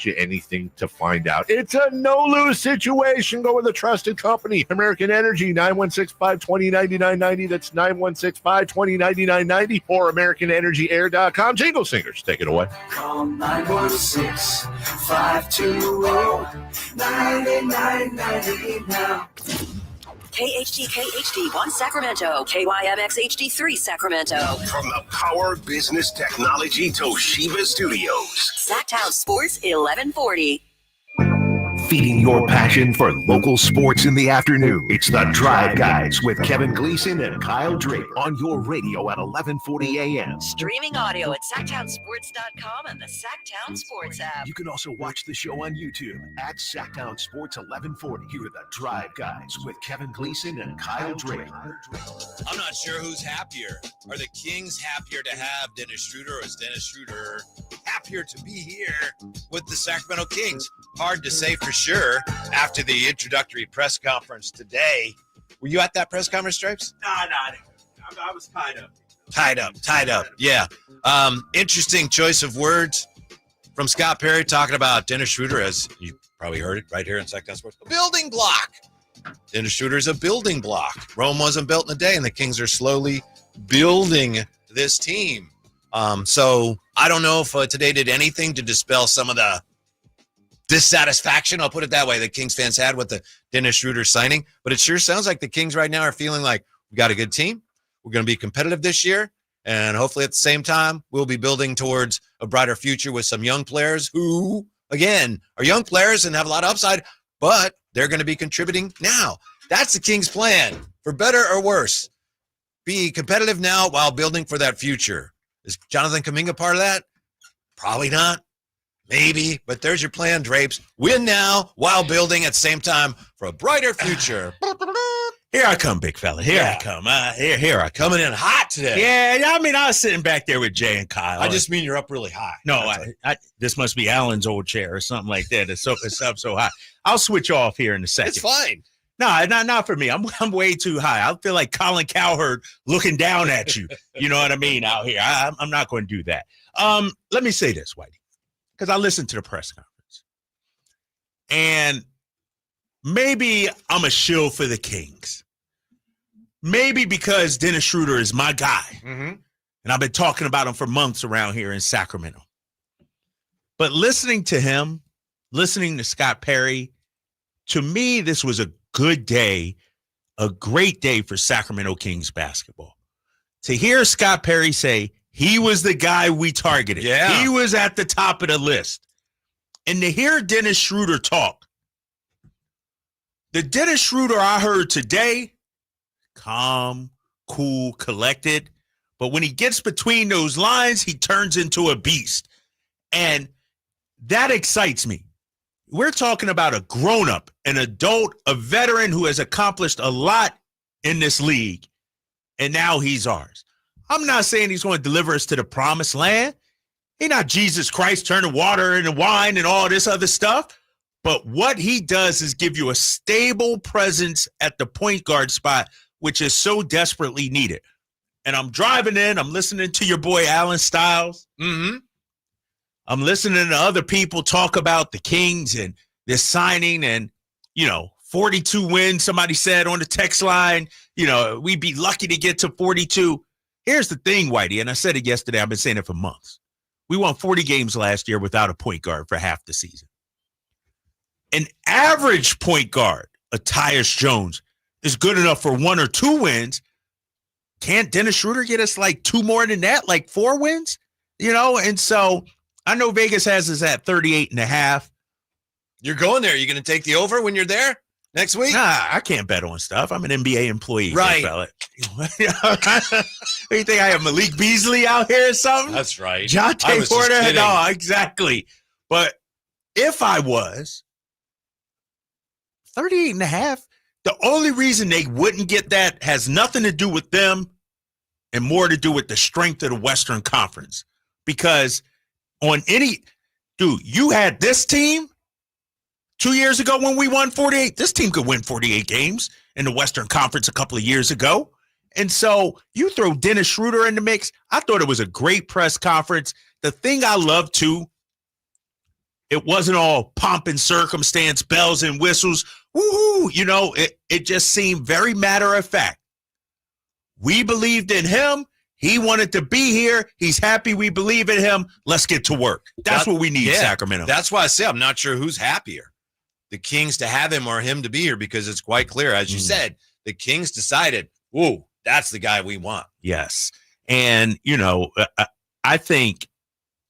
you anything to find out. It's a no-lose situation. Go with a trusted company. American Energy, 916-520-9990. That's 916-520-9990 or AmericanEnergyAir.com. Jingle Singers, take it away. Call 916-520-9990 now. KHD1 Sacramento, KYMX HD3 Sacramento. From the Power Business Technology Toshiba Studios. Sacktown Sports 1140. Feeding your passion for local sports in the afternoon. It's the Drive Guys with Kevin Gleason and Kyle Drake on your radio at 1140 a.m. Streaming audio at SacktownSports.com and the Sacktown Sports app. You can also watch the show on YouTube at Sacktown Sports 1140. Here are the Drive Guys with Kevin Gleason and Kyle Drake. I'm not sure who's happier. Are the Kings happier to have Dennis Schroder, or is Dennis Schroder happier to be here with the Sacramento Kings? Hard to say for sure after the introductory press conference today. Were you at that press conference, Stripes? No, I was tied up. Tied up. Yeah. Interesting choice of words from Scott Perry talking about Dennis Schroder, as you probably heard it right here in Sacktown Sports. A building block. Dennis Schroder is a building block. Rome wasn't built in a day, and the Kings are slowly building this team. So I don't know if today did anything to dispel some of the dissatisfaction, I'll put it that way, that Kings fans had with the Dennis Schroder signing. But it sure sounds like the Kings right now are feeling like we got a good team. We're going to be competitive this year. And hopefully at the same time, we'll be building towards a brighter future with some young players who, again, are young players and have a lot of upside, but they're going to be contributing now. That's the Kings' plan, for better or worse. Be competitive now while building for that future. Is Jonathan Kuminga part of that? Probably not. Maybe, but there's your plan, Drapes. Win now while building at the same time for a brighter future. Here I come, big fella. Here I come. Here I come. Coming in hot today. Yeah, I mean, I was sitting back there with Jay and Kyle. I just mean you're up really high. No, this must be Alan's old chair or something like that. It's up so high. I'll switch off here in a second. It's fine. No, not for me. I'm way too high. I feel like Colin Cowherd looking down at you. You know what I mean? Out here. I'm not going to do that. Let me say this, Whitey, because I listened to the press conference. And maybe I'm a shill for the Kings. Maybe because Dennis Schroder is my guy. Mm-hmm. And I've been talking about him for months around here in Sacramento. But listening to him, listening to Scott Perry, to me, this was a good day, a great day for Sacramento Kings basketball. To hear Scott Perry say he was the guy we targeted. Yeah. He was at the top of the list. And to hear Dennis Schroder talk, the Dennis Schroder I heard today, calm, cool, collected. But when he gets between those lines, he turns into a beast. And that excites me. We're talking about a grown-up, an adult, a veteran who has accomplished a lot in this league. And now he's ours. I'm not saying he's going to deliver us to the promised land. He's not Jesus Christ turning water into wine and all this other stuff. But what he does is give you a stable presence at the point guard spot, which is so desperately needed. And I'm driving in. I'm listening to your boy Alan Stiles. Mm-hmm. I'm listening to other people talk about the Kings and this signing and, 42 wins. Somebody said on the text line, we'd be lucky to get to 42. Here's the thing, Whitey, and I said it yesterday. I've been saying it for months. We won 40 games last year without a point guard for half the season. An average point guard, a Tyus Jones, is good enough for 1 or 2 wins. Can't Dennis Schroder get us like 2 more than that, like 4 wins? And so I know Vegas has us at 38.5. You're going there. You're going to take the over when you're there next week? Nah, I can't bet on stuff. I'm an NBA employee. Right. Fella. What do you think I have Malik Beasley out here or something? That's right. Jonte Porter? No, exactly. But if I was 38.5, the only reason they wouldn't get that has nothing to do with them and more to do with the strength of the Western Conference. Because you had this team 2 years ago when we won 48. This team could win 48 games in the Western Conference a couple of years ago. And so you throw Dennis Schroder in the mix. I thought it was a great press conference. The thing I love, too, It wasn't all pomp and circumstance, bells and whistles. Woohoo! It just seemed very matter of fact. We believed in him. He wanted to be here. He's happy we believe in him. Let's get to work. That's what we need, Sacramento. That's why I say I'm not sure who's happier, the Kings to have him or him to be here, because it's quite clear, as you said, the Kings decided, whoa, that's the guy we want. Yes. And, I think,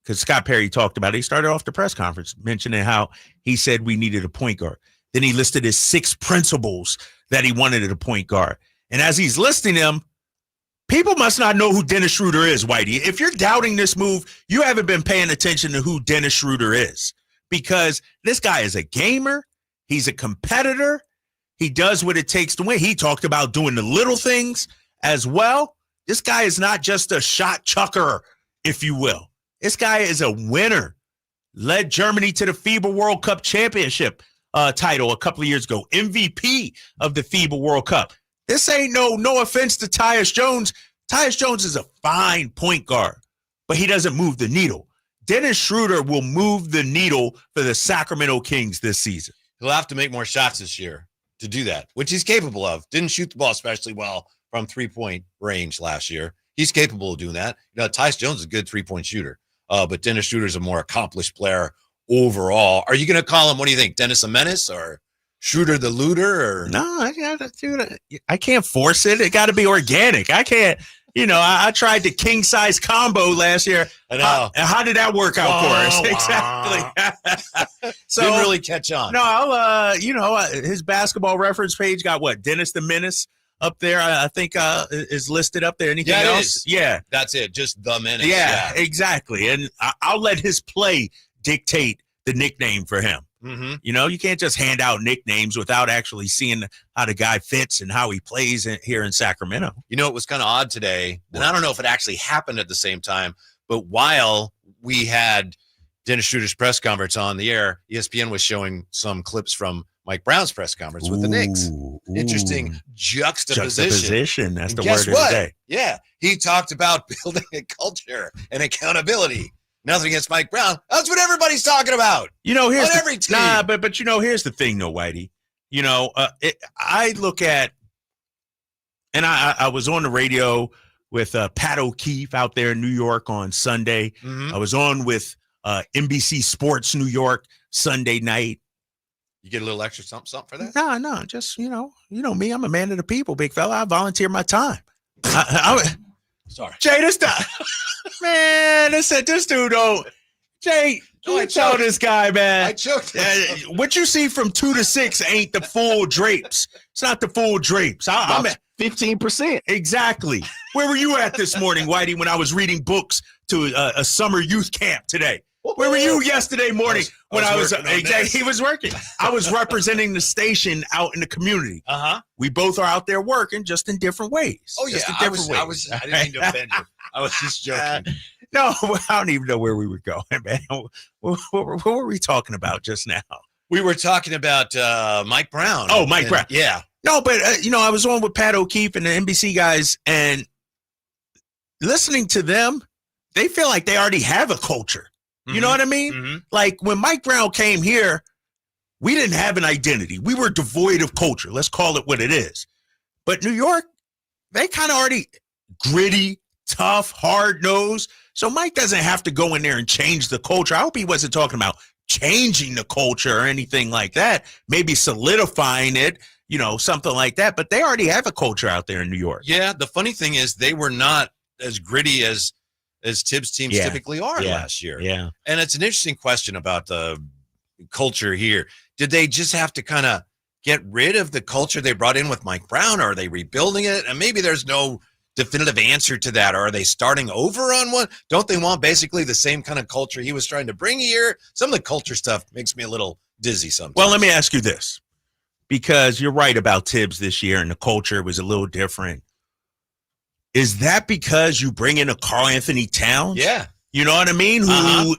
because Scott Perry talked about it, he started off the press conference mentioning how he said we needed a point guard. Then he listed his 6 principles that he wanted at a point guard. And as he's listing them, people must not know who Dennis Schroder is, Whitey. If you're doubting this move, you haven't been paying attention to who Dennis Schroder is, because this guy is a gamer. He's a competitor. He does what it takes to win. He talked about doing the little things as well. This guy is not just a shot chucker, if you will. This guy is a winner. Led Germany to the FIBA World Cup championship title a couple of years ago. MVP of the FIBA World Cup. This ain't no offense to Tyus Jones. Tyus Jones is a fine point guard, but he doesn't move the needle. Dennis Schroder will move the needle for the Sacramento Kings this season. He'll have to make more shots this year to do that, which he's capable of. Didn't shoot the ball especially well from 3-point range last year. He's capable of doing that. Tyus Jones is a good 3-point shooter, but Dennis Schroder is a more accomplished player overall. Are you going to call him, what do you think, Dennis a Menace or Schroder the Looter? Or No, I can't force it. It got to be organic. I can't. I tried the king size combo last year. I know. How did that work out for us? Exactly. So didn't really catch on. No, I'll his basketball reference page got what? Dennis the Menace up there. I think is listed up there. Anything else? Yeah, that's it. Just the Menace. Yeah, exactly. And I'll let his play dictate the nickname for him. Mm-hmm. You can't just hand out nicknames without actually seeing how the guy fits and how he plays here in Sacramento. It was kind of odd today, and I don't know if it actually happened at the same time, but while we had Dennis Schroder's press conference on the air, ESPN was showing some clips from Mike Brown's press conference with the Knicks. Interesting juxtaposition. That's the and guess word what? of the day. Yeah, he talked about building a culture and accountability. Nothing against Mike Brown. That's what everybody's talking about. Here's every team. But here's the thing, though, Whitey. I look at, and I was on the radio with Pat O'Keefe out there in New York on Sunday. Mm-hmm. I was on with NBC Sports New York Sunday night. You get a little extra something for that? No, just me. I'm a man of the people, big fella. I volunteer my time. Sorry, Jay. This guy, man. This dude. Jay, you tell this guy, man. I choked. What you see from 2 to 6 ain't the full drapes. It's not the full drapes. I'm at 15%. Exactly. Where were you at this morning, Whitey, when I was reading books to a summer youth camp today? Where were you yesterday morning when I was he was working. I was representing the station out in the community. Uh-huh. We both are out there working, just in different ways. Oh, yeah. I didn't mean to offend you. I was just joking. No, I don't even know where we were going, man. What were we talking about just now? We were talking about Mike Brown. Oh, Mike Brown. Yeah. No, but, I was on with Pat O'Keefe and the NBC guys, and listening to them, they feel like they already have a culture. You know what I mean? Mm-hmm. Like when Mike Brown came here, we didn't have an identity. We were devoid of culture. Let's call it what it is. But New York, they kind of already gritty, tough, hard-nosed. So Mike doesn't have to go in there and change the culture. I hope he wasn't talking about changing the culture or anything like that. Maybe solidifying it, something like that. But they already have a culture out there in New York. Yeah, the funny thing is they were not as gritty as Tibbs teams typically are last year. Yeah. And it's an interesting question about the culture here. Did they just have to kind of get rid of the culture they brought in with Mike Brown, or are they rebuilding it? And maybe there's no definitive answer to that. Or are they starting over on one? Don't they want basically the same kind of culture he was trying to bring here? Some of the culture stuff makes me a little dizzy sometimes. Well, let me ask you this, because you're right about Tibbs this year and the culture was a little different. Is that because you bring in a Karl Anthony Towns? Yeah. You know what I mean? Who,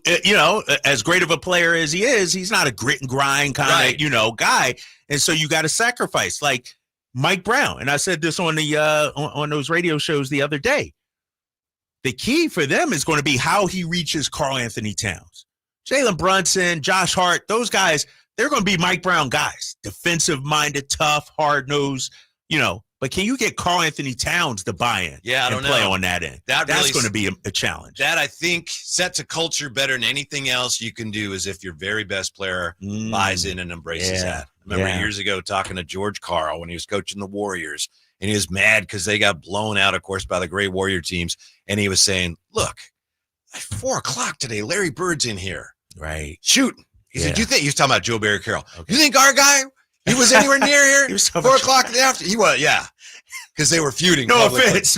as great of a player as he is, he's not a grit and grind kind of, guy. And so you got to sacrifice like Mike Brown. And I said this on the on those radio shows the other day. The key for them is going to be how he reaches Karl Anthony Towns. Jalen Brunson, Josh Hart, those guys, they're going to be Mike Brown guys. Defensive-minded, tough, hard-nosed, But can you get Karl Anthony Towns to buy in and play on that end? That's going to be a challenge. That, I think, sets a culture better than anything else you can do is if your very best player buys in and embraces that. I remember years ago talking to George Karl when he was coaching the Warriors, and he was mad because they got blown out, of course, by the great Warrior teams. And he was saying, look, at 4 o'clock today, Larry Bird's in here. Right. Shooting. He said, he was talking about Joe Barry Carroll. Okay. You think our guy, he was anywhere near here? He was 4 o'clock in the afternoon? He was, yeah. Because they were feuding. No offense.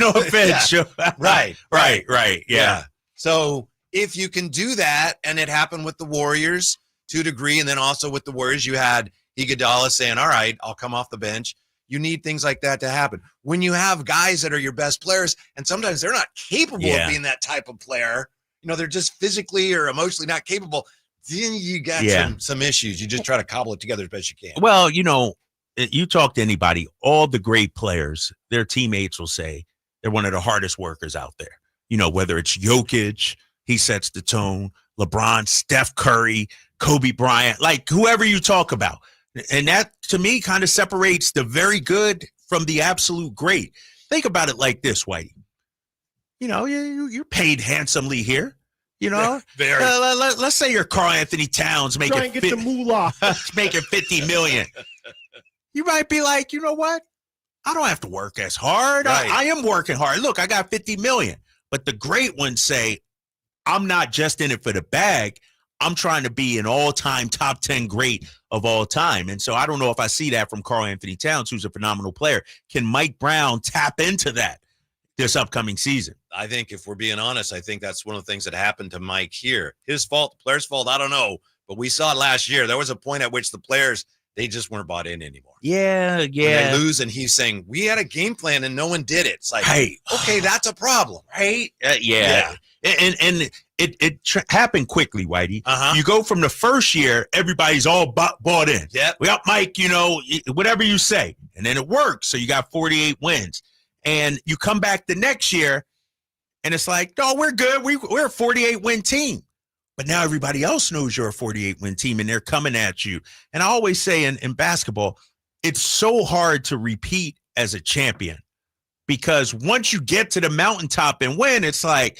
Yeah. Right. Yeah. So if you can do that, and it happened with the Warriors to a degree, and then also with the Warriors, you had Iguodala saying, all right, I'll come off the bench. You need things like that to happen. When you have guys that are your best players, and sometimes they're not capable of being that type of player, they're just physically or emotionally not capable, then you got some issues. You just try to cobble it together as best you can. Well, you talk to anybody, all the great players, their teammates will say they're one of the hardest workers out there. Whether it's Jokic, he sets the tone, LeBron, Steph Curry, Kobe Bryant, like whoever you talk about. And that, to me, kind of separates the very good from the absolute great. Think about it like this, Whitey. You're paid handsomely here. Let's say you're Karl Anthony Towns making the moolah. making $50 million. You might be like, you know what? I don't have to work as hard. Right. I am working hard. Look, I got $50 million. But the great ones say, I'm not just in it for the bag. I'm trying to be an all-time top 10 great of all time. And so I don't know if I see that from Karl Anthony Towns, who's a phenomenal player. Can Mike Brown tap into that this upcoming season? I think if we're being honest, I think that's one of the things that happened to Mike here. His fault, the player's fault, I don't know. But we saw it last year. There was a point at which the players, they just weren't bought in anymore. Yeah. When they lose, and he's saying, we had a game plan and no one did it. It's like, hey, okay, that's a problem. Right? Yeah. And it happened quickly, Whitey. You go from the first year, everybody's all bought in. Yep. Well, Mike, whatever you say. And then it works. So you got 48 wins. And you come back the next year, and it's like, no, we're good. We're a 48-win team. But now everybody else knows you're a 48-win team, and they're coming at you. And I always say in basketball, it's so hard to repeat as a champion, because once you get to the mountaintop and win, it's like,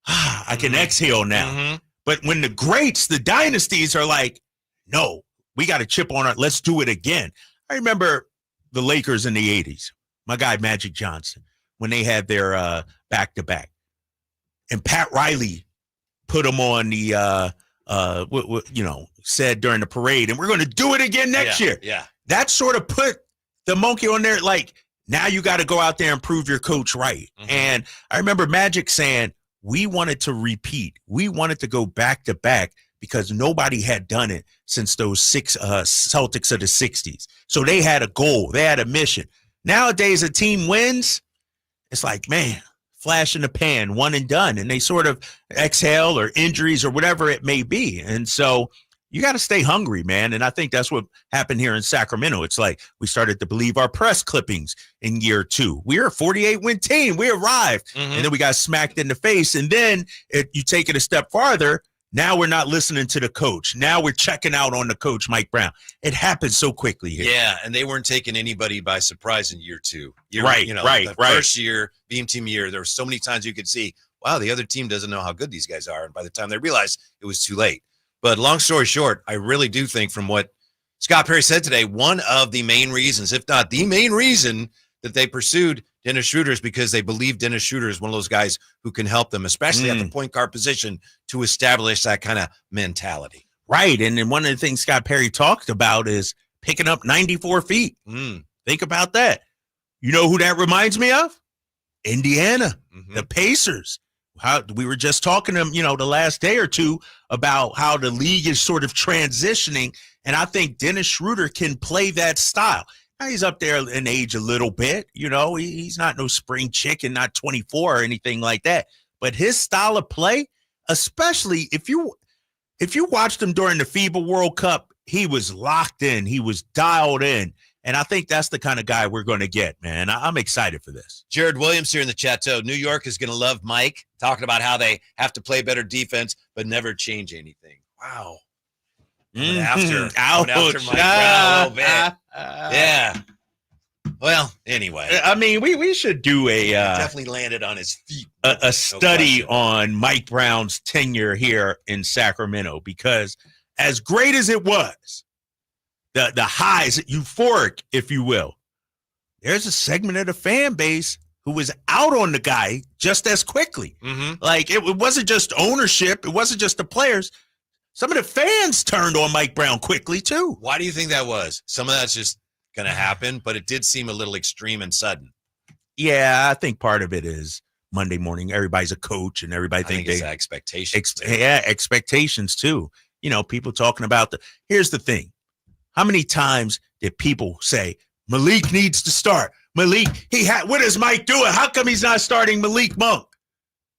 I can exhale now. Mm-hmm. But when the greats, the dynasties are like, no, we got to chip on it. Let's do it again. I remember the Lakers in the 80s, my guy Magic Johnson, when they had their back-to-back. And Pat Riley put them on the, said during the parade, and we're going to do it again next year. Yeah. That sort of put the monkey on there. Like, now you got to go out there and prove your coach right. Mm-hmm. And I remember Magic saying, we wanted to repeat. We wanted to go back to back because nobody had done it since those six Celtics of the 60s. So they had a goal. They had a mission. Nowadays, a team wins. It's like, man, flash in the pan, one and done. And they sort of exhale, or injuries or whatever it may be. And so you got to stay hungry, man. And I think that's what happened here in Sacramento. It's like we started to believe our press clippings in year 2. We're a 48-win team. We arrived. Mm-hmm. And then we got smacked in the face. And then you take it a step farther. Now we're not listening to the coach. Now we're checking out on the coach, Mike Brown. It happens so quickly here. Yeah, and they weren't taking anybody by surprise in year 2. Right. First year, Beam Team year, there were so many times you could see, wow, the other team doesn't know how good these guys are. And by the time they realized, it was too late. But long story short, I really do think from what Scott Perry said today, one of the main reasons, if not the main reason, that they pursued Dennis Schroder is because they believe Dennis Schroder is one of those guys who can help them, especially at the point guard position, to establish that kind of mentality. Right. And then one of the things Scott Perry talked about is picking up 94 feet. Think about that. You know who that reminds me of? Indiana, the Pacers. How we were just talking to them, the last day or two about how the league is sort of transitioning. And I think Dennis Schroder can play that style. Now he's up there in age a little bit, he's not no spring chicken, not 24 or anything like that. But his style of play, especially if you watched him during the FIBA World Cup, he was locked in. He was dialed in. And I think that's the kind of guy we're going to get, man. I'm excited for this. Jared Williams here in the chat. So New York is going to love Mike talking about how they have to play better defense, but never change anything. Wow. Mhm. Coming after Ouch. Mike Brown a little bit. Yeah. Well, anyway, I mean, we should do he definitely landed on his feet. a study question. on Mike Brown's tenure here in Sacramento, because as great as it was, the highs, euphoric, if you will, there's a segment of the fan base who was out on the guy just as quickly. Mm-hmm. Like, it wasn't just ownership. It wasn't just the players. Some of the fans turned on Mike Brown quickly, too. Why do you think that was? Some of that's just going to happen, but it did seem a little extreme and sudden. Yeah, I think part of it is Monday morning. Everybody's a coach, and everybody I think thinks it's expectations. expectations, too. You know, people talking about here's the thing. How many times did people say, Malik needs to start? Malik, what is Mike doing? How come he's not starting Malik Monk?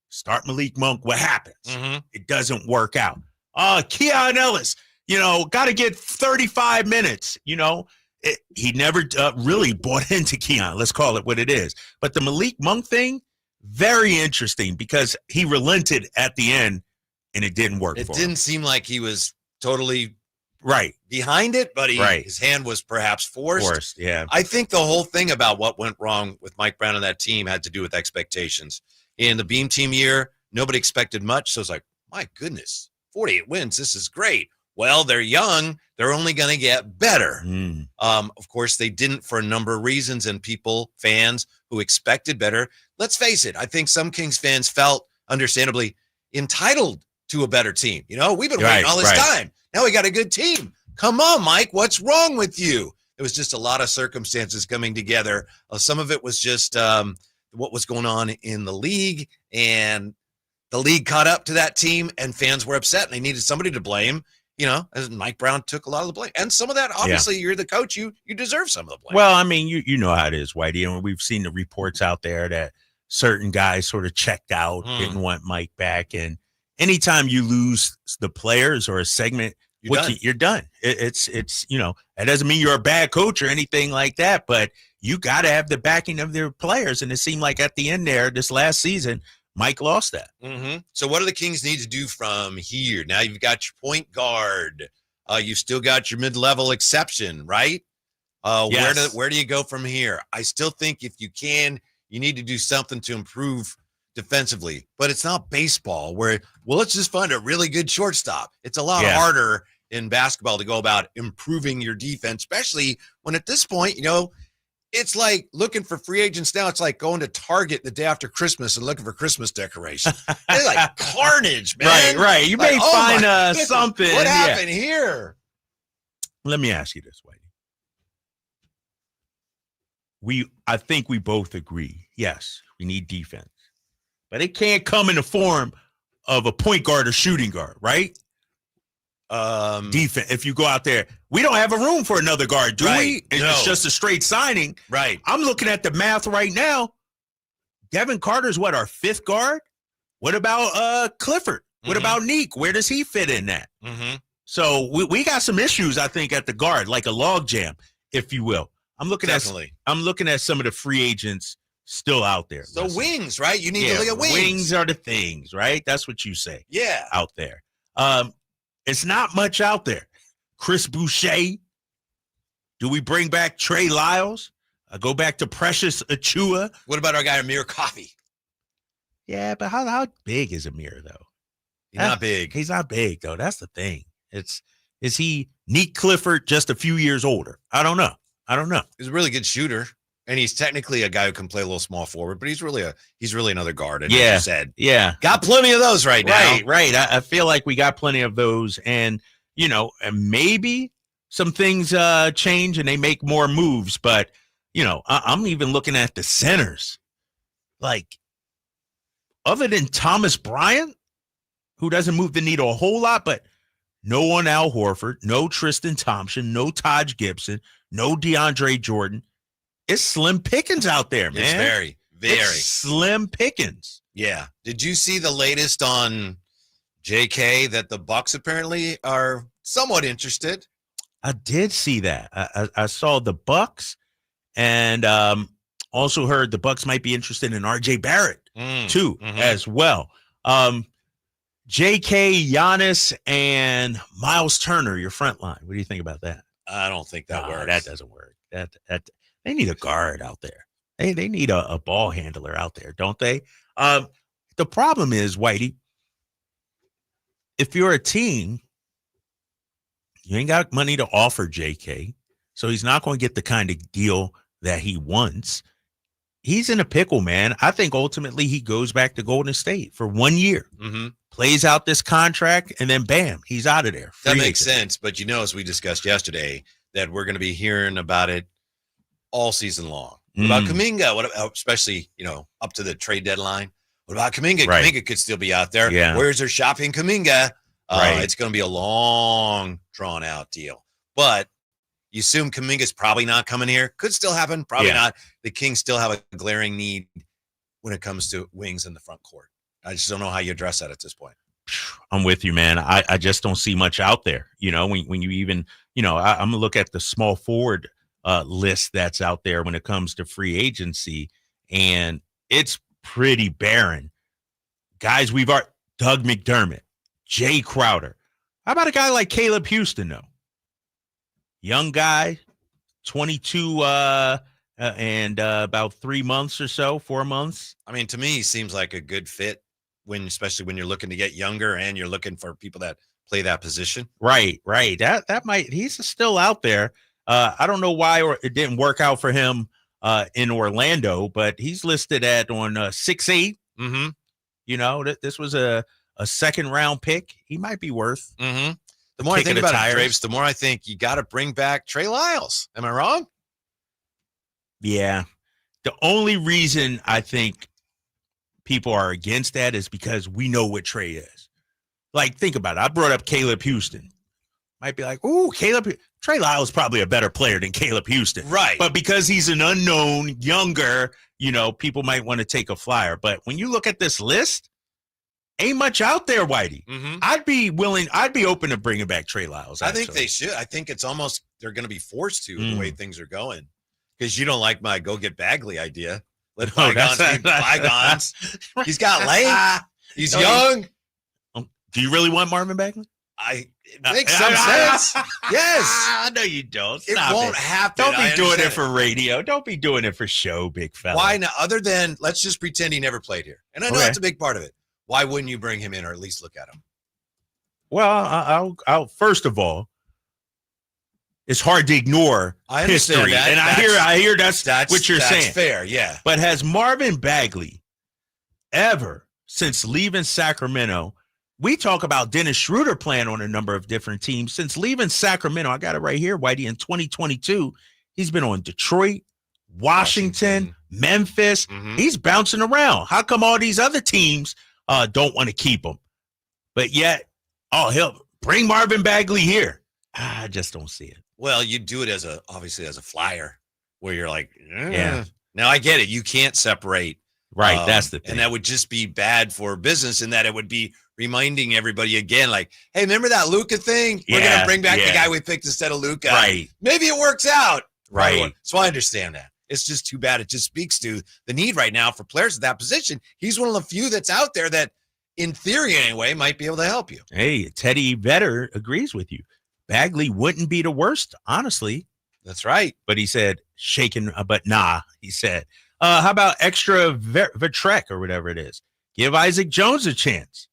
Start Malik Monk, what happens? Mm-hmm. It doesn't work out. Keon Ellis, got to get 35 minutes, he never really bought into Keon. Let's call it what it is. But the Malik Monk thing, very interesting, because he relented at the end and it didn't work for him. It didn't seem like he was totally right behind it, but his hand was perhaps forced. Yeah. I think the whole thing about what went wrong with Mike Brown and that team had to do with expectations. In the Beam Team year, nobody expected much. So it's like, my goodness, 48 wins. This is great. Well, they're young. They're only going to get better. Of course, they didn't for a number of reasons, and fans who expected better. Let's face it. I think some Kings fans felt, understandably, entitled to a better team. We've been waiting all this time. Now we got a good team. Come on, Mike. What's wrong with you? It was just a lot of circumstances coming together. Some of it was just what was going on in the league, and the league caught up to that team, and fans were upset, and they needed somebody to blame. As Mike Brown took a lot of the blame. And some of that, obviously, you're the coach. You deserve some of the blame. Well, I mean, you know how it is, Whitey. And we've seen the reports out there that certain guys sort of checked out, didn't want Mike back. And anytime you lose the players or a segment, you're done. It's that doesn't mean you're a bad coach or anything like that, but you got to have the backing of their players. And it seemed like at the end there, this last season, Mike lost that. Mm-hmm. So what do the Kings need to do from here? Now you've got your point guard. You've still got your mid-level exception, right? Yes. Where do you go from here? I still think if you can, you need to do something to improve defensively. But it's not baseball where, let's just find a really good shortstop. It's a lot harder in basketball to go about improving your defense, especially when at this point, it's like looking for free agents now. It's like going to Target the day after Christmas and looking for Christmas decorations. It's like carnage, man. Right. You may find something. What happened here? Let me ask you this, Whitey. I think we both agree. Yes, we need defense, but it can't come in the form of a point guard or shooting guard, right? Defense. If you go out there, we don't have a room for another guard, do we? It's just a straight signing. Right. I'm looking at the math right now. Devin Carter's our fifth guard? What about Clifford? What about Neek? Where does he fit in that? Mm-hmm. So we got some issues, I think, at the guard, like a log jam, if you will. I'm looking at some of the free agents still out there. So wings, right? You need to look at wings. Wings are the things, right? That's what you say. Yeah. Out there. It's not much out there. Chris Boucher. Do we bring back Trey Lyles? Go back to Precious Achua. What about our guy Amir Coffey? Yeah, but how big is Amir, though? He's not big. He's not big, though. That's the thing. Is he Neek Clifford just a few years older? I don't know. He's a really good shooter, and he's technically a guy who can play a little small forward, but he's really another guard. As you said, got plenty of those right now. Right. I feel like we got plenty of those, and and maybe some things change and they make more moves. But I'm even looking at the centers, like other than Thomas Bryant, who doesn't move the needle a whole lot, but no one Al Horford, no Tristan Thompson, no Taj Gibson, no DeAndre Jordan. It's slim pickings out there, man. It's very, very slim pickings. Yeah. Did you see the latest on JK that the Bucks apparently are somewhat interested? I did see that. I saw the Bucks, and also heard the Bucks might be interested in RJ Barrett too, as well. JK, Giannis, and Miles Turner, your front line. What do you think about that? I don't think that works. That doesn't work. That they need a guard out there. They need a ball handler out there, don't they? The problem is, Whitey, if you're a team, you ain't got money to offer JK, so he's not going to get the kind of deal that he wants. He's in a pickle, man. I think ultimately he goes back to Golden State for 1 year, plays out this contract, and then bam, he's out of there. That makes sense. But as we discussed yesterday, that we're going to be hearing about it all season long. What about Kuminga? What about, especially, up to the trade deadline? What about Kuminga? Right. Kuminga could still be out there. Yeah. Where's their shopping Kuminga? Right. It's going to be a long, drawn-out deal. But you assume Kuminga's probably not coming here. Could still happen. Probably not. The Kings still have a glaring need when it comes to wings in the front court. I just don't know how you address that at this point. I'm with you, man. I just don't see much out there. When you even, I'm going to look at the small forward list that's out there when it comes to free agency, and it's pretty barren. Guys, Doug McDermott, Jay Crowder. How about a guy like Caleb Houston, though? Young guy, 22 and about 3 months or so, 4 months. I mean, to me, he seems like a good fit especially when you're looking to get younger and you're looking for people that play that position. Right. He's still out there. I don't know why it didn't work out for him in Orlando, but he's listed on 6'8". This was a second round pick. He might be worth. The more I think about it, Drapes, the more I think you got to bring back Trey Lyles. Am I wrong? Yeah. The only reason I think people are against that is because we know what Trey is. Like, think about it. I brought up Caleb Houston. Might be like, ooh, Trey Lyles is probably a better player than Caleb Houston. Right. But because he's an unknown, younger, people might want to take a flyer. But when you look at this list, ain't much out there, Whitey. I'd be open to bringing back Trey Lyles. I think they should. I think it's almost they're going to be forced to the way things are going. Because you don't like my go get Bagley idea. Let bygones be bygones. He's got length. He's young. Do you really want Marvin Bagley? It makes some sense. Yes. No, you don't. It won't happen. Don't be doing it for radio. Don't be doing it for show, big fella. Why not? Other than, let's just pretend he never played here. And I know that's a big part of it. Why wouldn't you bring him in or at least look at him? Well, I'll first of all, it's hard to ignore history. That. And I hear that's what you're saying. That's fair, yeah. But has Marvin Bagley ever, since leaving Sacramento, we talk about Dennis Schroder playing on a number of different teams. Since leaving Sacramento, I got it right here, Whitey, in 2022, he's been on Detroit, Washington. Memphis. He's bouncing around. How come all these other teams don't want to keep him? But yet, he'll bring Marvin Bagley here. I just don't see it. Well, you do it obviously as a flyer where you're like, yeah. Now I get it. You can't separate. Right. That's the thing. And that would just be bad for business in that it would be reminding everybody again, like, hey, remember that Luka thing? We're going to bring back the guy we picked instead of Luka. Right. Maybe it works out. Right. So I understand that. It's just too bad. It just speaks to the need right now for players at that position. He's one of the few that's out there that, in theory anyway, might be able to help you. Hey, Teddy Vetter agrees with you. Bagley wouldn't be the worst, honestly. That's right. But he said, shaking, but nah, he said. How about extra Vertrek or whatever it is? Give Isaac Jones a chance.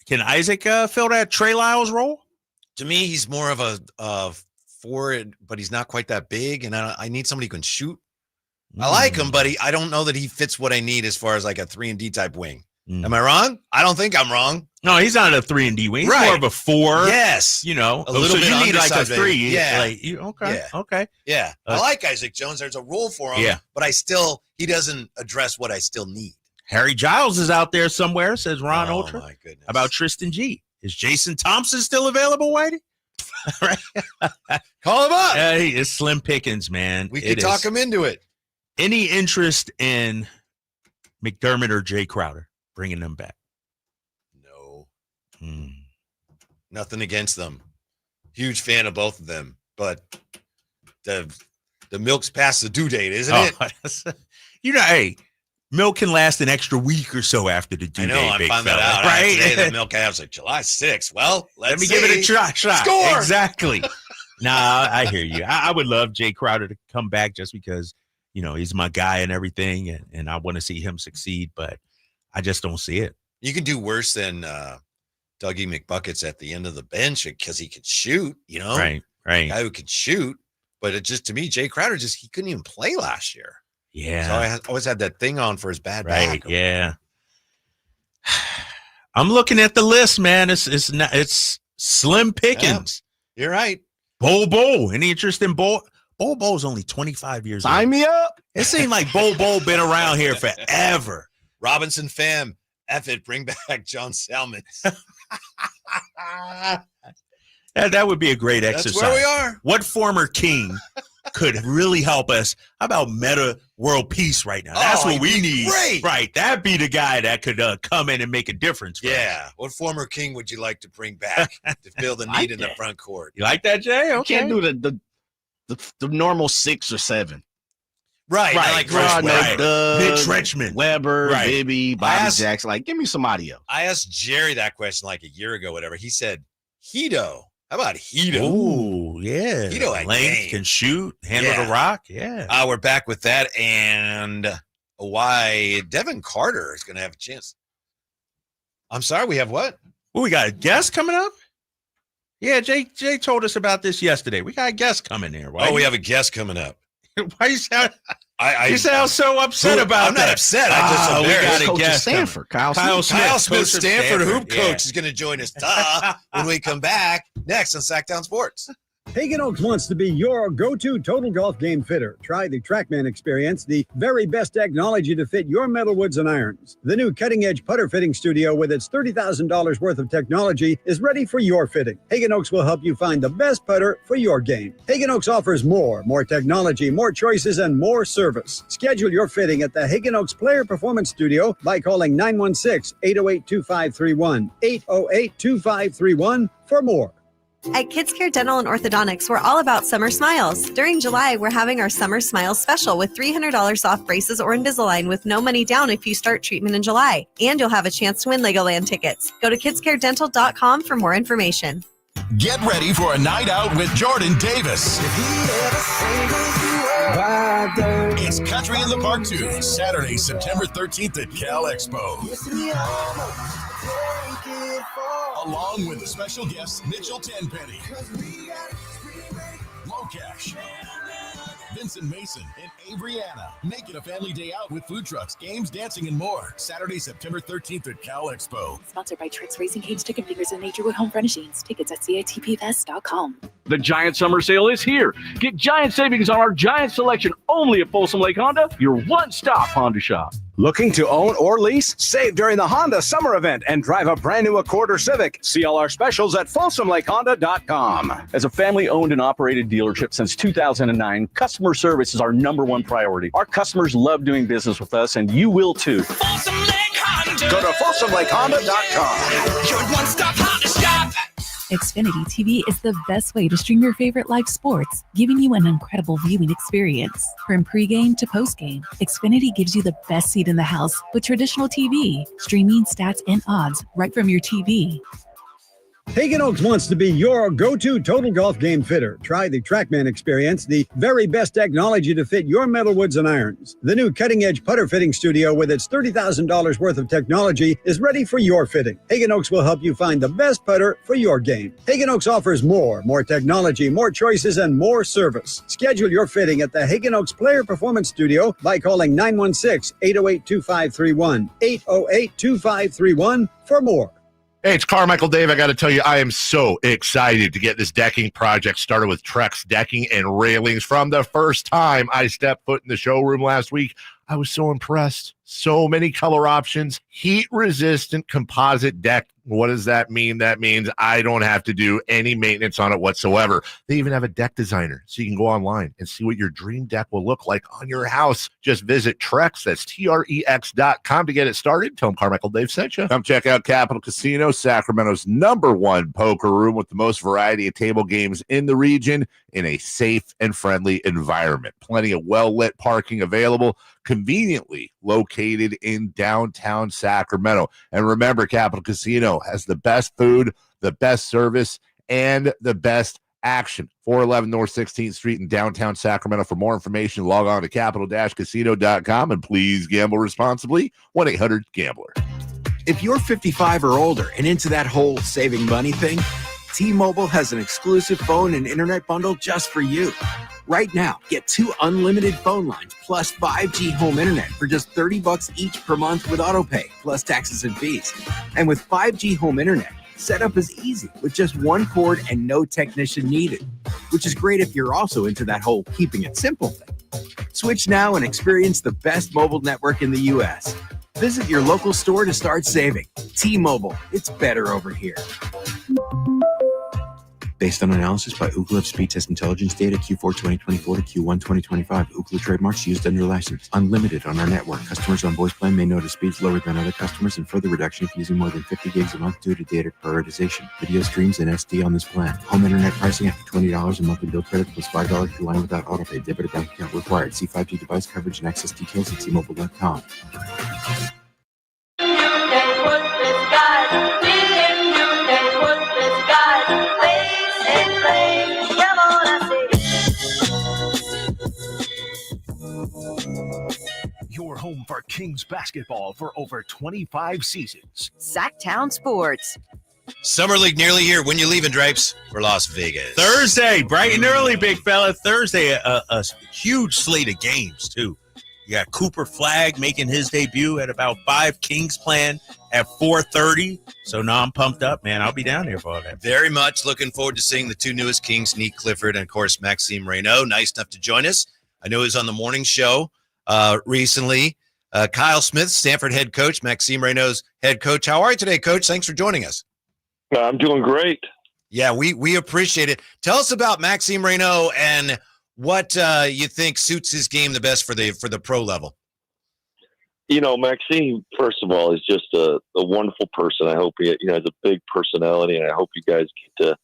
Can Isaac fill that Trey Lyles role? To me, he's more of a forward, but he's not quite that big, and I need somebody who can shoot. I like him, but I don't know that he fits what I need as far as like a 3-and-D type wing. Am I wrong? I don't think I'm wrong. No, he's not a 3-and-D wing. He's more of a 4. Yes. A little bit. You need like a 3. Yeah. Okay. Yeah. I like Isaac Jones. There's a role for him. Yeah. But he doesn't address what I still need. Harry Giles is out there somewhere, says Ron Ultra. Oh, my goodness. How about Tristan G? Is Jason Thompson still available, Whitey? Right. Call him up. Hey, it's slim pickings, man. We can talk him into it. Any interest in McDermott or Jay Crowder bringing them back? No. Nothing against them. Huge fan of both of them, but the milk's past the due date, isn't it? Hey, milk can last an extra week or so after the due I know. date, I big found fella, that out. right? Today the milk ads like July 6th. Well, Let me give it a shot. Score! Exactly. Nah, I hear you. I would love Jay Crowder to come back just because, he's my guy and everything, and I want to see him succeed, but I just don't see it. You can do worse than Dougie McBuckets at the end of the bench because he could shoot, Right. A guy who could shoot. But it just, to me, Jay Crowder he couldn't even play last year. Yeah. So I always had that thing on for his bad back. Yeah. I'm looking at the list, man. It's slim pickings. Yeah, you're right. Bo. Any interest in Bo? Bo's only 25 years old. Sign me up. It seemed like Bo been around here forever. Robinson fam, F it, bring back John Salmons. That would be a great exercise. That's where we are. What former King could really help us? How about meta world peace right now? That's what we need. Great. Right. That'd be the guy that could come in and make a difference. Yeah. What former King would you like to bring back to fill the need in the front court? You like that, Jay? Okay. You can't do the normal 6 or 7. Right. Mitch Richmond, Weber, Right. Bibby, Bobby Jackson. Like, give me somebody else. I asked Jerry that question like a year ago, whatever. He said, Hito. How about Hito? Ooh, yeah. Hito at length, game. can shoot, handle Yeah. the rock. Yeah. We're back with that, and why Devin Carter is going to have a chance. I'm sorry, we have what? Well, we got a guest coming up? Yeah, Jay told us about this yesterday. We got a guest coming here. We have a guest coming up. Why you sound? You sound so upset about I'm that. not upset. I just we got a Coach of guest coming. Stanford, Kyle Smith, coach of Stanford hoop yeah. coach, is going to join us when we come back next on Sacktown Sports. Hagen Oaks wants to be your go-to total golf game fitter. Try the TrackMan experience, the very best technology to fit your metalwoods and irons. The new cutting-edge putter fitting studio with its $30,000 worth of technology is ready for your fitting. Hagen Oaks will help you find the best putter for your game. Hagen Oaks offers more technology, more choices, and more service. Schedule your fitting at the Hagen Oaks Player Performance Studio by calling 916-808-2531, 808-2531 for more. At Kids Care Dental and Orthodontics, we're all about summer smiles. During July, we're having our Summer Smiles special with $300 off braces or Invisalign with no money down if you start treatment in July. And you'll have a chance to win Legoland tickets. Go to kidscaredental.com for more information. Get ready for a night out with Jordan Davis. It's Country in the Park 2, Saturday, September 13th at Cal Expo. Along with the special guests Mitchell Tenpenny, Locash, Vincent Mason, and Averyana. Make it a family day out with food trucks, games, dancing, and more. Saturday, September 13th at Cal Expo. Sponsored by Tricks Racing Canes, Chicken Fingers, and Naturewood Home Furnishings. Tickets at CITPFest.com. The Giant Summer Sale is here. Get giant savings on our giant selection only at Folsom Lake Honda, your one-stop Honda shop. Looking to own or lease? Save during the Honda Summer Event and drive a brand new Accord or Civic. See all our specials at FolsomLakeHonda.com. As a family-owned and operated dealership since 2009, customer service is our #1 priority. Our customers love doing business with us, and you will too. Folsom Lake Honda. Go to FolsomLakeHonda.com. Your one-stop Honda shop. Xfinity TV is the best way to stream your favorite live sports, giving you an incredible viewing experience. From pregame to postgame, Xfinity gives you the best seat in the house with traditional TV, streaming, stats, and odds right from your TV. Hagen Oaks wants to be your go-to total golf game fitter. Try the TrackMan experience, the very best technology to fit your metalwoods and irons. The new cutting-edge putter fitting studio with its $30,000 worth of technology is ready for your fitting. Hagen Oaks will help you find the best putter for your game. Hagen Oaks offers more technology, more choices, and more service. Schedule your fitting at the Hagen Oaks Player Performance Studio by calling 916-808-2531, 808-2531 for more. Hey, it's Carmichael Dave. I got to tell you, I am so excited to get this decking project started with Trex Decking and Railings. From the first time I stepped foot in the showroom last week, I was so impressed. So many color options, heat-resistant composite deck What does that mean? That means I don't have to do any maintenance on it whatsoever. They even have a deck designer, so you can go online and see what your dream deck will look like on your house. Just visit Trex, that's Trex.com to get it started. Tell them Carmichael Dave sent you. Come check out Capital Casino, Sacramento's #1 poker room with the most variety of table games in the region in a safe and friendly environment. Plenty of well-lit parking available, conveniently located in downtown Sacramento. And remember, Capital Casino has the best food, the best service, and the best action. 411 North 16th Street in downtown Sacramento. For more information, log on to capital-casino.com, and please gamble responsibly. 1-800-GAMBLER. If you're 55 or older and into that whole saving money thing, T-Mobile has an exclusive phone and internet bundle just for you. Right now, get 2 unlimited phone lines plus 5G home internet for just $30 each per month with autopay, plus taxes and fees. And with 5G home internet, setup is easy with just 1 cord and no technician needed, which is great if you're also into that whole keeping it simple thing. Switch now and experience the best mobile network in the U.S. Visit your local store to start saving. T-Mobile, it's better over here. Based on analysis by Ookla Speed Test Intelligence data Q4 2024 to Q1 2025. Ookla trademarks used under license. Unlimited on our network. Customers on voice plan may notice speeds lower than other customers and further reduction if using more than 50 gigs a month due to data prioritization. Video streams and SD on this plan. Home internet pricing after $20 a monthly bill credit plus $5 per line without autopay. Debit or bank account required. See 5G device coverage and access details at T-Mobile.com. Your home for Kings basketball for over 25 seasons. Sacktown Sports. Summer League nearly here. When you leaving, Drapes? For Las Vegas. Thursday, bright and early, big fella. Thursday, a huge slate of games, too. You got Cooper Flagg making his debut at about 5. Kings playing at 4:30. So now I'm pumped up, man. I'll be down here for all that. Very much looking forward to seeing the 2 newest Kings, Neek Clifford and, of course, Maxime Raynaud. Nice enough to join us. I know he was on the morning show recently. Kyle Smith, Stanford head coach, Maxime Raynaud's head coach. How are you today, Coach? Thanks for joining us. I'm doing great. Yeah, we appreciate it. Tell us about Maxime Raynaud and what you think suits his game the best for the pro level. You know, Maxime, first of all, is just a wonderful person. I hope he has a big personality, and I hope you guys get to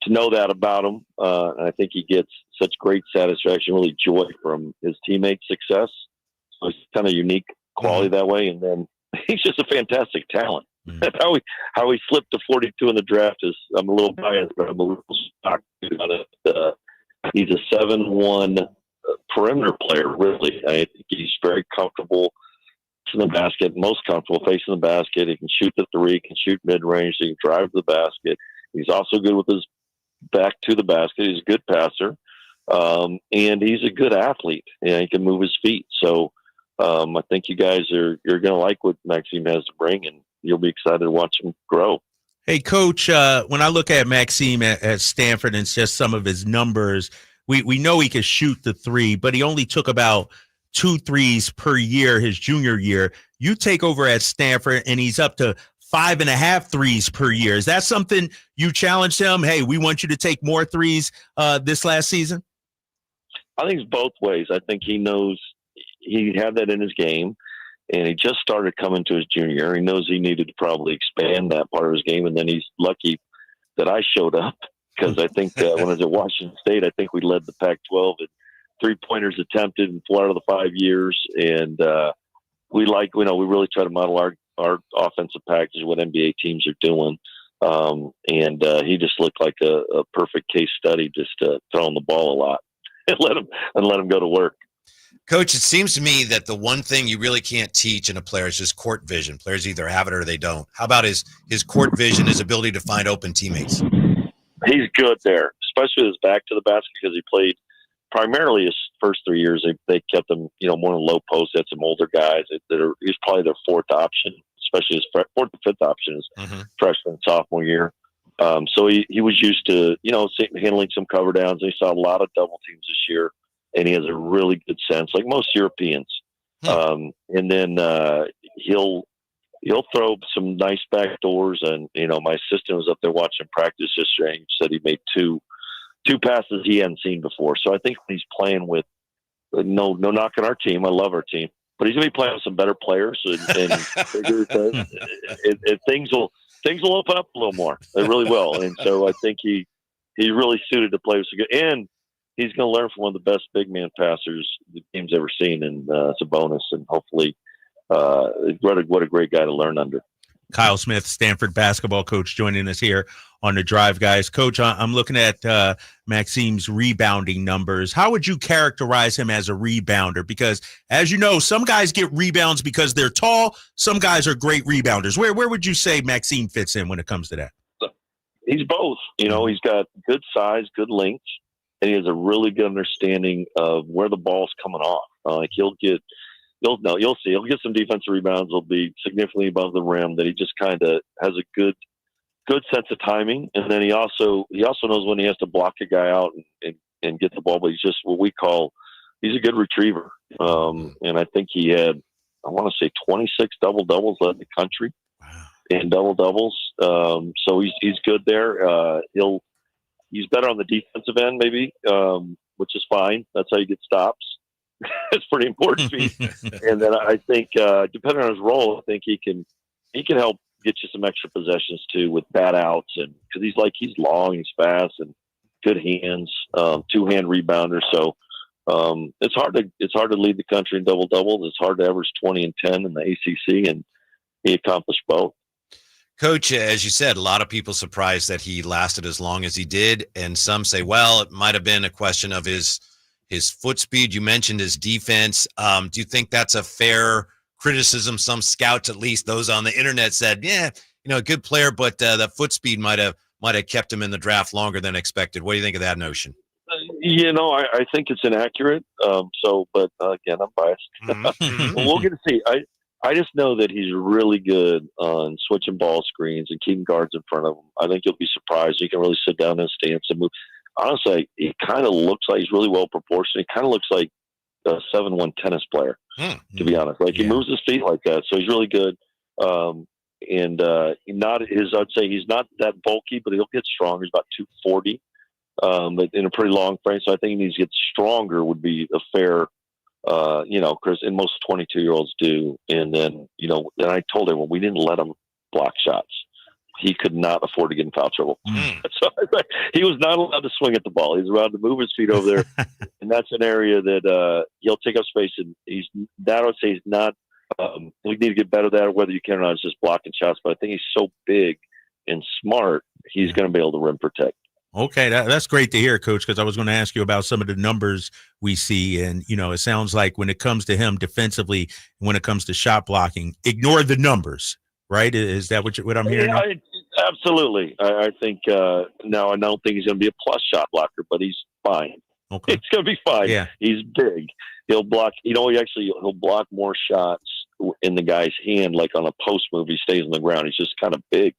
know that about him. And I think he gets such great satisfaction, really joy from his teammates' success. So it's kind of unique quality that way. And then he's just a fantastic talent. How he slipped to 42 in the draft is, I'm a little biased, but I'm a little shocked about it. He's a 7-1 perimeter player, really. I think he's very comfortable in the basket, most comfortable facing the basket. He can shoot the 3, he can shoot mid-range, he can drive the basket. He's also good with his back to the basket. He's a good passer. And he's a good athlete. And he can move his feet. So I think you guys you're going to like what Maxime has to bring, and you'll be excited to watch him grow. Hey, Coach, when I look at Maxime at Stanford and just some of his numbers, we know he can shoot the 3, but he only took about 2 threes per year his junior year. You take over at Stanford, and he's up to 5.5 threes per year. Is that something you challenged him? Hey, we want you to take more threes this last season? I think it's both ways. I think he knows he had that in his game, and he just started coming to his junior year. He knows he needed to probably expand that part of his game, and then he's lucky that I showed up, because I think when I was at Washington State, I think we led the Pac-12 in 3-pointers attempted in 4 out of the 5 years, and we really try to model our offensive package, what NBA teams are doing. And he just looked like a perfect case study, just throwing the ball a lot and let him go to work. Coach, it seems to me that the one thing you really can't teach in a player is just court vision. Players either have it or they don't. How about his court vision, his ability to find open teammates? He's good there, especially his back to the basket, because he played primarily his first 3 years. They kept him, more in low post. Had some older guys he's probably their 4th option, especially his 4th and 5th option is freshman, sophomore year. So he was used to, handling some cover downs. He saw a lot of double teams this year, and he has a really good sense, like most Europeans. And then he'll he'll throw some nice back doors. And, my assistant was up there watching practice yesterday and said he made two passes he hadn't seen before. So I think he's playing with no knock on our team. I love our team, but he's going to be playing with some better players and figure things will open up a little more. They really will. And so I think he's really suited to play with some good, and he's going to learn from one of the best big man passers the team's ever seen. And it's a bonus. And hopefully, what a great guy to learn under. Kyle Smith, Stanford basketball coach, joining us here on the Drive, guys. Coach, I'm looking at Maxim's rebounding numbers. How would you characterize him as a rebounder? Because, as you know, some guys get rebounds because they're tall. Some guys are great rebounders. Where would you say Maxim fits in when it comes to that? He's both. He's got good size, good length, and he has a really good understanding of where the ball's coming off. You'll see. He'll get some defensive rebounds. He'll be significantly above the rim. That he just kind of has a good sense of timing, and then he also knows when he has to block a guy out and get the ball. But he's just he's a good retriever. And I think he had, I want to say, 26 double doubles, led the country in double doubles. So he's good there. He's better on the defensive end, maybe, which is fine. That's how you get stops. It's pretty important to me. And then I think, depending on his role, I think he can help get you some extra possessions too with bat outs, and because he's long, he's fast, and good hands, 2-hand rebounder. So it's hard to lead the country in double doubles. It's hard to average 20 and 10 in the ACC, and he accomplished both. Coach, as you said, a lot of people surprised that he lasted as long as he did, and some say, well, it might have been a question of his foot speed. You mentioned his defense. Do you think that's a fair criticism? Some scouts, at least those on the internet, said, yeah, a good player, but the foot speed might have kept him in the draft longer than expected. What do you think of that notion? I think it's inaccurate. But again, I'm biased. Well, we'll get to see. I just know that he's really good on switching ball screens and keeping guards in front of him. I think you'll be surprised. He can really sit down in his stance and move. Honestly, he kind of looks like he's really well proportioned. He kind of looks like a 7-1 tennis player, to be honest. He moves his feet like that, so he's really good. I'd say he's not that bulky, but he'll get stronger. He's about 240, but in a pretty long frame. So I think he needs to get stronger would be a fair, because and most 22-year-olds do. And then, then I told him, well, we didn't let him block shots. He could not afford to get in foul trouble. So he was not allowed to swing at the ball. He's allowed to move his feet over there. And that's an area that he'll take up space. And I would say he's not, we need to get better at that, whether you can or not, it's just blocking shots. But I think he's so big and smart, he's going to be able to rim protect. Okay, that's great to hear, Coach, because I was going to ask you about some of the numbers we see. And, it sounds like when it comes to him defensively, when it comes to shot blocking, ignore the numbers. Right? Is that what I'm hearing? Yeah, absolutely. I think now I don't think he's going to be a plus shot blocker, but he's fine. Okay. It's going to be fine. Yeah. He's big. He'll block. He'll block more shots in the guy's hand, like on a post move. He stays on the ground. He's just kind of big,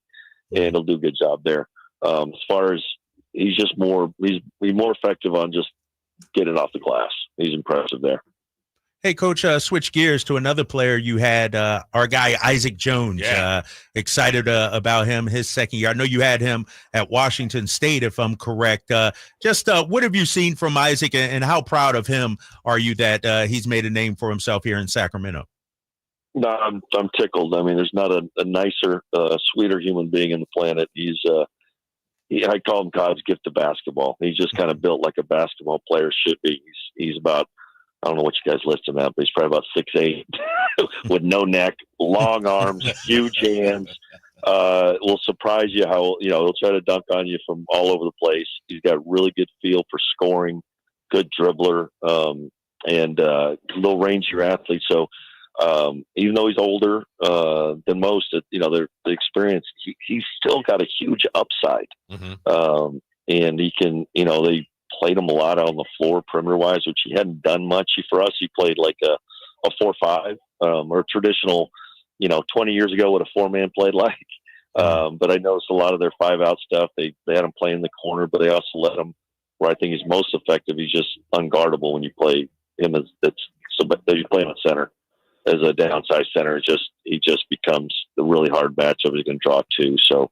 and he'll do a good job there. As far as he's more effective on just getting off the glass. He's impressive there. Hey, Coach, switch gears to another player you had, our guy Isaac Jones. Excited about him, his second year. I know you had him at Washington State, if I'm correct. What have you seen from Isaac, and how proud of him are you that he's made a name for himself here in Sacramento? No, I'm tickled. I mean, there's not a nicer, sweeter human being on the planet. I call him God's gift to basketball. He's just kind of built like a basketball player should be. He's about, I don't know what you guys list him at, but he's probably about 6'8", with no neck, long arms, huge hands. Will surprise you how, he'll try to dunk on you from all over the place. He's got really good feel for scoring, good dribbler, and a little rangier athlete. So even though he's older than most, the experience, he's still got a huge upside. And he can, they played him a lot out on the floor perimeter wise, which he hadn't done much for us. He played like a 4-5 or traditional, 20 years ago what a 4-man played like. But I noticed a lot of their 5-out stuff. They had him play in the corner, but they also let him where I think he's most effective. He's just unguardable when you play him you play him at center. as a downside center. He just becomes the really hard matchup. He's going to draw two. So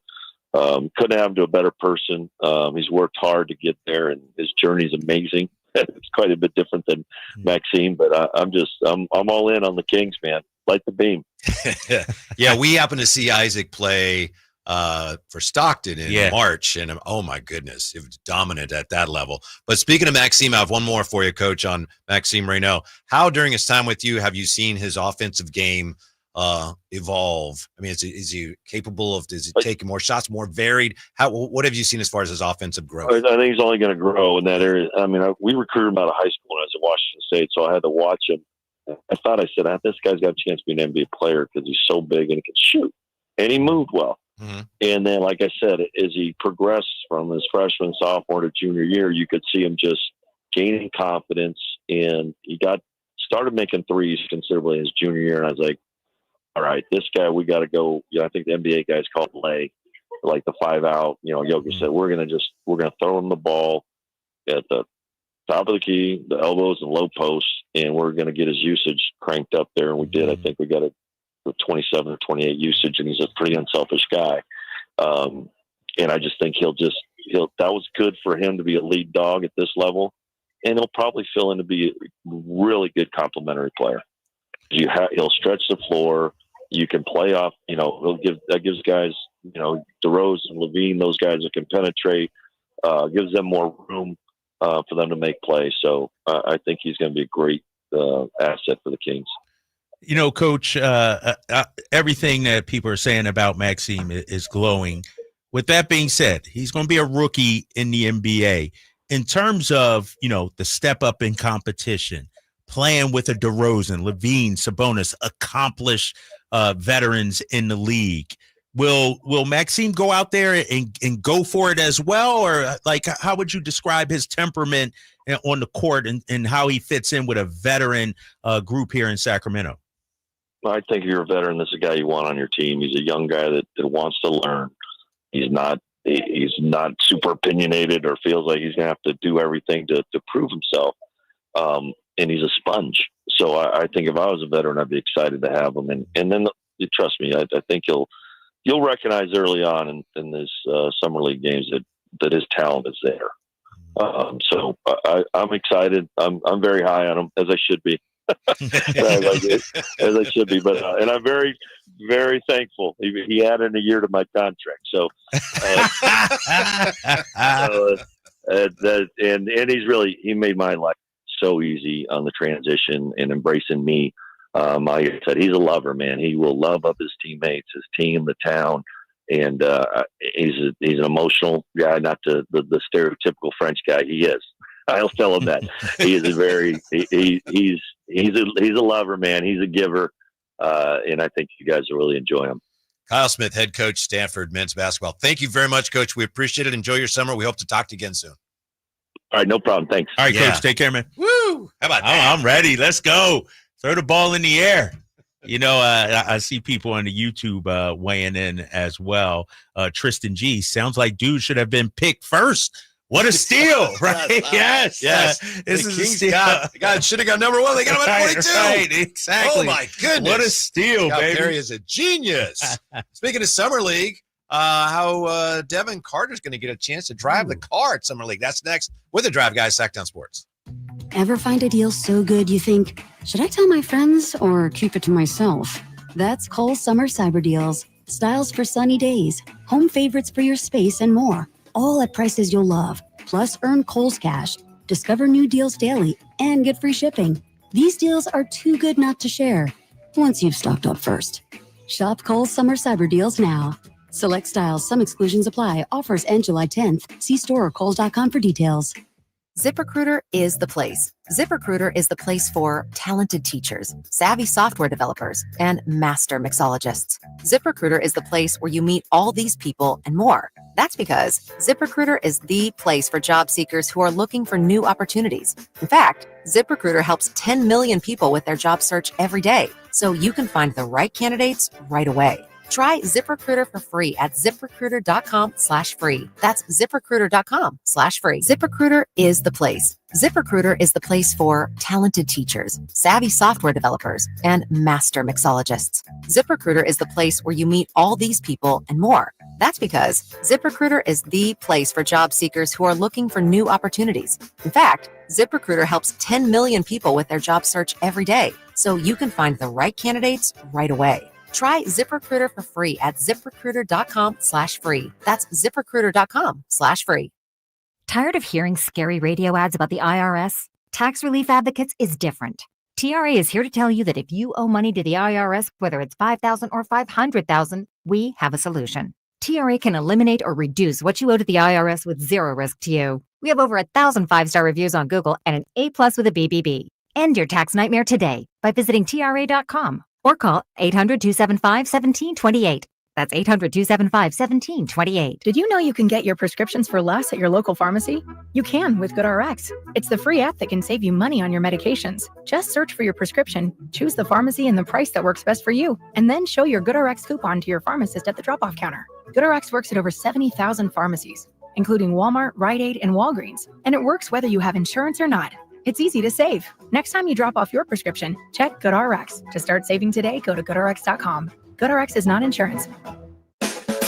couldn't have him to a better person. He's worked hard to get there, and his journey is amazing. It's quite a bit different than Maxime, but I'm all in on the Kings, man. Light the beam. Yeah, we happened to see Isaac play for Stockton in March, and oh my goodness, it was dominant at that level. But speaking of Maxime, I have one more for you, Coach, on Maxime Raynaud. How during his time with you have you seen his offensive game evolve? I mean, is he capable of? Is he taking more shots, more varied? What have you seen as far as his offensive growth? I think he's only going to grow in that area. I mean, we recruited him out of high school when I was at Washington State, so I had to watch him. I said, this guy's got a chance to be an NBA player because he's so big and he can shoot, and he moved well. Mm-hmm. And then, like I said, as he progressed from his freshman, sophomore to junior year, you could see him just gaining confidence, and he started making threes considerably in his junior year. And I was like, all right, this guy, we got to go. I think the NBA guys call it lay, like the 5-out. Jokic said, we're going to throw him the ball at the top of the key, the elbows and low posts, and we're going to get his usage cranked up there. And we did. I think we got a 27 or 28 usage, and he's a pretty unselfish guy. And I just think that was good for him to be a lead dog at this level, and he'll probably fill in to be a really good complementary player. He'll stretch the floor. You can play off, that gives guys, DeRozan and Levine, those guys that can penetrate, gives them more room for them to make plays. So I think he's going to be a great asset for the Kings. Coach, everything that people are saying about Maxime is glowing. With that being said, he's going to be a rookie in the NBA. In terms of, the step up in competition, playing with a DeRozan, Levine, Sabonis, accomplished veterans in the league, will Maxime go out there and go for it as well? Or how would you describe his temperament on the court and how he fits in with a veteran group here in Sacramento? I think if you're a veteran, this is a guy you want on your team. He's a young guy that wants to learn. He's not super opinionated or feels like he's going to have to do everything to prove himself. And he's a sponge. So I think if I was a veteran, I'd be excited to have him. And then trust me, I think you'll recognize early on in this summer league games that his talent is there. So I'm excited. I'm very high on him, as I should be. As I should be, but and I'm very, very thankful. He added a year to my contract, so and he made my life so easy on the transition and embracing me. Like I said, he's a lover, man. He will love up his teammates, his team, the town, and he's an emotional guy, not the stereotypical French guy. He is. I'll tell him that he is he's a lover, man. He's a giver, and I think you guys will really enjoy him. Kyle Smith, head coach, Stanford men's basketball. Thank you very much, Coach. We appreciate it. Enjoy your summer. We hope to talk to you again soon. All right, no problem. Thanks. All right, Coach. Take care, man. Woo! How about that? I'm ready. Let's go. Throw the ball in the air. I see people on the YouTube weighing in as well. Tristan G. Sounds like dude should have been picked first. What a steal, right? Yes. This is a steal. God should have got number one. They got him at 22. Right, exactly. Oh, my goodness. What a steal, baby. Perry is a genius. Speaking of Summer League, how Devin Carter is going to get a chance to drive the car at Summer League. That's next with the Drive Guys, Sacktown Sports. Ever find a deal so good you think, should I tell my friends or keep it to myself? That's Kohl's Summer Cyber Deals. Styles for sunny days, home favorites for your space, and more. All at prices you'll love. Plus, earn Kohl's Cash, discover new deals daily, and get free shipping. These deals are too good not to share, once you've stocked up first. Shop Kohl's Summer Cyber Deals now. Select styles, some exclusions apply. Offers end July 10th. See store or kohls.com for details. ZipRecruiter is the place. ZipRecruiter is the place for talented teachers, savvy software developers, and master mixologists. ZipRecruiter is the place where you meet all these people and more. That's because ZipRecruiter is the place for job seekers who are looking for new opportunities. In fact, ZipRecruiter helps 10 million people with their job search every day, so you can find the right candidates right away. Try ZipRecruiter for free at ZipRecruiter.com/free. That's ZipRecruiter.com/free. ZipRecruiter is the place. ZipRecruiter is the place for talented teachers, savvy software developers, and master mixologists. ZipRecruiter is the place where you meet all these people and more. That's because ZipRecruiter is the place for job seekers who are looking for new opportunities. In fact, ZipRecruiter helps 10 million people with their job search every day, so you can find the right candidates right away. Try ZipRecruiter for free at ZipRecruiter.com/free. That's ZipRecruiter.com/free. Tired of hearing scary radio ads about the IRS? Tax Relief Advocates is different. TRA is here to tell you that if you owe money to the IRS, whether it's $5,000 or $500,000, we have a solution. TRA can eliminate or reduce what you owe to the IRS with zero risk to you. We have over 1,000 5-star reviews on Google and an A+ with a BBB. End your tax nightmare today by visiting TRA.com or call 800-275-1728. That's 800-275-1728. Did you know you can get your prescriptions for less at your local pharmacy? You can with GoodRx. It's the free app that can save you money on your medications. Just search for your prescription, choose the pharmacy and the price that works best for you, and then show your GoodRx coupon to your pharmacist at the drop-off counter. GoodRx works at over 70,000 pharmacies, including Walmart, Rite Aid, and Walgreens, and it works whether you have insurance or not. It's easy to save. Next time you drop off your prescription, check GoodRx. To start saving today, go to GoodRx.com. GoodRx is not insurance.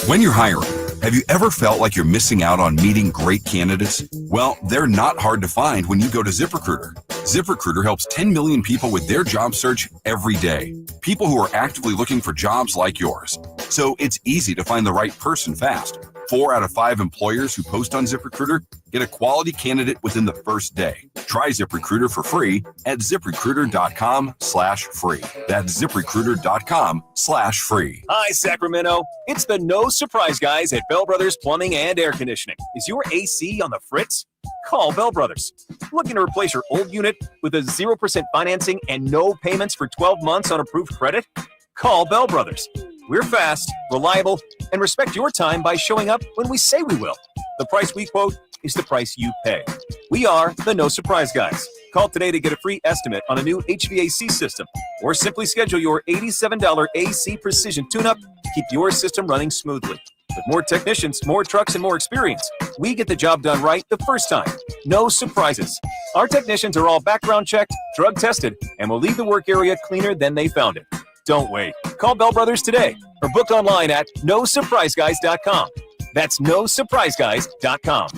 When you're hiring, have you ever felt like you're missing out on meeting great candidates? Well, they're not hard to find when you go to ZipRecruiter. ZipRecruiter helps 10 million people with their job search every day. People who are actively looking for jobs like yours. So it's easy to find the right person fast. 4 out of 5 employers who post on ZipRecruiter get a quality candidate within the first day. Try ZipRecruiter for free at ZipRecruiter.com/free. That's ZipRecruiter.com/free. Hi, Sacramento. It's the No Surprise Guys at Bell Brothers Plumbing and Air Conditioning. Is your AC on the fritz? Call Bell Brothers. Looking to replace your old unit with a 0% financing and no payments for 12 months on approved credit? Call Bell Brothers. We're fast, reliable, and respect your time by showing up when we say we will. The price we quote is the price you pay. We are the No Surprise Guys. Call today to get a free estimate on a new HVAC system, or simply schedule your $87 AC Precision tune-up to keep your system running smoothly. With more technicians, more trucks, and more experience, we get the job done right the first time. No surprises. Our technicians are all background checked, drug tested, and will leave the work area cleaner than they found it. Don't wait. Call Bell Brothers today or book online at nosurpriseguys.com. That's nosurpriseguys.com.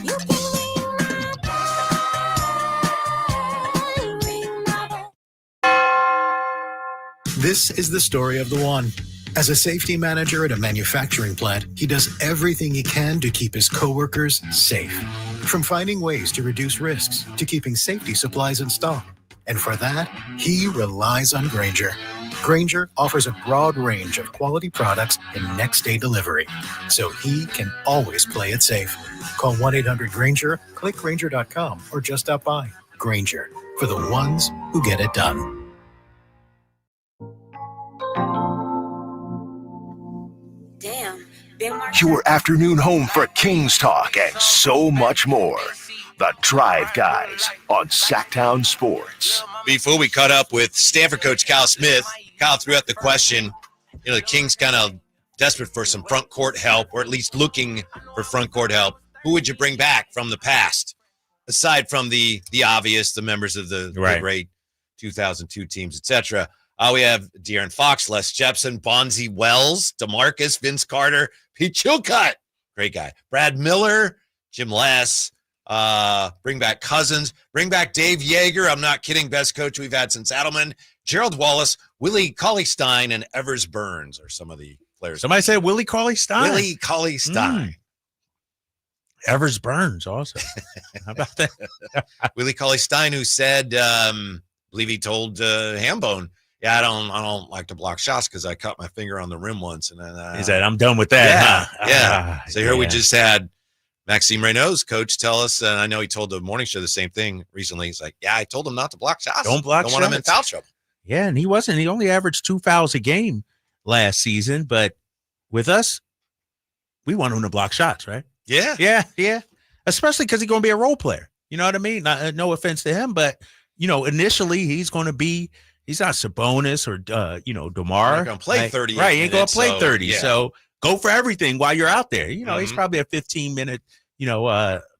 This is the story of the one. As a safety manager at a manufacturing plant, he does everything he can to keep his coworkers safe. From finding ways to reduce risks to keeping safety supplies in stock. And for that, he relies on Grainger. Grainger offers a broad range of quality products and next-day delivery, so he can always play it safe. Call 1-800-GRAINGER, click Grainger.com, or just stop by. Grainger, for the ones who get it done. Your afternoon home for Kings talk and so much more. The Drive Guys on Sacktown Sports. Before we cut up with Stanford coach Kyle Smith, Kyle threw out the question, the Kings kind of desperate for some front court help, or at least looking for front court help. Who would you bring back from the past? Aside from the obvious, the members of the great 2002 teams, etc. We have De'Aaron Fox, Les Jepson, Bonzi Wells, DeMarcus, Vince Carter, Pete Chilcutt, great guy, Brad Miller, Jim Les, bring back Cousins, bring back Dave Yeager. I'm not kidding. Best coach we've had since Adelman. Gerald Wallace, Willie Cauley-Stein, and Evers Burns are some of the players. Somebody said Willie Cauley-Stein. Willie Cauley-Stein. Evers Burns also. How about that? Willie Cauley-Stein, who said, believe he told Hambone, yeah, I don't like to block shots because I cut my finger on the rim once. And then he said, I'm done with that. Yeah. So here we just had Maximilian Raynaud's coach tell us, and I know he told the morning show the same thing recently. He's like, yeah, I told him not to block shots. Don't block shots. Don't want him in foul trouble. Yeah, and he only averaged 2 fouls a game last season, but with us, we want him to block shots, right? Yeah. Especially because he's going to be a role player. You know what I mean? No offense to him, but, initially he's going to be, He's not Sabonis or DeMar. Not gonna play 30. Right, he ain't gonna play 30. Yeah. So go for everything while you're out there. He's Mhm. probably a 15-minute,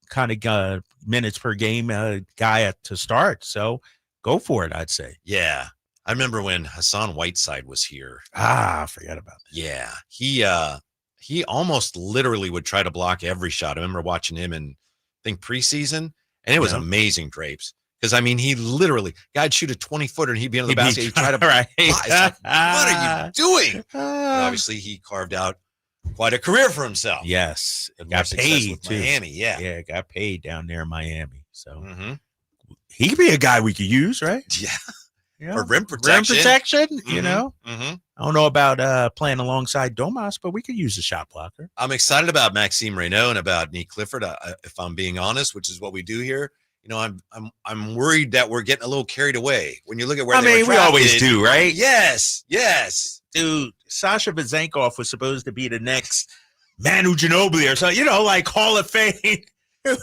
kind of minutes per game guy to start. So go for it, I'd say. Yeah. I remember when Hassan Whiteside was here. I forgot about that. Yeah. He almost literally would try to block every shot. I remember watching him in, I think, preseason, and it was amazing, Drapes. Because, I mean, he literally, guy'd shoot a 20-footer and he'd be under the basket. He'd try to right. It's like, what are you doing? But obviously, he carved out quite a career for himself. Yes. Had Got more success paid, with too. Miami, yeah. Yeah, got paid down there in Miami. So Mhm. he could be a guy we could use, right? Yeah. For rim protection. Rim protection, Mhm. I don't know about playing alongside Domas, but we could use a shot blocker. I'm excited about Maxime Raynaud and about Nick Clifford. If I'm being honest, which is what we do here, I'm worried that we're getting a little carried away. When you look at where we always do, right? Yes, dude. Sasha Vezenkov was supposed to be the next Manu Ginobili or something, like Hall of Fame.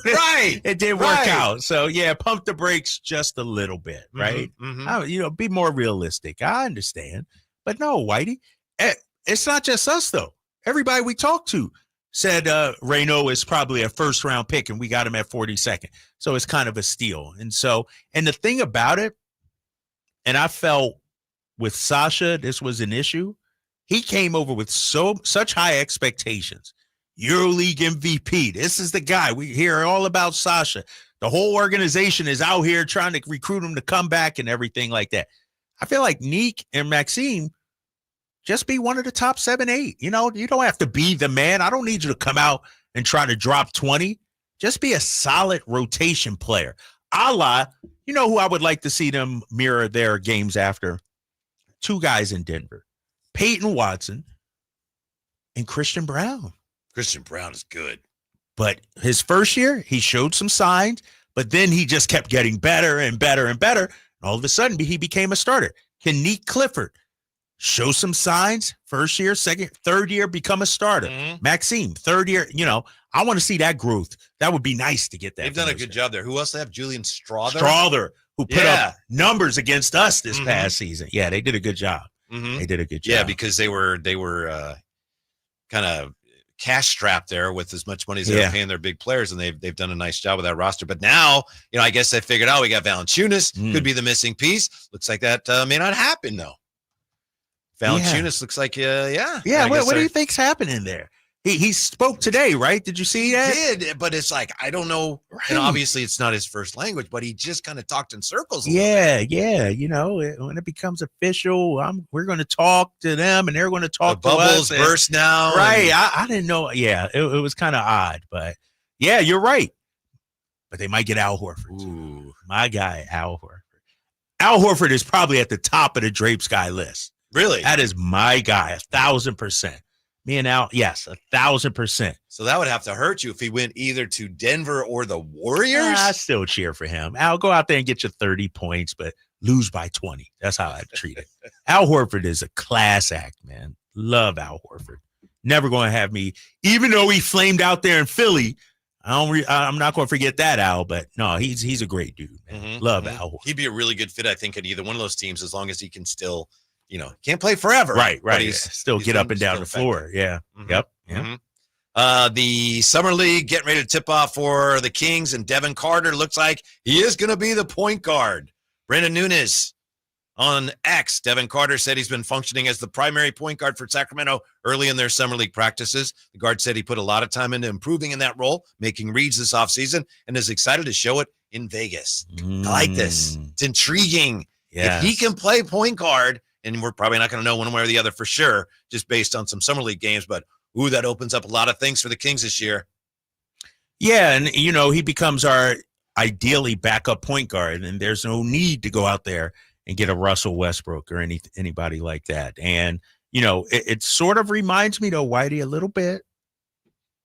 Right. It didn't work out. So yeah, pump the brakes just a little bit, right? Be more realistic. I understand. But no, Whitey, it's not just us though. Everybody we talked to said Raynaud is probably a first-round pick, and we got him at 42nd. So it's kind of a steal. And the thing about it, and I felt with Sasha, this was an issue. He came over with such high expectations. EuroLeague MVP. This is the guy. We hear all about Sasha. The whole organization is out here trying to recruit him to come back and everything like that. I feel like Neek and Maxime just be one of the top 7, 8. You don't have to be the man. I don't need you to come out and try to drop 20. Just be a solid rotation player. Who I would like to see them mirror their games after? 2 guys in Denver. Peyton Watson and Christian Brown. Christian Brown is good. But his first year, he showed some signs, but then he just kept getting better and better and better. And all of a sudden, he became a starter. Can Nick Clifford show some signs? First year, second, third year, become a starter. Maxime, third year, I want to see that growth. That would be nice to get that. They've done a good job there. Who else they have? Julian Strother? Strother, who put up numbers against us this past season. Yeah, they did a good job. They did a good job. Yeah, because they were kind of cash strapped there with as much money as they're paying their big players, and they've done a nice job with that roster. But now, I guess they figured out we got Valanciunas, could be the missing piece. Looks like that may not happen though. Valanciunas looks like What do you think's happening there? He spoke today, right? Did you see that? He did, but it's like I don't know. Right. And obviously, it's not his first language, but he just kind of talked in circles. Yeah. When it becomes official, we're going to talk to them, and they're going to talk to us. The bubbles burst now, right? I didn't know. Yeah, it was kind of odd, but yeah, you're right. But they might get Al Horford. Ooh, my guy, Al Horford. Al Horford is probably at the top of the Drapes guy list. Really? That is my guy, 1,000%. Me and Al, yes, 1,000%. So that would have to hurt you if he went either to Denver or the Warriors. I still cheer for him. Al, go out there and get your 30 points, but lose by 20. That's how I treat it. Al Horford is a class act, man. Love Al Horford. Never going to have me, even though he flamed out there in Philly. I'm not going to forget that, Al. But no, he's a great dude. Man. Love Al Horford. He'd be a really good fit, I think, at either one of those teams as long as he can still. Can't play forever. Right. He's still get up and down the floor. Yeah. Yep. The Summer League getting ready to tip off for the Kings, and Devin Carter looks like he is going to be the point guard. Brandon Nunes on X. Devin Carter said he's been functioning as the primary point guard for Sacramento early in their Summer League practices. The guard said he put a lot of time into improving in that role, making reads this offseason, and is excited to show it in Vegas. I like this. It's intriguing. If he can play point guard, and we're probably not going to know one way or the other for sure, just based on some Summer League games. But, that opens up a lot of things for the Kings this year. Yeah, and, he becomes our ideally backup point guard, and there's no need to go out there and get a Russell Westbrook or anybody like that. And, it sort of reminds me, though, Whitey, a little bit.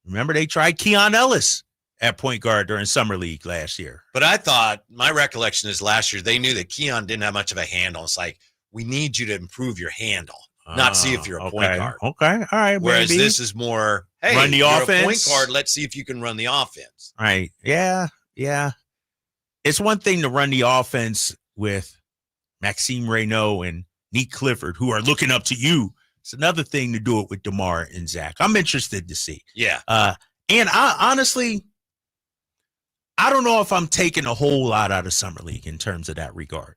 Remember, they tried Keon Ellis at point guard during Summer League last year. But I thought, my recollection is last year, they knew that Keon didn't have much of a handle. It's like, we need you to improve your handle, not see if you're a point guard. Okay, all right. Whereas maybe. This is more, hey, run the you're offense. A point guard. Let's see if you can run the offense. Right. Yeah. It's one thing to run the offense with Maxime Raynaud and Nick Clifford, who are looking up to you. It's another thing to do it with DeMar and Zach. I'm interested to see. Yeah. And I honestly, I don't know if I'm taking a whole lot out of Summer League in terms of that regard.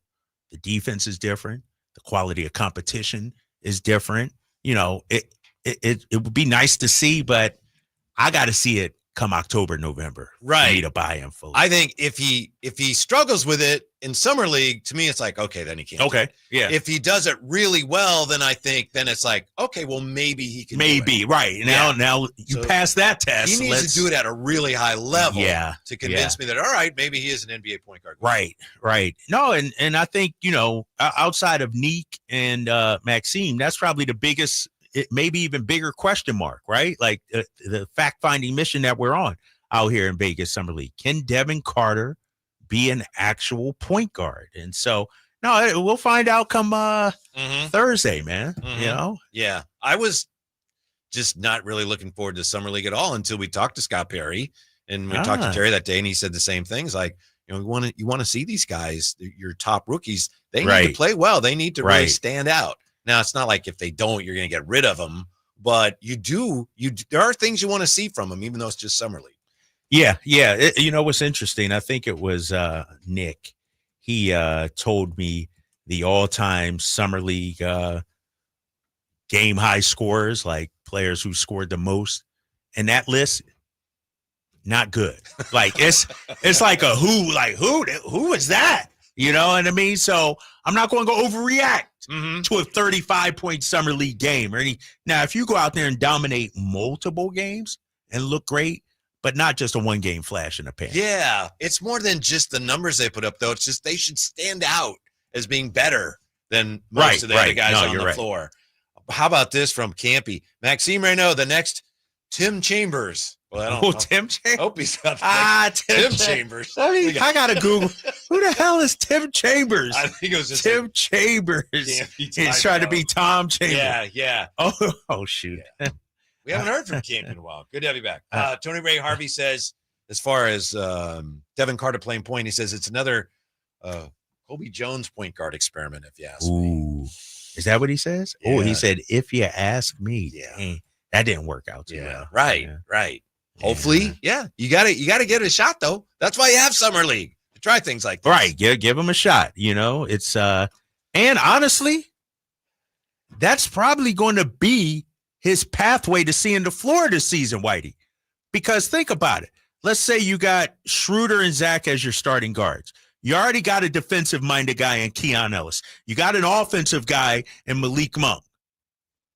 The defense is different. The quality of competition is different. You know, it would be nice to see, but I got to see it come October, November. Right. For me to buy him fully. I think if he struggles with it in Summer League, to me, it's like, okay, then he can't. Okay. Yeah. If he does it really well, then I think then it's like, okay, well, maybe he can. Maybe. Right. Now you So pass that test. He needs to do it at a really high level. Yeah. To convince me that, all right, maybe he is an NBA point guard. Right. No, and I think, you know, outside of Neek and Maxime, that's probably the biggest, maybe even bigger question mark, right? Like the fact-finding mission that we're on out here in Vegas Summer League. Can Devin Carter be an actual point guard? And so, no, we'll find out come Thursday, man. You know? Yeah. I was just not really looking forward to Summer League at all until we talked to Scott Perry. And we talked to Jerry that day, and he said the same things. Like, you know, you want to see these guys, your top rookies, they need to play well. They need to really stand out. Now, it's not like if they don't, you're going to get rid of them. But there are things you want to see from them, even though it's just Summer League. Yeah. You know what's interesting? I think it was Nick. He told me the all-time Summer League game high scorers, like players who scored the most, and that list, not good. Like it's like a who is that? You know what I mean? So I'm not going to go overreact to a 35-point Summer League game or any. Now, if you go out there and dominate multiple games and look great, but not just a one-game flash in the pan. Yeah, it's more than just the numbers they put up, though. It's just they should stand out as being better than most of the other guys on the floor. How about this from Campy? Maxime Raynaud, the next Tim Chambers. Well, I don't know. Tim Chambers? Hope he's not Tim Chambers. I mean, I got to Google. Who the hell is Tim Chambers? I think it was just Tim Chambers. He's trying to be Tom Chambers. Yeah. Oh shoot. Yeah. We haven't heard from Campy in a while. Good to have you back. Tony Ray Harvey says, as far as Devin Carter playing point, he says it's another Kobe Jones point guard experiment, if you ask me. Is that what he says? Yeah. Oh, he said, if you ask me. Yeah. That didn't work out too well. Right. Hopefully, you gotta get a shot though. That's why you have Summer League to try things like this. Right. Give him a shot. You know, it's and honestly, that's probably going to be his pathway to seeing the floor this season, Whitey. Because think about it. Let's say you got Schroder and Zach as your starting guards. You already got a defensive-minded guy in Keon Ellis. You got an offensive guy in Malik Monk.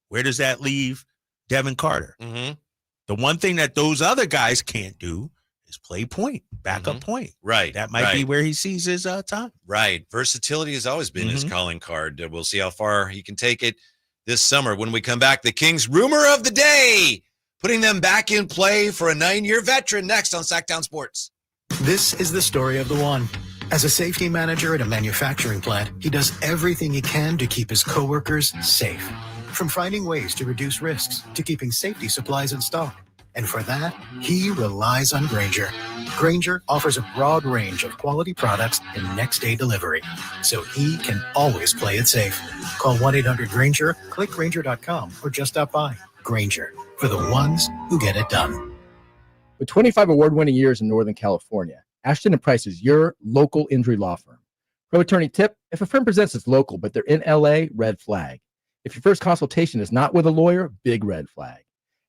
Where does that leave Devin Carter? The one thing that those other guys can't do is play point, backup point. Right. That might be where he sees his time. Right. Versatility has always been his calling card. We'll see how far he can take it this summer. When we come back, the Kings rumor of the day, putting them back in play for a 9-year veteran next on Sacktown Sports. This is the story of the one. As a safety manager at a manufacturing plant, he does everything he can to keep his coworkers safe. From finding ways to reduce risks to keeping safety supplies in stock. And for that, he relies on Grainger. Grainger offers a broad range of quality products and next-day delivery, so he can always play it safe. Call 1-800-GRAINGER, click Grainger.com, or just stop by. Grainger, for the ones who get it done. With 25 award-winning years in Northern California, Ashton & Price is your local injury law firm. Pro attorney tip: if a firm presents as local but they're in LA, red flag. If your first consultation is not with a lawyer, big red flag.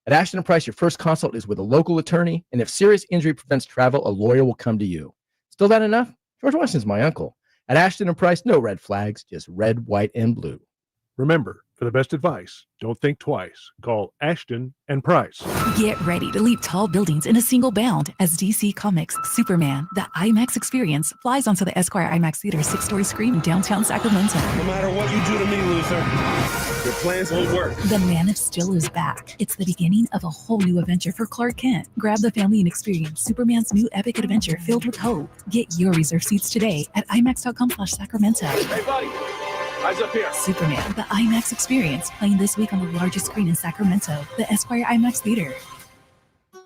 At Ashton & Price, your first consult is with a local attorney, and if serious injury prevents travel, a lawyer will come to you. Still not enough? George Washington's my uncle. At Ashton & Price, no red flags, just red, white, and blue. Remember, for the best advice, don't think twice. Call Ashton & Price. Get ready to leap tall buildings in a single bound as DC Comics' Superman, the IMAX experience, flies onto the Esquire IMAX Theater 6-story screen in downtown Sacramento. No matter what you do to me, Luther, your plans won't work. The Man of Steel is back. It's the beginning of a whole new adventure for Clark Kent. Grab the family and experience Superman's new epic adventure filled with hope. Get your reserved seats today at IMAX.com/Sacramento. Hey, buddy. Eyes up here. Superman, the IMAX experience, playing this week on the largest screen in Sacramento, the Esquire IMAX Theater.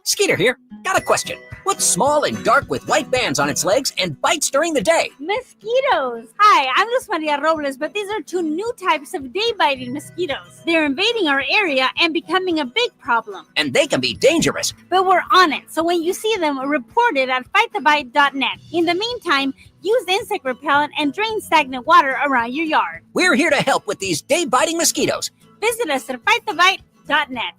Skeeter here. Got a question. What's small and dark with white bands on its legs and bites during the day? Mosquitoes. Hi, I'm Luz Maria Robles, but these are 2 new types of day-biting mosquitoes. They're invading our area and becoming a big problem. And they can be dangerous. But we're on it, so when you see them, report it at fightthebite.net. In the meantime, use insect repellent and drain stagnant water around your yard. We're here to help with these day-biting mosquitoes. Visit us at fightthebite.net.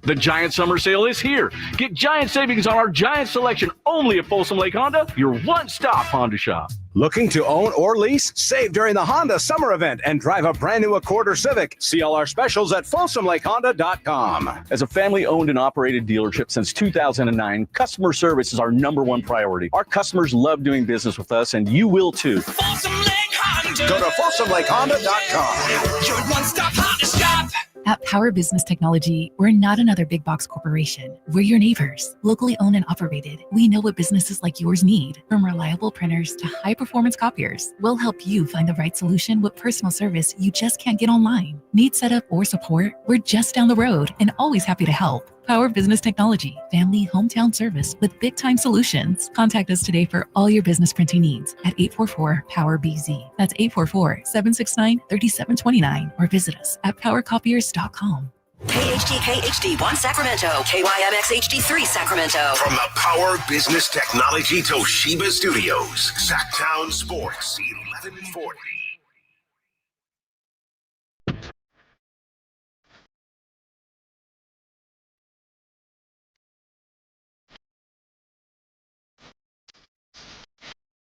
The Giant Summer Sale is here. Get giant savings on our giant selection only at Folsom Lake Honda, your one-stop Honda shop. Looking to own or lease? Save during the Honda Summer Event and drive a brand new Accord or Civic. See all our specials at FolsomLakeHonda.com. As a family-owned and operated dealership since 2009, customer service is our #1 priority. Our customers love doing business with us, and you will too. Folsom Lake Honda. Go to FolsomLakeHonda.com. Your one-stop Honda shop. At Power Business Technology, we're not another big box corporation. We're your neighbors, locally owned and operated. We know what businesses like yours need, from reliable printers to high-performance copiers. We'll help you find the right solution with personal service you just can't get online. Need setup or support? We're just down the road and always happy to help. Power Business Technology, family hometown service with big-time solutions. Contact us today for all your business printing needs at 844-POWER-BZ. That's 844-769-3729 or visit us at powercopiers.com. KHD1 Sacramento, KYMX HD3 Sacramento. From the Power Business Technology Toshiba Studios, Sacktown Sports 1140.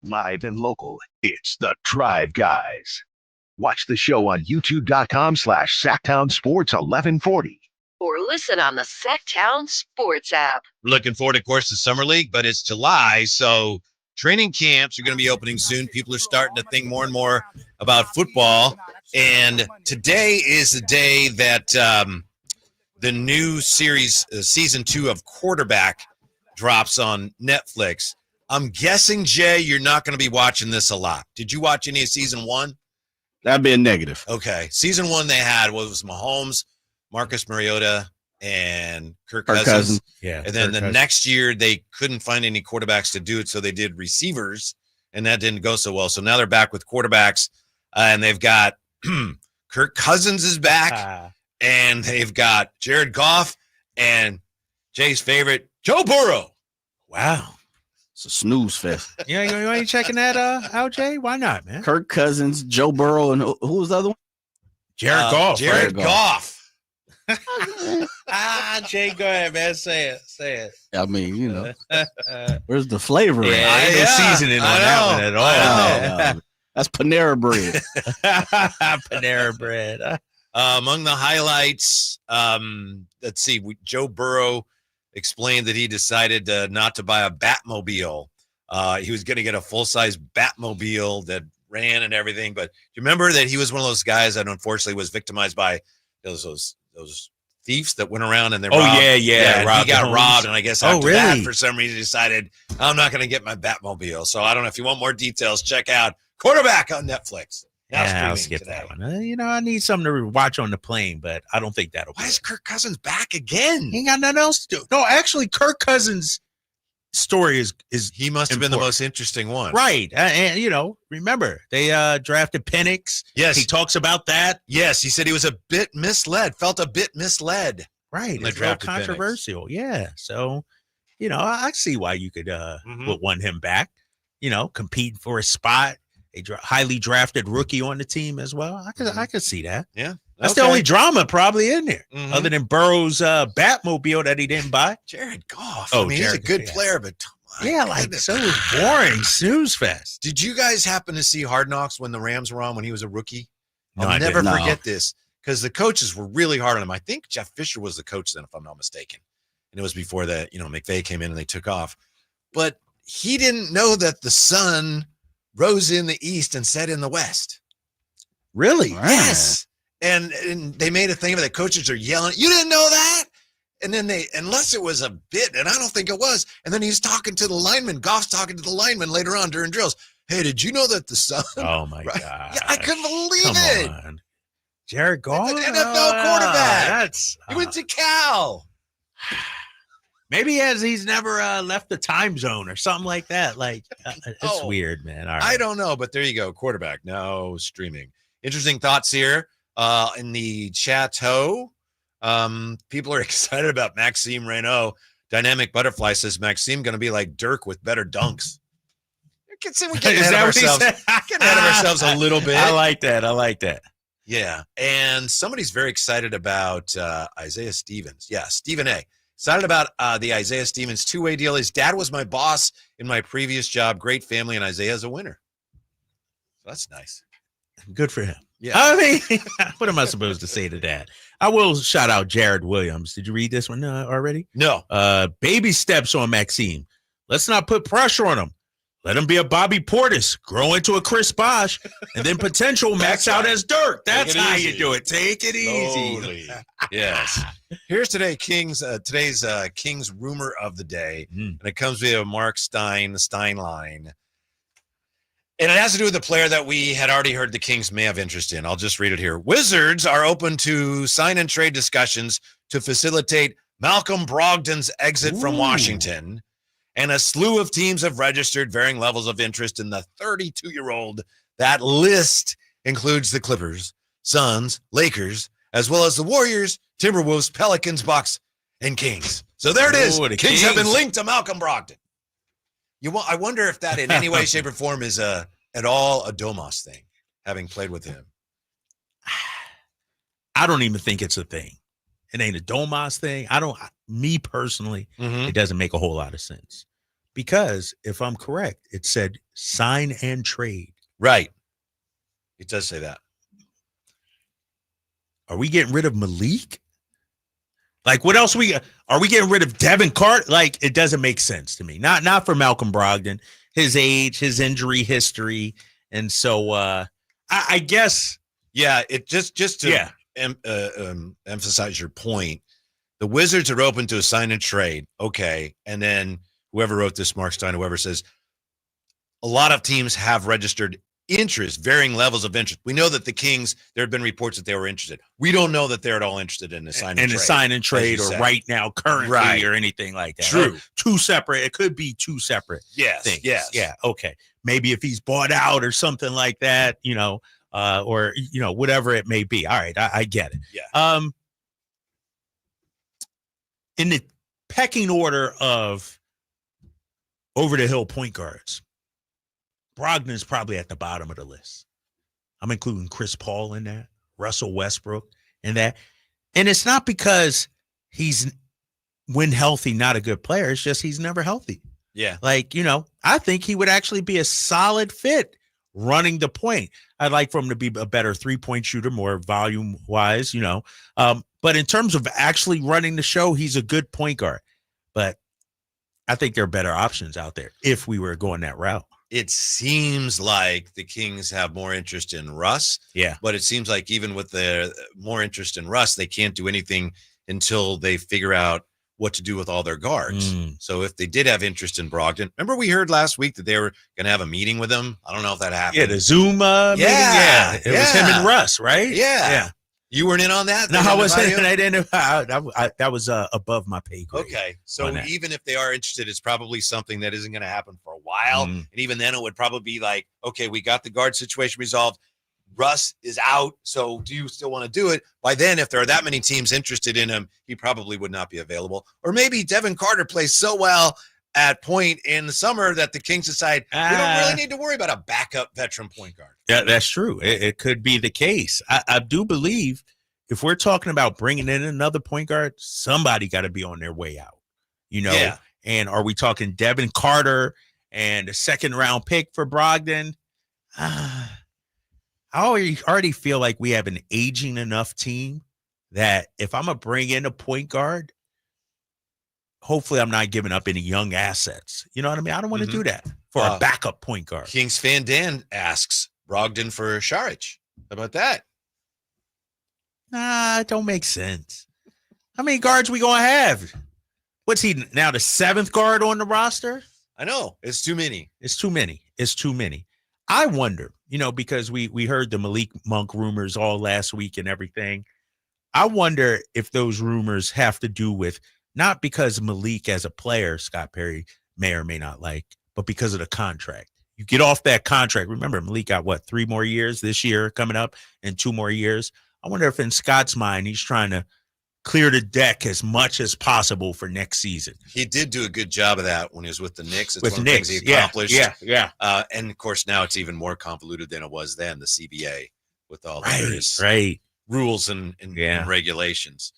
Live and local, it's the Drive Guys. Watch the show on youtube.com/Sacktown Sports 1140. Or listen on the Sacktown Sports app. Looking forward, of course, to Summer League, but it's July, so training camps are going to be opening soon. People are starting to think more and more about football, and today is the day that the new series, season 2 of Quarterback, drops on Netflix. I'm guessing, Jay, you're not going to be watching this a lot. Did you watch any of season 1? That'd be a negative. Okay. Season 1 they had was Mahomes, Marcus Mariota, and Kirk Cousins. Yeah. And then Kirk Cousins. next year they couldn't find any quarterbacks to do it, so they did receivers, and that didn't go so well. So now they're back with quarterbacks, and they've got Kirk Cousins is back, and they've got Jared Goff and Jay's favorite, Joe Burrow. Wow. It's a snooze fest. Yeah, you ain't checking that out, Jay? Why not, man? Kirk Cousins, Joe Burrow, and who was the other one? Jared Goff. Jared Goff. Jay, go ahead, man. Say it. I mean, you know, where's the flavor? Yeah, ain't no seasoning on that one at all. No. That's Panera bread. Panera bread. Among the highlights, let's see, Joe Burrow explained that he decided not to buy a Batmobile. He was going to get a full-size Batmobile that ran and everything. But do you remember that he was one of those guys that unfortunately was victimized by those thieves that went around and they robbed? Yeah. He got robbed, and I guess after that, really? for some reason, he decided, I'm not going to get my Batmobile. So I don't know if you want more details, check out Quarterback on Netflix. I'll skip that one. I need something to watch on the plane, but I don't think that'll. Why is Kirk Cousins back again? He ain't got nothing else to do. No, actually, Kirk Cousins' story is he must have been the most interesting one, right? And remember they drafted Penix. Yes, he talks about that. Yes, he said he was a bit misled, felt a bit misled. Right, it's real controversial. Penix. Yeah, so I see why you could would want him back. Compete for a spot. A highly drafted rookie on the team as well. I could see that. Yeah. That's the only drama probably in there, other than Burrow's Batmobile that he didn't buy. Jared Goff. Oh, he's a good player, but so boring. Snooze fest. Did you guys happen to see Hard Knocks when the Rams were on when he was a rookie? No, I'll I never didn't. forget this because the coaches were really hard on him. I think Jeff Fisher was the coach then, if I'm not mistaken. And it was before that, McVay came in and they took off. But he didn't know that the sun rose in the east and set in the west. Really? Yes. And they made a thing of it. The coaches are yelling, you didn't know that? And then unless it was a bit, and I don't think it was, and then he's talking to the lineman. Goff's talking to the lineman later on during drills. Hey, did you know that the sun? Oh, my God. Yeah, I couldn't believe it. On. Jared Goff? An NFL quarterback. He went to Cal. Maybe he's never left the time zone or something like that. Like, it's weird, man. All right. I don't know, but there you go. Quarterback, no streaming. Interesting thoughts here in the chateau. People are excited about Maxime Raynaud. Dynamic Butterfly says Maxime going to be like Dirk with better dunks. We're getting ahead of ourselves a little bit. I like that. Yeah. And somebody's very excited about Isaiah Stevens. Yeah, Stephen A. Excited about the Isaiah Stevens two-way deal. His dad was my boss in my previous job. Great family, and Isaiah's a winner. So that's nice. Good for him. Yeah. I mean, what am I supposed to say to that? I will shout out Jared Williams. Did you read this one already? No. Baby steps on Maxime. Let's not put pressure on him. Let him be a Bobby Portis, grow into a Chris Bosh, and then potential max out as Dirk. That's how you do it. Take it easy. Yes. Here's today's Kings rumor of the day, and it comes via Mark Stein, the Stein line. And it has to do with the player that we had already heard the Kings may have interest in. I'll just read it here. Wizards are open to sign and trade discussions to facilitate Malcolm Brogdon's exit from Washington. And a slew of teams have registered varying levels of interest in the 32-year-old. That list includes the Clippers, Suns, Lakers, as well as the Warriors, Timberwolves, Pelicans, Bucks, and Kings. So there it is. The Kings have been linked to Malcolm Brogdon. I wonder if that in any way, shape, or form is at all a Domas thing, having played with him. I don't even think it's a thing. It ain't a Domas thing. Me personally, it doesn't make a whole lot of sense. Because if I'm correct, it said sign and trade. Right. It does say that. Are we getting rid of Malik? Like, what else are we getting rid of Devin Carter? Like, it doesn't make sense to me. Not for Malcolm Brogdon, his age, his injury history. And so I guess. Yeah, it just to emphasize your point. The Wizards are open to a sign and trade. Okay. And then whoever wrote this, Mark Stein, whoever says a lot of teams have registered interest, varying levels of interest. We know that the Kings, there have been reports that they were interested. We don't know that they're at all interested in the sign and trade. In the sign and trade or right now, currently, or anything like that. True. Two separate. It could be two separate things. Yes. Yeah. Okay. Maybe if he's bought out or something like that, or whatever it may be. All right. I get it. Yeah. In the pecking order of over the hill point guards, Brogdon is probably at the bottom of the list. I'm including Chris Paul in that, Russell Westbrook in that. And it's not because he's, when healthy, not a good player. It's just he's never healthy. Yeah. Like, I think he would actually be a solid fit running the point. I'd like for him to be a better three-point shooter, more volume-wise, but in terms of actually running the show, he's a good point guard. But I think there are better options out there if we were going that route. It seems like the Kings have more interest in Russ. Yeah. But it seems like even with the more interest in Russ, they can't do anything until they figure out what to do with all their guards. So if they did have interest in Brogdon, remember we heard last week that they were going to have a meeting with him? I don't know if that happened. Yeah, the Zoom meeting. Yeah. It was him and Russ, right? Yeah. You weren't in on that? No, I wasn't. I didn't. That was above my pay grade. Okay. So even if they are interested, it's probably something that isn't going to happen for a while. And even then it would probably be like, okay, we got the guard situation resolved. Russ is out. So do you still want to do it? By then, if there are that many teams interested in him, he probably would not be available. Or maybe Devin Carter plays so well at point in the summer that the Kings decide we don't really need to worry about a backup veteran point guard. Yeah, that's true. It could be the case. I do believe if we're talking about bringing in another point guard, somebody got to be on their way out, Yeah. And are we talking Devin Carter and a second-round pick for Brogdon? I already feel like we have an aging enough team that if I'm going to bring in a point guard, hopefully I'm not giving up any young assets. You know what I mean? I don't want to do that for a backup point guard. Kings fan Dan asks Brogdon for Šarić. How about that? Nah, it don't make sense. How many guards we going to have? What's he now, the seventh guard on the roster? I know. It's too many. It's too many. I wonder, because we heard the Malik Monk rumors all last week and everything. I wonder if those rumors have to do with not because Malik as a player, Scott Perry may or may not like, but because of the contract. You get off that contract. Remember, Malik got 3 more years this year coming up and 2 more years. I wonder if in Scott's mind, he's trying to clear the deck as much as possible for next season. He did do a good job of that when he was with the Knicks. It's With one the of the things Knicks, he accomplished. yeah. And of course, now it's even more convoluted than it was then, the CBA, with all the various rules and regulations.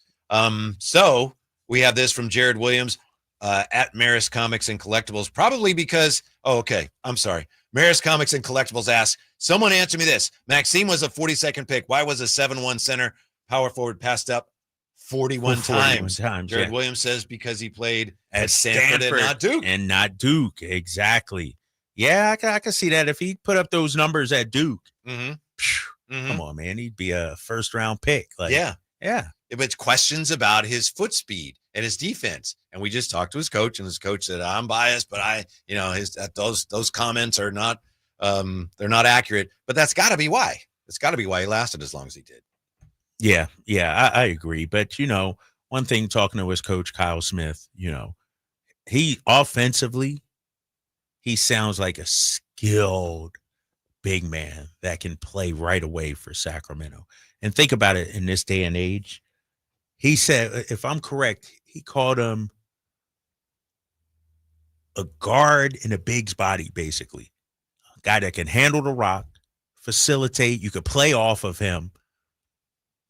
So we have this from Jared Williams at Maris Comics and Collectibles, probably because, I'm sorry. Maris Comics and Collectibles asks, someone answer me this. Maxime was a 42nd pick. Why was a 7-1 center power forward passed up 41 times? Jared Williams says because he played at Stanford and not Duke. And not Duke, exactly. Yeah, I can see that. If he put up those numbers at Duke, come on, man, he'd be a first-round pick. Yeah. But questions about his foot speed and his defense. And we just talked to his coach, and his coach said, I'm biased, but those comments are not they're not accurate. But that's got to be why. It's got to be why he lasted as long as he did. Yeah, I agree. But, one thing talking to his coach, Kyle Smith, he offensively, he sounds like a skilled big man that can play right away for Sacramento. And think about it in this day and age. He said, if I'm correct, he called him a guard in a big's body, basically. A guy that can handle the rock, facilitate. You could play off of him.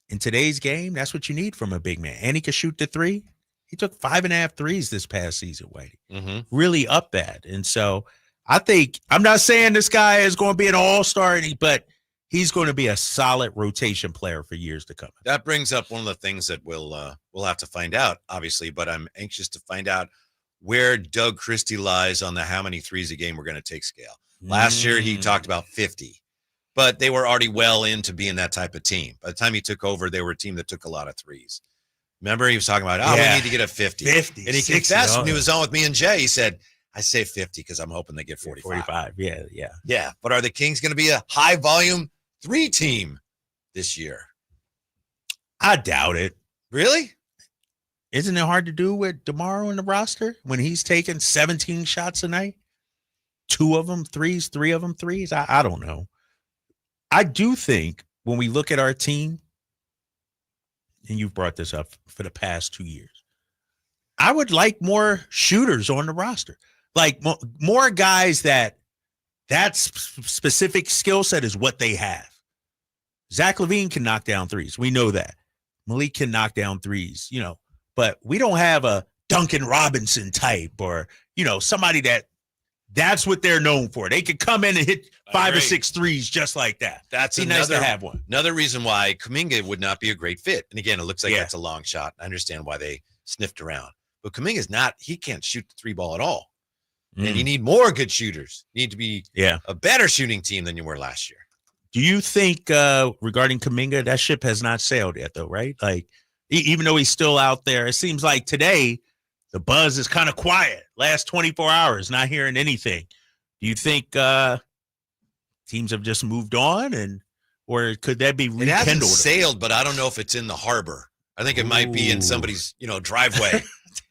In today's game, that's what you need from a big man. And he can shoot the 3. He took 5.5 threes this past season, Whitey. Really up that. And so I think, I'm not saying this guy is going to be an all-star, but he's going to be a solid rotation player for years to come. That brings up one of the things that we'll have to find out, obviously, but I'm anxious to find out where Doug Christie lies on the how many threes a game we're going to take scale. Last year, he talked about 50, but they were already well into being that type of team. By the time he took over, they were a team that took a lot of threes. Remember, he was talking about, we need to get a 50. 50. And he confessed when he was on with me and Jay, he said, I say 50 because I'm hoping they get 45. 45, Yeah, but are the Kings going to be a high-volume 3 team this year? I doubt it. Really? Isn't it hard to do with DeMar in the roster when he's taking 17 shots a night? 2 of them threes, 3 of them threes? I don't know. I do think when we look at our team, and you've brought this up for the past 2 years, I would like more shooters on the roster. Like more guys that specific skill set is what they have. Zach LaVine can knock down threes. We know that. Malik can knock down threes, but we don't have a Duncan Robinson type or, somebody that's what they're known for. They could come in and hit 5 or 6 threes just like that. That's nice to have one. Another reason why Kuminga would not be a great fit. And again, it looks like that's a long shot. I understand why they sniffed around. But Kuminga's he can't shoot the 3 ball at all. And you need more good shooters. You need to be a better shooting team than you were last year. Do you think regarding Kuminga, that ship has not sailed yet, though, right? Like, even though he's still out there, it seems like today the buzz is kind of quiet. Last 24 hours, not hearing anything. Do you think teams have just moved on, or could that be rekindled? It hasn't sailed, but I don't know if it's in the harbor. I think it might be in somebody's, driveway.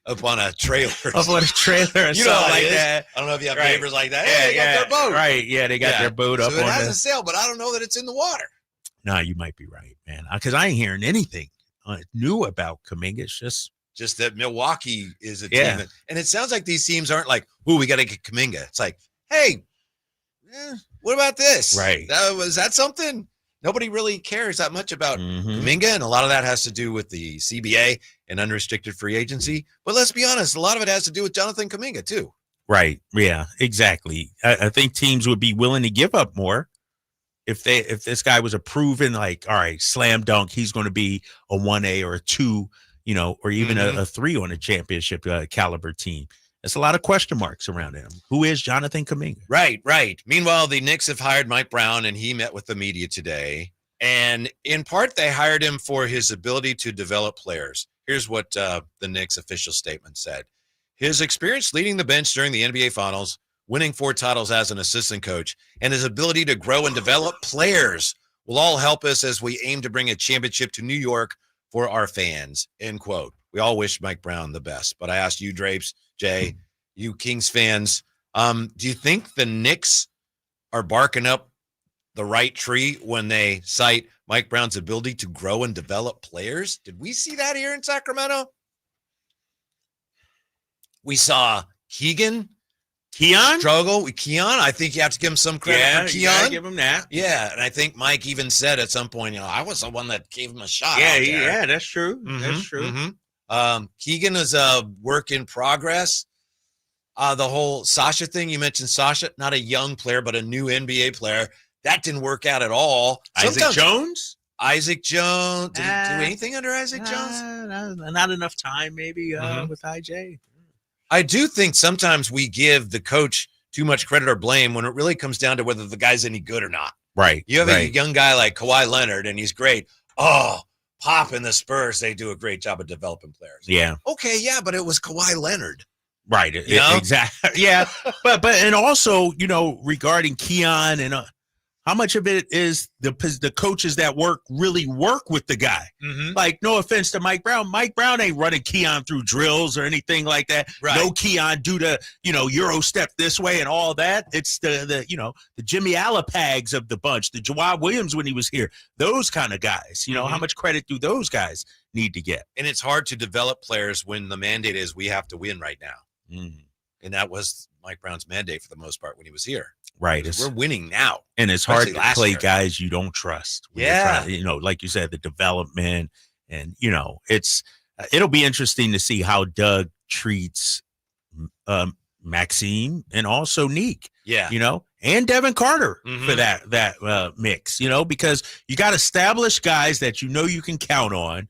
Up on a trailer. Up on a trailer or something like that. I don't know if you have neighbors like that. Hey, they got their boat. Right, they got their boat up so it on hasn't sailed, but I don't know that it's in the water. No, you might be right, man. Because I ain't hearing anything new about Kuminga. It's just that Milwaukee is a team. And it sounds like these teams aren't like, we got to get Kuminga. It's like, hey, what about this? Right. Was that something? Nobody really cares that much about Kuminga, and a lot of that has to do with the CBA and unrestricted free agency. But let's be honest, a lot of it has to do with Jonathan Kuminga, too. Right. Yeah, exactly. I think teams would be willing to give up more if this guy was a proven, like, all right, slam dunk, he's going to be a 1A or a 2, or even a 3 on a championship caliber team. There's a lot of question marks around him. Who is Jonathan Kuminga? Right. Meanwhile, the Knicks have hired Mike Brown, and he met with the media today. And in part, they hired him for his ability to develop players. Here's what the Knicks official statement said. His experience leading the bench during the NBA Finals, winning 4 titles as an assistant coach, and his ability to grow and develop players will all help us as we aim to bring a championship to New York for our fans, end quote. we all wish Mike Brown the best. But I asked you, Drapes, Jay, you Kings fans, do you think the Knicks are barking up the right tree when they cite Mike Brown's ability to grow and develop players? Did we see that here in Sacramento? We saw Keegan struggle with Keon. I think you have to give him some credit for Keon. Give him that. Yeah, and I think Mike even said at some point, I was the one that gave him a shot. Yeah, that's true. That's true. Keegan is a work in progress. The whole Sasha thing, you mentioned Sasha, not a young player, but a new NBA player. That didn't work out at all. Isaac Jones? Isaac Jones. Did he do anything under Isaac Jones? Not enough time, maybe, with IJ. I do think sometimes we give the coach too much credit or blame when it really comes down to whether the guy's any good or not. Right. You have a young guy like Kawhi Leonard, and he's great. Oh, Pop and the Spurs, they do a great job of developing players. Yeah. Okay, yeah, but it was Kawhi Leonard. Right. Exactly. Yeah. but and also, regarding Keon and how much of it is the coaches that really work with the guy? Like, no offense to Mike Brown. Mike Brown ain't running Keon through drills or anything like that. Right. No Keon do the, Euro step this way and all that. It's the Jimmy Alapags of the bunch, the Jawad Williams when he was here. Those kind of guys. How much credit do those guys need to get? And it's hard to develop players when the mandate is we have to win right now. And that was Mike Brown's mandate for the most part when he was here. Right. We're winning now. And it's hard to play guys you don't trust. Yeah. Like you said, the development and, it'll be interesting to see how Doug treats Maxime and also Neek. Yeah. And Devin Carter for that mix, because you got established guys that you can count on.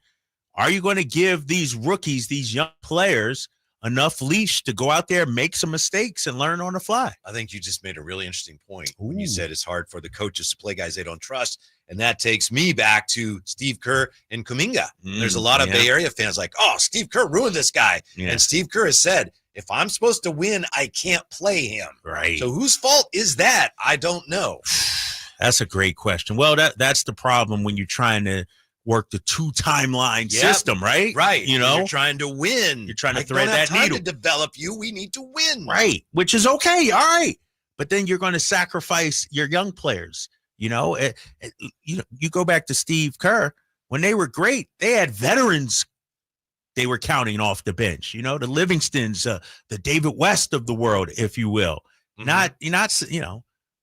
Are you going to give these rookies, these young players, enough leash to go out there, make some mistakes, and learn on the fly? I think you just made a really interesting point when you said it's hard for the coaches to play guys they don't trust. And that takes me back to Steve Kerr and Kuminga. There's a lot of Bay Area fans like, oh, Steve Kerr ruined this guy. Yeah. And Steve Kerr has said, if I'm supposed to win, I can't play him. Right. So whose fault is that? I don't know. That's a great question. Well, that's the problem when you're trying to work the two timeline system, right? Right. You're trying to win. You're trying to thread that needle. To develop you, we need to win. Right. Which is okay. All right. But then you're going to sacrifice your young players. You go back to Steve Kerr. When they were great, they had veterans they were counting off the bench. The Livingstons, the David West of the world, if you will. Not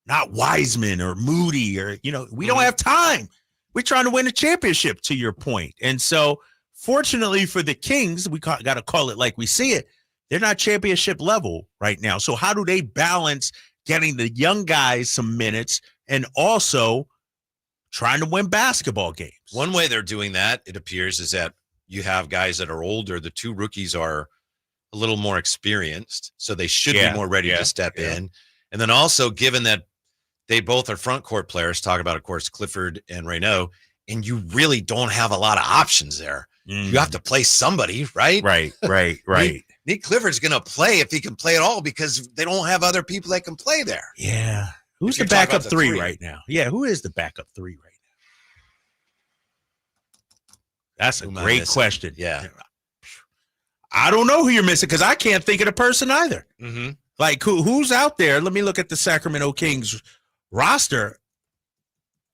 Wiseman or Moody or, we don't have time. We're trying to win a championship, to your point. And so, fortunately for the Kings, we got to call it like we see it. They're not championship level right now. So how do they balance getting the young guys some minutes and also trying to win basketball games? One way they're doing that, it appears, is that you have guys that are older. The two rookies are a little more experienced, so they should be more ready to step in. And then also, given that they both are front court players, talk about, of course, Clifford and Raynaud, and you really don't have a lot of options there. You have to play somebody, right? Right. Nick Clifford's going to play if he can play at all because they don't have other people that can play there. Yeah. Who's the backup three right now? Yeah, who is the backup three right now? That's a great question. Yeah. I don't know who you're missing because I can't think of the person either. Like, who's out there? Let me look at the Sacramento Kings roster.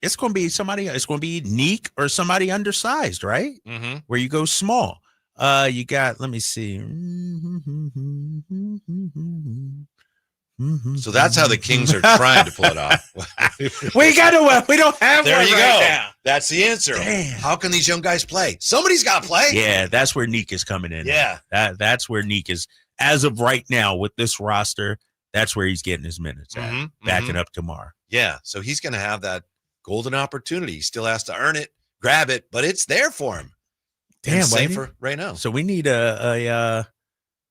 It's going to be somebody. It's going to be Neek or somebody undersized, right? Where you go small. You got. Let me see. So that's how the Kings are trying to pull it off. We don't have there one you right go. now. That's the answer. Damn. How can these young guys play? Somebody's got to play. Yeah, that's where Neek is coming in. Yeah, that's where Neek is. As of right now, with this roster, that's where he's getting his minutes at, backing up Tamar. Yeah, so he's going to have that golden opportunity. He still has to earn it, grab it, but it's there for him. Damn, same for Raynaud. So we need a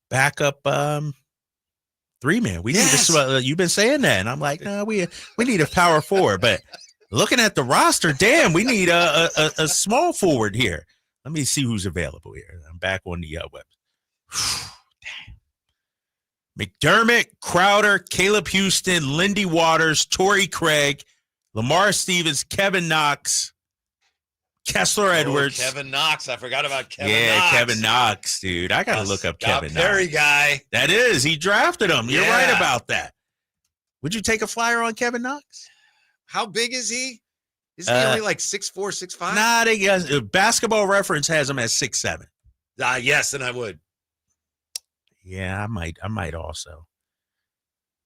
backup 3-man. We need you've been saying that, and I'm like, no, we need a power forward. But looking at the roster, damn, we need a small forward here. Let me see who's available here. I'm back on the web. McDermott, Crowder, Caleb Houston, Lindy Waters, Torrey Craig, Lamar Stevens, Kevin Knox, Kessler Edwards. Kevin Knox. I forgot about Kevin Yeah, Knox. Kevin Knox, dude. I got to look up Scott Kevin Perry Knox. guy. That is. He drafted him. You're Yeah. right about that. Would you take a flyer on Kevin Knox? How big is he? Isn't he only like 6'4", 6'5"? Nah, Basketball Reference has him at 6'7". Yes, then I would. Yeah, I might also.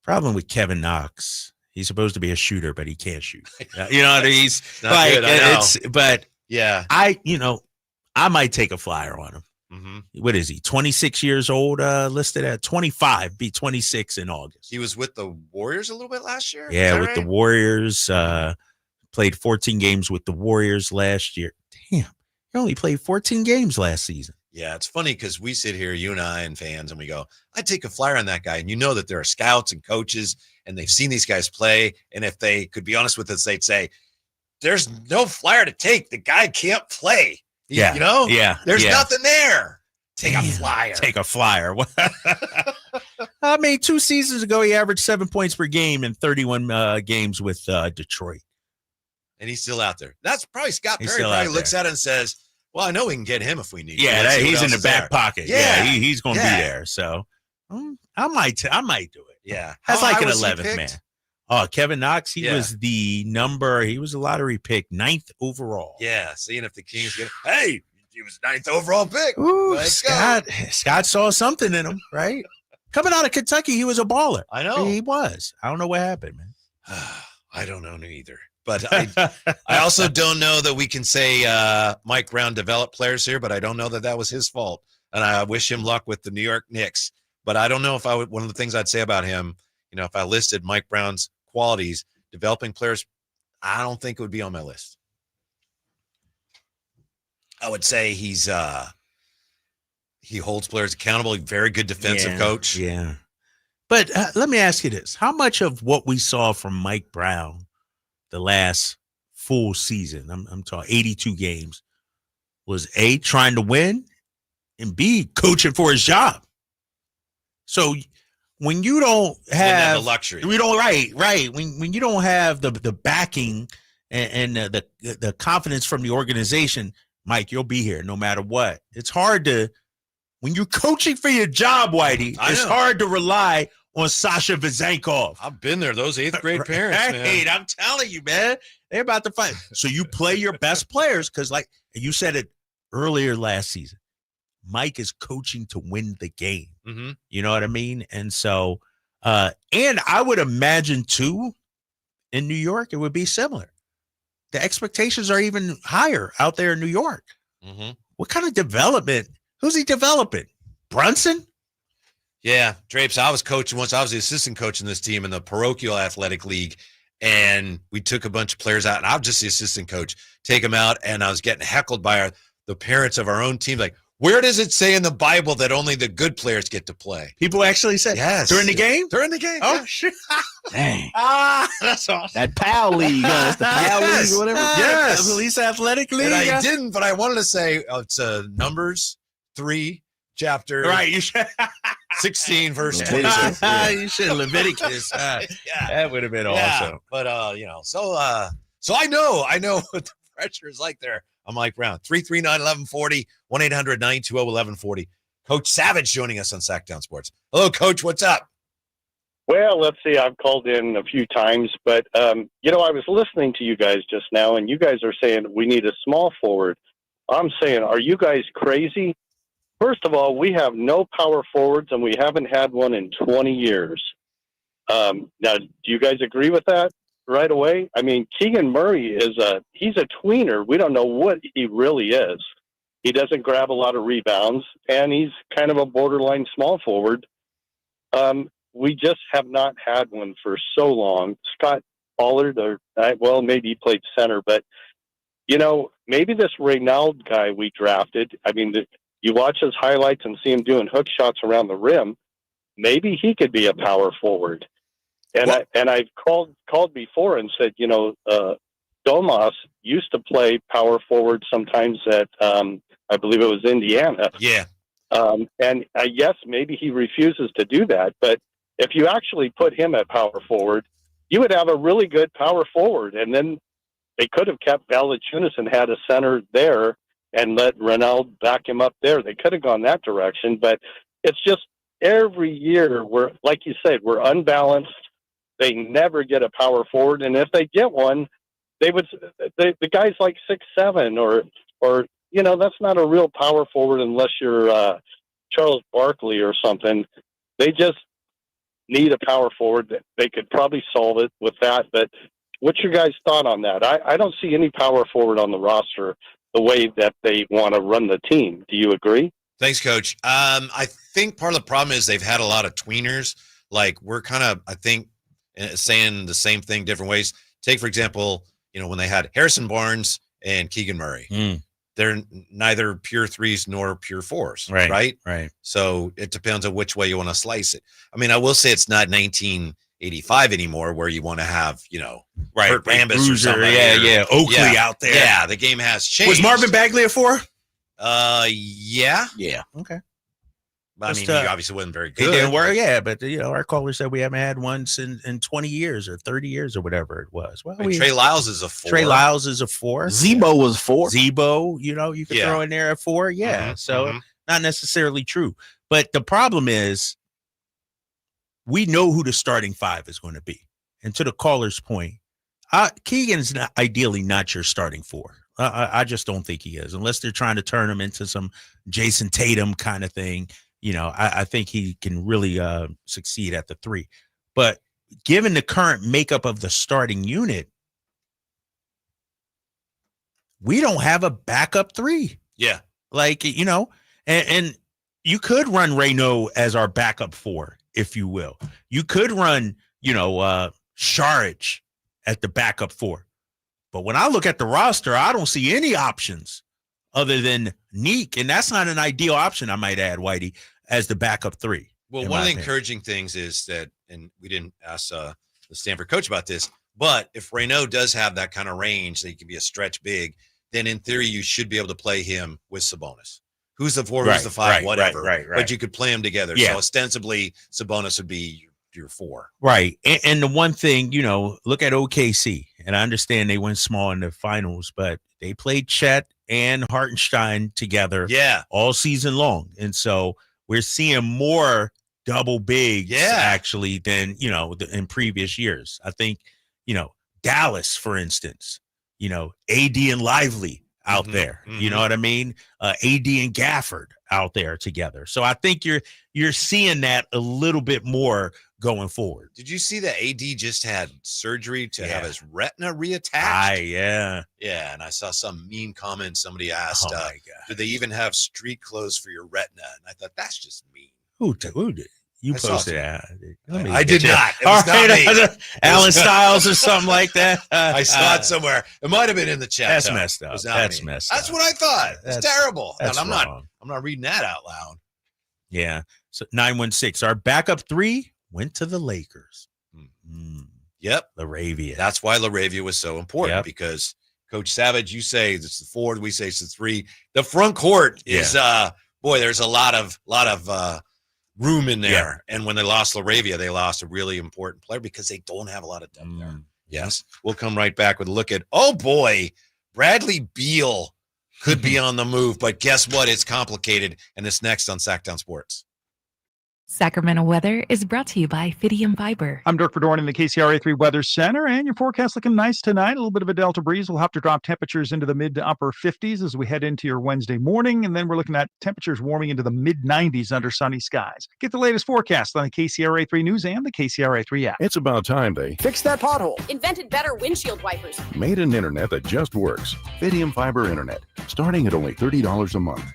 Problem with Kevin Knox, he's supposed to be a shooter, but he can't shoot. You know, he's Not like, good, I know. but Yeah. I might take a flyer on him. Mm-hmm. What is he? 26 years old, listed at 25, be 26 in August. He was with the Warriors a little bit last year? Yeah, with the Warriors. Played 14 games with the Warriors last year. Damn, he only played 14 games last season. Yeah, it's funny because we sit here, you and I and fans, and we go, I'd take a flyer on that guy. And you know that there are scouts and coaches, and they've seen these guys play. And if they could be honest with us, they'd say, there's no flyer to take. The guy can't play. Yeah. You know? Yeah. There's yeah. nothing there. Take a flyer. Take a flyer. I mean, 2 seasons ago, he averaged 7 points per game in 31 games with Detroit. And he's still out there. That's probably Scott He's Perry still probably out looks there. at it and says, well, I know we can get him if we need Yeah, him. he's in the back pocket. Yeah, he's going to be Yeah. there. So I might do it. Yeah. That's How like high an was he 11th man. picked? Oh, Kevin Knox, he Yeah. was he was a lottery pick, 9th overall. Yeah, seeing if the Kings get hey, he was 9th overall pick. Ooh, Let's go. Scott saw something in him, right? Coming out of Kentucky, he was a baller. I know. He was. I don't know what happened, man. I don't know either. But I also don't know that we can say Mike Brown developed players here, but I don't know that that was his fault. And I wish him luck with the New York Knicks. But I don't know if I would. One of the things I'd say about him, you know, if I listed Mike Brown's qualities, developing players, I don't think it would be on my list. I would say he holds players accountable. Very good defensive coach. Yeah. But let me ask you this. How much of what we saw from Mike Brown the last full season, I'm talking 82 games, was A, trying to win, and B, coaching for his job? So when you don't have the luxury, we don't right. When you don't have the backing and the confidence from the organization, Mike, you'll be here no matter what. It's hard to when you're coaching for your job, Whitey. It's hard to rely on Sasha Vezenkov. I've been there. Those 8th grade parents, man. I'm telling you, man, they're about to fight. So you play your best players because, like you said it earlier last season, Mike is coaching to win the game. Mm-hmm. You know what I mean? And so, and I would imagine too, in New York, it would be similar. The expectations are even higher out there in New York. Mm-hmm. What kind of development? Who's he developing? Brunson? Yeah, Drapes. I was coaching once. I was the assistant coach in this team in the parochial athletic league, and we took a bunch of players out, and I was just the assistant coach. Take them out, and I was getting heckled by the parents of our own team. Like, where does it say in the Bible that only the good players get to play? People actually say yes during the game. During the game. Oh yeah. shit! Dang. That's awesome. That PAL league. That's the PAL league or whatever. Yes. Police athletic league. And I didn't, but I wanted to say it's Numbers 3, chapter Right. You should. 16, verse Leviticus. 22. You should Leviticus. Yeah. That would have been Yeah, awesome. but you know, so I know what the pressure is like there. I'm Mike Brown. 339-1140, 1-800-920-1140. Coach Savage joining us on Sacktown Sports. Hello, Coach. What's up? Well, let's see. I've called in a few times, but you know, I was listening to you guys just now, and you guys are saying we need a small forward. I'm saying, are you guys crazy? First of all, we have no power forwards, and we haven't had one in 20 years. Now, do you guys agree with that right away? I mean, Keegan Murray he's a tweener. We don't know what he really is. He doesn't grab a lot of rebounds, and he's kind of a borderline small forward. We just have not had one for so long. Scott Pollard, well, maybe he played center, but, you know, maybe this Raynaud guy we drafted, I mean, you watch his highlights and see him doing hook shots around the rim, maybe he could be a power forward. And I've called before and said, you know, Domas used to play power forward sometimes at, I believe it was Indiana. Yeah. And yes, maybe he refuses to do that, but if you actually put him at power forward, you would have a really good power forward. And then They could have kept Valanciunas and had a center there and let Raynaud back him up there. They could have gone that direction, but it's just every year we're, like you said, we're unbalanced. They never get a power forward, and if they get one, the guy's like 6'7", or that's not a real power forward unless you're Charles Barkley or something. They just need a power forward. They could probably solve it with that, but what's your guys' thought on that? I don't see any power forward on the roster the way that they want to run the team. Do you agree? Thanks, Coach. I think part of the problem is they've had a lot of tweeners. Like, we're kind of, I think, saying the same thing different ways. Take, for example, when they had Harrison Barnes and Keegan Murray. They're neither pure threes nor pure fours, right? So it depends on which way you want to slice it. I mean, I will say it's not 1985 anymore where you want to have, Kurt Rambis or something. Oakley out there. Yeah, the game has changed. Was Marvin Bagley a 4? Yeah. Okay. I mean, he obviously wasn't very good. It didn't work, but our caller said we haven't had one in 20 years or 30 years or whatever it was. Well, Trey Lyles is a 4. Trey Lyles is a 4. Zebo was 4. Zebo, you could throw in there at 4. Yeah. Not necessarily true. But the problem is we know who the starting 5 is going to be. And to the caller's point, Keegan's ideally not your starting 4. I just don't think he is, unless they're trying to turn him into some Jason Tatum kind of thing. I think he can really succeed at the 3. But given the current makeup of the starting unit, we don't have a backup 3. Yeah. And you could run Raynaud as our backup 4, if you will. You could run, Saric at the backup 4. But when I look at the roster, I don't see any options other than Neek. And that's not an ideal option, I might add, Whitey, as the backup 3. Well, one of the encouraging things is that, and we didn't ask the Stanford coach about this, but if Raynaud does have that kind of range that he can be a stretch big, then in theory you should be able to play him with Sabonis. Who's the 4, who's the 5, whatever. Right. But you could play them together. Yeah. So ostensibly, Sabonis would be your 4. Right. And the one thing, look at OKC. And I understand they went small in the finals, but they played Chet and Hartenstein together all season long. And so we're seeing more double bigs actually than, in previous years. I think, Dallas, for instance, AD and Lively out there, you know what I mean? AD and Gafford out there together. So I think you're seeing that a little bit more going forward. Did you see that AD just had surgery to have his retina reattached? Yeah, and I saw some mean comment. Somebody asked, do they even have street clothes for your retina? And I thought, that's just mean. Who did? You posted that. I did not. It was not me. Alan Styles or something like that. I saw it somewhere. It might have been in the chat. That's messed up. That's messed up. That's what I thought. It's terrible. That's I'm wrong. not reading that out loud. Yeah. So 916. Our backup 3 went to the Lakers. Yep. LaRavia. That's why LaRavia was so important because Coach Savage, you say it's the 4, we say it's the 3. The front court is there's a lot of room in there. And when they lost LaRavia, they lost a really important player because they don't have a lot of depth there. Yes. We'll come right back with a look at, Bradley Beal could be on the move, but guess what? It's complicated, and it's next on Sacktown Sports. Sacramento weather is brought to you by Fidium Fiber. I'm Dirk Verdorn in the KCRA3 Weather Center, and your forecast looking nice tonight. A little bit of a delta breeze. We'll have to drop temperatures into the mid to upper 50s as we head into your Wednesday morning, and then we're looking at temperatures warming into the mid 90s under sunny skies. Get the latest forecast on the KCRA3 News and the KCRA3 app. It's about time they fixed that pothole. Invented better windshield wipers. Made an internet that just works. Fidium Fiber Internet, starting at only $30 a month.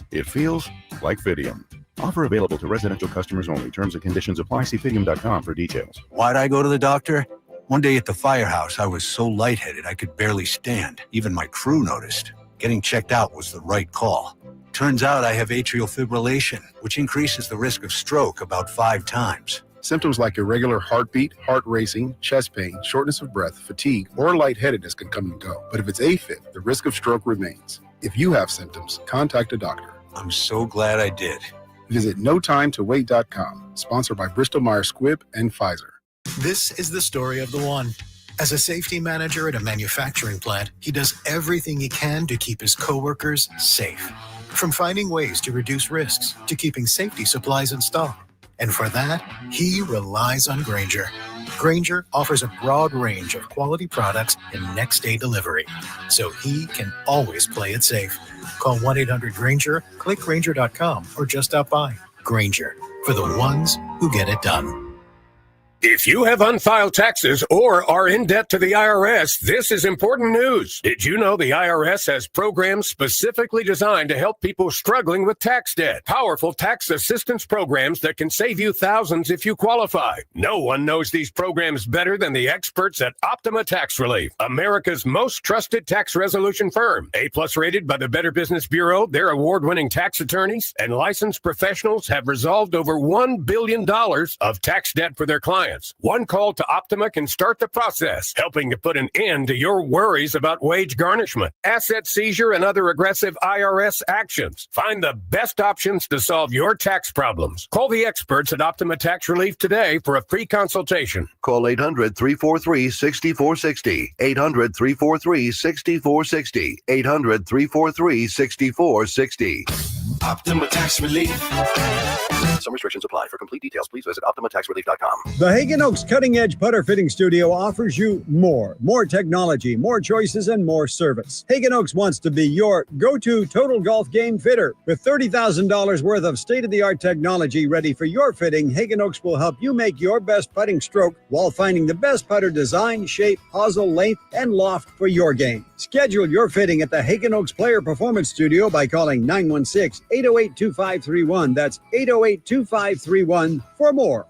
It feels like Fidium. Offer available to residential customers only. Terms and conditions apply. See Fidium.com for details. Why'd I go to the doctor? One day at the firehouse, I was so lightheaded I could barely stand. Even my crew noticed. Getting checked out was the right call. Turns out I have atrial fibrillation, which increases the risk of stroke about 5 times. Symptoms like irregular heartbeat, heart racing, chest pain, shortness of breath, fatigue, or lightheadedness can come and go. But if it's AFib, the risk of stroke remains. If you have symptoms, contact a doctor. I'm so glad I did. Visit NoTimeToWait.com, sponsored by Bristol Myers Squibb and Pfizer. This is the story of the one. As a safety manager at a manufacturing plant, he does everything he can to keep his coworkers safe. From finding ways to reduce risks to keeping safety supplies in stock. And for that, he relies on Grainger. Grainger offers a broad range of quality products and next-day delivery, so he can always play it safe. Call 1-800-GRAINGER, click Grainger.com, or just stop by. Grainger, for the ones who get it done. If you have unfiled taxes or are in debt to the IRS, this is important news. Did you know the IRS has programs specifically designed to help people struggling with tax debt? Powerful tax assistance programs that can save you thousands if you qualify. No one knows these programs better than the experts at Optima Tax Relief, America's most trusted tax resolution firm. A+ rated by the Better Business Bureau, their award-winning tax attorneys and licensed professionals have resolved over $1 billion of tax debt for their clients. One call to Optima can start the process, helping to put an end to your worries about wage garnishment, asset seizure, and other aggressive IRS actions. Find the best options to solve your tax problems. Call the experts at Optima Tax Relief today for a free consultation. Call 800-343-6460. 800-343-6460. 800-343-6460. Optima Tax Relief. Some restrictions apply. For complete details, please visit OptimaTaxRelief.com. The Hagen Oaks Cutting Edge Putter Fitting Studio offers you more technology, more choices, and more service. Hagen Oaks wants to be your go-to total golf game fitter. With $30,000 worth of state-of-the-art technology ready for your fitting, Hagen Oaks will help you make your best putting stroke while finding the best putter design, shape, hosel, length, and loft for your game. Schedule your fitting at the Hagen Oaks Player Performance Studio by calling 916-808-2531. That's 808-2531 for more.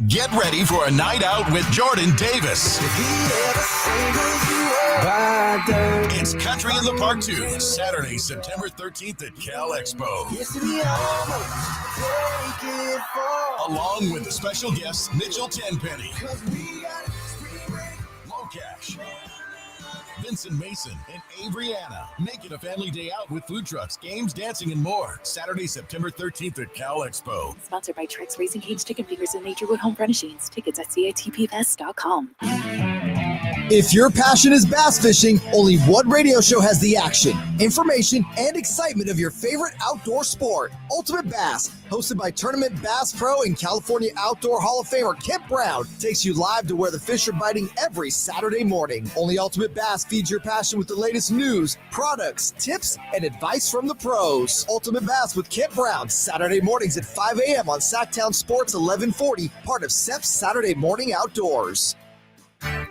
Get ready for a night out with Jordan Davis. It's Country in the Park 2, Saturday, September 13th at Cal Expo. Along with the special guests Mitchell Tenpenny, Low Cash, Vincent Mason, and Averyana. Make it a family day out with food trucks, games, dancing, and more. Saturday, September 13th at Cal Expo. Sponsored by Trex Racing Cage, Chicken Fingers, and Naturewood Home Furnishings. Tickets at catpfest.com. If your passion is bass fishing, only one radio show has the action, information, and excitement of your favorite outdoor sport. Ultimate Bass, hosted by Tournament Bass Pro and California Outdoor Hall of Famer Kip Brown, takes you live to where the fish are biting every Saturday morning. Only Ultimate Bass feeds your passion with the latest news, products, tips, and advice from the pros. Ultimate Bass with Kip Brown, Saturday mornings at 5 a.m. on Sacktown Sports 1140, part of SEP's Saturday Morning Outdoors.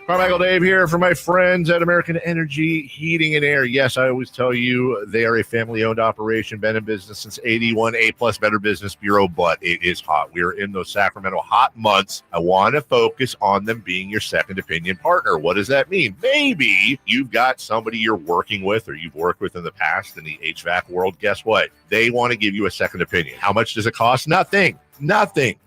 Carmichael Dave here for my friends at American Energy Heating and Air. Yes, I always tell you they are a family-owned operation, been in business since 81, A+ Better Business Bureau, but it is hot. We are in those Sacramento hot months. I want to focus on them being your second opinion partner. What does that mean? Maybe you've got somebody you're working with or you've worked with in the past in the HVAC world. Guess what? They want to give you a second opinion. How much does it cost? Nothing.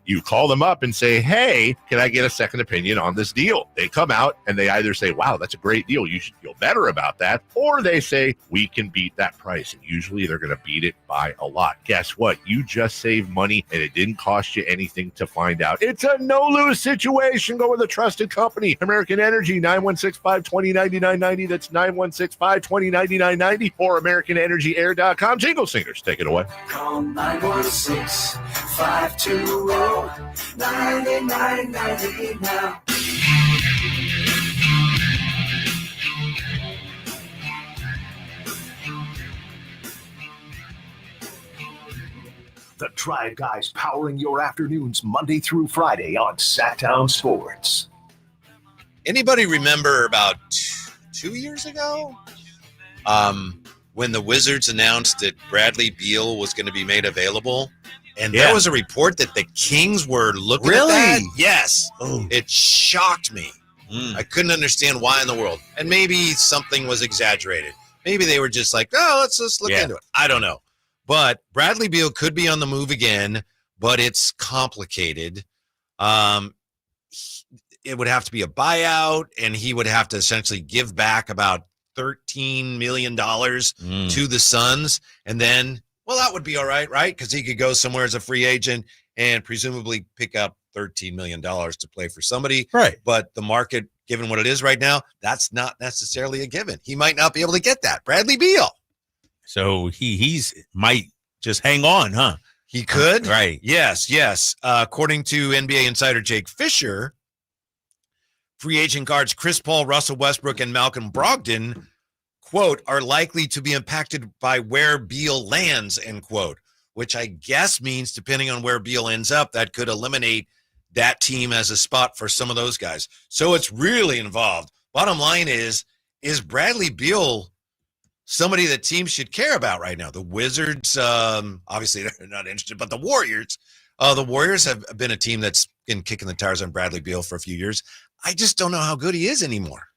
You call them up and say, hey, can I get a second opinion on this deal? They come out and they either say, wow, that's a great deal, you should feel better about that. Or they say, we can beat that price. And usually they're going to beat it by a lot. Guess what? You just saved money and it didn't cost you anything to find out. It's a no-lose situation. Go with a trusted company. American Energy, 916-520-9990. That's 916-520-9990 or AmericanEnergyAir.com. Jingle Singers, take it away. Call 916-520-9990 now. The Tribe Guys powering your afternoons Monday through Friday on Sacktown Sports. Anybody remember about 2 years ago when the Wizards announced that Bradley Beal was going to be made available? And there was a report that the Kings were looking at that. Yes. Oh. It shocked me. I couldn't understand why in the world. And maybe something was exaggerated. Maybe they were just like, oh, let's just look into it. I don't know. But Bradley Beal could be on the move again, but it's complicated. It would have to be a buyout, and he would have to essentially give back about $13 million to the Suns. And then, well, that would be all right? Because he could go somewhere as a free agent and presumably pick up $13 million to play for somebody. Right. But the market given what it is right now, that's not necessarily a given. He might not be able to get that. Bradley Beal. So he's might just hang on, huh? He could. Right. Yes. According to NBA insider Jake Fisher, free agent guards Chris Paul, Russell Westbrook, and Malcolm Brogdon, quote, are likely to be impacted by where Beal lands, end quote, which I guess means depending on where Beal ends up, that could eliminate that team as a spot for some of those guys. So it's really involved. Bottom line is Bradley Beal somebody that teams should care about right now? The Wizards, obviously they're not interested, but the Warriors have been a team that's been kicking the tires on Bradley Beal for a few years. I just don't know how good he is anymore.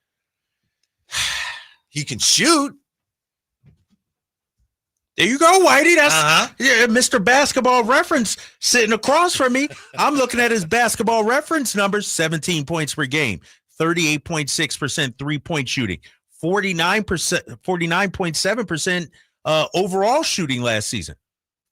He can shoot. There you go, Whitey. That's Mr. Basketball Reference sitting across from me. I'm looking at his Basketball Reference numbers: 17 points per game, 38.6% three-point shooting, 49.7% overall shooting last season.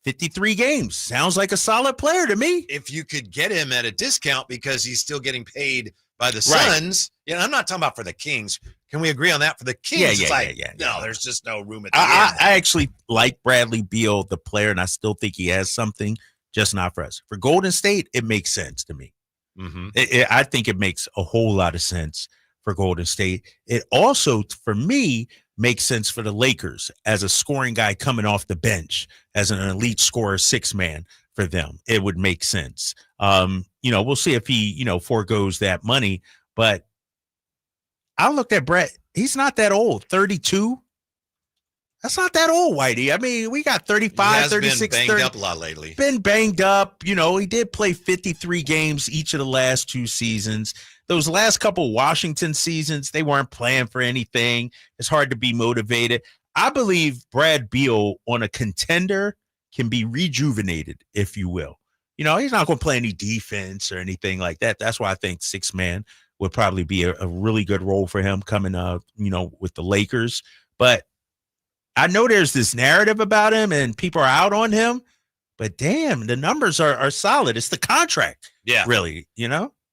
53 games. Sounds like a solid player to me. If you could get him at a discount because he's still getting paid by the Suns. Right. I'm not talking about for the Kings. Can we agree on that for the Kings? Yeah. No, there's just no room at the I end. I actually like Bradley Beal, the player, and I still think he has something, just not for us. For Golden State, it makes sense to me. Mm-hmm. I think it makes a whole lot of sense for Golden State. It also, for me, makes sense for the Lakers as a scoring guy coming off the bench, as an elite scorer, six-man for them. It would make sense. We'll see if he, foregoes that money. But I looked at Brett. He's not that old, 32. That's not that old, Whitey. I mean, we got 35, 36, been banged 30. up a lot lately. Been banged up. He did play 53 games each of the last two seasons. Those last couple Washington seasons, they weren't playing for anything. It's hard to be motivated. I believe Brad Beal on a contender can be rejuvenated, if you will. He's not going to play any defense or anything like that. That's why I think six-man would probably be a really good role for him coming up, with the Lakers. But I know there's this narrative about him and people are out on him, but damn, the numbers are solid. It's the contract. Yeah. Really,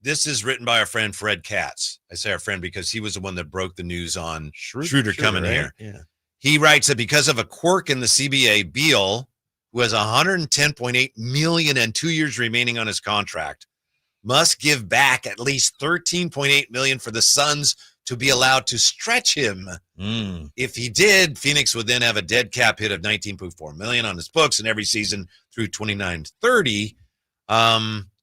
This is written by our friend Fred Katz. I say our friend because he was the one that broke the news on Schroder coming here. Yeah. He writes that because of a quirk in the CBA, Beal, who has $110.8 million and 2 years remaining on his contract, must give back at least $13.8 million for the Suns to be allowed to stretch him. If he did, Phoenix would then have a dead cap hit of $19.4 million on his books in every season through 29-30.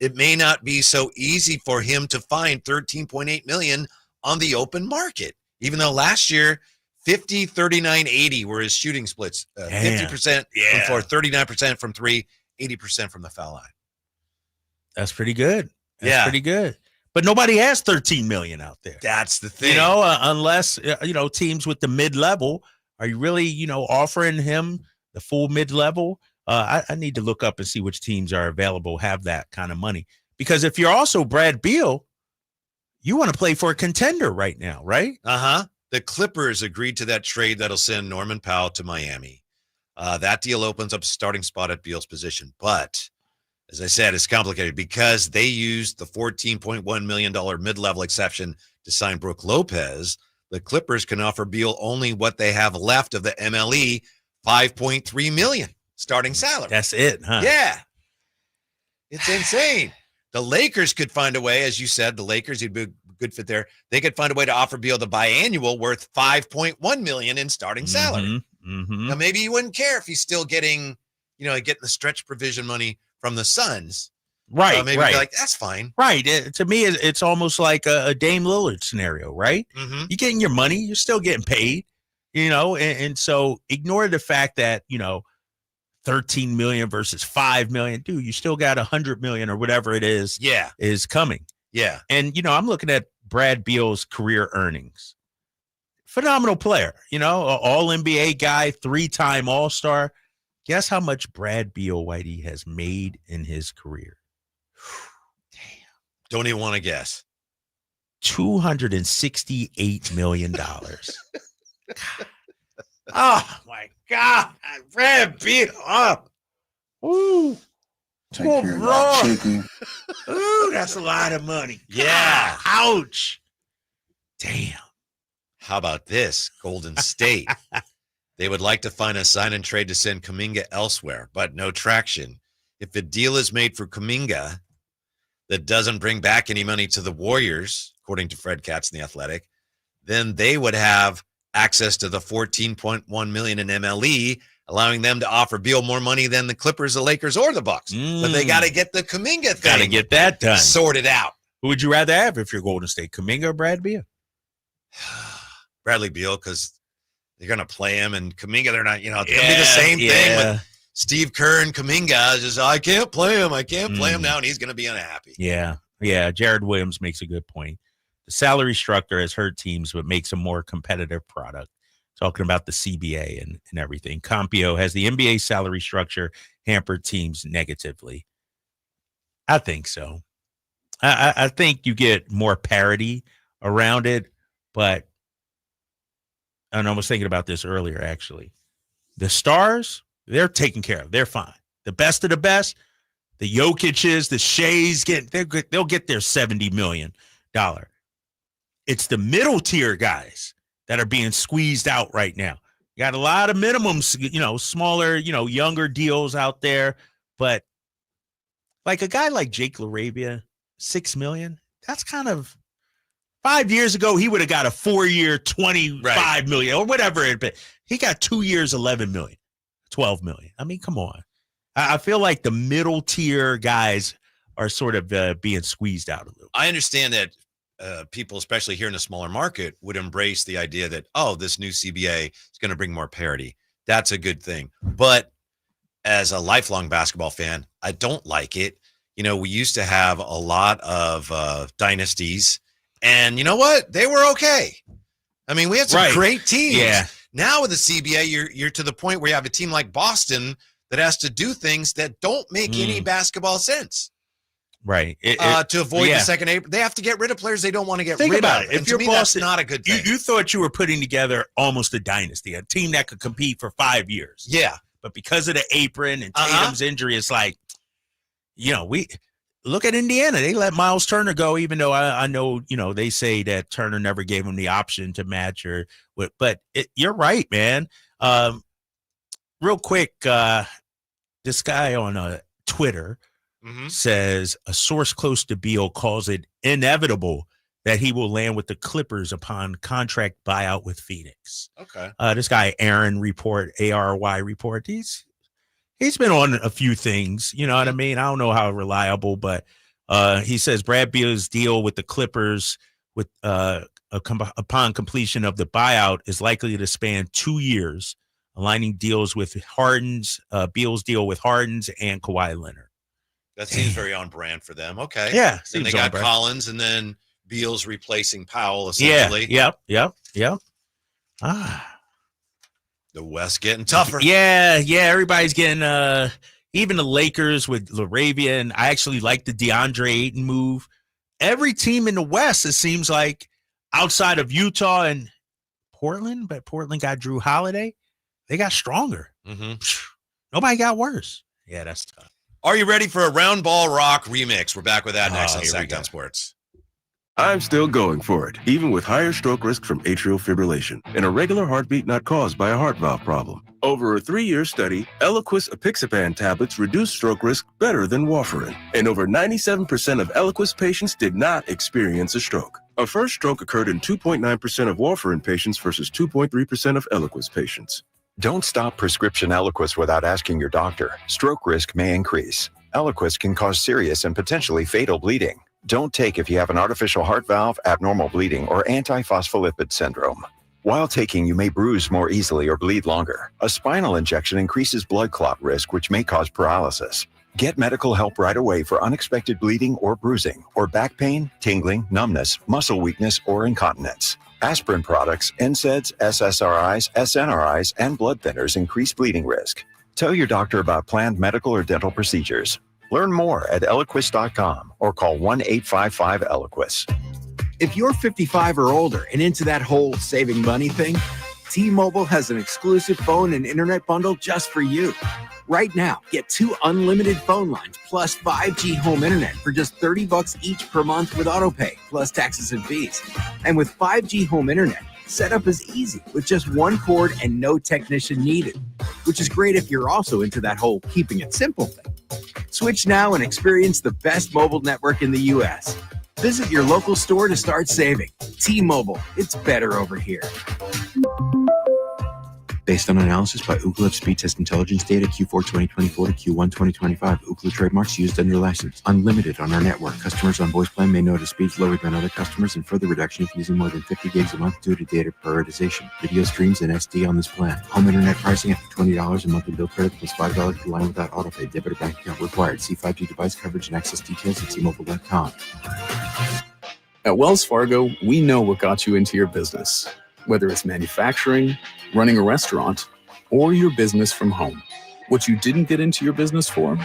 It may not be so easy for him to find $13.8 million on the open market, even though last year 50, 39, 80 were his shooting splits. 50% from floor, 39% from three, 80% from the foul line. That's pretty good. That's pretty good. But nobody has $13 million out there. That's the thing. Unless, teams with the mid-level, are you really, offering him the full mid-level? I need to look up and see which teams are available, have that kind of money. Because if you're also Brad Beal, you want to play for a contender right now, right? The Clippers agreed to that trade that'll send Norman Powell to Miami. That deal opens up a starting spot at Beal's position. But, as I said, it's complicated because they used the $14.1 million mid-level exception to sign Brook Lopez. The Clippers can offer Beal only what they have left of the MLE, $5.3 million starting salary. That's it, huh? Yeah. It's insane. The Lakers could find a way, as you said, the Lakers, he'd be a good fit there. They could find a way to offer Beal the biannual worth $5.1 million in starting salary. Now, maybe you wouldn't care if he's still getting, getting the stretch provision money from the Suns. Right. Maybe right. be like, that's fine. Right. To me, it's almost like a Dame Lillard scenario, right? You're getting your money. You're still getting paid, and so ignore the fact that, 13 million versus 5 million. Dude, you still got 100 million or whatever it is. Yeah. Is coming. Yeah. And, I'm looking at Brad Beal's career earnings. Phenomenal player, all NBA guy, 3-time All-Star. Guess how much Brad Beal, Whitey, has made in his career? Damn. Don't even want to guess. $268 million. Oh, my God. Brad Beal up. Ooh. Take care of that chicken. Ooh, that's a lot of money. Yeah. Ouch. Damn. How about this? Golden State. They would like to find a sign and trade to send Kuminga elsewhere, but no traction. If a deal is made for Kuminga that doesn't bring back any money to the Warriors, according to Fred Katz in The Athletic, then they would have access to the $14.1 million in MLE, allowing them to offer Beal more money than the Clippers, the Lakers, or the Bucks. But they got to get the Kuminga thing. Got to get that done. Sorted out. Who would you rather have if you're Golden State, Kuminga or Brad Beal? Bradley Beal, because they're going to play him, and Kuminga, they're not, it's going to be the same thing with Steve Kerr and Kuminga. Just, I can't play him. I can't play him now, and he's going to be unhappy. Yeah. Jared Williams makes a good point. The salary structure has hurt teams, but makes a more competitive product. Talking about the CBA and everything. Compio has the NBA salary structure hampered teams negatively. I think so. I think you get more parity around it, but and I was thinking about this earlier, actually. The stars, they're taken care of. They're fine. The best of the best, the Jokic's, the Sheas, they'll get their $70 million. It's the middle tier guys that are being squeezed out right now. You got a lot of minimums, smaller, younger deals out there. But like a guy like Jake LaRavia, $6 million, that's kind of 5 years ago, he would have got a 4-year, $25 million or whatever it be. He got 2 years, $11 million, $12 million. I mean, come on. I feel like the middle tier guys are sort of being squeezed out a little. I understand that people, especially here in a smaller market, would embrace the idea that, this new CBA is going to bring more parity. That's a good thing. But as a lifelong basketball fan, I don't like it. We used to have a lot of dynasties. And you know what? They were okay. I mean, we had some great teams. Yeah. Now with the CBA, you're to the point where you have a team like Boston that has to do things that don't make any basketball sense. Right. To avoid the second April. They have to get rid of players they don't want to get rid of. Think about it. If you're Boston, that's not a good thing. You thought you were putting together almost a dynasty, a team that could compete for 5 years. Yeah. But because of the apron and Tatum's injury, it's like, we look at Indiana. They let Miles Turner go, even though I know, they say that Turner never gave him the option to match but you're right, man. Real quick, this guy on Twitter says a source close to Beal calls it inevitable that he will land with the Clippers upon contract buyout with Phoenix. Okay. This guy, Aaron Report, ARY Report, he's been on a few things, you know what I mean? I don't know how reliable, but he says Brad Beal's deal with the Clippers with upon completion of the buyout is likely to span 2 years, aligning deals with Beal's deal with Harden's and Kawhi Leonard. That seems very on brand for them. Okay. Yeah. Then they got Collins, and then Beal's replacing Powell, essentially. Yep. The West getting tougher. Yeah. Everybody's getting even the Lakers with LaRavia, and I actually like the DeAndre Ayton move. Every team in the West, it seems like, outside of Utah and Portland, but Portland got Drew Holiday, they got stronger. Nobody got worse. Yeah, that's tough. Are you ready for a Round Ball Rock remix? We're back with that next on Sacktown Sports. I'm still going for it, even with higher stroke risk from atrial fibrillation, an irregular heartbeat not caused by a heart valve problem. Over a 3-year study, Eliquis apixaban tablets reduced stroke risk better than warfarin, and over 97% of Eliquis patients did not experience a stroke. A first stroke occurred in 2.9% of warfarin patients versus 2.3% of Eliquis patients. Don't stop prescription Eliquis without asking your doctor. Stroke risk may increase. Eliquis can cause serious and potentially fatal bleeding. Don't take if you have an artificial heart valve, abnormal bleeding, or antiphospholipid syndrome. While taking, you may bruise more easily or bleed longer. A spinal injection increases blood clot risk, which may cause paralysis. Get medical help right away for unexpected bleeding or bruising, or back pain, tingling, numbness, muscle weakness, or incontinence. Aspirin products, NSAIDs, SSRIs, SNRIs, and blood thinners increase bleeding risk. Tell your doctor about planned medical or dental procedures. Learn more at Eliquis.com or call 1-855-ELIQUIS. If you're 55 or older and into that whole saving money thing, T-Mobile has an exclusive phone and internet bundle just for you. Right now, get 2 unlimited phone lines plus 5G home internet for just $30 each per month with autopay, plus taxes and fees. And with 5G home internet, setup is easy with just 1 cord and no technician needed, which is great if you're also into that whole keeping it simple thing. Switch now and experience the best mobile network in the U.S. Visit your local store to start saving. T-Mobile, it's better over here. Based on analysis by Ookla of speed test intelligence data Q4 2024 to Q1 2025, Ookla trademarks used under license. Unlimited on our network. Customers on voice plan may notice speeds lower than other customers and further reduction if using more than 50 gigs a month due to data prioritization. Video streams and SD on this plan. Home internet pricing after $20 and monthly bill credit plus $5 per line without autopay. Debit or bank account required. See 5G device coverage and access details at T-Mobile.com. At Wells Fargo, we know what got you into your business. Whether it's manufacturing, running a restaurant, or your business from home. What you didn't get into your business for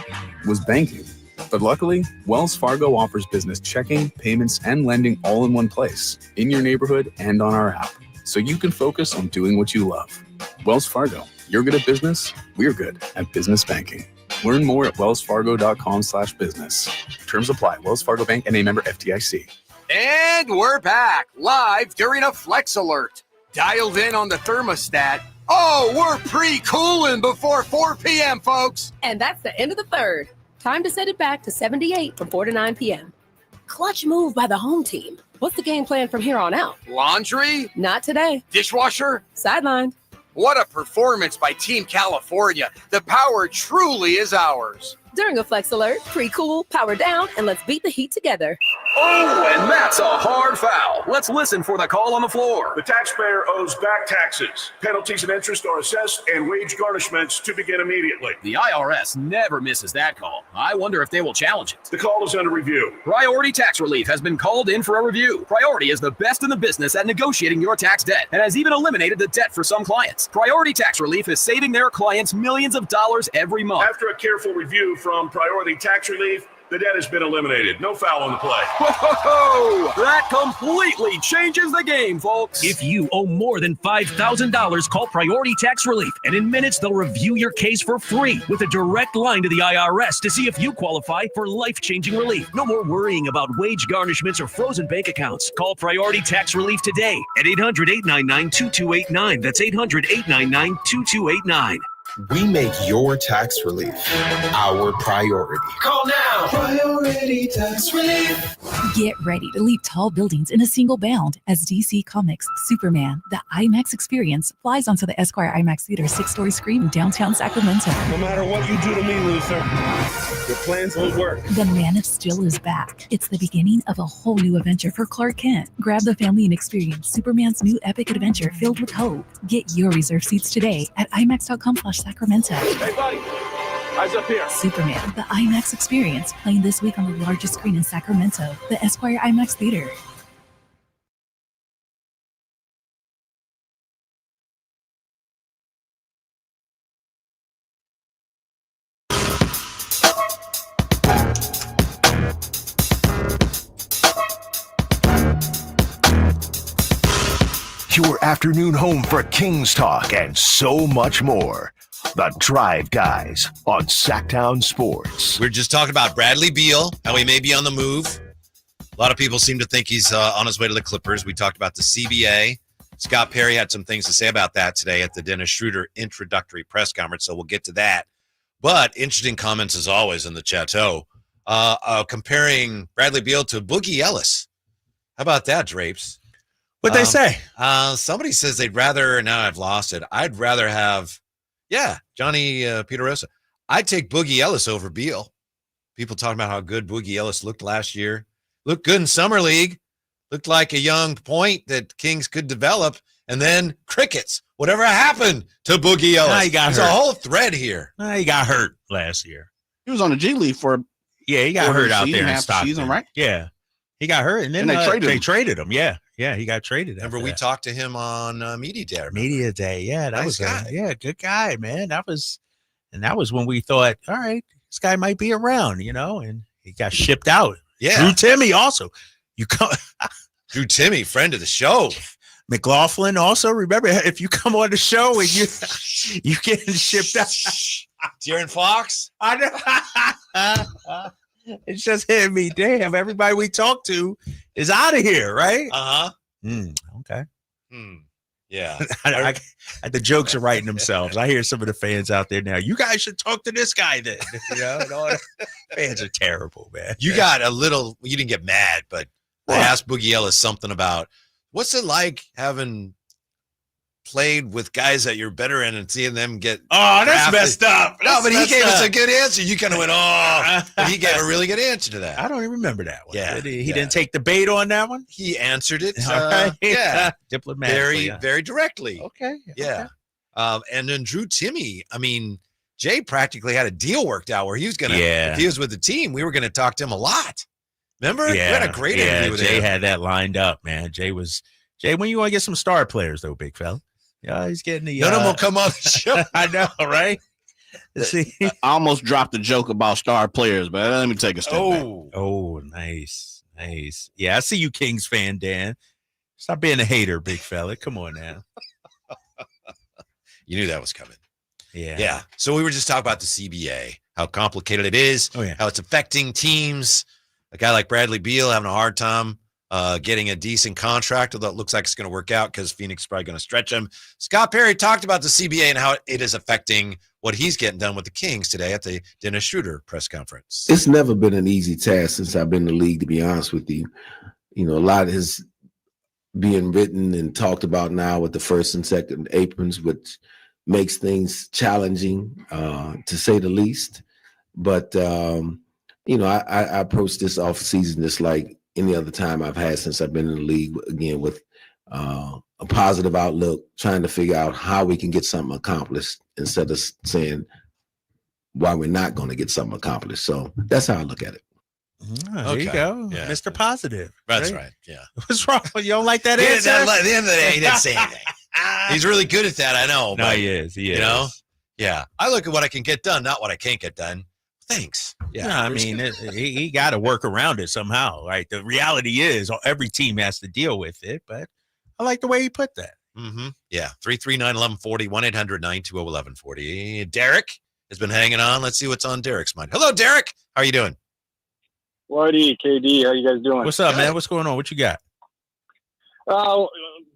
was banking. But luckily, Wells Fargo offers business checking, payments, and lending all in one place, in your neighborhood and on our app, so you can focus on doing what you love. Wells Fargo, you're good at business, we're good at business banking. Learn more at wellsfargo.com/business. Terms apply. Wells Fargo Bank and a member FDIC. And we're back, live during a Flex Alert. Dialed in on the thermostat. Oh, we're pre-cooling before 4 p.m., folks. And that's the end of the third. Time to set it back to 78 from 4 to 9 p.m. Clutch move by the home team. What's the game plan from here on out? Laundry? Not today. Dishwasher? Sidelined. What a performance by Team California. The power truly is ours. During a Flex Alert, pre-cool, power down, and let's beat the heat together. Oh, and that's a hard foul. Let's listen for the call on the floor. The taxpayer owes back taxes. Penalties and interest are assessed and wage garnishments to begin immediately. The IRS never misses that call. I wonder if they will challenge it. The call is under review. Priority Tax Relief has been called in for a review. Priority is the best in the business at negotiating your tax debt and has even eliminated the debt for some clients. Priority Tax Relief is saving their clients millions of dollars every month. After a careful review from Priority Tax Relief, the debt has been eliminated. No foul on the play. Whoa! That completely changes the game, folks. If you owe more than $5,000, call Priority Tax Relief, and in minutes they'll review your case for free with a direct line to the IRS to see if you qualify for life-changing relief. No more worrying about wage garnishments or frozen bank accounts. Call Priority Tax Relief today at 800-899-2289. That's 800-899-2289. We make your tax relief our priority. Call now. Priority Tax Relief. Get ready to leap tall buildings in a single bound as DC Comics' Superman, the IMAX experience, flies onto the Esquire IMAX Theater 6-story screen in downtown Sacramento. No matter what you do to me, Luther, your plans won't work. The Man of Steel is back. It's the beginning of a whole new adventure for Clark Kent. Grab the family and experience Superman's new epic adventure filled with hope. Get your reserved seats today at IMAX.com/Sacramento. Hey, buddy. Eyes up here. Superman, the IMAX experience, playing this week on the largest screen in Sacramento, the Esquire IMAX Theater. Your afternoon home for Kings talk and so much more. The Drive Guys on Sacktown Sports. We're just talking about Bradley Beal, how he may be on the move. A lot of people seem to think he's on his way to the Clippers. We talked about the CBA. Scott Perry had some things to say about that today at the Dennis Schroder introductory press conference, so we'll get to that. But interesting comments as always in the chateau, comparing Bradley Beal to Boogie Ellis. How about that, Drapes? What'd they say? Somebody says they'd rather, now I've lost it, I'd rather have, Johnny Peterosa. I'd take Boogie Ellis over Beal. People talking about how good Boogie Ellis looked last year. Looked good in Summer League. Looked like a young point that Kings could develop. And then crickets. Whatever happened to Boogie Ellis? There's a whole thread here. He got hurt last year. He was on the G League for he got hurt out there in Stockton. Season, right? Yeah. He got hurt, and then they traded him. Yeah, he got traded. Remember, we talked to him on Media Day. Media Day, yeah, that nice was guy. Good guy, man. That was when we thought, all right, this guy might be around, and he got shipped out. Yeah, Drew Timmy also. Drew Timmy, friend of the show. McLaughlin also, remember, if you come on the show and you getting shipped out. De'Aaron Fox? I know. It's just hitting me. Damn, everybody we talk to is out of here, right? Uh-huh. Okay. Yeah. The jokes are writing themselves. I hear some of the fans out there now. You guys should talk to this guy then. And all fans are terrible, man. You got you didn't get mad, but I asked Boogie Ellis something about what's it like having played with guys that you're better in and seeing them get that's drafted. messed up. No, but he gave us a good answer. You kind of went, but he gave a really good answer to that. I don't even remember that one. Yeah. He didn't take the bait on that one? He answered it. Yeah. Diplomatically. Very directly. Okay. Yeah. And then Drew Timme, I mean, Jay practically had a deal worked out where he was going to, if he was with the team, we were going to talk to him a lot. Remember? Yeah. We had a great interview with Jay him. had that lined up, man. Jay, when you want to get some star players, though, big fella? Yeah, he's getting the. None of them will come on the show. I know, right? See, I almost dropped a joke about star players, but let me take a step back. Oh, nice. Yeah, I see you, Kings fan, Dan. Stop being a hater, big fella. Come on now. You knew that was coming. Yeah. So we were just talking about the CBA, how complicated it is, how it's affecting teams. A guy like Bradley Beal having a hard time getting a decent contract, although it looks like it's going to work out because Phoenix is probably going to stretch him. Scott Perry talked about the CBA and how it is affecting what he's getting done with the Kings today at the Dennis Schroder press conference. It's never been an easy task since I've been in the league, to be honest with you. You know, a lot is being written and talked about now with the first and second aprons, which makes things challenging, to say the least. But, you know, I approach this off season just like any other time I've had since I've been in the league, again, with a positive outlook, trying to figure out how we can get something accomplished instead of saying why we're not going to get something accomplished. So that's how I look at it. There you go. Yeah. Mr. Positive. That's right. Yeah. What's wrong? You don't like that answer? At the end of the day, he didn't say anything. He's really good at that, I know. No, but, he is. You know? Yeah. I look at what I can get done, not what I can't get done. Thanks. Yeah. No, I mean, he got to work around it somehow, right? The reality is every team has to deal with it, but I like the way he put that. Mm-hmm. Yeah. 339-1140, 1-800-920-1140. Derek has been hanging on. Let's see what's on Derek's mind. Hello, Derek. How are you doing? Whitey, KD, how you guys doing? What's up, man? What's going on? What you got?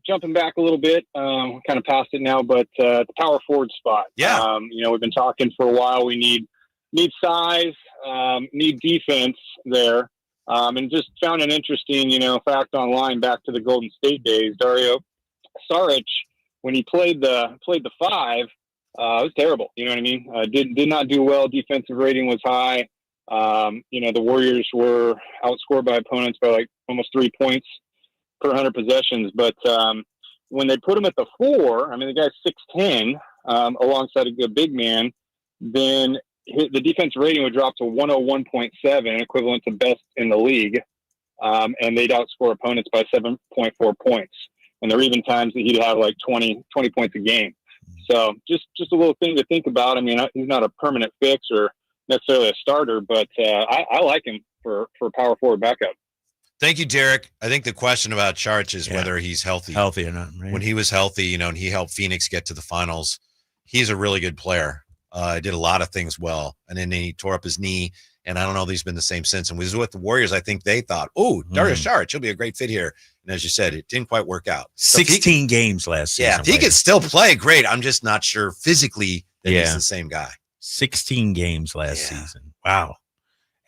Jumping back a little bit, kind of past it now, but the power forward spot. Yeah. You know, we've been talking for a while. We need size, need defense there, and just found an interesting, fact online back to the Golden State days. Dario Saric, when he played the 5, it was terrible. You know what I mean? Did not do well. Defensive rating was high. The Warriors were outscored by opponents by like almost 3 points per 100 possessions. But when they put him at the 4, I mean, the guy's 6'10", alongside a good big man, then the defensive rating would drop to 101.7, equivalent to best in the league. And they'd outscore opponents by 7.4 points. And there were even times that he'd have like 20 points a game. So just a little thing to think about. I mean, he's not a permanent fix or necessarily a starter, but I like him for power forward backup. Thank you, Derek. I think the question about Saric is whether he's healthy or not. Right? When he was healthy, and he helped Phoenix get to the finals, he's a really good player. Did a lot of things well, and then he tore up his knee, and I don't know if he's been the same since. And when he was with the Warriors, I think they thought, Dario Saric, he'll be a great fit here. And as you said, it didn't quite work out. 16 games last season. Yeah, if he could still play, great. I'm just not sure physically that he's the same guy. 16 games last season. Wow.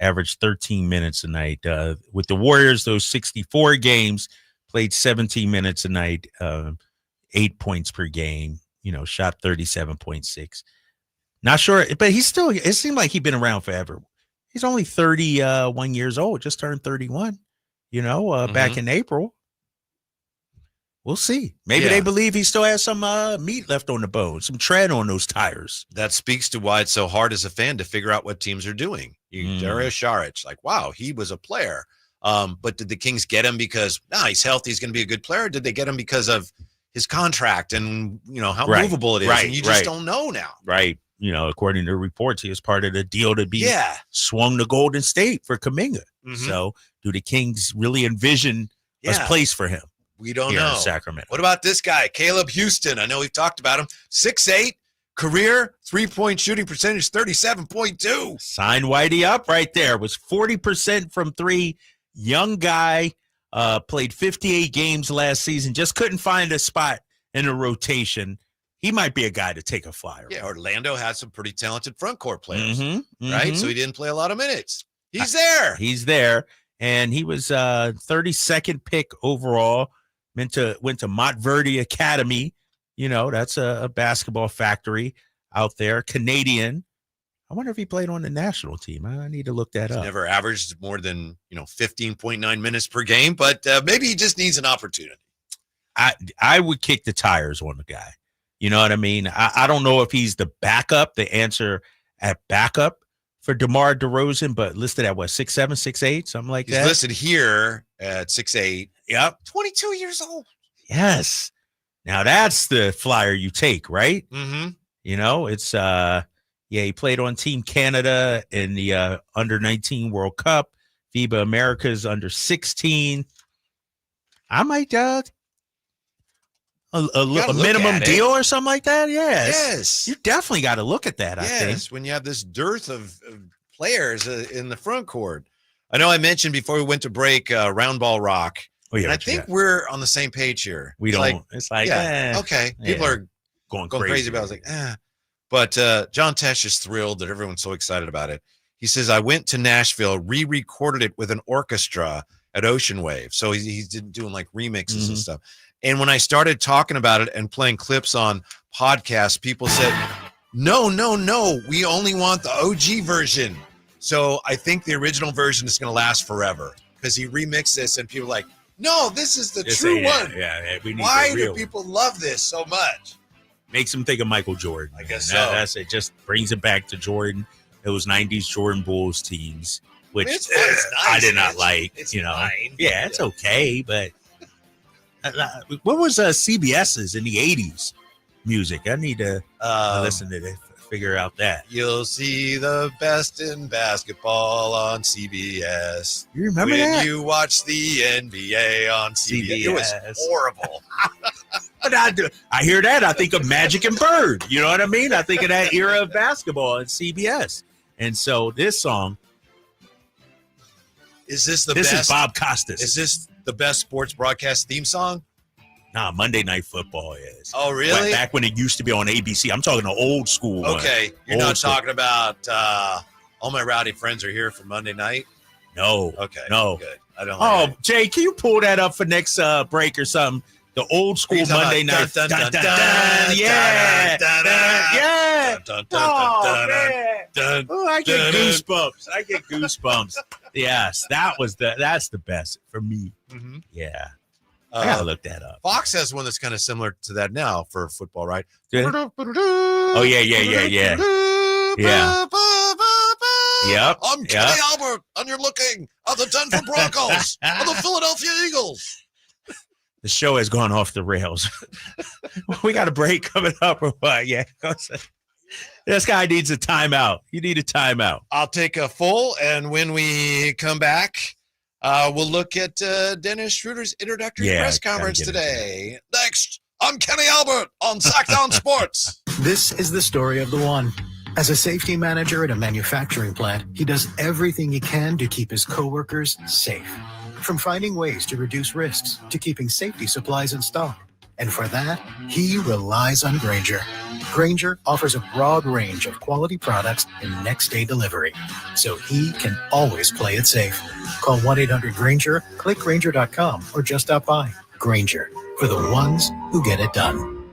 Averaged 13 minutes a night. With the Warriors, those 64 games, played 17 minutes a night, 8 points per game, shot 37.6. Not sure, but it seemed like he'd been around forever. He's only 31 years old, just turned 31, back in April. We'll see. Maybe they believe he still has some meat left on the bone, some tread on those tires. That speaks to why it's so hard as a fan to figure out what teams are doing. Dario Saric, like, wow, he was a player. But did the Kings get him because, he's healthy, he's going to be a good player? Or did they get him because of his contract and, how movable it is? Right, and you just don't know now. Right. According to reports, he was part of the deal to be swung to Golden State for Kuminga. So do the Kings really envision a place for him? We don't here know. in Sacramento. What about this guy, Caleb Houston? I know we've talked about him. 6'8", career 3-point shooting percentage 37.2. Sign Whitey up right there. Was 40% from three. Young guy, played 58 games last season. Just couldn't find a spot in the rotation. He might be a guy to take a flyer. Yeah, Orlando has some pretty talented front court players, Mm-hmm, right? mm-hmm. So he didn't play a lot of minutes. He's there. He's there, and he was 32nd pick overall. Went to Montverde Academy. You know, that's a basketball factory out there. Canadian. I wonder if he played on the national team. I need to look that up. Never averaged more than 15.9 minutes per game, but maybe he just needs an opportunity. I would kick the tires on the guy. You know what I mean? I don't know if he's the backup, the answer at backup for DeMar DeRozan, but listed at what, 6'7", 6'8", something like that? He's listed here at 6'8". Yep. 22 years old. Yes. Now that's the flyer you take, right? Mm-hmm. You know, it's he played on Team Canada in the under-19 World Cup, FIBA Americas under-16. I might a minimum deal or something like that. Yes. You definitely got to look at that. Yes, I think when you have this dearth of players in the front court. I know I mentioned before we went to break round ball rock. Oh yeah, and I think we're on the same page here. It's like okay. People are going crazy about it. I was like, But John Tesh is thrilled that everyone's so excited about it. He says, I went to Nashville, re-recorded it with an orchestra at Ocean Wave. So he's doing like remixes and stuff. And when I started talking about it and playing clips on podcasts, people said, no, we only want the OG version. So I think the original version is going to last forever because he remixed this and people are like, no, this is the true one. Yeah, we need Why the do real people love this so much? Makes them think of Michael Jordan. I guess so. That's it. Just brings it back to Jordan. Those 90s Jordan Bulls teams, which It's nice. I did not like. It's fine. Yeah, it's okay, but what was CBS's in the 80s music? I need to listen to it, figure out that. You'll see the best in basketball on CBS. You remember when that? you watch the NBA on CBS. It was horrible. But I hear that. I think of Magic and Bird. You know what I mean? I think of that era of basketball at CBS. And so this song. Is this the best? This is Bob Costas. Is this the best sports broadcast theme song? Nah, Monday Night Football is. Oh, really? Back when it used to be on ABC. I'm talking the old school one. Okay. You're not talking about All My Rowdy Friends Are Here for Monday night? No. Okay. No. Good. I don't like that. Jay, can you pull that up for next break or something? The old school Monday night. Yeah. Oh, I get goosebumps. Yes, that's the best for me. Mm-hmm. Yeah. I gotta look that up. Fox has one that's kind of similar to that now for football, right? Oh, yeah. Yeah. Yep. I'm Kenny Albert, and you're looking at the Denver Broncos of the Philadelphia Eagles. The show has gone off the rails. We got a break coming up or what? Yeah. This guy needs a timeout. You need a timeout. I'll take a full, and when we come back, we'll look at Dennis Schroder's introductory press conference today. Next, I'm Kenny Albert on Sacktown Sports. This is the story of the one. As a safety manager at a manufacturing plant, he does everything he can to keep his coworkers safe. From finding ways to reduce risks to keeping safety supplies in stock. And for that, he relies on Grainger. Grainger offers a broad range of quality products and next-day delivery, so he can always play it safe. Call 1-800-GRAINGER, click Grainger.com, or just stop by. Grainger, for the ones who get it done.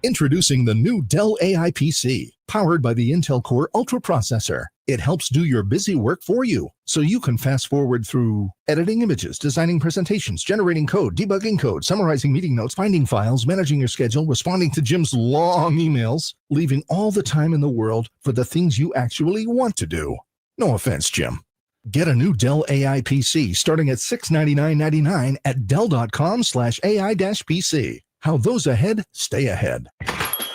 Introducing the new Dell AI PC, powered by the Intel Core Ultra processor. It helps do your busy work for you, so you can fast forward through editing images, designing presentations, generating code, debugging code, summarizing meeting notes, finding files, managing your schedule, responding to Jim's long emails, leaving all the time in the world for the things you actually want to do. No offense, Jim. Get a new Dell AI PC starting at $699.99 at Dell.com/AI-PC. How those ahead stay ahead.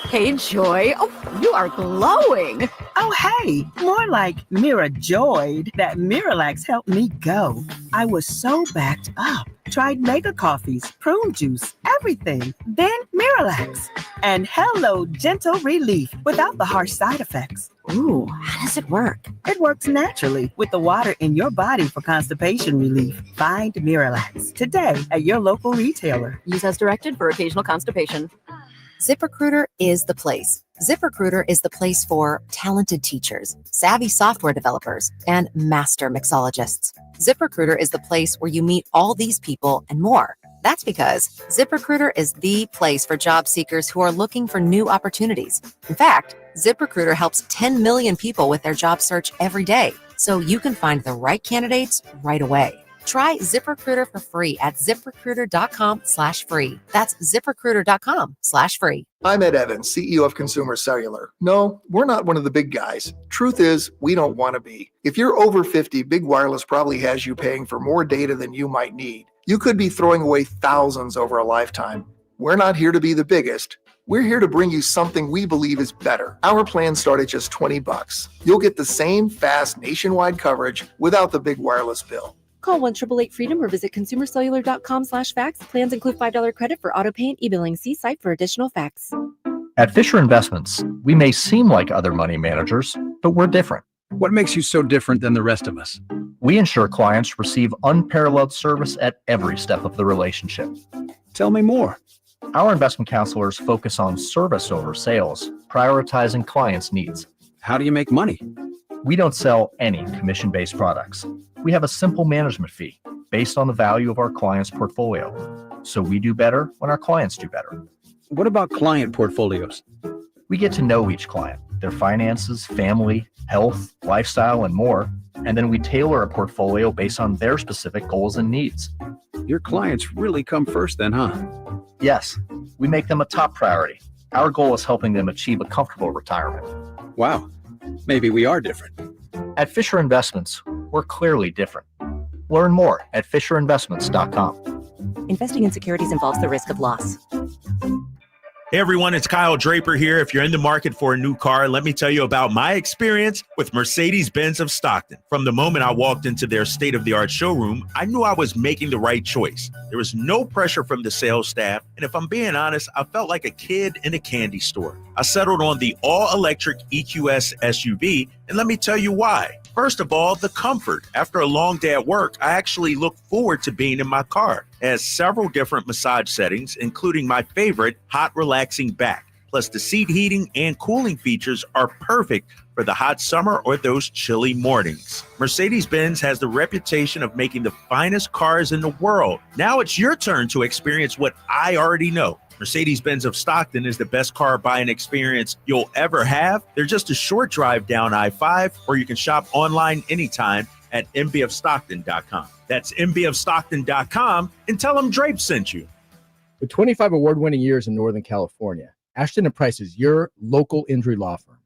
Hey, Joy. Oh, you are glowing. Oh, hey, more like Mira joyed that Miralax helped me go. I was so backed up. Tried mega coffees, prune juice, everything. Then Miralax. And hello, gentle relief without the harsh side effects. Ooh, how does it work? It works naturally with the water in your body for constipation relief. Find Miralax today at your local retailer. Use as directed for occasional constipation. ZipRecruiter is the place. ZipRecruiter is the place for talented teachers, savvy software developers, and master mixologists. ZipRecruiter is the place where you meet all these people and more. That's because ZipRecruiter is the place for job seekers who are looking for new opportunities. In fact, ZipRecruiter helps 10 million people with their job search every day, so you can find the right candidates right away. Try ZipRecruiter for free at ZipRecruiter.com/free. That's ZipRecruiter.com/free. I'm Ed Evans, CEO of Consumer Cellular. No, we're not one of the big guys. Truth is, we don't want to be. If you're over 50, Big Wireless probably has you paying for more data than you might need. You could be throwing away thousands over a lifetime. We're not here to be the biggest. We're here to bring you something we believe is better. Our plans start at just $20. You'll get the same fast nationwide coverage without the big wireless bill. Call 1-888-FREEDOM or visit consumercellular.com/facts. Plans include $5 credit for auto pay and e-billing. See site for additional facts. At Fisher Investments, we may seem like other money managers, but we're different. What makes you so different than the rest of us? We ensure clients receive unparalleled service at every step of the relationship. Tell me more. Our investment counselors focus on service over sales, prioritizing clients' needs. How do you make money? We don't sell any commission-based products. We have a simple management fee based on the value of our client's portfolio. So we do better when our clients do better. What about client portfolios? We get to know each client, their finances, family, health, lifestyle, and more. And then we tailor a portfolio based on their specific goals and needs. Your clients really come first then, huh? Yes, we make them a top priority. Our goal is helping them achieve a comfortable retirement. Wow, maybe we are different. At Fisher Investments, we're clearly different. Learn more at FisherInvestments.com. Investing in securities involves the risk of loss. Hey everyone, it's Kyle Draper here. If you're in the market for a new car, let me tell you about my experience with Mercedes-Benz of Stockton. From the moment I walked into their state-of-the-art showroom, I knew I was making the right choice. There was no pressure from the sales staff, and if I'm being honest, I felt like a kid in a candy store. I settled on the all-electric EQS SUV, and let me tell you why. First of all, the comfort. After a long day at work, I actually look forward to being in my car. It has several different massage settings, including my favorite, hot relaxing back. Plus, the seat heating and cooling features are perfect for the hot summer or those chilly mornings. Mercedes-Benz has the reputation of making the finest cars in the world. Now it's your turn to experience what I already know. Mercedes-Benz of Stockton is the best car buying experience you'll ever have. They're just a short drive down I-5, or you can shop online anytime at mbofstockton.com. That's mbofstockton.com, and tell them Drape sent you. With 25 award-winning years in Northern California, Ashton & Price is your local injury law firm.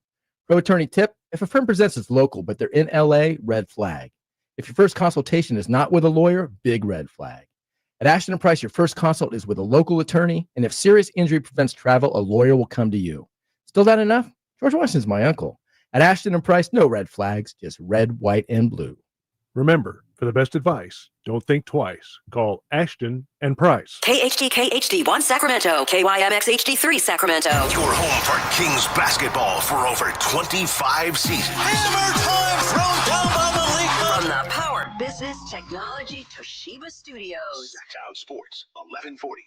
Pro attorney tip: if a firm presents as local, but they're in LA, red flag. If your first consultation is not with a lawyer, big red flag. At Ashton & Price, your first consult is with a local attorney, and if serious injury prevents travel, a lawyer will come to you. Still not enough? George Washington's my uncle. At Ashton & Price, no red flags, just red, white, and blue. Remember, for the best advice, don't think twice. Call Ashton & Price. KHD-KHD1 Sacramento, KYMX HD3 Sacramento. Your home for Kings basketball for over 25 seasons. Hammer time thrown down by the league. From the Power Business Technology Toshiba Studios. Sacktown Sports, 1140.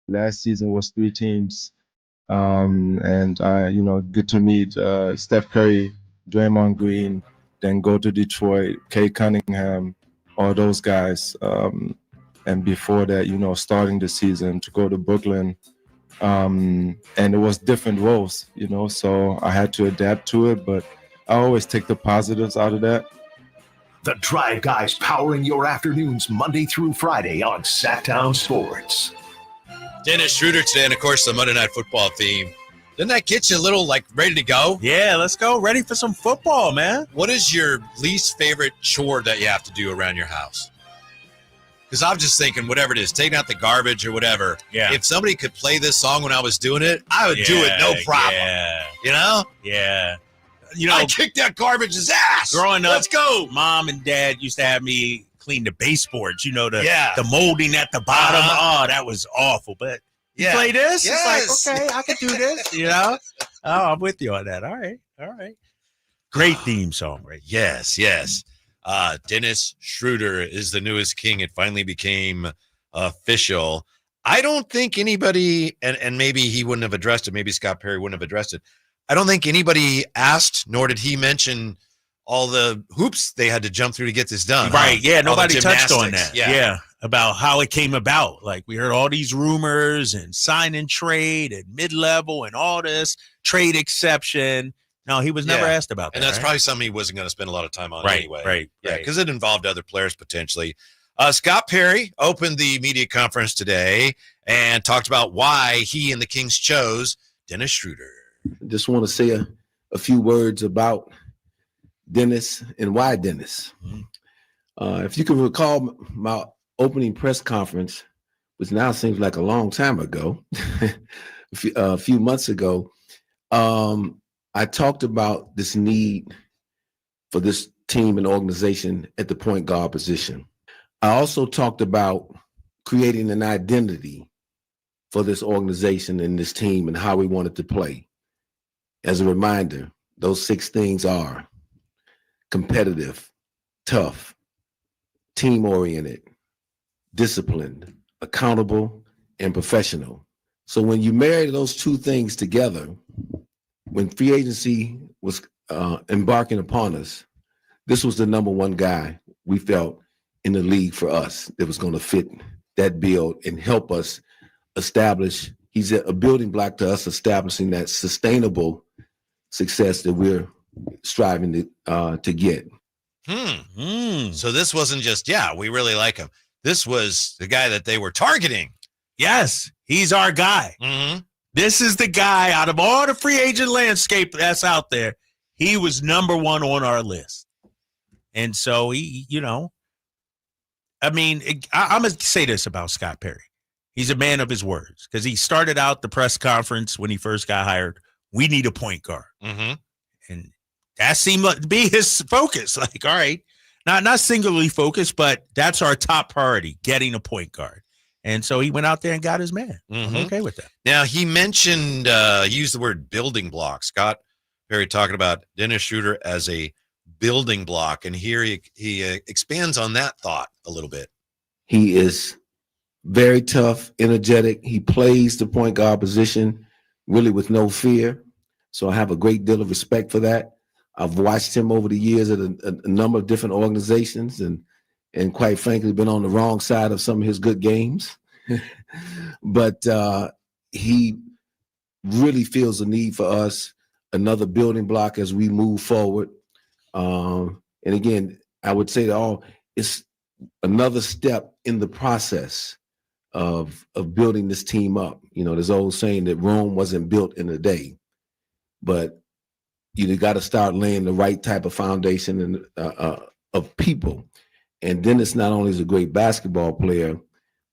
Last season was 3 teams, and good to meet Steph Curry, Draymond Green, then go to Detroit, Kay Cunningham, all those guys, and before that, starting the season to go to Brooklyn, and it was different roles, so I had to adapt to it, but I always take the positives out of that. The Drive Guys powering your afternoons Monday through Friday on Sacktown Sports. Dennis Schroder today, and of course the Monday Night Football theme Didn't that get you a little like ready to go? Yeah, let's go. Ready for some football, man. What is your least favorite chore that you have to do around your house? Because I'm just thinking, whatever it is, taking out the garbage or whatever. Yeah. If somebody could play this song when I was doing it, I would do it no problem. Yeah. You know? Yeah. You know, I kicked that garbage's ass. Growing up, let's go. Mom and Dad used to have me clean the baseboards. You know, the molding at the bottom. Oh, that was awful. But you play this? Yes. It's like, okay, I can do this. You know? Oh, I'm with you on that. All right. Great theme song, right? Yes. Dennis Schroder is the newest king. It finally became official. I don't think anybody, and maybe he wouldn't have addressed it. Maybe Scott Perry wouldn't have addressed it. I don't think anybody asked, nor did he mention all the hoops they had to jump through to get this done. Right. Yeah. All the Nobody touched on gymnastics. that. Yeah. About how it came about. Like we heard all these rumors and sign and trade and mid-level and all this trade exception. No, he was never asked about that. And that's right? probably something he wasn't going to spend a lot of time on Right, anyway. right. Because it involved other players potentially. Scott Perry opened the media conference today and talked about why he and the Kings chose Dennis Schroder. Just want to say a few words about Dennis and why Dennis. If you can recall my opening press conference, which now seems like a long time ago, a few months ago, I talked about this need for this team and organization at the point guard position. I also talked about creating an identity for this organization and this team and how we wanted to play. As a reminder, those 6 things are competitive, tough, team-oriented, disciplined, accountable, and professional. So when you marry those 2 things together, when free agency was embarking upon us, this was the number one guy we felt in the league for us that was going to fit that build and help us establish. He's a building block to us establishing that sustainable success that we're striving to get. So this wasn't just, we really like him. This was the guy that they were targeting. Yes, he's our guy. Mm-hmm. This is the guy out of all the free agent landscape that's out there. He was number one on our list. And so he, I'm going to say this about Scott Perry. He's a man of his words because he started out the press conference when he first got hired. We need a point guard. Mm-hmm. And that seemed to be his focus. Like, all right, not singularly focused, but that's our top priority, getting a point guard. And so he went out there and got his man. Mm-hmm. I'm okay with that. Now, he mentioned, he used the word building block. Scott Perry talking about Dennis Schroder as a building block. And here he expands on that thought a little bit. He is very tough, energetic. He plays the point guard position really with no fear. So I have a great deal of respect for that. I've watched him over the years at a number of different organizations and quite frankly, been on the wrong side of some of his good games. But he really feels the need for us, another building block as we move forward. And again, I would say it's another step in the process of building this team up. There's old saying that Rome wasn't built in a day, but you got to start laying the right type of foundation of people. And Dennis not only is a great basketball player,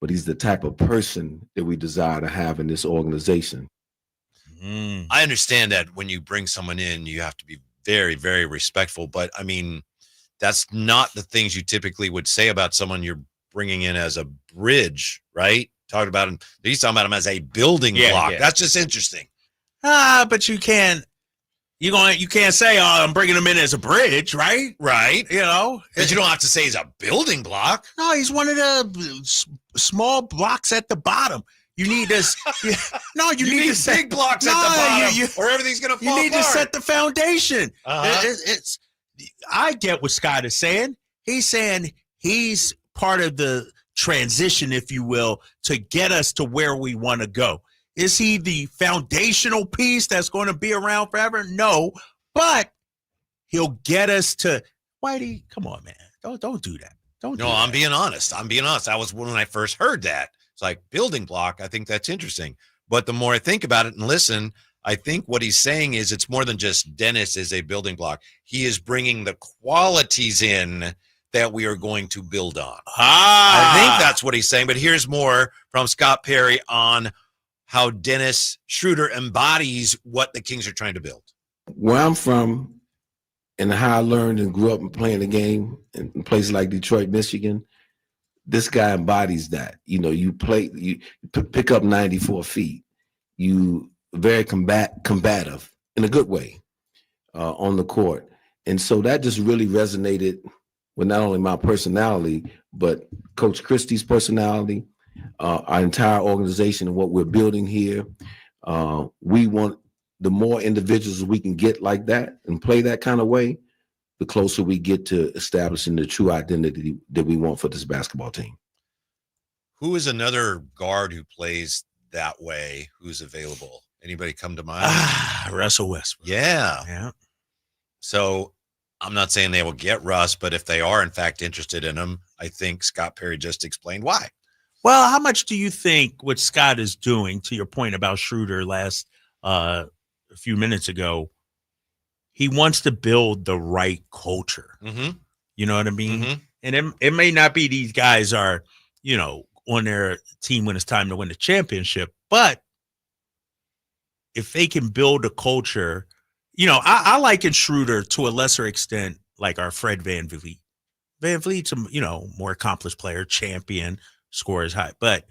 but he's the type of person that we desire to have in this organization. I understand that when you bring someone in, you have to be very, very respectful. But I mean, that's not the things you typically would say about someone you're bringing in as a bridge, right? Talking about him, he's talking about him as a building block. Yeah. That's just interesting. But you can't say, I'm bringing him in as a bridge, right? Right. But you don't have to say he's a building block. No, he's one of the small blocks at the bottom. You need this. You need to big blocks at the bottom, or everything's going to fall apart. You need to set the foundation. I get what Scott is saying. He's saying he's part of the transition, if you will, to get us to where we want to go. Is he the foundational piece that's going to be around forever? No, but he'll get us to. Whitey, come on, man, don't do that. I'm being honest. That was when I first heard that. It's like building block. I think that's interesting. But the more I think about it and listen, I think what he's saying is it's more than just Dennis is a building block. He is bringing the qualities in that we are going to build on. I think that's what he's saying. But here's more from Scott Perry on how Dennis Schroder embodies what the Kings are trying to build. Where I'm from and how I learned and grew up playing the game in places like Detroit, Michigan, this guy embodies that. You know, you pick up 94 feet. You very combative in a good way on the court. And so that just really resonated with not only my personality, but Coach Christie's personality, our entire organization and what we're building here. We want the more individuals we can get like that and play that kind of way, the closer we get to establishing the true identity that we want for this basketball team. Who is another guard who plays that way, who's available? Anybody come to mind? Russell Westbrook. Yeah. So I'm not saying they will get Russ, but if they are, in fact, interested in him, I think Scott Perry just explained why. Well, how much do you think what Scott is doing, to your point about Schroder last a few minutes ago, he wants to build the right culture. Mm-hmm. You know what I mean? Mm-hmm. And it may not be these guys are, you know, on their team when it's time to win the championship, but if they can build a culture, you know, I liken Schroder to a lesser extent like our Fred VanVleet. VanVleet's a, you know, more accomplished player, champion, scores high, but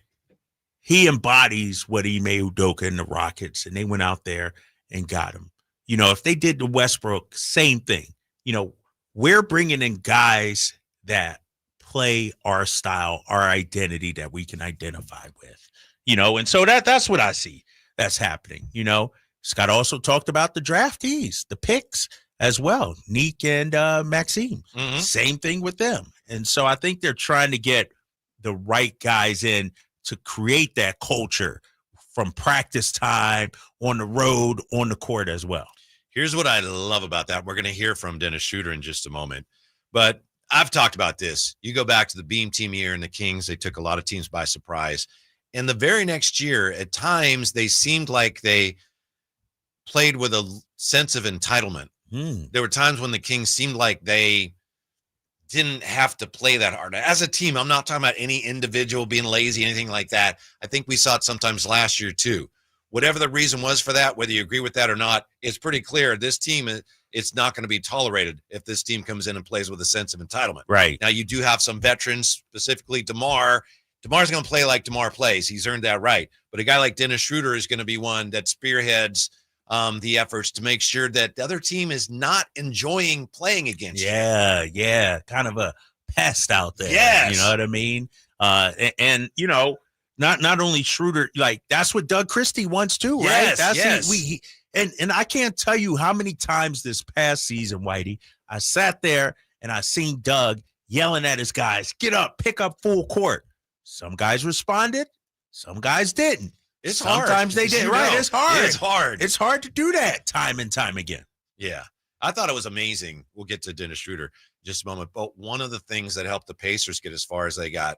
he embodies what Ime Udoka and the Rockets, and they went out there and got him. You know, if they did the Westbrook, same thing. You know, we're bringing in guys that play our style, our identity that we can identify with, you know, and so that's what I see that's happening. You know, Scott also talked about the draftees, the picks as well, Neek and Maxime. Mm-hmm. Same thing with them. And so I think they're trying to get the right guys in to create that culture from practice time, on the road, on the court as well. Here's what I love about that. We're going to hear from Dennis Schroder in just a moment. But I've talked about this. You go back to the Beam team year and the Kings, they took a lot of teams by surprise. And the very next year, at times, they seemed like they played with a sense of entitlement. There were times when the Kings seemed like they didn't have to play that hard. As a team, I'm not talking about any individual being lazy, anything like that. I think we saw it sometimes last year too. Whatever the reason was for that, whether you agree with that or not, it's pretty clear this team, it's not going to be tolerated if this team comes in and plays with a sense of entitlement. Right. Now, you do have some veterans, specifically DeMar. DeMar's going to play like DeMar plays. He's earned that right. But a guy like Dennis Schroder is going to be one that spearheads the efforts to make sure that the other team is not enjoying playing against you. Yeah. Kind of a pest out there. Yes. You know what I mean? And you know, not only Schroder, like that's what Doug Christie wants too, right? That's and I can't tell you how many times this past season, Whitey, I sat there and I seen Doug yelling at his guys, get up, pick up full court. Some guys responded, some guys didn't. It's hard. Sometimes they did. Right. It's hard. It's hard. It's hard to do that time and time again. Yeah. I thought it was amazing. We'll get to Dennis Schroder in just a moment. But one of the things that helped the Pacers get as far as they got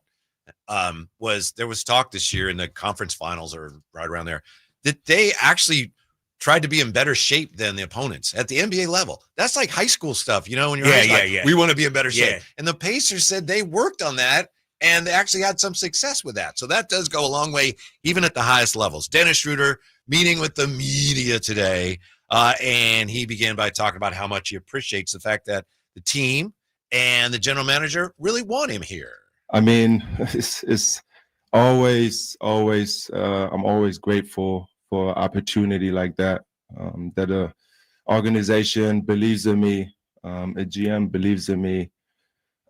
was there was talk this year in the conference finals or right around there that they actually tried to be in better shape than the opponents at the NBA level. That's like high school stuff, you know, when you're we want to be in better shape. And the Pacers said they worked on that and they actually had some success with that. So that does go a long way, even at the highest levels. Dennis Schroder meeting with the media today, and he began by talking about how much he appreciates the fact that the team and the general manager really want him here. I mean, it's always, I'm always grateful for an opportunity like that, that a organization believes in me, a GM believes in me.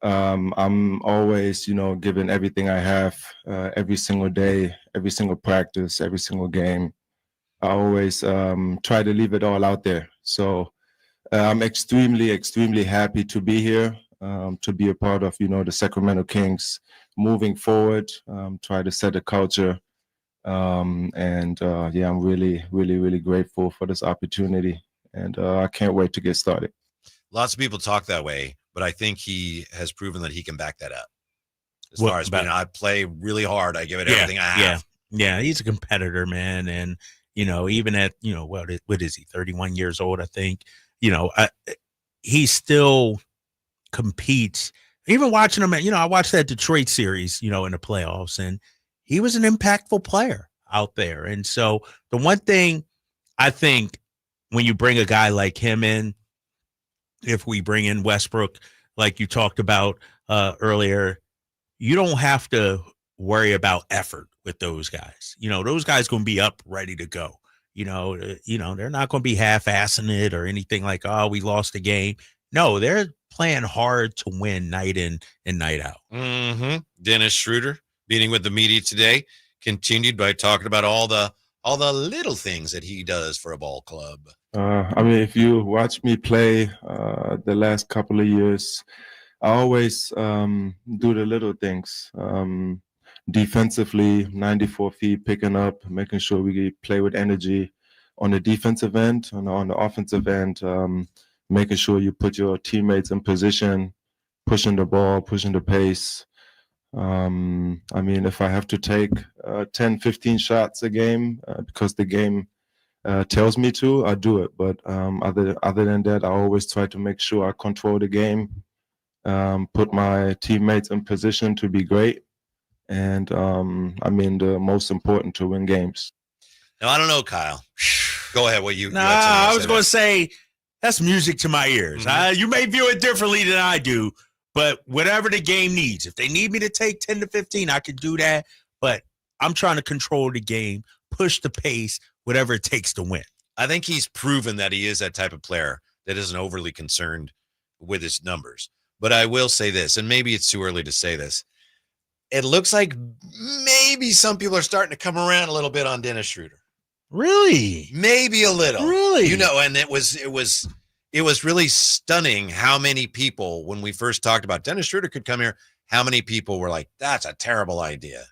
I'm always, you know, giving everything I have, every single day, every single practice, every single game. I always try to leave it all out there. So I'm extremely happy to be here. To be a part of, you know, the Sacramento Kings moving forward, try to set a culture. I'm really grateful for this opportunity. And I can't wait to get started. Lots of people talk that way, but I think he has proven that he can back that up. As far as being, I play really hard. I give it everything I have. Yeah, he's a competitor, man. And, even at, what is he, 31 years old, I think, he still competes. Even watching him, I watched that Detroit series, in the playoffs, and he was an impactful player out there. And so the one thing I think when you bring a guy like him in, if we bring in Westbrook, like you talked about earlier, you don't have to worry about effort with those guys. Those guys going to be up, ready to go. They're not going to be half-assing it or anything like, oh, we lost the game. No, they're playing hard to win night in and night out. Mm-hmm. Dennis Schroder meeting with the media today continued by talking about all the little things that he does for a ball club. If you watch me play the last couple of years, I always do the little things. Defensively, 94 feet, picking up, making sure we play with energy on the defensive end, on the offensive end, making sure you put your teammates in position, pushing the ball, pushing the pace. If I have to take 10, 15 shots a game because the game tells me to, I do it. But other than that, I always try to make sure I control the game, put my teammates in position to be great. And the most important to win games. Now, I don't know, Kyle. Go ahead. I was going to say that's music to my ears. Mm-hmm. You may view it differently than I do, but whatever the game needs, if they need me to take 10 to 15, I can do that. But I'm trying to control the game, push the pace, whatever it takes to win. I think he's proven that he is that type of player that isn't overly concerned with his numbers. But I will say this, and maybe it's too early to say this. It looks like maybe some people are starting to come around a little bit on Dennis Schroder. Really? Maybe a little. Really? And it was really stunning how many people, when we first talked about Dennis Schroder could come here, how many people were like, that's a terrible idea.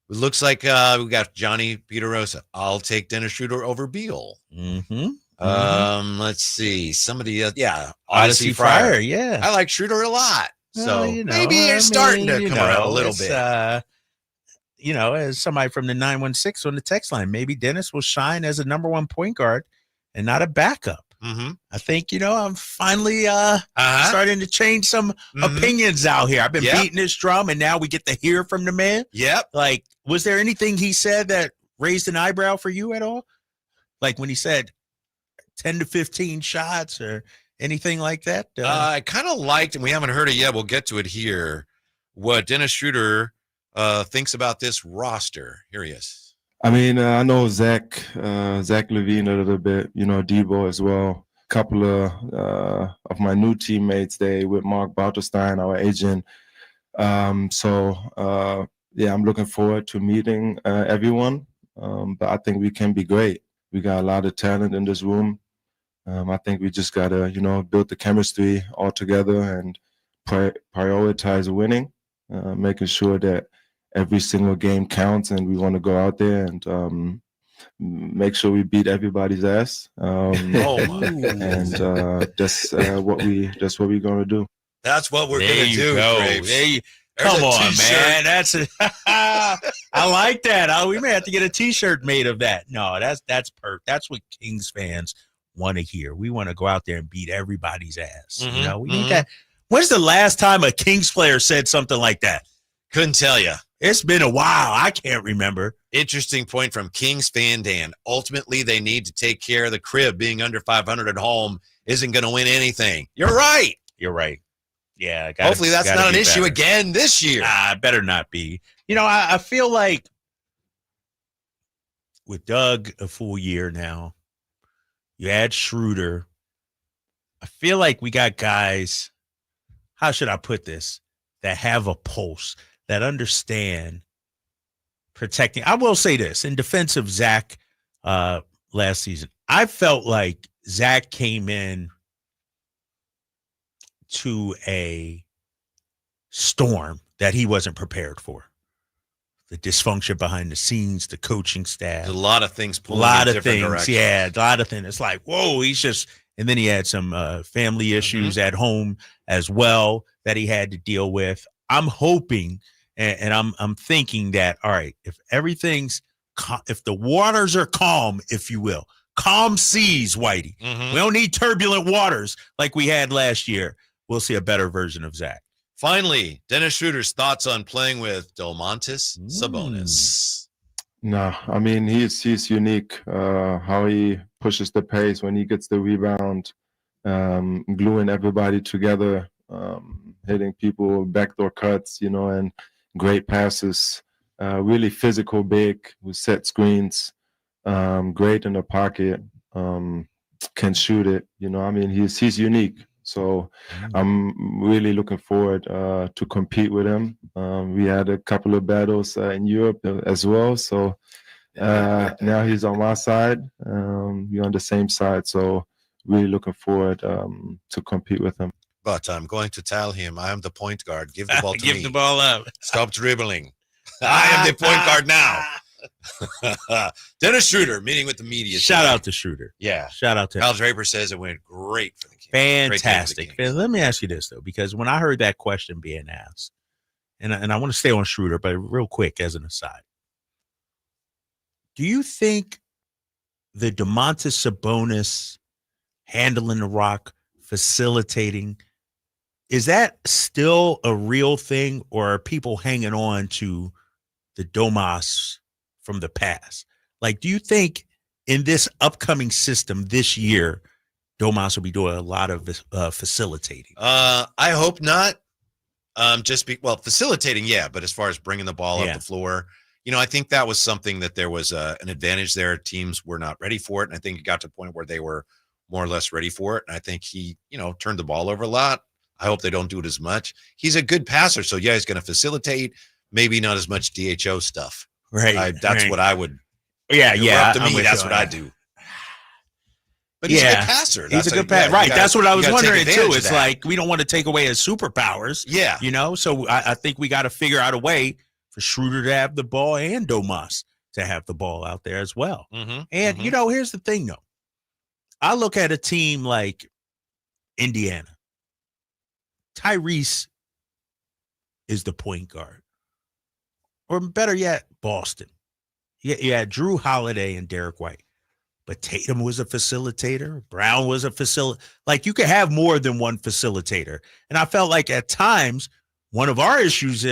It looks like we got Johnny Peterosa. I'll take Dennis Schroder over Beal. Mm-hmm. Let's see. Somebody else. Yeah. Odyssey Fryer. Yeah. I like Schroder a lot. So well, maybe you're starting to come around a little bit. As somebody from the 916 on the text line, maybe Dennis will shine as a number one point guard and not a backup. Mm-hmm. I think, I'm finally starting to change some opinions out here. I've been beating this drum, and now we get to hear from the man. Yep. Like, was there anything he said that raised an eyebrow for you at all? Like when he said 10 to 15 shots or anything like that? I kind of liked, and we haven't heard it yet, we'll get to it here, what Dennis Schroder thinks about this roster. Here he is. I know Zach Levine a little bit, Debo as well. A couple of my new teammates, they with Mark Bartelstein, our agent. I'm looking forward to meeting everyone. But I think we can be great. We got a lot of talent in this room. I think we just got to, build the chemistry all together and prioritize winning, making sure that every single game counts, and we want to go out there and make sure we beat everybody's ass. And that's what we're going to do. That's what we're going to do. Come on, man. That's I like that. We may have to get a T-shirt made of that. No, that's perfect. That's what Kings fans want to hear. We want to go out there and beat everybody's ass. Mm-hmm. We need that. When's the last time a Kings player said something like that? Couldn't tell you. It's been a while. I can't remember. Interesting point from Kings fan Dan. Ultimately, they need to take care of the crib. Being under 500 at home isn't going to win anything. You're right. You're right. Yeah. Hopefully that's not an issue again this year. Better not be. I feel like with Doug a full year now, you add Schroder. I feel like we got guys, how should I put this, that have a pulse, that understand protecting. I will say this, in defense of Zach last season, I felt like Zach came in to a storm that he wasn't prepared for. The dysfunction behind the scenes, the coaching staff. There's a lot of things pulling in different directions. Yeah, a lot of things. It's like, whoa, he's just – and then he had some family issues at home as well that he had to deal with. I'm hoping and I'm thinking that, all right, if everything's waters are calm, if you will, calm seas, Whitey. Mm-hmm. We don't need turbulent waters like we had last year. We'll see a better version of Zach. Finally, Dennis Schroder's thoughts on playing with Domantas Sabonis. No, I mean he's unique. How he pushes the pace when he gets the rebound, gluing everybody together, hitting people backdoor cuts, and great passes. Really physical, big, who set screens. Great in the pocket. Can shoot it. I mean he's unique. So I'm really looking forward to compete with him. We had a couple of battles in Europe as well. So now he's on my side. We're on the same side. So really looking forward to compete with him. But I'm going to tell him I am the point guard. Give the ball to me. Give the ball up. Stop dribbling. I am the point guard now. Dennis Schroder meeting with the media. Shout out to Schroder. Yeah. Shout out to Al him. Draper says it went great for the Kings. Fantastic. Let me ask you this, though, because when I heard that question being asked, and I want to stay on Schroder, but real quick as an aside, do you think the Domantas Sabonis handling the rock, facilitating, is that still a real thing, or are people hanging on to the Domas from the past? Like, do you think in this upcoming system this year, Domas will be doing a lot of facilitating? I hope not. Facilitating, yeah, but as far as bringing the ball up the floor, I think that was something that there was an advantage there. Teams were not ready for it, and I think it got to a point where they were more or less ready for it. And I think he, turned the ball over a lot. I hope they don't do it as much. He's a good passer, so yeah, he's going to facilitate. Maybe not as much DHO stuff. Right. That's what I would. Yeah. To me, that's what I do. But he's a good passer. He's a good passer. Right. That's what I was wondering too. It's like we don't want to take away his superpowers. Yeah. So I think we got to figure out a way for Schroder to have the ball and Domas to have the ball out there as well. Mm-hmm. And, here's the thing, though. I look at a team like Indiana. Tyrese is the point guard. Or better yet, Boston. You had Drew Holiday and Derek White. But Tatum was a facilitator. Brown was a facilitator. Like, you could have more than one facilitator. And I felt like at times, one of our issues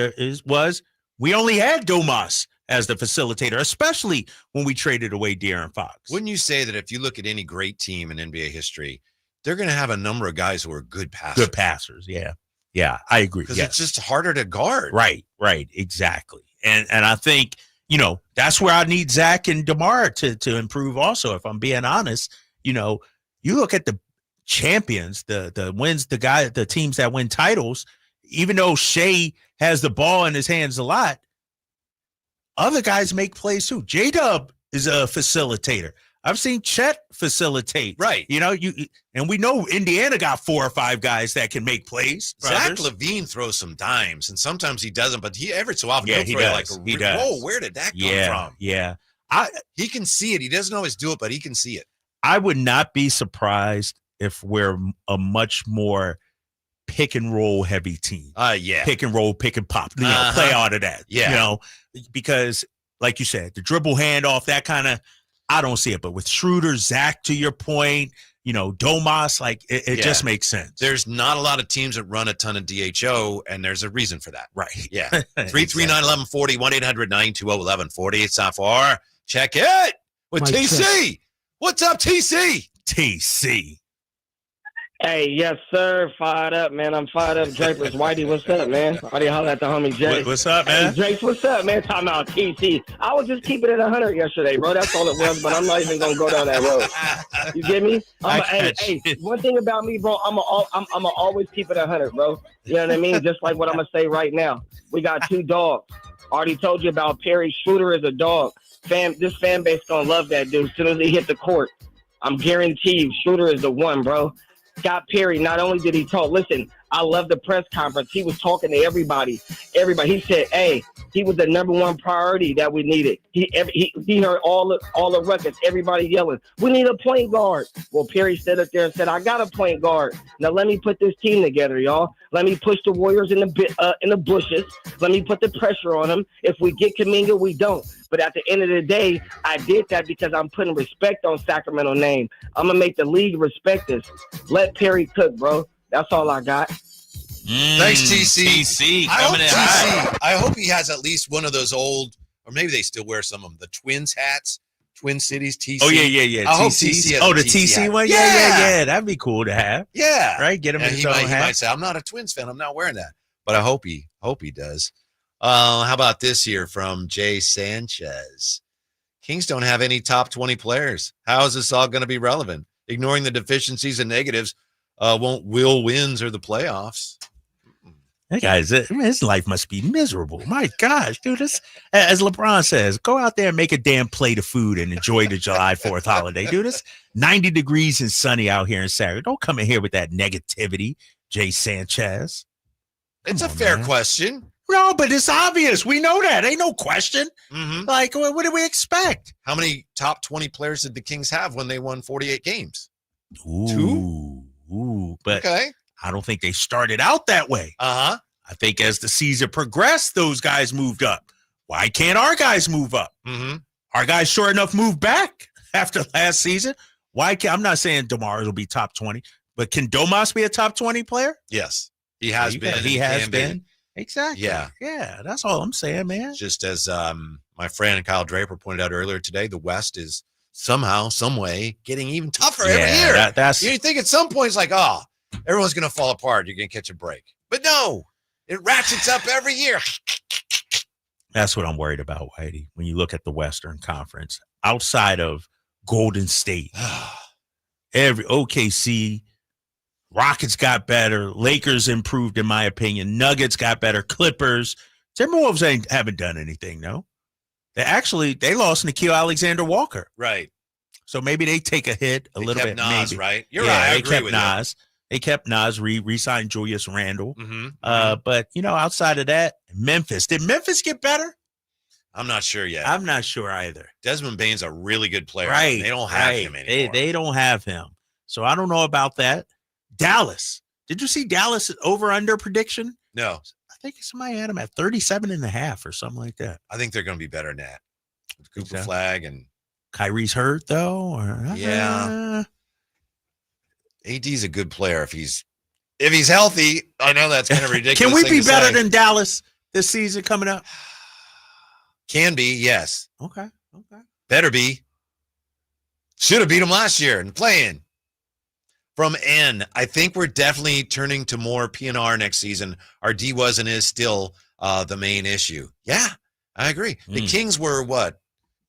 was we only had Domas as the facilitator, especially when we traded away De'Aaron Fox. Wouldn't you say that if you look at any great team in NBA history, they're going to have a number of guys who are good passers? Good passers, yeah. Yeah, I agree. Because it's just harder to guard. Right, exactly. And I think, that's where I need Zach and DeMar to improve also, if I'm being honest. You look at the champions, the wins, the teams that win titles, even though Shea has the ball in his hands a lot, other guys make plays too. J-Dub is a facilitator. I've seen Chet facilitate. Right. And we know Indiana got 4 or 5 guys that can make plays. Zach brothers. LaVine throws some dimes, and sometimes he doesn't, but he every so often he throw does. He does. Whoa, where did that come from? Yeah. He can see it. He doesn't always do it, but he can see it. I would not be surprised if we're a much more pick and roll heavy team. Yeah. Pick and roll, pick and pop. Play out of that. Yeah. Because like you said, the dribble handoff, that kind of, I don't see it. But with Schroder, Zach, to your point, Domas, like it just makes sense. There's not a lot of teams that run a ton of DHO, and there's a reason for that. Right. Yeah. 339-1140, 1-800-920-1140. It's time for Check It with Mike TC. Check. What's up, TC? TC. Hey, yes, sir. Fired up, man. I'm fired up. Drapers, Whitey, what's up, man? Whitey, holler at the homie Jay. What's up, man? Hey, Drapes, what's up, man? Talking about TC. I was just keeping it 100 yesterday, bro. That's all it was, but I'm not even going to go down that road. You get me? Hey, one thing about me, bro, I'm always keep it 100, bro. You know what I mean? Just like what I'm going to say right now. We got 2 dogs. Already told you about Perry. Schroder is a dog. This fan base going to love that dude as soon as he hit the court. I'm guaranteed Schroder is the one, bro. Scott Perry, not only did he talk, listen, I love the press conference. He was talking to everybody. He said, hey, he was the number one priority that we needed. He heard all the records, everybody yelling, we need a point guard. Well, Perry stood up there and said, I got a point guard. Now let me put this team together, y'all. Let me push the Warriors in the bushes. Let me put the pressure on them. If we get Kuminga, we don't. But at the end of the day, I did that because I'm putting respect on Sacramento name. I'm going to make the league respect this. Let Perry cook, bro. That's all I got. Thanks, TC. I hope he has at least one of those old, or maybe they still wear some of them, the Twins hats. Twin Cities TC. Oh, yeah. I hope TC has the a TC hat. one? Yeah. That'd be cool to have. Yeah. Right? Get him in his own hat. He might say, I'm not a Twins fan. I'm not wearing that. But I hope he does. How about this here from Jay Sanchez? Kings don't have any top 20 players. How is this all going to be relevant? Ignoring the deficiencies and negatives won't will wins or the playoffs. Hey guys, his life must be miserable. My gosh, dude, this, as LeBron says, go out there and make a damn plate of food and enjoy the July 4th holiday. Dude, it's 90 degrees and sunny out here in Saturday. Don't come in here with that negativity, Jay Sanchez. It's a fair question. No, but it's obvious. We know that. Ain't no question. Mm-hmm. Like, what do we expect? How many top 20 players did the Kings have when they won 48 games? Two? But okay. I don't think they started out that way. Uh-huh. I think as the season progressed, those guys moved up. Why can't our guys move up? Mm-hmm. Our guys sure enough moved back after last season. Why can't, I'm not saying DeMar will be top 20, but can Domas be a top 20 player? Yes. He has been. He has been. Exactly. Yeah. Yeah. That's all I'm saying, man. Just as my friend Kyle Draper pointed out earlier today, the West is somehow, some way getting even tougher every year. You think at some point it's like, oh, everyone's going to fall apart. You're going to catch a break. But no, it ratchets up every year. That's what I'm worried about, Whitey. When you look at the Western Conference, outside of Golden State, every OKC, Rockets got better. Lakers improved, in my opinion. Nuggets got better. Clippers. Timberwolves haven't done anything, no. They lost Nickeil Alexander-Walker. Right. So maybe they take a hit a little bit. Nas, maybe. Right? You're right. I agree with Nas. They kept Nas, re-signed Julius Randle. Mm-hmm. But, outside of that, Memphis. Did Memphis get better? I'm not sure yet. I'm not sure either. Desmond Bane's a really good player. Right. They don't have him anymore. They don't have him. So I don't know about that. Dallas. Did you see Dallas over-under prediction? No. I think somebody had them at 37.5 or something like that. I think they're going to be better than that. With Cooper Flag and Kyrie's hurt though, or yeah. AD's a good player if he's healthy. I know that's kind of ridiculous. Can we be better than Dallas this season coming up? Can be, yes. Okay. Better be. Should have beat them last year in the play-in. From N, I think we're definitely turning to more PNR next season. Our D was and is still the main issue. Yeah, I agree. The Kings were,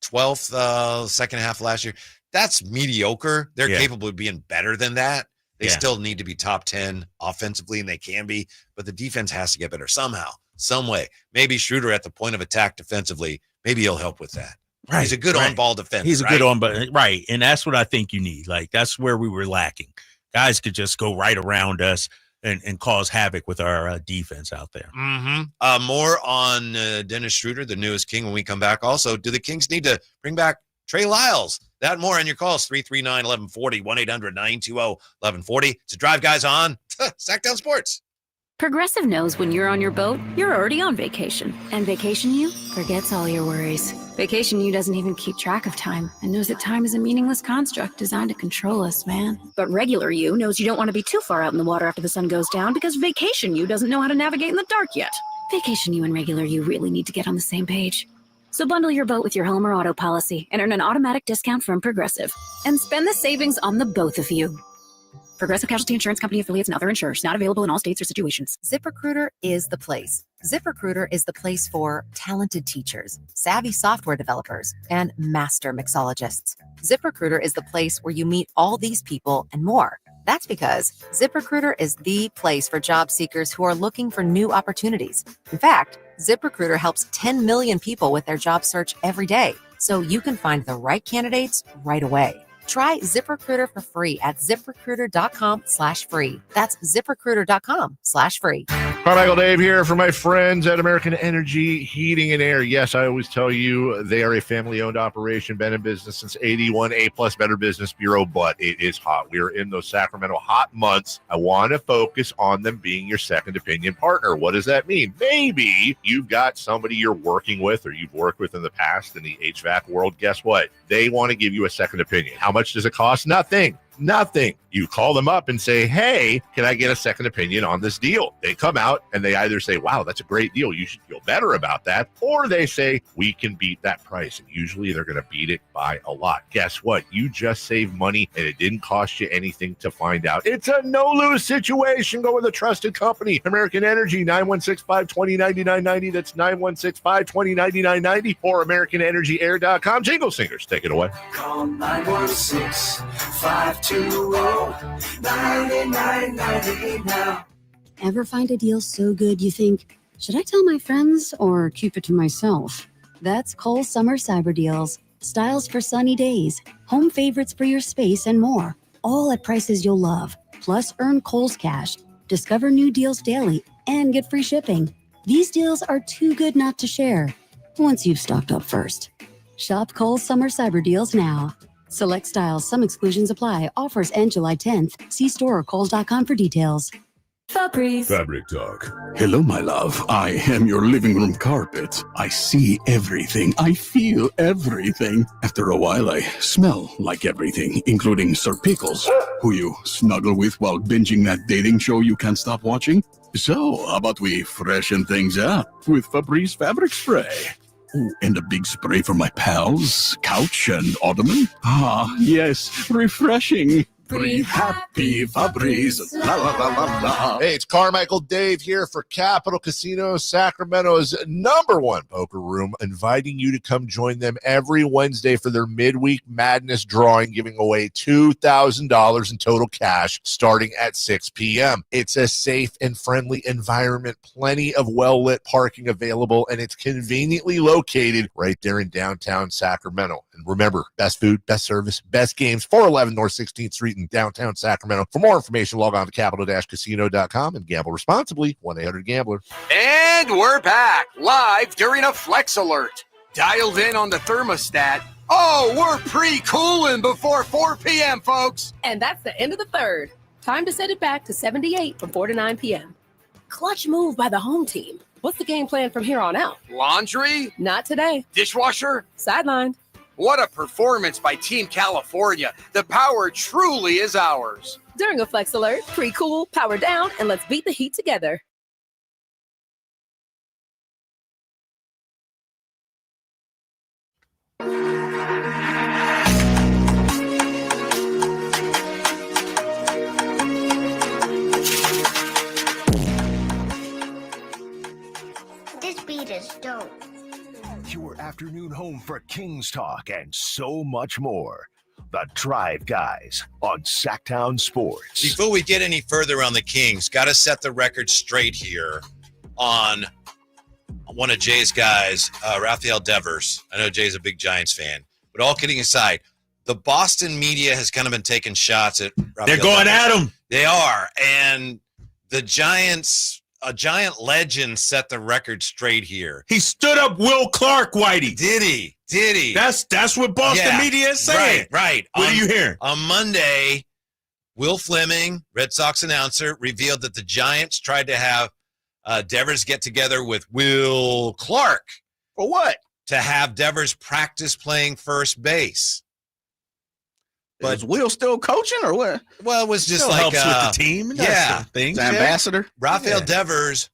12th second half last year. That's mediocre. They're capable of being better than that. They still need to be top 10 offensively, and they can be. But the defense has to get better somehow, some way. Maybe Schroder at the point of attack defensively, maybe he'll help with that. Right. He's a good on-ball defender. He's a good on-ball, right. And that's what I think you need. Like, that's where we were lacking. Guys could just go right around us and cause havoc with our defense out there. Mm-hmm. More on Dennis Schroder, the newest King, when we come back. Also, do the Kings need to bring back Trey Lyles? That and more on your calls, 339-1140, 1-800-920-1140. To drive guys on Sacktown Sports. Progressive knows when you're on your boat, you're already on vacation. And Vacation You forgets all your worries. Vacation You doesn't even keep track of time and knows that time is a meaningless construct designed to control us, man. But Regular You knows you don't want to be too far out in the water after the sun goes down because Vacation You doesn't know how to navigate in the dark yet. Vacation You and Regular You really need to get on the same page. So bundle your boat with your home or auto policy and earn an automatic discount from Progressive. And spend the savings on the both of you. Progressive Casualty Insurance Company affiliates and other insurers. Not available in all states or situations. ZipRecruiter is the place. ZipRecruiter is the place for talented teachers, savvy software developers, and master mixologists. ZipRecruiter is the place where you meet all these people and more. That's because ZipRecruiter is the place for job seekers who are looking for new opportunities. In fact, ZipRecruiter helps 10 million people with their job search every day, so you can find the right candidates right away. Try ZipRecruiter for free at ZipRecruiter.com/free. That's ZipRecruiter.com/free. Carmichael Dave here for my friends at American Energy Heating and Air. Yes, I always tell you they are a family-owned operation, been in business since 81, A+ Better Business Bureau, but it is hot. We are in those Sacramento hot months. I want to focus on them being your second opinion partner. What does that mean? Maybe you've got somebody you're working with or you've worked with in the past in the HVAC world. Guess what? They want to give you a second opinion. How much does it cost? Nothing. You call them up and say, hey, can I get a second opinion on this deal? They come out and they either say, wow, that's a great deal. You should feel better about that. Or they say, we can beat that price. And usually they're going to beat it by a lot. Guess what? You just saved money and it didn't cost you anything to find out. It's a no-lose situation. Go with a trusted company. American Energy, 916-520-9990. That's 916-520-9990 or AmericanEnergyAir.com. Jingle Singers, take it away. Call 916-520-9990 now. Ever find a deal so good you think, should I tell my friends or keep it to myself? That's Kohl's Summer Cyber Deals. Styles for sunny days, home favorites for your space, and more. All at prices you'll love. Plus, earn Kohl's Cash. Discover new deals daily and get free shipping. These deals are too good not to share. Once you've stocked up first. Shop Kohl's Summer Cyber Deals now. Select styles, some exclusions apply. Offers end July 10th. See store or kohls.com for details. Febreze. Fabric Talk. Hello, my love. I am your living room carpet. I see everything. I feel everything. After a while, I smell like everything, including Sir Pickles, who you snuggle with while binging that dating show you can't stop watching. So, how about we freshen things up with Febreze Fabric Spray? Oh, and a big spray for my pals, couch and ottoman. Ah, yes, refreshing. Breathe happy, Febreze. La la la la la. Hey, it's Carmichael Dave here for Capital Casino, Sacramento's #1 poker room, inviting you to come join them every Wednesday for their midweek madness drawing, giving away $2,000 in total cash starting at 6 p.m. It's a safe and friendly environment, plenty of well-lit parking available, and it's conveniently located right there in downtown Sacramento. And remember, best food, best service, best games, 411 North 16th Street in downtown Sacramento. For more information, log on to capital-casino.com and gamble responsibly. 1-800-GAMBLER. And we're back live during a Flex Alert. Dialed in on the thermostat. Oh, we're pre-cooling before 4 p.m., folks. And that's the end of the third. Time to set it back to 78 from 4 to 9 p.m. Clutch move by the home team. What's the game plan from here on out? Laundry? Not today. Dishwasher? Sidelined. What a performance by Team California. The power truly is ours. During a Flex Alert, pre-cool, power down, and let's beat the heat together. This beat is dope. Your afternoon home for Kings Talk and so much more. The Drive Guys on Sacktown Sports. Before we get any further on the Kings, got to set the record straight here on one of Jay's guys, Rafael Devers. I know Jay's a big Giants fan, but all kidding aside, the Boston media has kind of been taking shots at Rafael They're going Devers. at him. They are, and the Giants, a Giant legend, set the record straight here. He stood up Will Clark, Whitey. Did he? Did he? That's what Boston media is saying. Right. What are you hearing? On Monday, Will Fleming, Red Sox announcer, revealed that the Giants tried to have Devers get together with Will Clark. For what? To have Devers practice playing first base. But is Will still coaching or what? Well, it was just Still like helps with the team. Yeah, He's an ambassador. Rafael Devers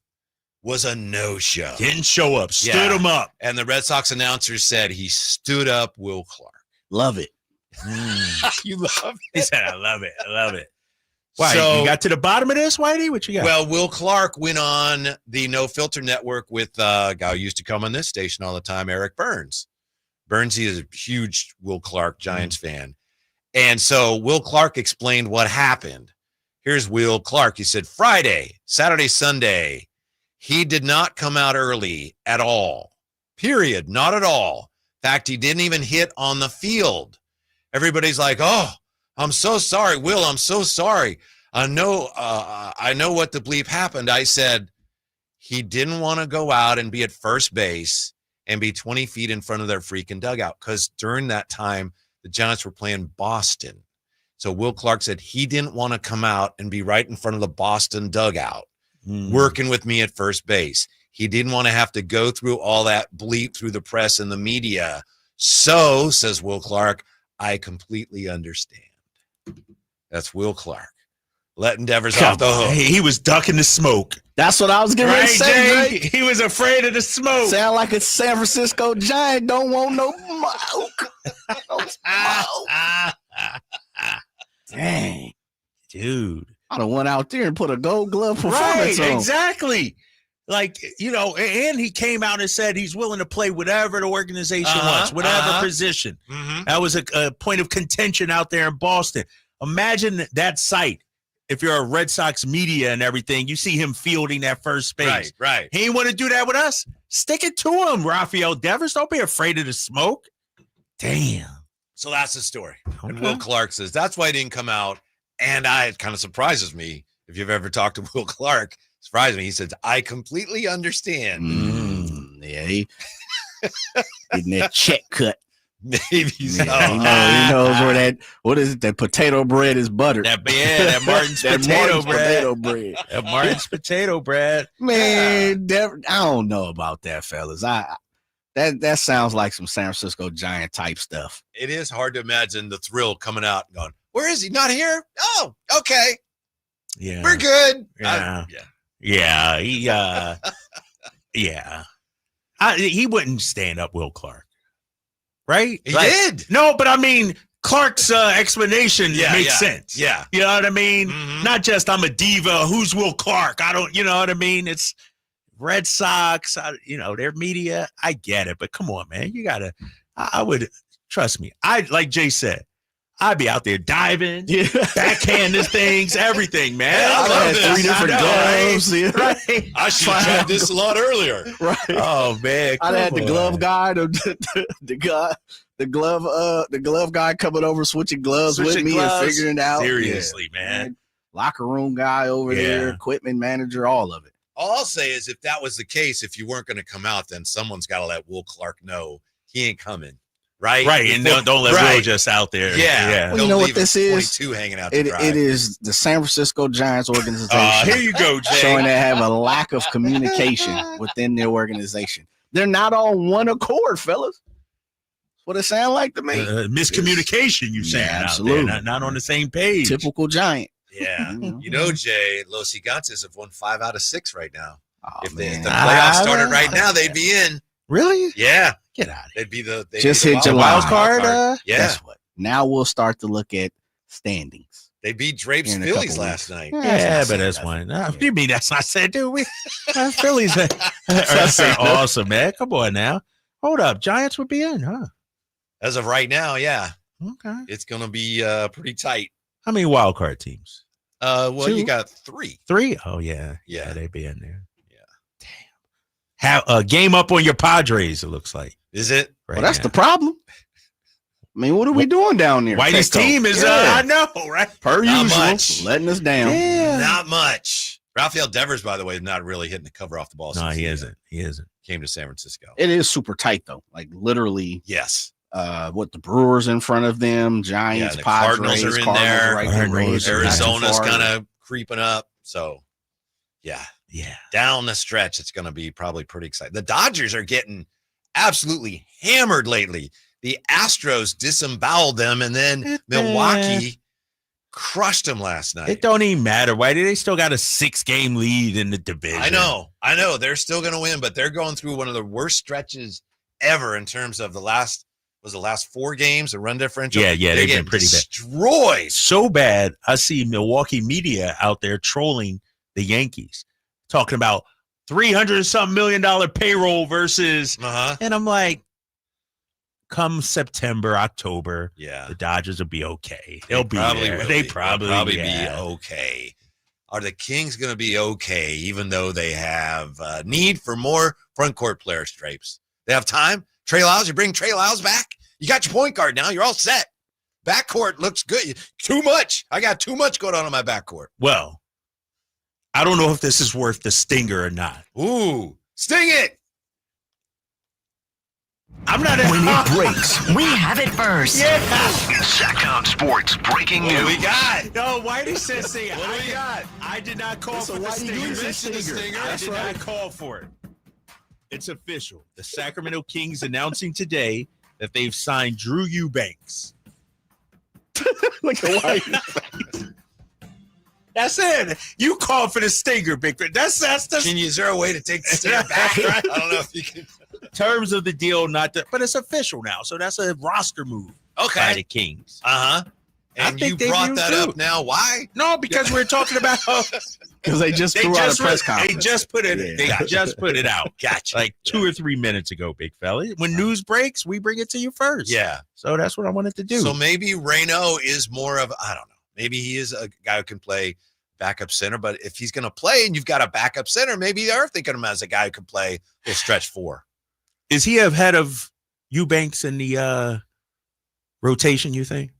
was a no-show. Didn't show up. Stood him up. And the Red Sox announcer said he stood up Will Clark. Love it. You love it? He said, I love it. I love it. Why, So- you got to the bottom of this, Whitey? What you got? Well, Will Clark went on the No Filter Network with a guy who used to come on this station all the time, Eric Burns. Burnsy is a huge Will Clark Giants fan. And so Will Clark explained what happened. Here's Will Clark. He said, Friday, Saturday, Sunday, he did not come out early at all. Period. Not at all. In fact, he didn't even hit on the field. everybody's like, "Oh, I'm so sorry, Will. I'm so sorry. I know what the bleep happened." I said, he didn't want to go out and be at first base and be 20 feet in front of their freaking dugout, because during that time, the Giants were playing Boston. So Will Clark said he didn't want to come out and be right in front of the Boston dugout working with me at first base. He didn't want to have to go through all that bleep through the press and the media. So, says Will Clark, I completely understand. That's Will Clark. Letting Devers off the hook. He was ducking the smoke. That's what I was getting ready to say, Jay? He was afraid of the smoke. Sound like a San Francisco Giant don't want no smoke. No smoke. Dang. Dude. I done went out there and put a gold glove performance on. Exactly. Like, and he came out and said he's willing to play whatever the organization wants, whatever position. That was a point of contention out there in Boston. Imagine that sight. If you're a Red Sox media and everything, you see him fielding that first space. Right. He ain't want to do that with us. Stick it to him, Rafael Devers. Don't be afraid of the smoke. Damn. So that's the story. Okay. And Will Clark says that's why he didn't come out. And it kind of surprises me. If you've ever talked to Will Clark, surprised me. He says, I completely understand. Yeah, he getting that check cut. Maybe so. Yeah, he knows where that potato bread is buttered. That Martin's potato bread. That Martin's potato bread. Man, I don't know about that, fellas. That sounds like some San Francisco Giant type stuff. It is hard to imagine the thrill coming out and going, where is he? Not here? Oh, okay. Yeah. We're good. Yeah. He wouldn't stand up Will Clark. Right? He did. No, but I mean, Clark's explanation makes sense. Yeah. You know what I mean? Not just I'm a diva. Who's Will Clark? I don't, you know what I mean? It's Red Sox, their media. I get it, but come on, man. You got to, I would, trust me. Like Jay said, I'd be out there diving, backhanding things, everything, man. I love this. 3 different gloves. Right? I should have tried this a lot earlier. Right. Oh, man. I had the glove guy, the glove guy coming over, switching gloves with me and figuring it out. Seriously, man. Locker room guy over there, equipment manager, all of it. All I'll say is if that was the case, if you weren't going to come out, then someone's got to let Will Clark know he ain't coming. Right. And don't let Will just out there. Yeah. Well, you know what this is? 22 hanging out it is the San Francisco Giants organization. Here you go, Jay. Showing they have a lack of communication within their organization. They're not on one accord, fellas. That's what it sounds like to me. Miscommunication, you saying? Absolutely. Out there, not on the same page. Typical Giant. Yeah. Jay, Los Gigantes have won 5 out of 6 right now. If the playoffs started right now, they'd be in. Really? Yeah. Get out of here. They'd be the hit your wild card. Yeah. Guess what? Now we'll start to look at standings. They beat Drapes Phillies last night. Yeah, but that's one. You mean that's not said, dude? We Phillies are awesome, man. Come on now. Hold up. Giants would be in, huh? As of right now, yeah. Okay. It's gonna be pretty tight. How many wild card teams? 2? You got 3. 3? Oh yeah. Yeah, they'd be in there. Damn. Have a game up on your Padres, it looks like. Is it? Right, well, that's the problem. I mean, what are we doing down there? Whitey's team is, I know, right? Per not usual, much. letting us down. Yeah. Not much. Rafael Devers, by the way, is not really hitting the cover off the ball. No, he isn't. He isn't. Came to San Francisco. It is super tight, though. Like, literally. Yes. What the Brewers in front of them, Giants, the Padres, Cardinals are in there. Right there. Arizona's kind of creeping up. So, yeah. Down the stretch, it's going to be probably pretty exciting. The Dodgers are getting absolutely hammered lately. The Astros disemboweled them, and then Milwaukee crushed them last night. It don't even matter. Why do they still got a 6-game lead in the division? I know. They're still going to win, but they're going through one of the worst stretches ever in terms of the last 4 games, the run differential. Yeah, they've been pretty destroyed. So bad, I see Milwaukee media out there trolling the Yankees, talking about $300-something million payroll versus, and I'm like, come September, October, the Dodgers will be okay. They'll be there. They probably be okay. Are the Kings going to be okay, even though they have need for more front court player stripes? They have time. Trey Lyles, you bring Trey Lyles back. You got your point guard now. You're all set. Backcourt looks good. Too much. I got too much going on in my backcourt. Well, I don't know if this is worth the stinger or not. Ooh, sting it. I'm not. When it breaks, we have it first. Yeah. Sacktown Sports breaking news. What do we got? No, Whitey says sing it. What do we got? I did not call So for the Whitey stinger. Green mentioned the stinger. I That's did right. not call for it. It's official. The Sacramento Kings announcing today that they've signed Drew Eubanks. Look at Whitey. That's it. You called for the stinger, Big Fred. That's the Is there a way to take the stinger back? I don't know if you can. terms of the deal, but it's official now. So that's a roster move by the Kings. Uh-huh. And you brought that up now. Why? No, because we're talking about because they just threw out a press conference. They just put it. Yeah. They just put it out. Gotcha. Like 2 or 3 minutes ago, big fella. When news breaks, we bring it to you first. Yeah. So that's what I wanted to do. So maybe Raynaud is more of, I don't know. Maybe he is a guy who can play backup center. But if he's going to play and you've got a backup center, maybe they are thinking of him as a guy who can play a stretch 4. Is he ahead of Eubanks in the rotation, you think?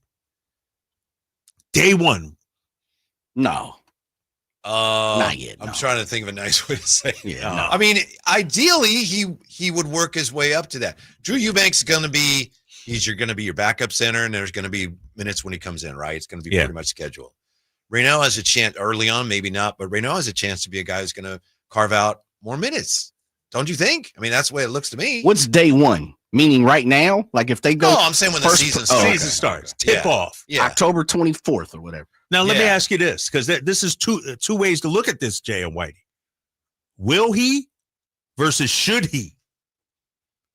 Day one. No. Not yet. I'm trying to think of a nice way to say it. Yeah, no. I mean, ideally, he would work his way up to that. Drew Eubanks is going to be your backup center, and there's going to be minutes when he comes in, right? It's going to be pretty much scheduled. Raynaud has a chance early on, maybe not, but Raynaud has a chance to be a guy who's going to carve out more minutes. Don't you think? I mean, that's the way it looks to me. What's day one? Meaning right now? Like if they go. No, I'm saying when the season starts. Season starts. Tip off. Yeah. October 24th or whatever. Now, let me ask you this, because this is two ways to look at this, Jay and Whitey. Will he versus should he?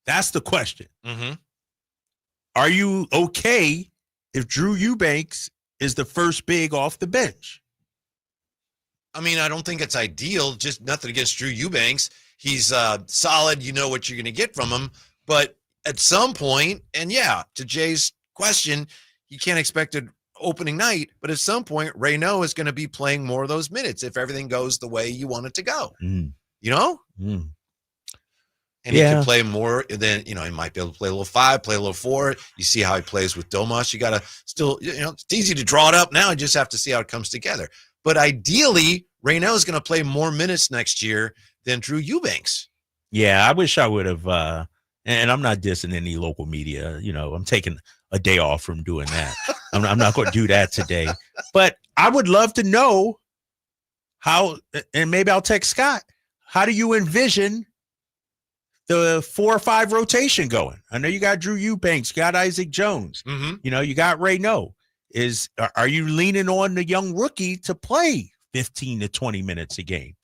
That's the question. Mm-hmm. Are you okay if Drew Eubanks is the first big off the bench? I mean, I don't think it's ideal. Just nothing against Drew Eubanks. He's solid. You know what you're going to get from him. But at some point, and to Jay's question, you can't expect an opening night. But at some point, Raynaud is going to be playing more of those minutes if everything goes the way you want it to go. You know? And he can play more than, he might be able to play a little 5, play a little 4. You see how he plays with Domas. You got to still, it's easy to draw it up now. You just have to see how it comes together. But ideally, Raynaud is going to play more minutes next year than Drew Eubanks. Yeah, I wish I would have, and I'm not dissing any local media. I'm taking a day off from doing that. I'm not going to do that today. But I would love to know how, and maybe I'll text Scott, how do you envision the 4 or 5 rotation going? I know you got Drew Eubanks, you got Isaac Jones, you got Raynaud. Are you leaning on the young rookie to play 15 to 20 minutes a game?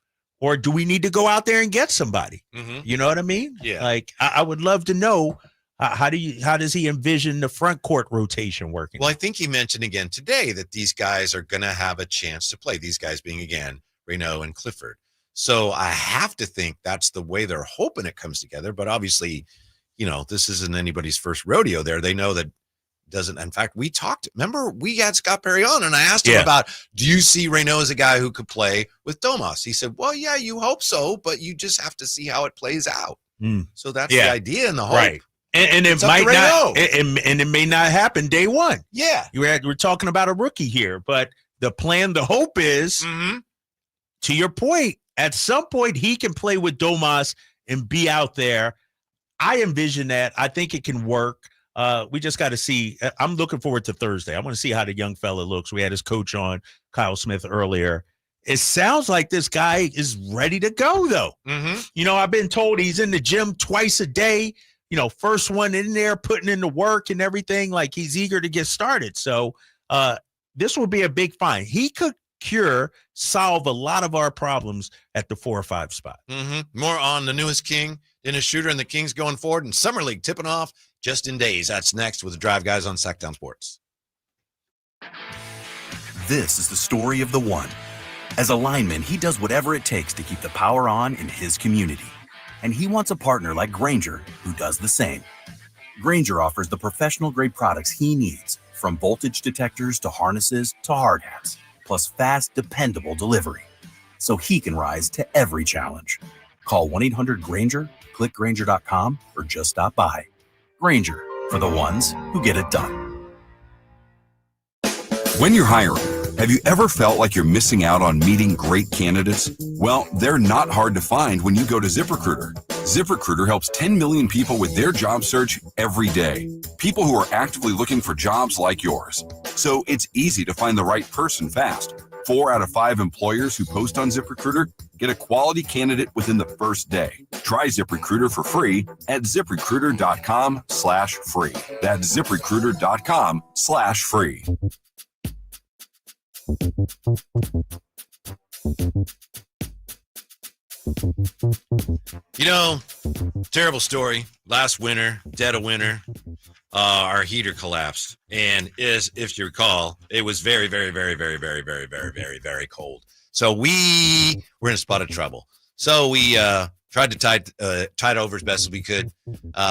Or do we need to go out there and get somebody? You know what I mean? Yeah. Like, I would love to know how does he envision the front court rotation working? Well, I think he mentioned again today that these guys are going to have a chance to play. These guys being, again, Raynaud and Clifford. So I have to think that's the way they're hoping it comes together. But obviously, this isn't anybody's first rodeo there. They know that doesn't. In fact, we had Scott Perry on, and I asked him about, do you see Raynaud as a guy who could play with Domas? He said, well, yeah, you hope so, but you just have to see how it plays out. So that's the idea and the hope. Right. And it might not, and it may not happen day one. Yeah. We're talking about a rookie here, but the plan, the hope is, to your point, at some point he can play with Domas and be out there. I envision that. I think it can work. We just got to see. I'm looking forward to Thursday. I want to see how the young fella looks. We had his coach on, Kyle Smith, earlier. It sounds like this guy is ready to go, though. I've been told he's in the gym twice a day. First one in there, putting in the work and everything. Like, he's eager to get started. So this will be a big find. He could solve a lot of our problems at the 4 or 5 spot. More on the newest King, Dennis Schroder, and the Kings going forward, and Summer League tipping off just in days. That's next with the Drive Guys on Sacktown Sports. This is the story of the one. As a lineman, he does whatever it takes to keep the power on in his community. And he wants a partner like Grainger who does the same. Grainger offers the professional-grade products he needs, from voltage detectors to harnesses to hard hats, plus fast, dependable delivery, so he can rise to every challenge. Call 1-800-GRAINGER, click Grainger.com, or just stop by. Grainger, for the ones who get it done. When you're hiring, have you ever felt like you're missing out on meeting great candidates? Well, they're not hard to find when you go to ZipRecruiter. ZipRecruiter helps 10 million people with their job search every day. People who are actively looking for jobs like yours. So it's easy to find the right person fast. 4 out of 5 employers who post on ZipRecruiter get a quality candidate within the first day. Try ZipRecruiter for free at ZipRecruiter.com/free. That's ZipRecruiter.com/free. You know, terrible story. Last winter, dead of winter, our heater collapsed. And if you recall, it was very, very, very, very, very, very, very, very, very cold. So we were in a spot of trouble. So we tried to tie it over as best as we could,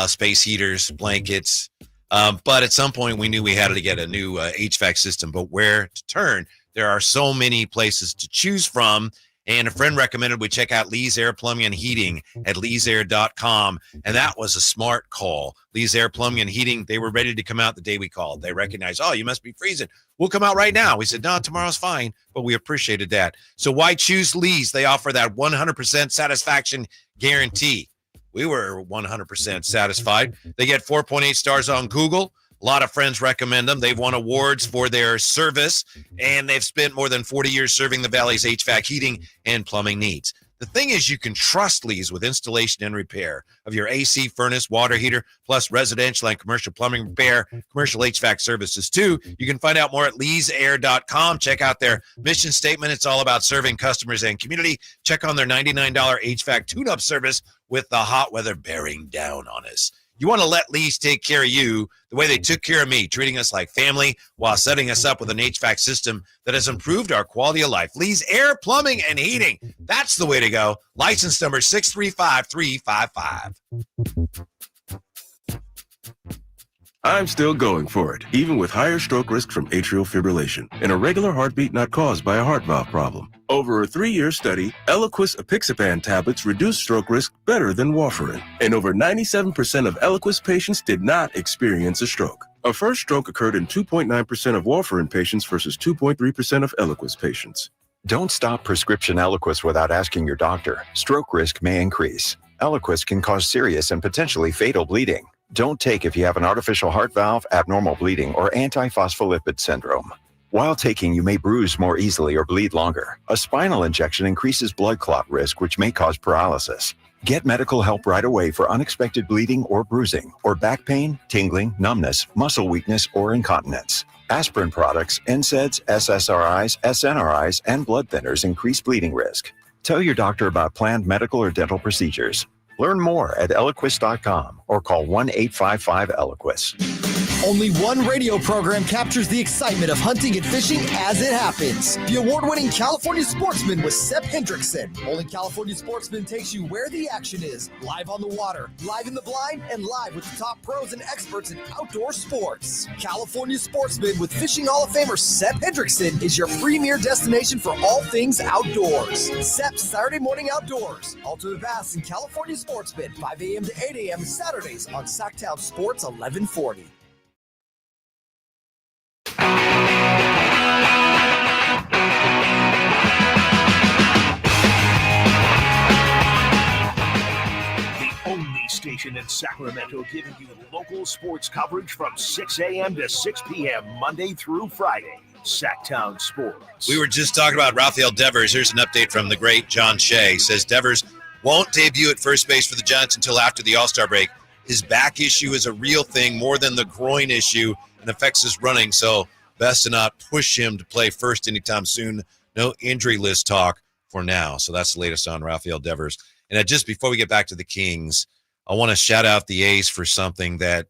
space heaters, blankets. But at some point, we knew we had to get a new HVAC system. But where to turn? There are so many places to choose from. And a friend recommended we check out Lee's Air Plumbing and Heating at leesair.com. And that was a smart call. Lee's Air Plumbing and Heating, they were ready to come out the day we called. They recognized, oh, you must be freezing. We'll come out right now. We said, no, tomorrow's fine. But we appreciated that. So why choose Lee's? They offer that 100% satisfaction guarantee. We were 100% satisfied. They get 4.8 stars on Google. A lot of friends recommend them. They've won awards for their service, and they've spent more than 40 years serving the Valley's HVAC heating and plumbing needs. The thing is, you can trust Lee's with installation and repair of your AC, furnace, water heater, plus residential and commercial plumbing repair, commercial HVAC services too. You can find out more at leesair.com. Check out their mission statement. It's all about serving customers and community. Check on their $99 HVAC tune-up service with the hot weather bearing down on us. You want to let Lee's take care of you the way they took care of me, treating us like family while setting us up with an HVAC system that has improved our quality of life. Lee's Air Plumbing and Heating. That's the way to go. License number 635355. I'm still going for it, even with higher stroke risk from atrial fibrillation, an irregular heartbeat not caused by a heart valve problem. Over a 3-year study, Eliquis apixaban tablets reduced stroke risk better than warfarin, and over 97% of Eliquis patients did not experience a stroke. A first stroke occurred in 2.9% of warfarin patients versus 2.3% of Eliquis patients. Don't stop prescription Eliquis without asking your doctor. Stroke risk may increase. Eliquis can cause serious and potentially fatal bleeding. Don't take if you have an artificial heart valve, abnormal bleeding, or antiphospholipid syndrome. While taking, you may bruise more easily or bleed longer. A spinal injection increases blood clot risk, which may cause paralysis. Get medical help right away for unexpected bleeding or bruising, or back pain, tingling, numbness, muscle weakness, or incontinence. Aspirin products, NSAIDs, SSRIs, SNRIs, and blood thinners increase bleeding risk. Tell your doctor about planned medical or dental procedures. Learn more at Eliquis.com or call 1-855-ELIQUIS. Only one radio program captures the excitement of hunting and fishing as it happens. The award-winning California Sportsman with Sep Hendrickson. Only California Sportsman takes you where the action is. Live on the water, live in the blind, and live with the top pros and experts in outdoor sports. California Sportsman with Fishing Hall of Famer Sep Hendrickson is your premier destination for all things outdoors. Sep's Saturday Morning Outdoors. Ultimate Bass and California Sportsman, 5 a.m. to 8 a.m. Saturdays on Sacktown Sports 1140. Station in Sacramento, giving you local sports coverage from 6 a.m. to 6 p.m. Monday through Friday. Sacktown Sports. We were just talking about Rafael Devers. Here's an update from the great John Shea. Says Devers won't debut at first base for the Giants until after the All-Star break. His back issue is a real thing more than the groin issue and affects his running, so best to not push him to play first anytime soon. No injury list talk for now. So that's the latest on Rafael Devers. And just before we get back to the Kings, I want to shout out the A's for something that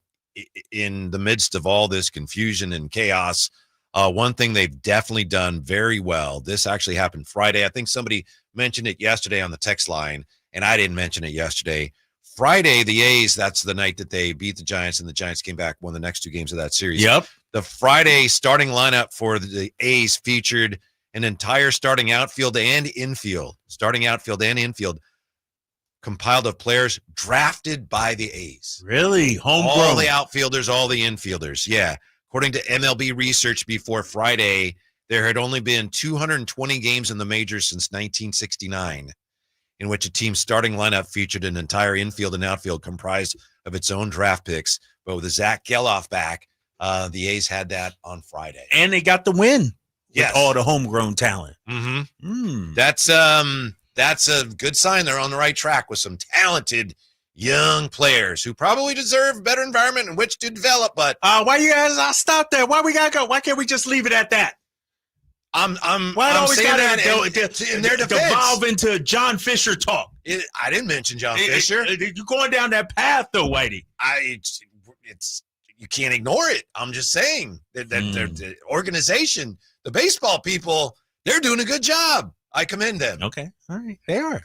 in the midst of all this confusion and chaos, one thing they've definitely done very well. This actually happened Friday. I think somebody mentioned it yesterday on the text line, and I didn't mention it yesterday. Friday, the A's, that's the night that they beat the Giants, and the Giants came back, won the next 2 games of that series. Yep. The Friday starting lineup for the A's featured an entire starting outfield and infield, compiled of players drafted by the A's. Really? Homegrown? All the outfielders, all the infielders. Yeah. According to MLB research before Friday, there had only been 220 games in the majors since 1969, in which a team's starting lineup featured an entire infield and outfield comprised of its own draft picks. But with Zach Geloff back, the A's had that on Friday. And they got the win with all the homegrown talent. Mm-hmm. That's a good sign. They're on the right track with some talented young players who probably deserve a better environment in which to develop. But why you guys stop there? Why we gotta go? Why can't we just leave it at that? I'm saying that in their defense. Devolve into John Fisher talk. I didn't mention John Fisher. You're going down that path, though, Whitey. You can't ignore it. I'm just saying that the organization, the baseball people, they're doing a good job. I commend them. Okay, all right, they are.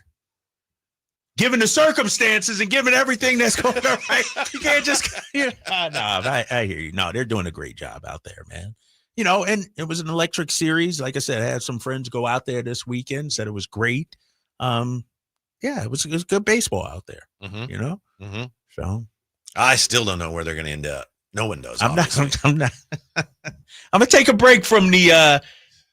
Given the circumstances and given everything that's going on, right? You can't just. I hear you. No, they're doing a great job out there, man. And it was an electric series. Like I said, I had some friends go out there this weekend, said it was great. It was good baseball out there, Mm-hmm. So I still don't know where they're going to end up. No one knows. I'm not. I'm going to take a break from the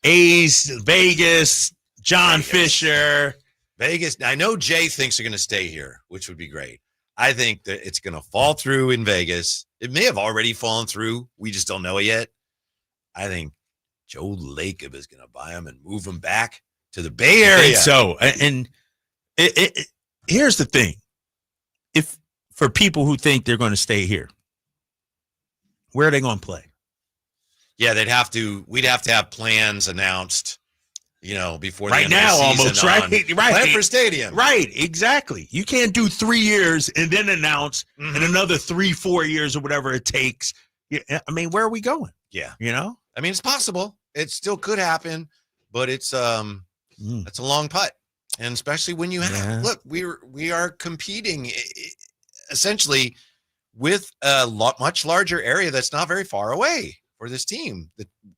A's, Vegas, John Fisher. Vegas. I know Jay thinks they're going to stay here, which would be great. I think that it's going to fall through in Vegas. It may have already fallen through. We just don't know it yet. I think Joe Lacob is going to buy him and move him back to the Bay Area. I think so. And here's the thing. If for people who think they're going to stay here, where are they going to play? Yeah, we'd have to have plans announced, before the right end now, of the season almost right. Plan for stadium. Right, exactly. You can't do 3 years and then announce in another 3-4 years or whatever it takes. I mean, where are we going? Yeah. I mean, it's possible. It still could happen, but it's it's a long putt. And especially when you have look, we are competing essentially with a much larger area that's not very far away for this team,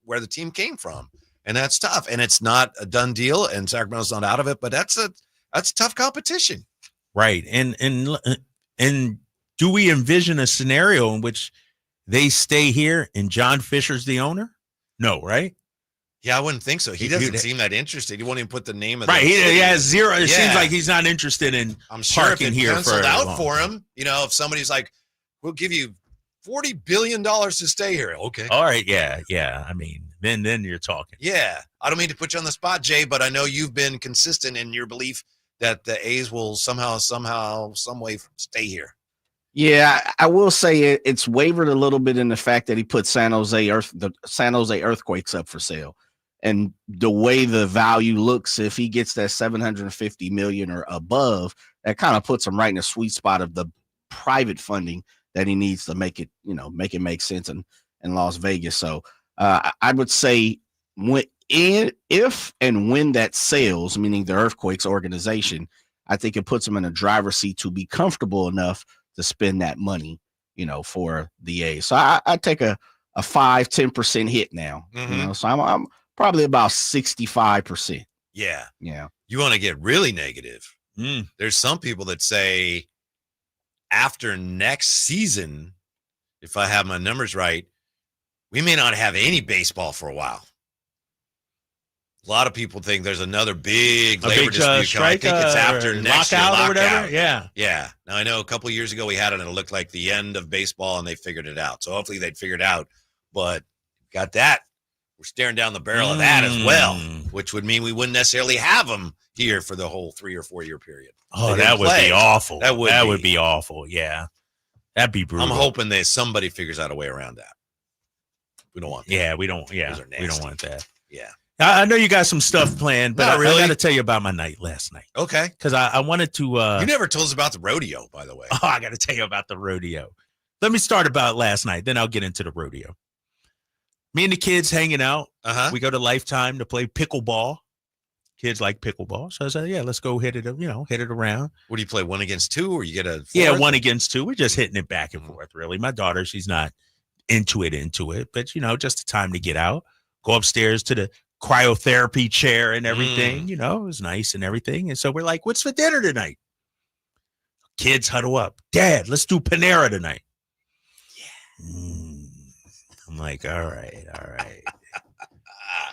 where the team came from. And that's tough. And it's not a done deal, and Sacramento's not out of it, but that's tough competition. Right. And do we envision a scenario in which they stay here and John Fisher's the owner? No, right? Yeah, I wouldn't think so. He doesn't seem that interested. He won't even put the name of right. He has zero. It seems like he's not interested in parking here for him. If somebody's like, we'll give you $40 billion to stay here. Okay. All right. Yeah. I mean, then you're talking. Yeah. I don't mean to put you on the spot, Jay, but I know you've been consistent in your belief that the A's will somehow, some way stay here. Yeah, I will say it's wavered a little bit in the fact that he put the San Jose Earthquakes up for sale. And the way the value looks, if he gets that $750 million or above, that kind of puts him right in the sweet spot of the private funding that he needs to make it make sense in Las Vegas. So I would say if and when that sells, meaning the Earthquakes organization, I think it puts him in a driver's seat to be comfortable enough to spend that money, for the A's. So I take a 5-10% hit now. So I'm probably about 65%. Yeah. Yeah. You want to get really negative. There's some people that say after next season, if I have my numbers right, we may not have any baseball for a while. A lot of people think there's another big labor dispute coming. I think it's after next year, lockout or whatever. Yeah. Now, I know a couple of years ago we had it and it looked like the end of baseball and they figured it out. So hopefully they'd figure it out. But got that. We're staring down the barrel of that as well, which would mean we wouldn't necessarily have them here for the whole 3 or 4 year period. Oh, that would be awful. That would be awful. Yeah. That'd be brutal. I'm hoping that somebody figures out a way around that. We don't want that. Yeah, we don't. Yeah, we don't want that. Yeah. I know you got some stuff planned, but Not really. I got to tell you about my night last night. Okay. Because I wanted to. You never told us about the rodeo, by the way. Oh, I got to tell you about the rodeo. Let me start about last night, then I'll get into the rodeo. Me and the kids hanging out. We go to Lifetime to play pickleball. Kids like pickleball, so I said, "Yeah, let's go hit it. Hit it around." What do you play? 1 against 2, or you get a fourth? Yeah, 1 against 2. We're just hitting it back and forth. Really, my daughter, she's not into it, but just a time to get out, go upstairs to the cryotherapy chair and everything. It was nice and everything. And so we're like, "What's for dinner tonight?" Kids huddle up. Dad, let's do Panera tonight. Yeah. I'm like, all right.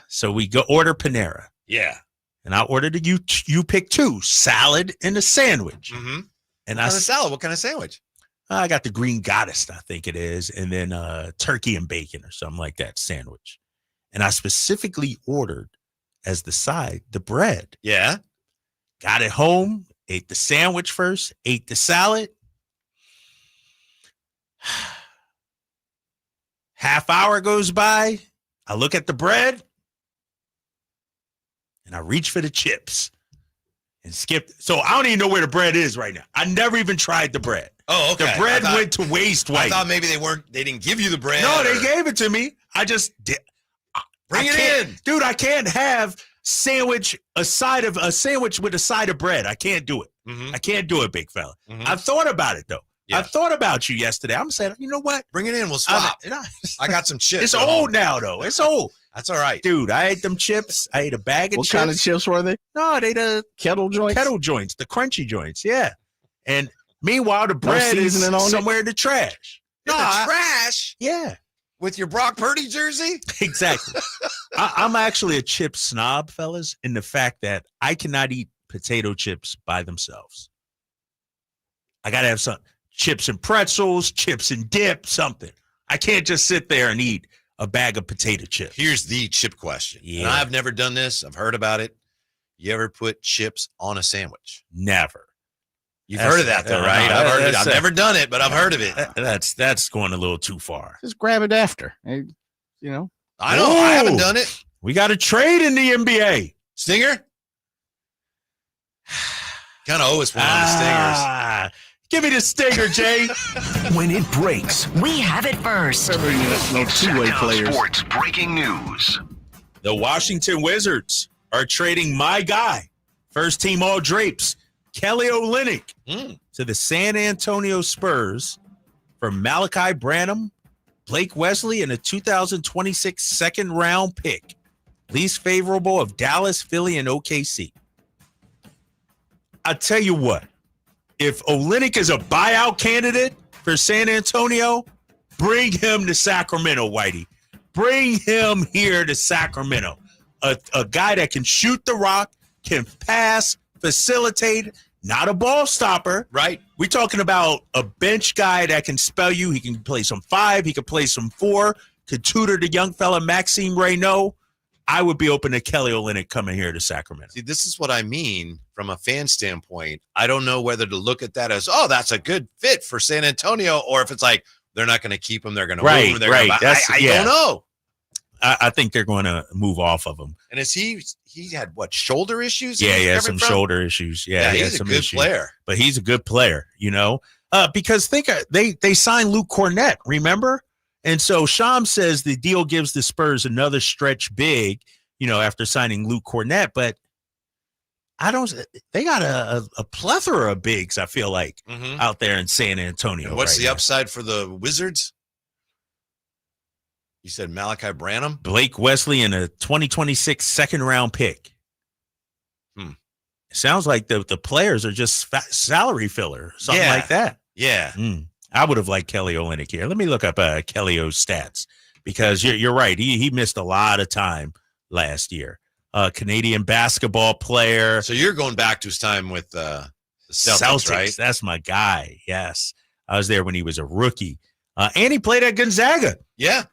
So we go order Panera. Yeah. And I ordered you pick 2, salad and a sandwich. Mm-hmm. And what kind of salad? What kind of sandwich? I got the Green Goddess, I think it is, and then turkey and bacon or something like that sandwich. And I specifically ordered as the side the bread. Yeah. Got it home, ate the sandwich first, ate the salad. Half hour goes by. I look at the bread and I reach for the chips and skip. So I don't even know where the bread is right now. I never even tried the bread. Oh, okay. The bread went to waste. I thought maybe they didn't give you the bread. No, they gave it to me. I just did. Bring it in. Dude, I can't have a sandwich with a side of bread. I can't do it. Mm-hmm. I can't do it, big fella. Mm-hmm. I thought about it, though. Yeah. I thought about you yesterday. I'm saying, you know what? Bring it in. We'll swap. I got some chips. It's old now, though. It's old. That's all right. Dude, I ate them chips. I ate a bag of What chips. kind of chips were they? No, they the kettle joints. Kettle joints, the crunchy joints, yeah. And meanwhile, the bread is somewhere in the trash. In the trash? Yeah. With your Brock Purdy jersey? Exactly. I'm actually a chip snob, fellas, in the fact that I cannot eat potato chips by themselves. I got to have some chips and pretzels, chips and dip, something. I can't just sit there and eat a bag of potato chips. Here's the chip question. Yeah. And I've never done this. I've heard about it. You ever put chips on a sandwich? Never. You've heard of that, though, right? I've heard it. I've never done it, but I've heard of it. That's going a little too far. Just grab it after. You know. I know. I haven't done it. We got a trade in the NBA. Stinger? Kind of owe us one on the Stingers. Give me the stinger, Jay. When it breaks, We have it first. No two-way players. Sports breaking news. The Washington Wizards are trading my guy, first team all drapes, Kelly Olynyk, to the San Antonio Spurs for Malachi Branham, Blake Wesley, and a 2026 second-round pick. Least favorable of Dallas, Philly, and OKC. I tell you what, if Olynyk is a buyout candidate for San Antonio, bring him to Sacramento, Whitey. Bring him here to Sacramento. A guy that can shoot the rock, can pass, facilitate, not a ball stopper. Right. We're talking about a bench guy that can spell you. He can play some 5. He can play some 4. Could tutor the young fella, Maxime Raynaud. I would be open to Kelly Olynyk coming here to Sacramento. See, this is what I mean from a fan standpoint. I don't know whether to look at that as, oh, that's a good fit for San Antonio, or if it's like, they're not going to keep him. They're going to move him. I don't know. I think they're going to move off of him. And is he had what, shoulder issues? Yeah, some shoulder issues. Yeah, he's a good player. But he's a good player, you know, because they signed Luke Cornett, remember? And so Sham says the deal gives the Spurs another stretch big, you know, after signing Luke Cornett. But they got a plethora of bigs, I feel like, out there in San Antonio. And what's the upside for the Wizards? You said Malachi Branham? Blake Wesley and a 2026 second-round pick. It sounds like the players are just salary filler, something like that. Yeah. I would have liked Kelly Olynyk here. Let me look up Kelly O's stats, because you're right. He missed a lot of time last year. Canadian basketball player. So you're going back to his time with the Celtics, right? That's my guy. Yes. I was there when he was a rookie. And he played at Gonzaga. Yeah.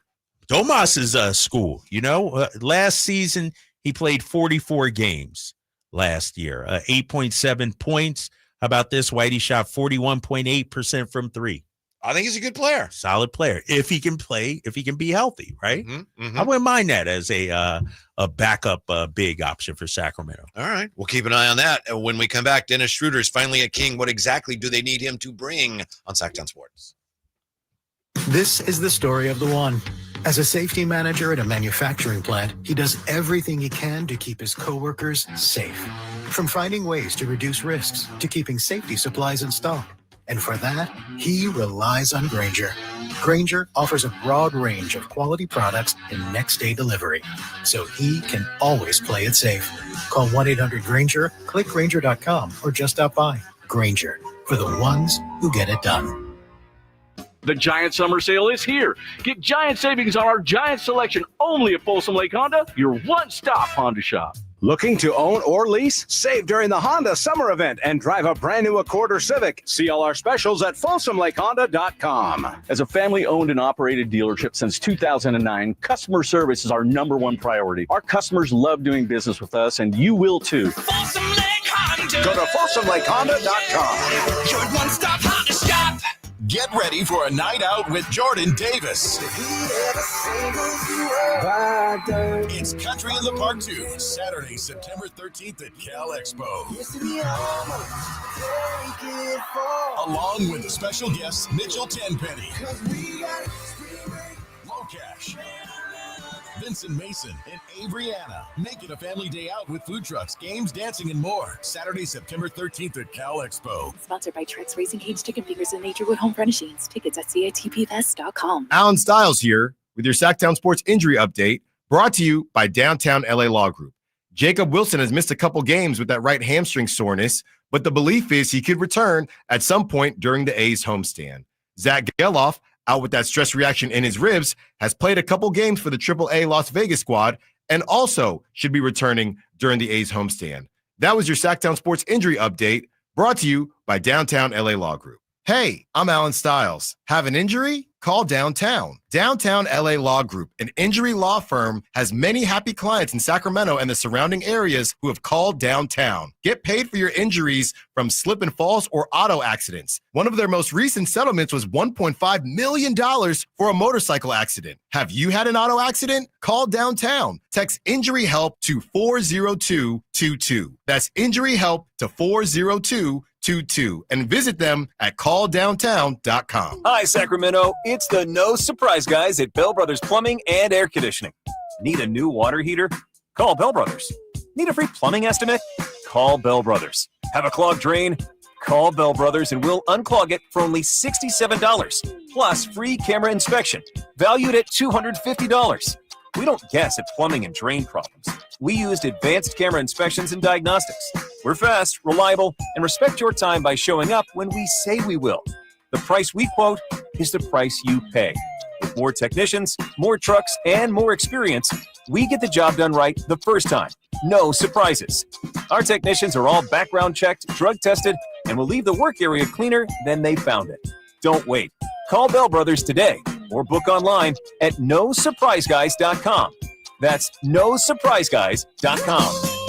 Domas's school, you know. Last season, he played 44 games last year. 8.7 points. How about this? Whitey shot 41.8% from 3. I think he's a good player. Solid player. If he can play, if he can be healthy, right? I wouldn't mind that as a backup big option for Sacramento. All right. We'll keep an eye on that. And when we come back, Dennis Schroder is finally a King. What exactly do they need him to bring on Sacktown Sports? This is the story of the one. As a safety manager at a manufacturing plant, he does everything he can to keep his coworkers safe. From finding ways to reduce risks to keeping safety supplies in stock. And for that, he relies on Grainger. Grainger offers a broad range of quality products and next-day delivery, so he can always play it safe. Call 1-800-GRAINGER, click Grainger.com, or just stop by. Grainger, for the ones who get it done. The Giant Summer Sale is here. Get giant savings on our giant selection only at Folsom Lake Honda, your one-stop Honda shop. Looking to own or lease? Save during the Honda Summer Event and drive a brand new Accord or Civic. See all our specials at FolsomLakeHonda.com. As a family-owned and operated dealership since 2009, customer service is our #1 priority. Our customers love doing business with us, and you will too. Folsom Lake Honda. Go to FolsomLakeHonda.com. Your one-stop Honda shop. Get ready for a night out with Jordan Davis. It's Country in the Park 2, Saturday, September 13th at Cal Expo. Along with the special guests, Mitchell Tenpenny, Locash, Vincent Mason, and Averyana. Make it a family day out with food trucks, games, dancing, and more. Saturday, September 13th at Cal Expo. Sponsored by Trex Racing Cage, Chicken Fingers, and Naturewood Home Furnishings. Tickets at CATPFest.com. Alan Stiles here with your Sacktown Sports Injury Update, brought to you by Downtown LA Law Group. Jacob Wilson has missed a couple games with that right hamstring soreness, but the belief is he could return at some point during the A's homestand. Zach Geloff, out with that stress reaction in his ribs, has played a couple games for the AAA Las Vegas squad and also should be returning during the A's homestand. That was your Sacktown Sports Injury Update, brought to you by Downtown LA Law Group. Hey, I'm Alan Stiles. Have an injury? Call Downtown. Downtown LA Law Group, an injury law firm, has many happy clients in Sacramento and the surrounding areas who have called Downtown. Get paid for your injuries from slip and falls or auto accidents. One of their most recent settlements was $1.5 million for a motorcycle accident. Have you had an auto accident? Call Downtown. Text injury help to 40222. That's injury help to 40222 and visit them at calldowntown.com. Hi, Sacramento. It's the No Surprise Guys at Bell Brothers Plumbing and Air Conditioning. Need a new water heater? Call Bell Brothers. Need a free plumbing estimate? Call Bell Brothers. Have a clogged drain? Call Bell Brothers and we'll unclog it for only $67, plus free camera inspection, valued at $250. We don't guess at plumbing and drain problems. We used advanced camera inspections and diagnostics. We're fast, reliable, and respect your time by showing up when we say we will. The price we quote is the price you pay. With more technicians, more trucks, and more experience, we get the job done right the first time. No surprises. Our technicians are all background checked, drug tested, and will leave the work area cleaner than they found it. Don't wait. Call Bell Brothers today or book online at nosurpriseguys.com. That's nosurpriseguys.com.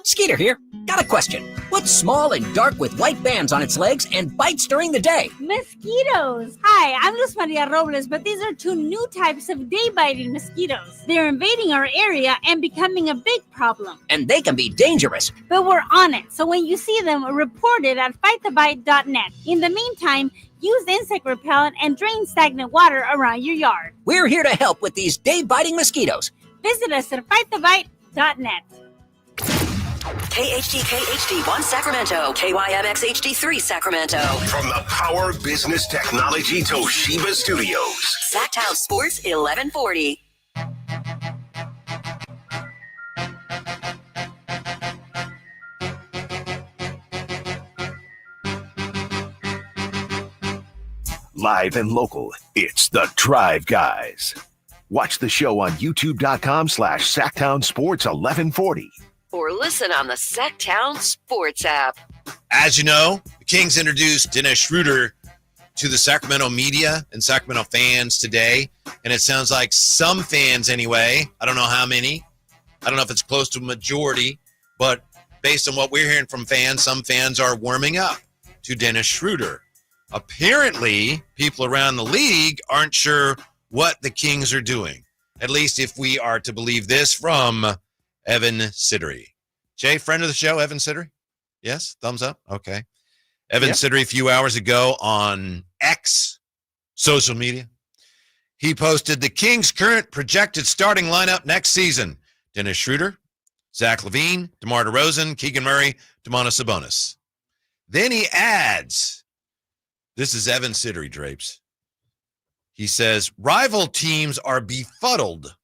Skeeter here. Got a question. What's small and dark with white bands on its legs and bites during the day? Mosquitoes. Hi, I'm Luz Maria Robles, but these are two new types of day-biting mosquitoes. They're invading our area and becoming a big problem. And they can be dangerous. But we're on it, so when you see them, report it at fightthebite.net. In the meantime, use insect repellent and drain stagnant water around your yard. We're here to help with these day-biting mosquitoes. Visit us at fightthebite.net. KHD HD1 Sacramento, KYMX HD3 Sacramento. From the Power Business Technology Toshiba Studios. Sacktown Sports 1140. Live and local, it's the Drive Guys. Watch the show on youtube.com/Sacktown Sports 1140. Or listen on the Sacktown Sports app. As you know, the Kings introduced Dennis Schroder to the Sacramento media and Sacramento fans today. And it sounds like some fans anyway, I don't know how many, I don't know if it's close to a majority, but based on what we're hearing from fans, some fans are warming up to Dennis Schroder. Apparently, people around the league aren't sure what the Kings are doing, at least if we are to believe this from Evan Siddery. Jay, friend of the show, Evan Siddery? Yes? Thumbs up? Okay. Evan Siddery, a few hours ago on X, social media, he posted the Kings' current projected starting lineup next season. Dennis Schroder, Zach LaVine, DeMar DeRozan, Keegan Murray, Domantas Sabonis. Then he adds, this is Evan Siddery, Drapes. He says, rival teams are befuddled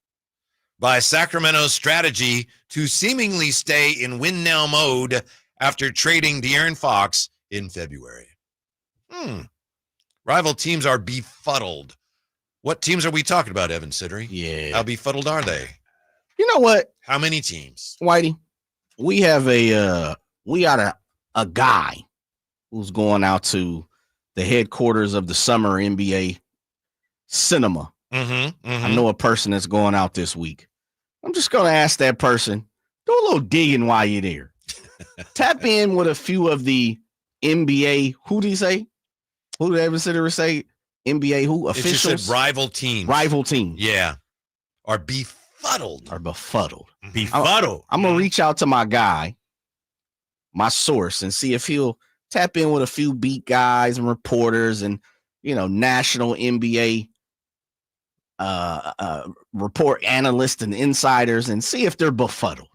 by Sacramento's strategy to seemingly stay in win now mode after trading De'Aaron Fox in February. Rival teams are befuddled. What teams are we talking about, Evan Siddery? Yeah. How befuddled are they? You know what? How many teams? Whitey, we have a guy who's going out to the headquarters of the summer NBA cinema. I know a person that's going out this week. I'm just going to ask that person, do a little digging while you're there. Tap in with a few of the NBA, who did he say? Who did Evan Siddery say? NBA who? Officials? It just said rival teams. Rival teams. Yeah. Are befuddled. Befuddled. I'm going to reach out to my guy, my source, and see if he'll tap in with a few beat guys and reporters and, national NBA report analysts and insiders and see if they're befuddled.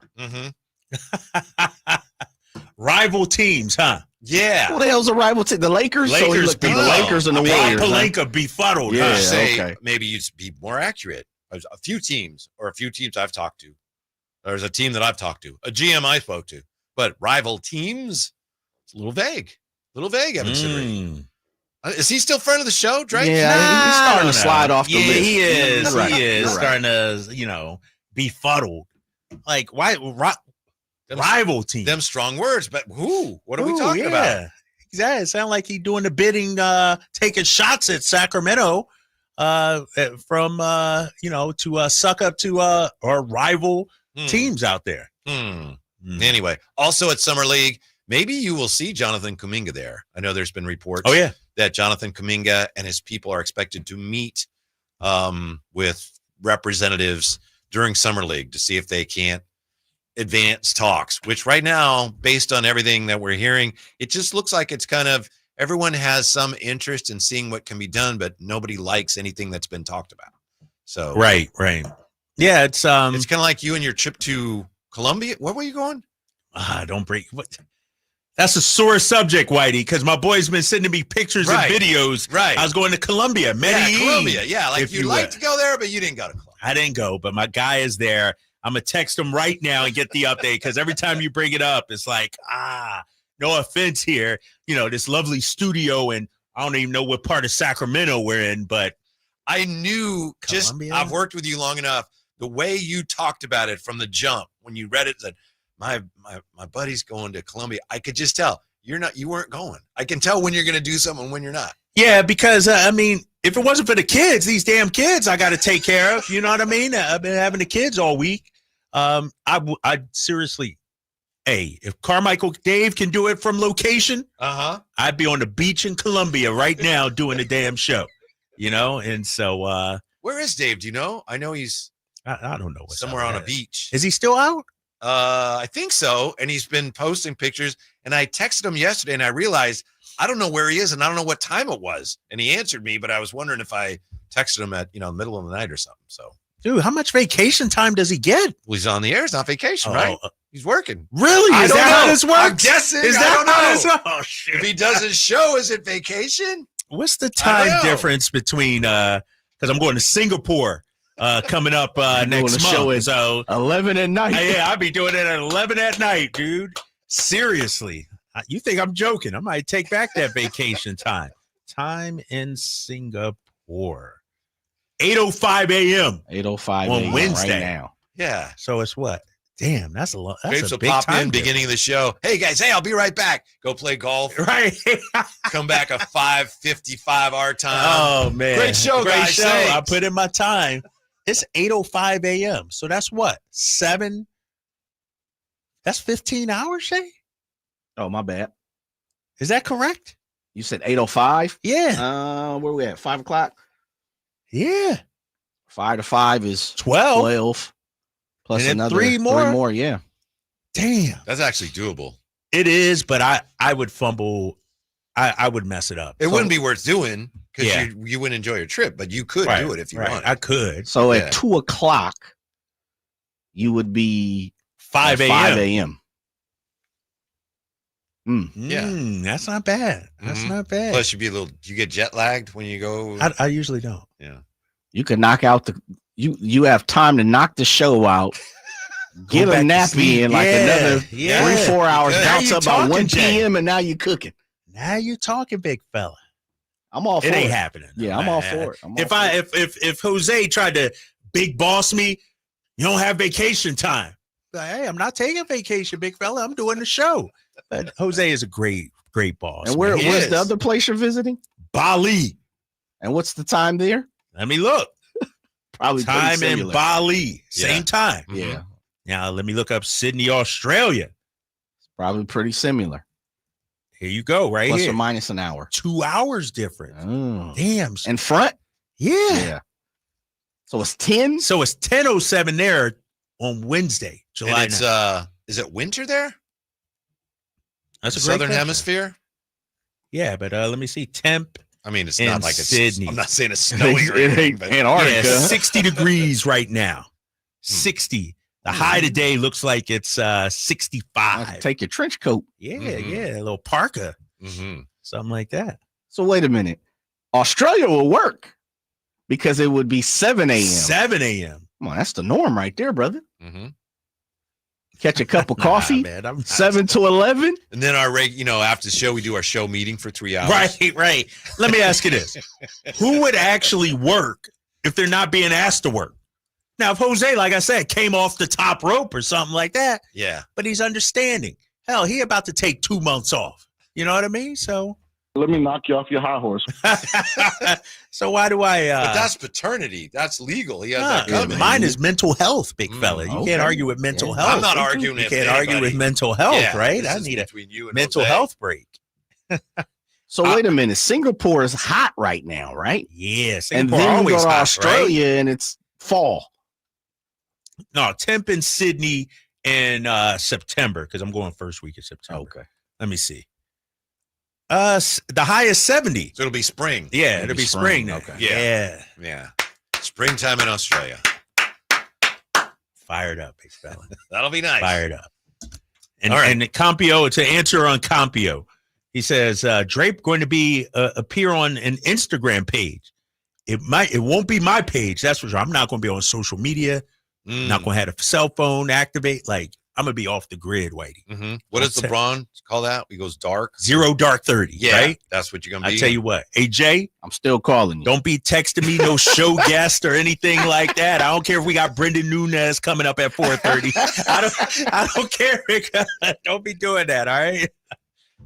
Rival teams, huh? Yeah. Who the hell's a rival team? The Lakers? So he looked at the Lakers and the Warriors. Pelinka befuddled. Yeah, say maybe you'd be more accurate. There's a few teams I've talked to. There's a team that I've talked to, a GM I spoke to, but rival teams, it's a little vague. Evan Siddery. Is he still friend of the show, Drake? Yeah, he's starting to slide off the list. He is. Right. He is Right. starting to, befuddled. Like, why? Rival team. Them strong words, but who? What are we talking about? Exactly. It sounds like he's doing the bidding, taking shots at Sacramento from, to suck up to our rival teams out there. Anyway, also at Summer League, maybe you will see Jonathan Kuminga there. I know there's been reports that Jonathan Kuminga and his people are expected to meet with representatives during Summer League to see if they can't advance talks, which right now, based on everything that we're hearing, it just looks like it's kind of everyone has some interest in seeing what can be done, but nobody likes anything that's been talked about. So Right. Yeah, it's kind of like you and your trip to Colombia. Where were you going? Don't break. What? That's a sore subject, Whitey, because my boy's been sending me pictures and videos. Right. I was going to Colombia, Medellin. Colombia. Yeah, like you'd like to go there, but you didn't go to Colombia. I didn't go, but my guy is there. I'm going to text him right now and get the update, because every time you bring it up, it's like, no offense here. This lovely studio, and I don't even know what part of Sacramento we're in, but I knew I've worked with you long enough. The way you talked about it from the jump, when you read it, said, my buddy's going to Colombia. I could just tell you weren't going. I can tell when you're going to do something and when you're not. Yeah, because if it wasn't for the kids, these damn kids I got to take care of. You know what I mean? I've been having the kids all week. I seriously, if Carmichael Dave can do it from location, I'd be on the beach in Colombia right now doing the damn show. And so where is Dave? Do you know? I know he's I don't know, somewhere on a beach. Is he still out? I think so. And he's been posting pictures. And I texted him yesterday, and I realized I don't know where he is, and I don't know what time it was. And he answered me, but I was wondering if I texted him at the middle of the night or something. So, dude, how much vacation time does he get? Well, he's on the air. It's not vacation, right? He's working. Really? Is that how this works? I'm guessing. Is that how this works? Oh shit! If he does his show, is it vacation? What's the time difference between? Because I'm going to Singapore coming up next month. So 11 at night. Yeah, I'll be doing it at 11 at night, dude. Seriously, you think I'm joking? I might take back that vacation time. Time in Singapore. 8:05 a.m. 8:05 on Wednesday. Right now. Yeah. So it's what? Damn, that's a lot. That's Grapes a will big pop time in beginning of the show. Hey guys, I'll be right back. Go play golf. Right. Come back at 5:55 our time. Oh man, great show, guys. Show. I put in my time. It's 8:05 a.m. So that's what 7. That's 15 hours, Shay. Oh, my bad. Is that correct? You said 8:05? Yeah. Where we at? 5 o'clock? Yeah. 5 to 5 is 12. 12. Plus and then another 3 more. 3 more, yeah. Damn. That's actually doable. It is, but I would fumble. I would mess it up. It wouldn't be worth doing because you wouldn't enjoy your trip, but you could do it if you want. I could. So at 2 o'clock, you would be 5 a.m. 5 a.m. Yeah. That's not bad. That's not bad. Plus, you get jet lagged when you go. I usually don't. Yeah. You could knock out you have time to knock the show out, get a nappy in like another 3-4 hours, bounce up by 1 p.m. and now you're cooking. Now you're talking, big fella. I'm all for it. It ain't happening. Yeah, I'm all for it. If Jose tried to big boss me, you don't have vacation time. Like, hey, I'm not taking vacation, big fella. I'm doing the show. But Jose is a great boss. And where's the other place you're visiting? Bali. And what's the time there? Let me look. Probably time in Bali. Same time. Yeah. Now let me look up Sydney, Australia. It's probably pretty similar. Here you go, right Plus here. or minus an hour. 2 hours different. Oh. Damn. In front? Yeah. So it's 10? So it's 10:07 there on Wednesday, July And it's 9th. is it winter there? That's a great Southern question. Hemisphere? Yeah, but let me see. Temp. I mean, it's in not like it's Sydney. I'm not saying it's snowing or It anything, ain't but Antarctica. Yeah, 60 degrees right now. 60. The high today looks like it's 65. Take your trench coat. Yeah, a little parka. Something like that. So wait a minute. Australia will work because it would be 7 a.m. 7 a.m. Come on, that's the norm right there, brother. Mm-hmm. Catch a cup of coffee, man, I'm 7 to 11. And then after the show, we do our show meeting for 3 hours. Right. Let me ask you this. Who would actually work if they're not being asked to work? Now, if Jose, like I said, came off the top rope or something like that, Yeah. but he's understanding. Hell, he about to take 2 months off. You know what I mean? So let me knock you off your high horse. So why do I but that's paternity. That's legal. He has that coming. mine is mental health, big fella. You can't argue with mental health. I'm not arguing You with can't argue with mental health, Yeah, right? this I is need a between you and mental Jose. health break. So wait a minute. Singapore is hot right now, right? Yeah, And Singapore then you always go to hot, Australia and it's fall. No, temp in Sydney in September because I'm going first week of September. Okay. Let me see. The high is 70. So it'll be spring. Yeah, it'll be spring. Okay. Yeah. Springtime in Australia. Fired up, big fella. That'll be nice. Fired up. And, All right. and Campio, to answer on Campio, he says Drape going to be appear on an Instagram page. It won't be my page. That's for sure. I'm not going to be on social media. Not going to have a cell phone activate. Like I'm going to be off the grid, Whitey. Mm-hmm. What does LeBron call that? He goes dark. 0 dark 30. Yeah, right. that's what you're going to be. I tell you what, AJ, I'm still calling you. don't be texting me no show guest or anything like that. I don't care if we got Brendan Nunez coming up at 4:30. I don't care. Don't be doing that. All right.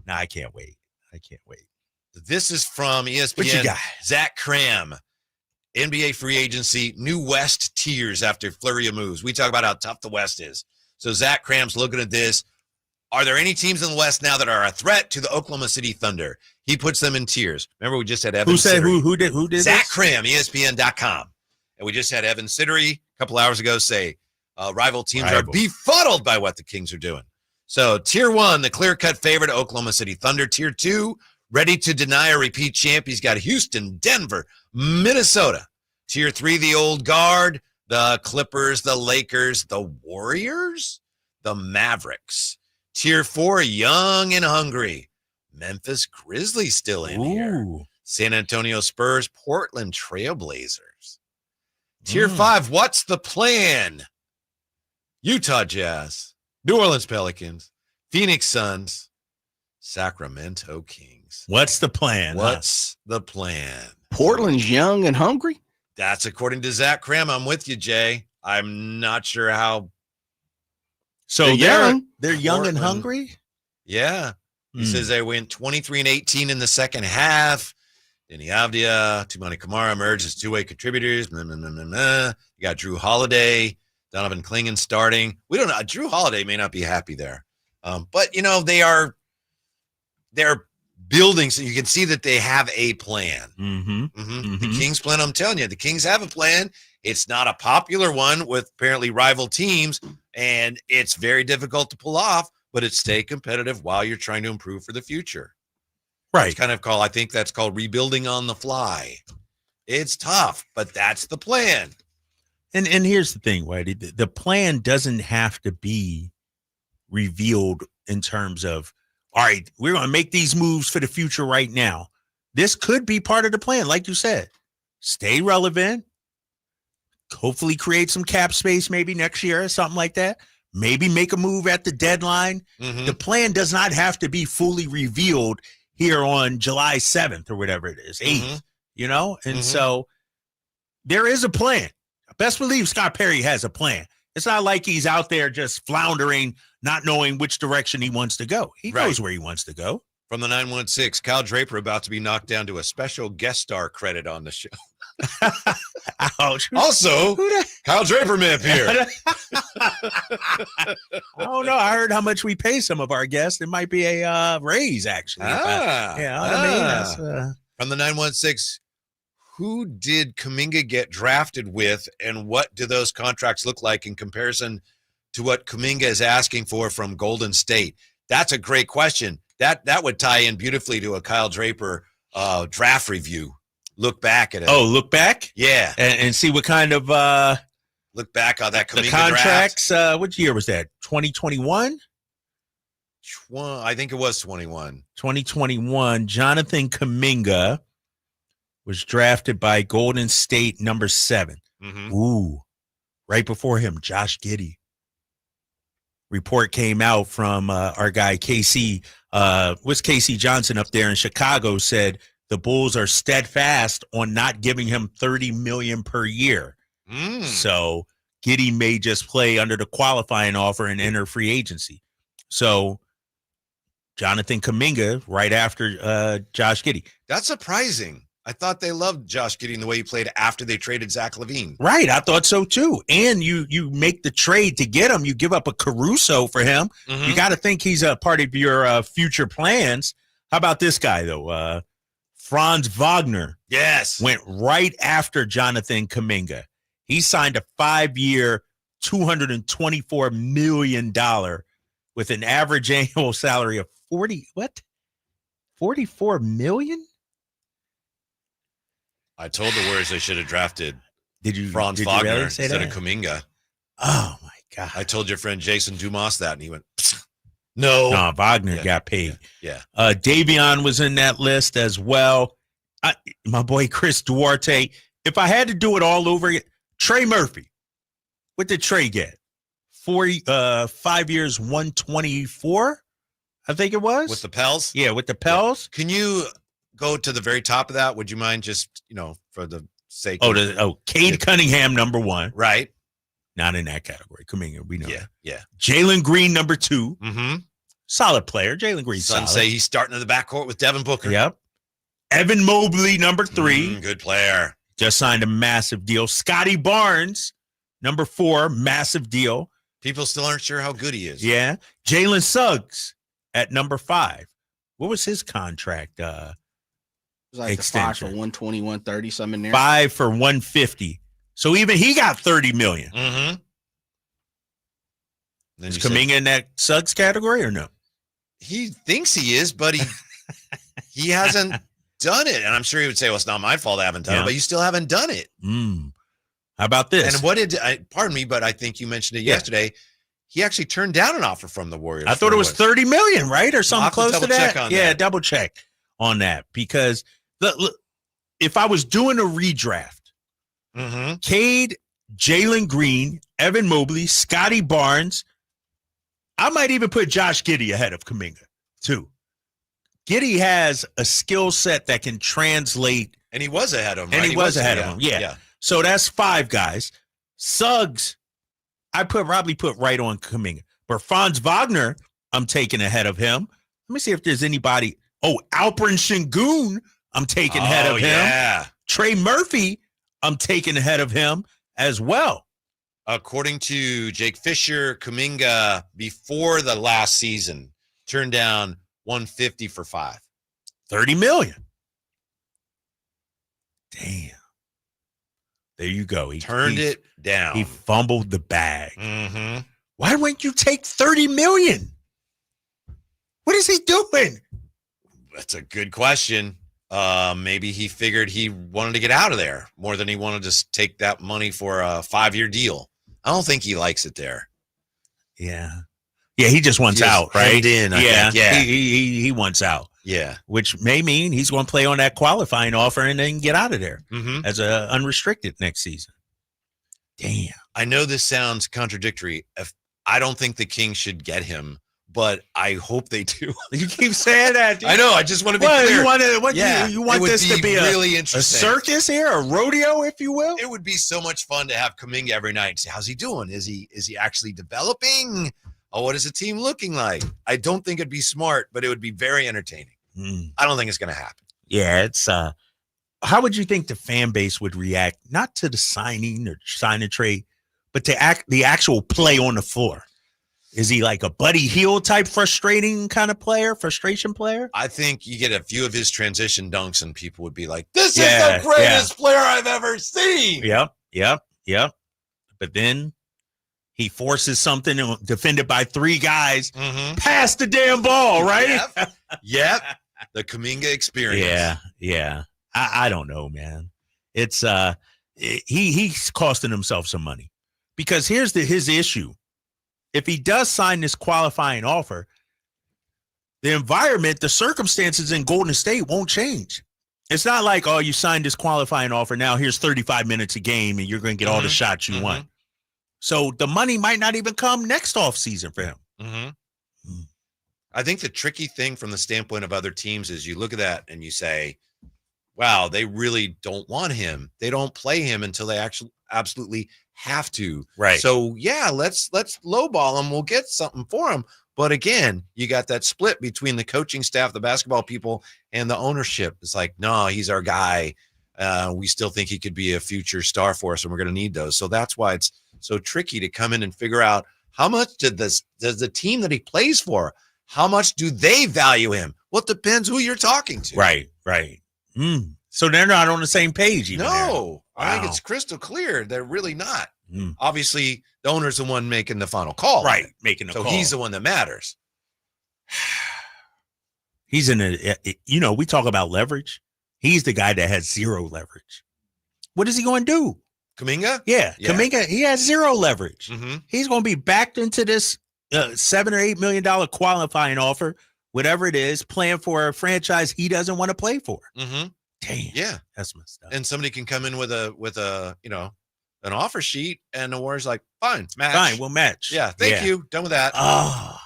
Nah, I can't wait. This is from ESPN. What you got? Zach Cram. NBA free agency, new West tiers after flurry of moves. We talk about how tough the West is. So Zach Cram's looking at this. Are there any teams in the West now that are a threat to the Oklahoma City Thunder? He puts them in tiers. Remember, we just had Evan. Who said Siddery. who did Zach this? Cram, ESPN.com. And we just had Evan Siddery a couple hours ago say rival teams are befuddled by what the Kings are doing. So tier 1, the clear-cut favorite, Oklahoma City Thunder. Tier 2, ready to deny a repeat champ. He's got Houston, Denver, Minnesota. Tier 3, the old guard, the Clippers, the Lakers, the Warriors, the Mavericks. Tier 4, young and hungry. Memphis Grizzlies still in here. San Antonio Spurs, Portland Trailblazers. Tier 5, what's the plan? Utah Jazz, New Orleans Pelicans, Phoenix Suns, Sacramento Kings. What's the plan? What's the plan? Portland's young and hungry? That's according to Zach Cram. I'm with you, Jay. I'm not sure how. So they're young and Portland. hungry? Yeah. He says they went 23-18 in the second half. Denny Avdia, Tumani Kamara emerged as two-way contributors. You got Drew Holiday, Donovan Clingan starting. We don't know. Drew Holiday may not be happy there. But, you know, they're building, so you can see that they have a plan. The Kings plan, I'm telling you, the Kings have a plan. It's not a popular one with apparently rival teams, and it's very difficult to pull off, but it's stay competitive while you're trying to improve for the future. Right. It's kind of I think that's called rebuilding on the fly. It's tough, but that's the plan. And here's the thing, Whitey. The plan doesn't have to be revealed in terms of, all right, we're going to make these moves for the future right now. This could be part of the plan, like you said. Stay relevant. hopefully create some cap space maybe next year or something like that. Maybe make a move at the deadline. The plan does not have to be fully revealed here on July 7th or whatever it is, 8th, you know? And so there is a plan. Best believe Scott Perry has a plan. It's not like he's out there just floundering, not knowing which direction he wants to go. He knows where he wants to go. From the 916, Kyle Draper about to be knocked down to a special guest star credit on the show. Ouch. Also, Kyle Draper may appear. Oh, no. I heard how much we pay some of our guests. It might be a raise, actually. From the 916, who did Kuminga get drafted with, and what do those contracts look like in comparison to what Kuminga is asking for from Golden State? That's a great question. That would tie in beautifully to a Kyle Draper draft review. Look back at it. Oh, look back? Yeah. And see what kind of look back on that Kuminga the contracts. Which year was that? 2021? I think it was 21. 2021. Jonathan Kuminga was drafted by Golden State number 7. Ooh. Right before him, Josh Giddey. Report came out from our guy Casey. What's Casey Johnson up there in Chicago said the Bulls are steadfast on not giving him $30 million per year. So Giddey may just play under the qualifying offer and enter free agency. So Jonathan Kuminga right after Josh Giddey. That's surprising. I thought they loved Josh Giddey the way he played after they traded Zach LaVine. Right, I thought so too. And you make the trade to get him. You give up a Caruso for him. You got to think he's a part of your future plans. How about this guy though? Franz Wagner. Yes, went right after Jonathan Kuminga. He signed a 5-year, $224 million with an average annual salary of 44 million. I told the Warriors they should have drafted did Franz you Wagner really say instead that? of Kuminga. Oh, my God. I told your friend Jason Dumas that, and he went, no. No, Wagner got paid. Yeah. Davion was in that list as well. My boy Chris Duarte. If I had to do it all over again, Trey Murphy. What did Trey get? 5 years, 124, I think it was. With the Pels? Yeah, with the Pels. Yeah. Can you go to the very top of that? Would you mind just, for the sake Cade Cunningham, number 1. Right. Not in that category. Kuminga, we know that. Yeah. Jalen Green, number 2. Solid player. Jalen Green, Some solid. say he's starting in the backcourt with Devin Booker. Yep. Evan Mobley, number 3. Good player. Just signed a massive deal. Scotty Barnes, number 4, massive deal. People still aren't sure how good he is. Yeah. Jalen Suggs at number 5. What was his contract? Like extension. 5 for 120, 130, something in there. 5 for 150. So even he got $30 million. Is Kuminga in that Suggs category or no? He thinks he is, but he hasn't done it. And I'm sure he would say, well, it's not my fault I haven't done it, but you still haven't done it. How about this? And what pardon me, but I think you mentioned it yesterday. He actually turned down an offer from the Warriors. I thought it was $30 million, right? Or something close to that. Yeah, double check on that. Because if I was doing a redraft, Cade, Jalen Green, Evan Mobley, Scotty Barnes, I might even put Josh Giddey ahead of Kuminga, too. Giddey has a skill set that can translate. And he was ahead of him. And right? he was ahead of him, yeah. So that's 5 guys. Suggs, I probably put right on Kuminga. But Franz Wagner, I'm taking ahead of him. Let me see if there's anybody. Oh, Alperen Şengün, I'm taking ahead of him. Yeah. Trey Murphy, I'm taking ahead of him as well. According to Jake Fisher, Kuminga, before the last season, turned down 150 for 5. $30 million. Damn. There you go. He turned it down. He fumbled the bag. Why wouldn't you take $30 million? What is he doing? That's a good question. Maybe he figured he wanted to get out of there more than he wanted to take that money for a 5-year deal. I don't think he likes it there. Yeah. Yeah, he just wants out, right? I think. He wants out. Yeah. Which may mean he's going to play on that qualifying offer and then get out of there as a unrestricted next season. Damn. I know this sounds contradictory. I don't think the Kings should get him, but I hope they do. You keep saying that. Dude. I know. I just want to be Well, clear. You want this to be really a interesting circus here, a rodeo, if you will? It would be so much fun to have Kuminga every night and say, how's he doing? Is he actually developing? Oh, what is the team looking like? I don't think it'd be smart, but it would be very entertaining. I don't think it's going to happen. Yeah, it's how would you think the fan base would react, not to the signing or sign and trade, but to the actual play on the floor? Is he like a Buddy Hield type frustration player? I think you get a few of his transition dunks and people would be like, this is the greatest player I've ever seen. Yep. But then he forces something defended by three guys, pass the damn ball, right? Yep. The Kuminga experience. Yeah. I don't know, man. It's he's costing himself some money, because here's his issue. If he does sign this qualifying offer, the environment, the circumstances in Golden State won't change. It's not like, oh, you signed this qualifying offer, now here's 35 minutes a game and you're going to get all the shots you want. So the money might not even come next offseason for him. I think the tricky thing from the standpoint of other teams is you look at that and you say, wow, they really don't want him. They don't play him until they actually absolutely have to. Right. So yeah, let's lowball him. We'll get something for him. But again, you got that split between the coaching staff, the basketball people, and the ownership. It's like, no, he's our guy. We still think he could be a future star for us, and we're going to need those. So that's why it's so tricky to come in and figure out how much does the team that he plays for, how much do they value him? Well, it depends who you're talking to. Right. So they're not on the same page even. No, Wow. I think it's crystal clear. They're really not. Obviously, the owner's the one making the final call. Right, making the call. call. So he's the one that matters. He's in we talk about leverage. He's the guy that has zero leverage. What is he going to do? Kuminga? Yeah. Kuminga, he has zero leverage. Mm-hmm. He's going to be backed into this $7 or $8 million qualifying offer, whatever it is, playing for a franchise he doesn't want to play for. Mm-hmm. Damn. Yeah. That's messed up. And somebody can come in with a an offer sheet, and the Warriors like, fine, match. Fine, we'll match. Yeah, thank you. Done with that. Oh,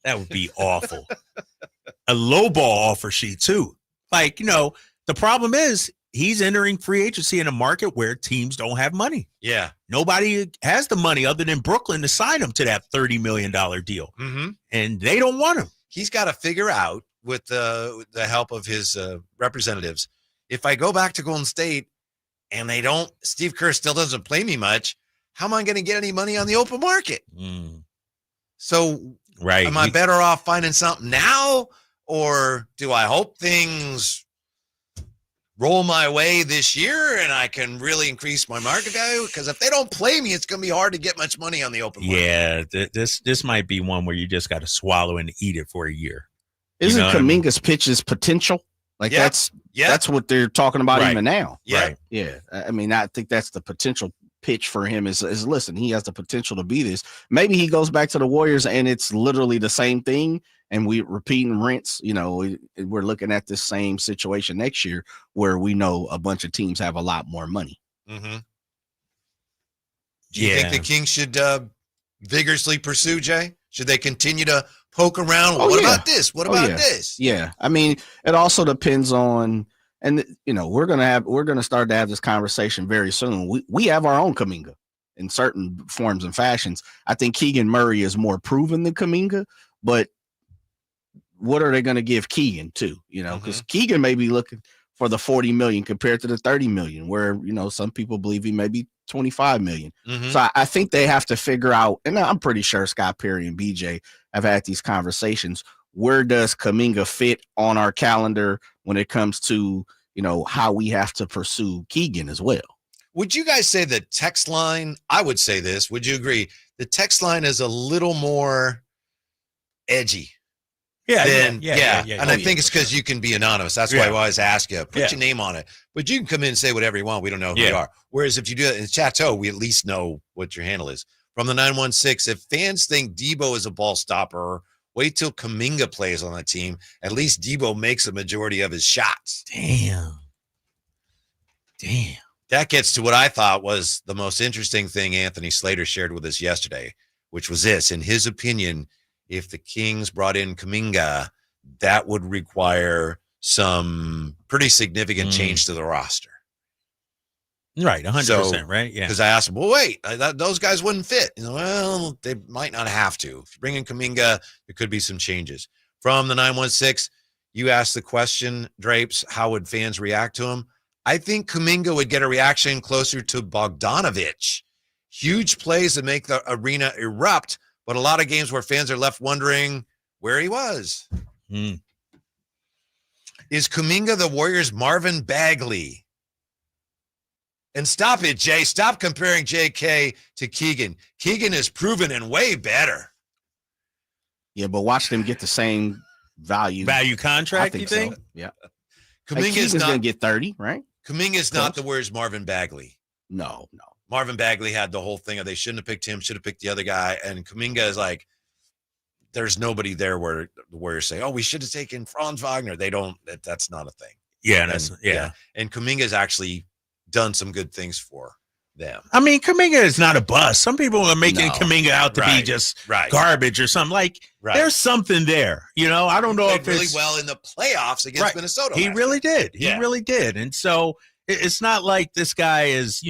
that would be awful. A lowball offer sheet too. Like, the problem is he's entering free agency in a market where teams don't have money. Yeah. Nobody has the money other than Brooklyn to sign him to that $30 million deal. Mm-hmm. And they don't want him. He's got to figure out with the help of his representatives, if I go back to Golden State and Steve Kerr still doesn't play me much, how am I going to get any money on the open market? So am I better off finding something now, or do I hope things roll my way this year and I can really increase my market value? Because if they don't play me, it's going to be hard to get much money on the open market. Yeah, this might be one where you just got to swallow and eat it for a year. Isn't Kuminga's pitches potential? Like that's what they're talking about even now. Yeah. Right. Yeah. I mean, I think that's the potential pitch for him is listen, he has the potential to be this. Maybe he goes back to the Warriors and it's literally the same thing. And we repeat and rinse, we're looking at this same situation next year where we know a bunch of teams have a lot more money. Mm-hmm. Do you think the Kings should vigorously pursue, Jay? Should they continue to poke around? What about this? What about this? Yeah. I mean, it also depends on, and we're going to start to have this conversation very soon. We have our own Kuminga in certain forms and fashions. I think Keegan Murray is more proven than Kuminga, but what are they going to give Keegan to, because Keegan may be looking for the 40 million compared to the 30 million, where, some people believe he may be 25 million. Mm-hmm. So I think they have to figure out, and I'm pretty sure Scott Perry and BJ have had these conversations. Where does Kuminga fit on our calendar when it comes to, how we have to pursue Keegan as well? Would you guys say the text line? I would say this. Would you agree? The text line is a little more edgy. Yeah. And I think it's because you can be anonymous. That's why I always ask you, put your name on it. But you can come in and say whatever you want. We don't know who you are. Whereas if you do it in Chateau, we at least know what your handle is. From the 916, if fans think Debo is a ball stopper, wait till Kuminga plays on the team. At least Debo makes a majority of his shots. Damn. That gets to what I thought was the most interesting thing Anthony Slater shared with us yesterday, which was this. In his opinion, if the Kings brought in Kuminga, that would require some pretty significant change to the roster. Right, 100%, right? Yeah. Because I asked him, well, wait, those guys wouldn't fit. Well, they might not have to. If you bring in Kuminga, there could be some changes. From the 916, you asked the question, Drapes, how would fans react to him? I think Kuminga would get a reaction closer to Bogdanovich. Huge plays that make the arena erupt, but a lot of games where fans are left wondering where he was. Is Kuminga the Warriors' Marvin Bagley? And stop it, Jay. Stop comparing JK to Keegan. Keegan is proven and way better. Yeah, but watch them get the same value contract, you think? So. Yeah. Kuminga's going to get 30, right? Kuminga's not the Warriors' Marvin Bagley. No. Marvin Bagley had the whole thing of they shouldn't have picked him, should have picked the other guy. And Kuminga is like, there's nobody there where the Warriors say, oh, we should have taken Franz Wagner. They don't, that's not a thing. Yeah, and, And Kuminga's actually done some good things for them. I mean, Kuminga is not a bust. Some people are making Kuminga out to be just garbage or something. Like, there's something there. I don't know if really it's well in the playoffs against Minnesota. He really did. He really did. And so it's not like this guy is,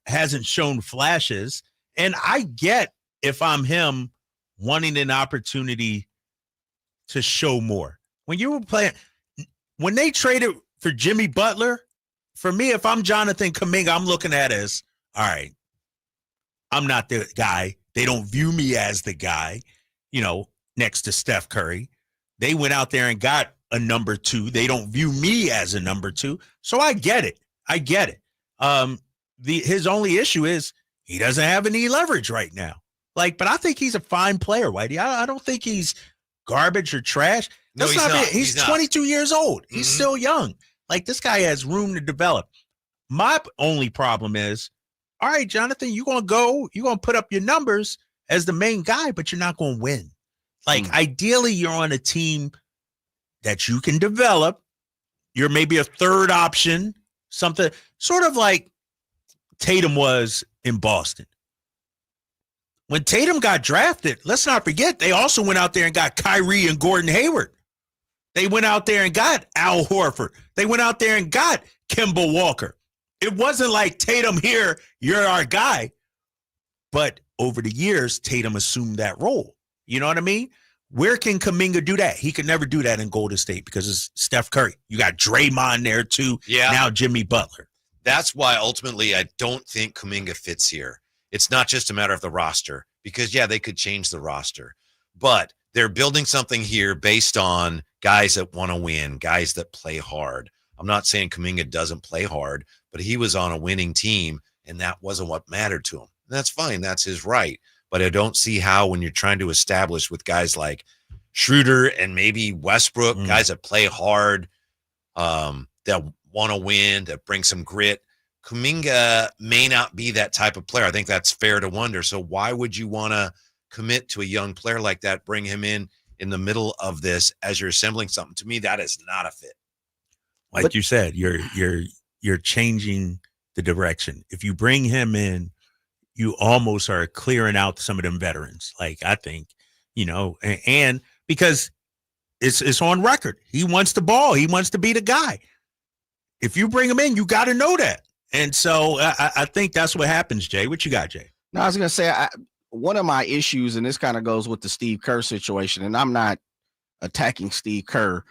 hasn't shown flashes. And I get, if I'm him, wanting an opportunity to show more. When you were playing, when they traded for Jimmy Butler, for me, if I'm Jonathan Kuminga, I'm looking at it as, all right, I'm not the guy. They don't view me as the guy, next to Steph Curry. They went out there and got a number 2. They don't view me as a number 2. So I get it. His only issue is he doesn't have any leverage right now. But I think he's a fine player, Whitey. I don't think he's garbage or trash. No, he's not. He's 22 years old. He's still young. This guy has room to develop. My only problem is, all right, Jonathan, you're going to put up your numbers as the main guy, but you're not going to win. Ideally, you're on a team that you can develop. You're maybe a third option, something sort of like Tatum was in Boston. When Tatum got drafted, let's not forget, they also went out there and got Kyrie and Gordon Hayward. They went out there and got Al Horford. They went out there and got Kemba Walker. It wasn't like, Tatum, here, you're our guy. But over the years, Tatum assumed that role. You know what I mean? Where can Kuminga do that? He could never do that in Golden State because it's Steph Curry. You got Draymond there too. Yeah. Now Jimmy Butler. That's why ultimately I don't think Kuminga fits here. It's not just a matter of the roster because, they could change the roster. But they're building something here based on guys that want to win, guys that play hard. I'm not saying Kuminga doesn't play hard, but he was on a winning team, and that wasn't what mattered to him. And that's fine. That's his right. But I don't see how when you're trying to establish with guys like Schroder and maybe Westbrook, guys that play hard, that want to win, that bring some grit, Kuminga may not be that type of player. I think that's fair to wonder. So why would you want to commit to a young player like that, bring him in the middle of this as you're assembling something? To me, that is not a fit. Like you said, you're changing the direction. If you bring him in, you almost are clearing out some of them veterans. I think, and because it's on record. He wants the ball. He wants to be the guy. If you bring him in, you got to know that. And so I think that's what happens, Jay. What you got, Jay? No, I was going to say, one of my issues, and this kind of goes with the Steve Kerr situation, and I'm not attacking Steve Kerr.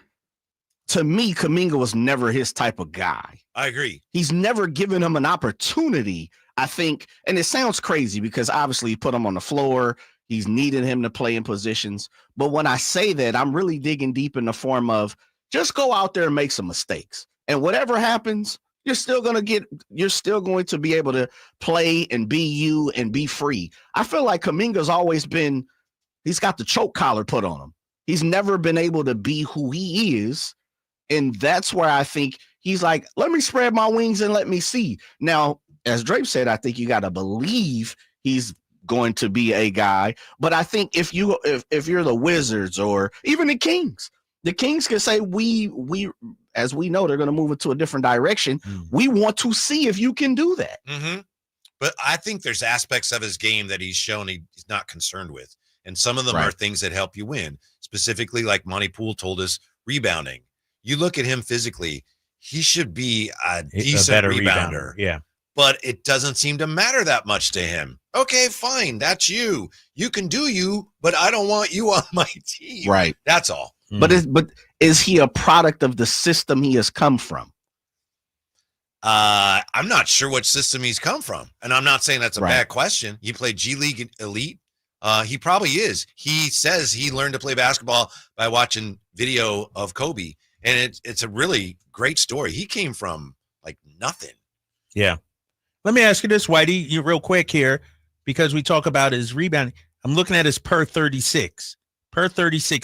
To me, Kuminga was never his type of guy. I agree. He's never given him an opportunity, I think. And it sounds crazy because obviously he put him on the floor. He's needed him to play in positions. But when I say that, I'm really digging deep in the form of just go out there and make some mistakes. And whatever happens, you're still going to be able to play and be you and be free. I feel like Kuminga's always been, he's got the choke collar put on him. He's never been able to be who he is. And that's where I think he's like, let me spread my wings and let me see. Now, as Drape said, I think you got to believe he's going to be a guy. But I think if you're the Wizards or even the Kings can say we as we know, they're going to move into a different direction. We want to see if you can do that. Mm-hmm. But I think there's aspects of his game that he's shown he's not concerned with. And some of them are things that help you win. Specifically, like Monty Poole told us, rebounding. You look at him physically, he should be a decent rebounder. Yeah. But it doesn't seem to matter that much to him. Okay, fine. That's you. You can do you, but I don't want you on my team. Right. That's all. But is he a product of the system he has come from? I'm not sure what system he's come from. And I'm not saying that's a bad question. He played G League Elite. He probably is. He says he learned to play basketball by watching video of Kobe. And it's a really great story. He came from like nothing. Yeah. Let me ask you this, Whitey, you real quick here, because we talk about his rebounding. I'm looking at his per 36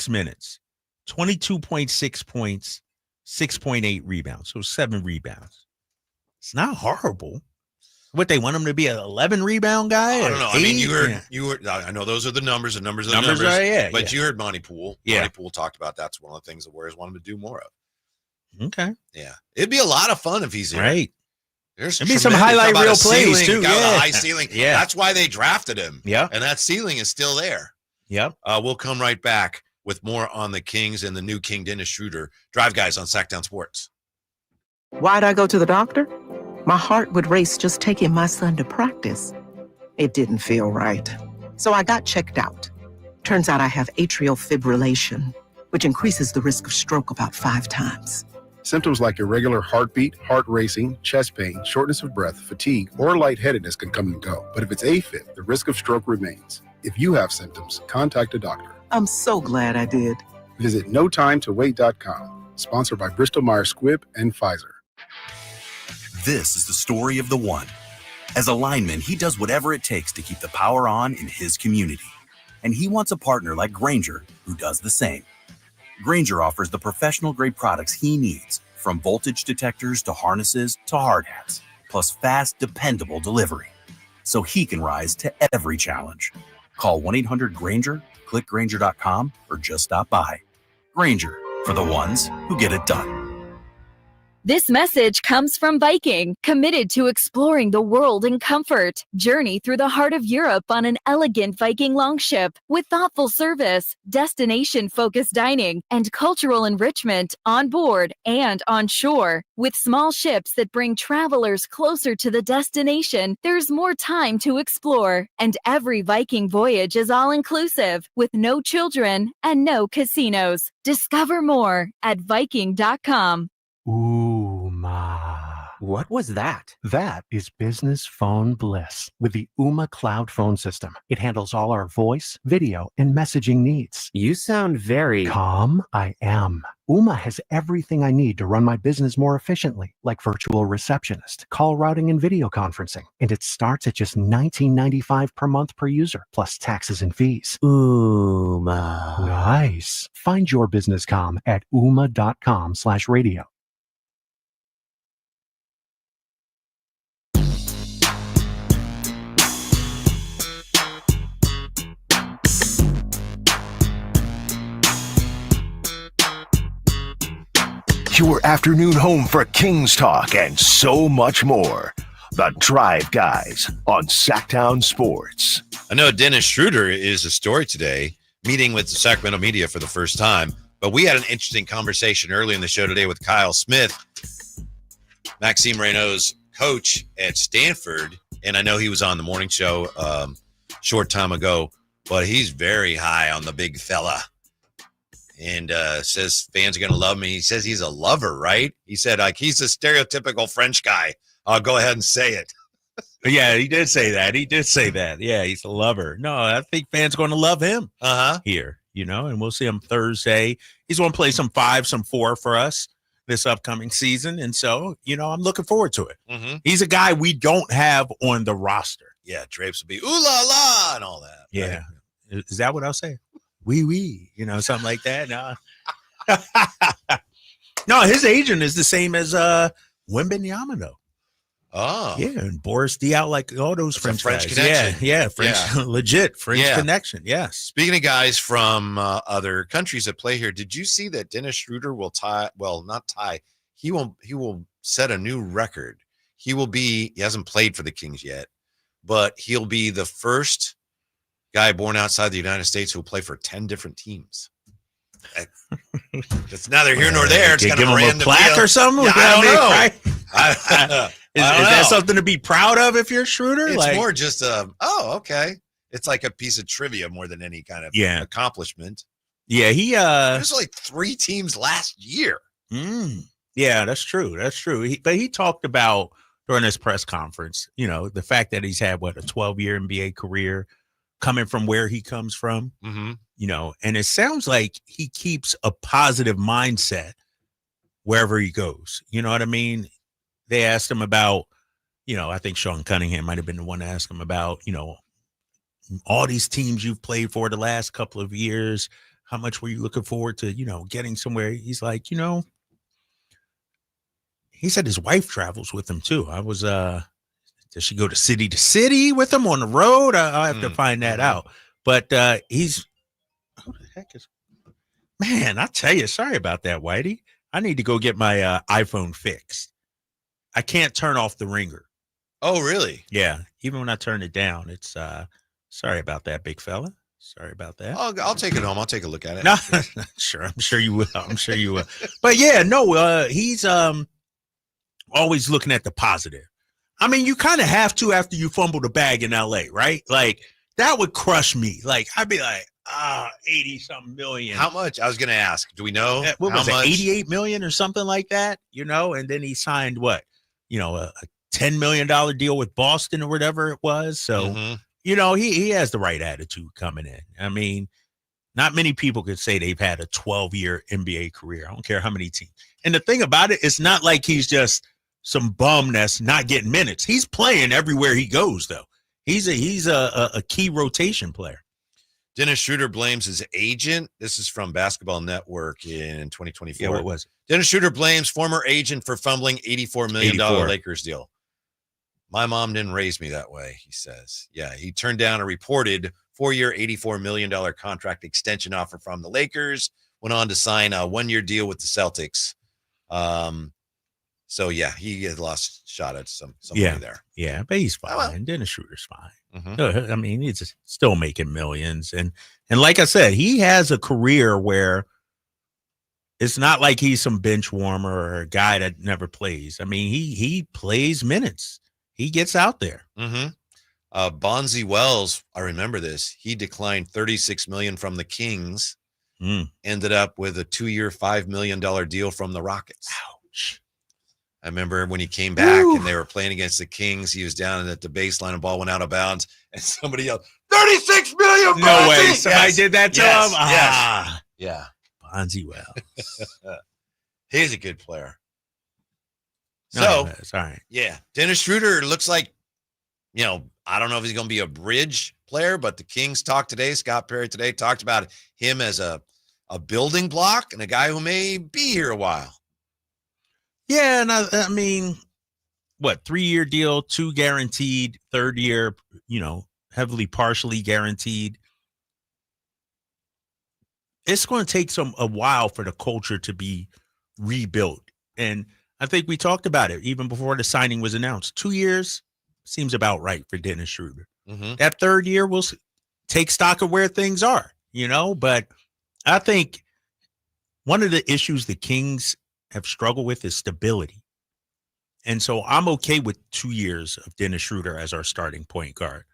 minutes, 22.6 points, 6.8 rebounds. So 7 rebounds. It's not horrible. What, they want him to be an 11 rebound guy? I don't know. 8? I mean, you heard, I know those are the numbers and numbers. But you heard Monty Poole. Yeah. Monty Poole talked about that's one of the things the Warriors want him to do more of. Okay. Yeah. It'd be a lot of fun if he's here. Right. There's be some highlight reel plays too. With a high ceiling. Yeah. That's why they drafted him. Yeah. And that ceiling is still there. Yep. We'll come right back with more on the Kings and the new King, Dennis Schroder. Drive Guys on Sacktown Sports. Why'd I go to the doctor? My heart would race just taking my son to practice. It didn't feel right. So I got checked out. Turns out I have atrial fibrillation, which increases the risk of stroke about 5 times. Symptoms like irregular heartbeat, heart racing, chest pain, shortness of breath, fatigue, or lightheadedness can come and go. But if it's AFib, the risk of stroke remains. If you have symptoms, contact a doctor. I'm so glad I did. Visit notimetowait.com. Sponsored by Bristol-Myers Squibb and Pfizer. This is the story of the one. As a lineman, he does whatever it takes to keep the power on in his community. And he wants a partner like Grainger who does the same. Grainger offers the professional-grade products he needs, from voltage detectors to harnesses to hard hats, plus fast, dependable delivery, so he can rise to every challenge. Call 1-800-GRAINGER, click Grainger.com, or just stop by. Grainger, for the ones who get it done. This message comes from Viking, committed to exploring the world in comfort. Journey through the heart of Europe on an elegant Viking longship with thoughtful service, destination-focused dining, and cultural enrichment on board and on shore. With small ships that bring travelers closer to the destination, there's more time to explore. And every Viking voyage is all-inclusive, with no children and no casinos. Discover more at Viking.com. What was that? That is business phone bliss with the Ooma Cloud phone system. It handles all our voice, video, and messaging needs. You sound very calm. I am. Ooma has everything I need to run my business more efficiently, like virtual receptionist, call routing, and video conferencing. And it starts at just $19.95 per month per user, plus taxes and fees. Ooma. Nice. Find your business comm at ooma.com/radio. Your afternoon home for Kings Talk and so much more. The Drive Guys on Sacktown Sports. I know Dennis Schroder is a story today, meeting with the Sacramento media for the first time, but we had an interesting conversation early in the show today with Kyle Smith, Maxime Raynaud's coach at Stanford, and I know he was on the morning show short time ago, but he's very high on the big fella. And says fans are going to love me. He says he's a lover, right? He said, like, he's a stereotypical French guy. I'll go ahead and say it. Yeah, he did say that. Yeah, he's a lover. No, I think fans are going to love him here, and we'll see him Thursday. He's going to play some 5, some 4 for us this upcoming season. And so, I'm looking forward to it. Mm-hmm. He's a guy we don't have on the roster. Yeah, Drapes will be ooh la la and all that. Yeah. Right? Is that what I'll say? Wee, something like that. No. No, his agent is the same as Wembanyama. Oh. Yeah, and Boris Diaw, like all those French guys. connection. Yeah, French, legit French connection, yes. Speaking of guys from other countries that play here, did you see that Dennis Schroder will tie, well, not tie, he will set a new record. He hasn't played for the Kings yet, but he'll be the first guy born outside the United States who will play for 10 different teams. It's neither here nor there. It's kind give of a him a random plaque deal. or something. Yeah, I don't know. Right? Is I don't that know. something to be proud of if you're Schroder? It's more just okay. It's like a piece of trivia more than any kind of accomplishment. Yeah, there's like 3 teams last year. Yeah, that's true. That's true. But he talked about during his press conference, the fact that he's had a 12-year NBA career, coming from where he comes from, and it sounds like he keeps a positive mindset wherever he goes. You know what I mean? They asked him about, I think Sean Cunningham might have been the one to ask him about, all these teams you've played for the last couple of years. How much were you looking forward to, getting somewhere? He's like, he said his wife travels with him too. Does she go to city with him on the road? I'll have to find that out. But who the heck is, man, I tell you, sorry about that, Whitey. I need to go get my iPhone fixed. I can't turn off the ringer. Oh, really? Yeah. Even when I turn it down, it's sorry about that, big fella. Sorry about that. I'll take it home. I'll take a look at it. No, sure. I'm sure you will. I'm sure you will. But yeah, no, he's always looking at the positive. I mean, you kind of have to after you fumble the bag in LA, right? Like that would crush me. Like I'd be like, 80-something million. How much? I was going to ask. Do we know? What was how much? it? 88 million or something like that, and then he signed what? A $10 million deal with Boston or whatever it was. So, he has the right attitude coming in. I mean, not many people could say they've had a 12-year NBA career. I don't care how many teams. And the thing about it, it's not like he's just some bum that's not getting minutes. He's playing everywhere he goes, though. He's a key rotation player. Dennis Schroder blames his agent. This is from Basketball Network in 2024. Yeah, what was it? Dennis Schroder blames former agent for fumbling $84 million Lakers deal. My mom didn't raise me that way, he says. Yeah, he turned down a reported 4-year, $84 million contract extension offer from the Lakers, went on to sign a 1-year deal with the Celtics. So, yeah, he had lost shot at some money there. Yeah, but he's fine. Dennis Schroeder's fine. I mean, he's still making millions. And like I said, he has a career where it's not like he's some bench warmer or a guy that never plays. I mean, he plays minutes. He gets out there. Bonzi Wells, I remember this. He declined $36 million from the Kings, ended up with a 2-year, $5 million deal from the Rockets. Ouch. I remember when he came back and they were playing against the Kings, he was down at the baseline and ball went out of bounds and somebody yelled, $36 million. No way. Somebody did that to him? Yes. Yeah. Bonzi Wells. He's a good player. No, that's all right. Yeah. Dennis Schroder looks like, I don't know if he's going to be a bridge player, but the Kings talked today. Scott Perry today talked about him as a building block and a guy who may be here a while. Yeah, and I mean, 3-year deal, 2 guaranteed, 3rd year, heavily partially guaranteed. It's going to take a while for the culture to be rebuilt. And I think we talked about it even before the signing was announced. 2 years seems about right for Dennis Schroder. That 3rd year will take stock of where things are, but I think one of the issues the Kings have struggled with is stability. And so I'm okay with 2 years of Dennis Schroder as our starting point guard.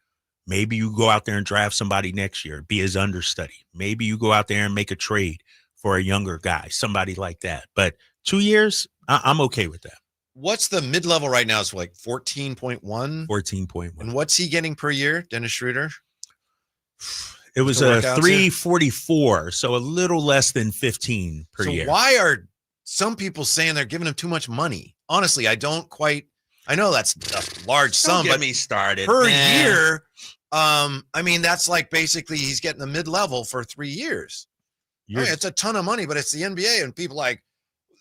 Maybe you go out there and draft somebody next year, be his understudy. Maybe you go out there and make a trade for a younger guy, somebody like that. But 2 years, I'm okay with that. What's the mid-level right now? It's like 14.1? 14.1. And what's he getting per year, Dennis Schroder? It was a 344, so a little less than 15 per year. So why are some people saying they're giving him too much money? Honestly, I know that's a large sum, Don't get but me started. Per year, I mean, that's like basically he's getting the mid-level for 3 years. I mean, it's a ton of money, but it's the NBA, and people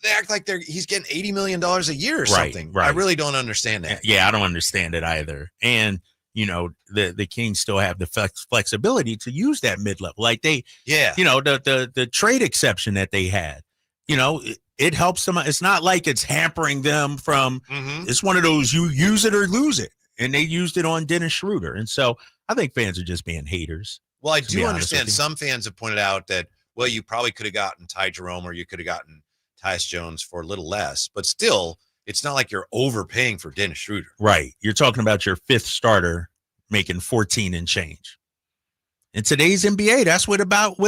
they act like he's getting $80 million a year or something. Right. I really don't understand that. Yeah, I don't understand it either. And the Kings still have the flexibility to use that mid-level. Like the trade exception that they had. it helps them. It's not like it's hampering them from. It's one of those you use it or lose it, and they used it on Dennis Schroder, and so I think fans are just being haters. Well, I do understand some fans have pointed out that, well, you probably could have gotten Ty Jerome or you could have gotten Tyus Jones for a little less, but still, it's not like you're overpaying for Dennis Schroder. Right. You're talking about your fifth starter making 14 and change. In today's NBA, that's what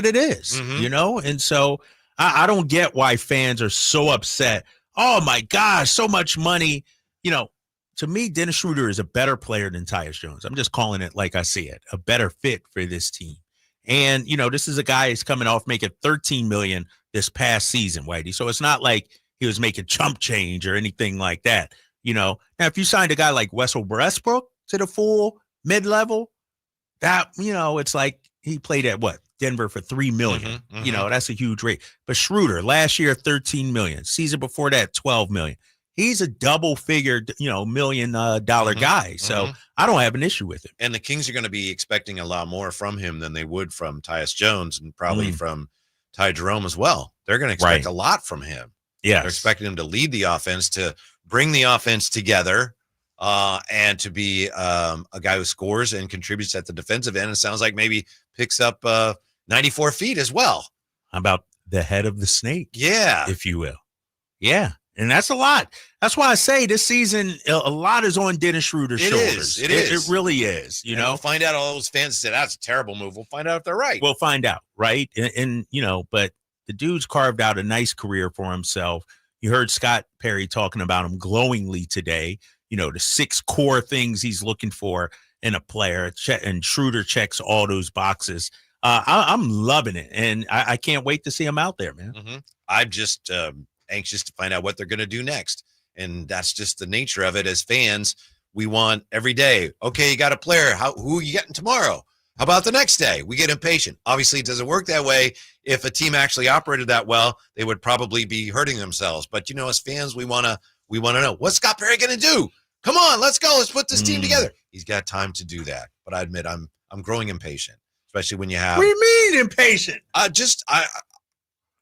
it is, you know? And so I don't get why fans are so upset. Oh, my gosh, so much money. You know, to me, Dennis Schroder is a better player than Tyus Jones. I'm just calling it like I see it, a better fit for this team. And, you know, this is a guy who's coming off making $13 million this past season, Whitey. So it's not like he was making chump change or anything like that. You know, now if you signed a guy like Russell Westbrook to the full mid-level, that, you know, it's like he played at what? Denver for $3 million. You know, that's a huge rate. But Schroder, last year, $13 million. Season before that, $12 million. He's a double-figure, you know, $1 million guy. So I don't have an issue with it. And the Kings are going to be expecting a lot more from him than they would from Tyus Jones and probably from Ty Jerome as well. They're going to expect a lot from him. Yeah, they're expecting him to lead the offense, to bring the offense together, and to be a guy who scores and contributes at the defensive end. It sounds like maybe picks up 94 feet as well. How about the head of the snake? Yeah, if you will. Yeah, and that's a lot. That's why I say this season a lot is on Dennis Schroeder's shoulders. It is. It really is. You know, we'll find out. All those fans said that's a terrible move. We'll find out if they're right. We'll find out, right? And you know, but the dude's carved out a nice career for himself. You heard Scott Perry talking about him glowingly today. You know, the 6 core things he's looking for in a player, and Schroder checks all those boxes. I'm loving it, and I can't wait to see him out there, man. I'm just anxious to find out what they're going to do next, and that's just the nature of it. As fans, we want every day. Okay, you got a player. Who are you getting tomorrow? How about the next day? We get impatient. Obviously, it doesn't work that way. If a team actually operated that well, they would probably be hurting themselves. But, you know, as fans, we want to know, what's Scott Perry going to do? Come on, let's go. Let's put this team together. He's got time to do that. But I admit I'm growing impatient, especially when you have. What do you mean impatient?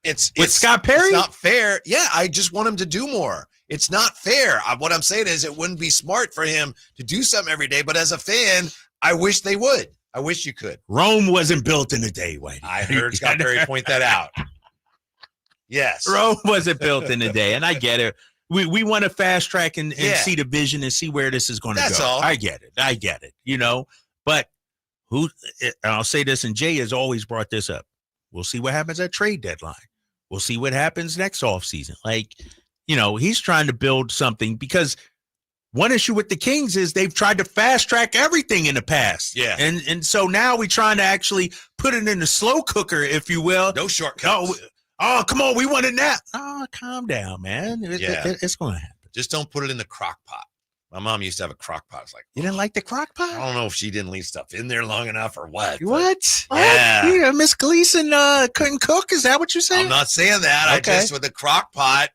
It's Scott Perry? It's not fair. Yeah, I just want him to do more. It's not fair. What I'm saying is it wouldn't be smart for him to do something every day. But as a fan, I wish they would. I wish you could. Rome wasn't built in a day, Whitey. I heard Scott Perry point that out. Yes. Rome wasn't built in a day, and I get it. We want to fast track and see the vision and see where this is going to go. That's all. I get it, you know. But and I'll say this, and Jay has always brought this up. We'll see what happens at trade deadline. We'll see what happens next offseason. Like, you know, he's trying to build something because one issue with the Kings is they've tried to fast track everything in the past. Yeah. And so now we're trying to actually put it in the slow cooker, if you will. No shortcuts. Oh, come on. We want it now. Oh, calm down, man. It's going to happen. Just don't put it in the crock pot. My mom used to have a crock pot. It's like, you didn't like the crock pot? I don't know if she didn't leave stuff in there long enough or what. What? Yeah. Miss Gleason couldn't cook? Is that what you're saying? I'm not saying that. Okay. I just, with the crock pot,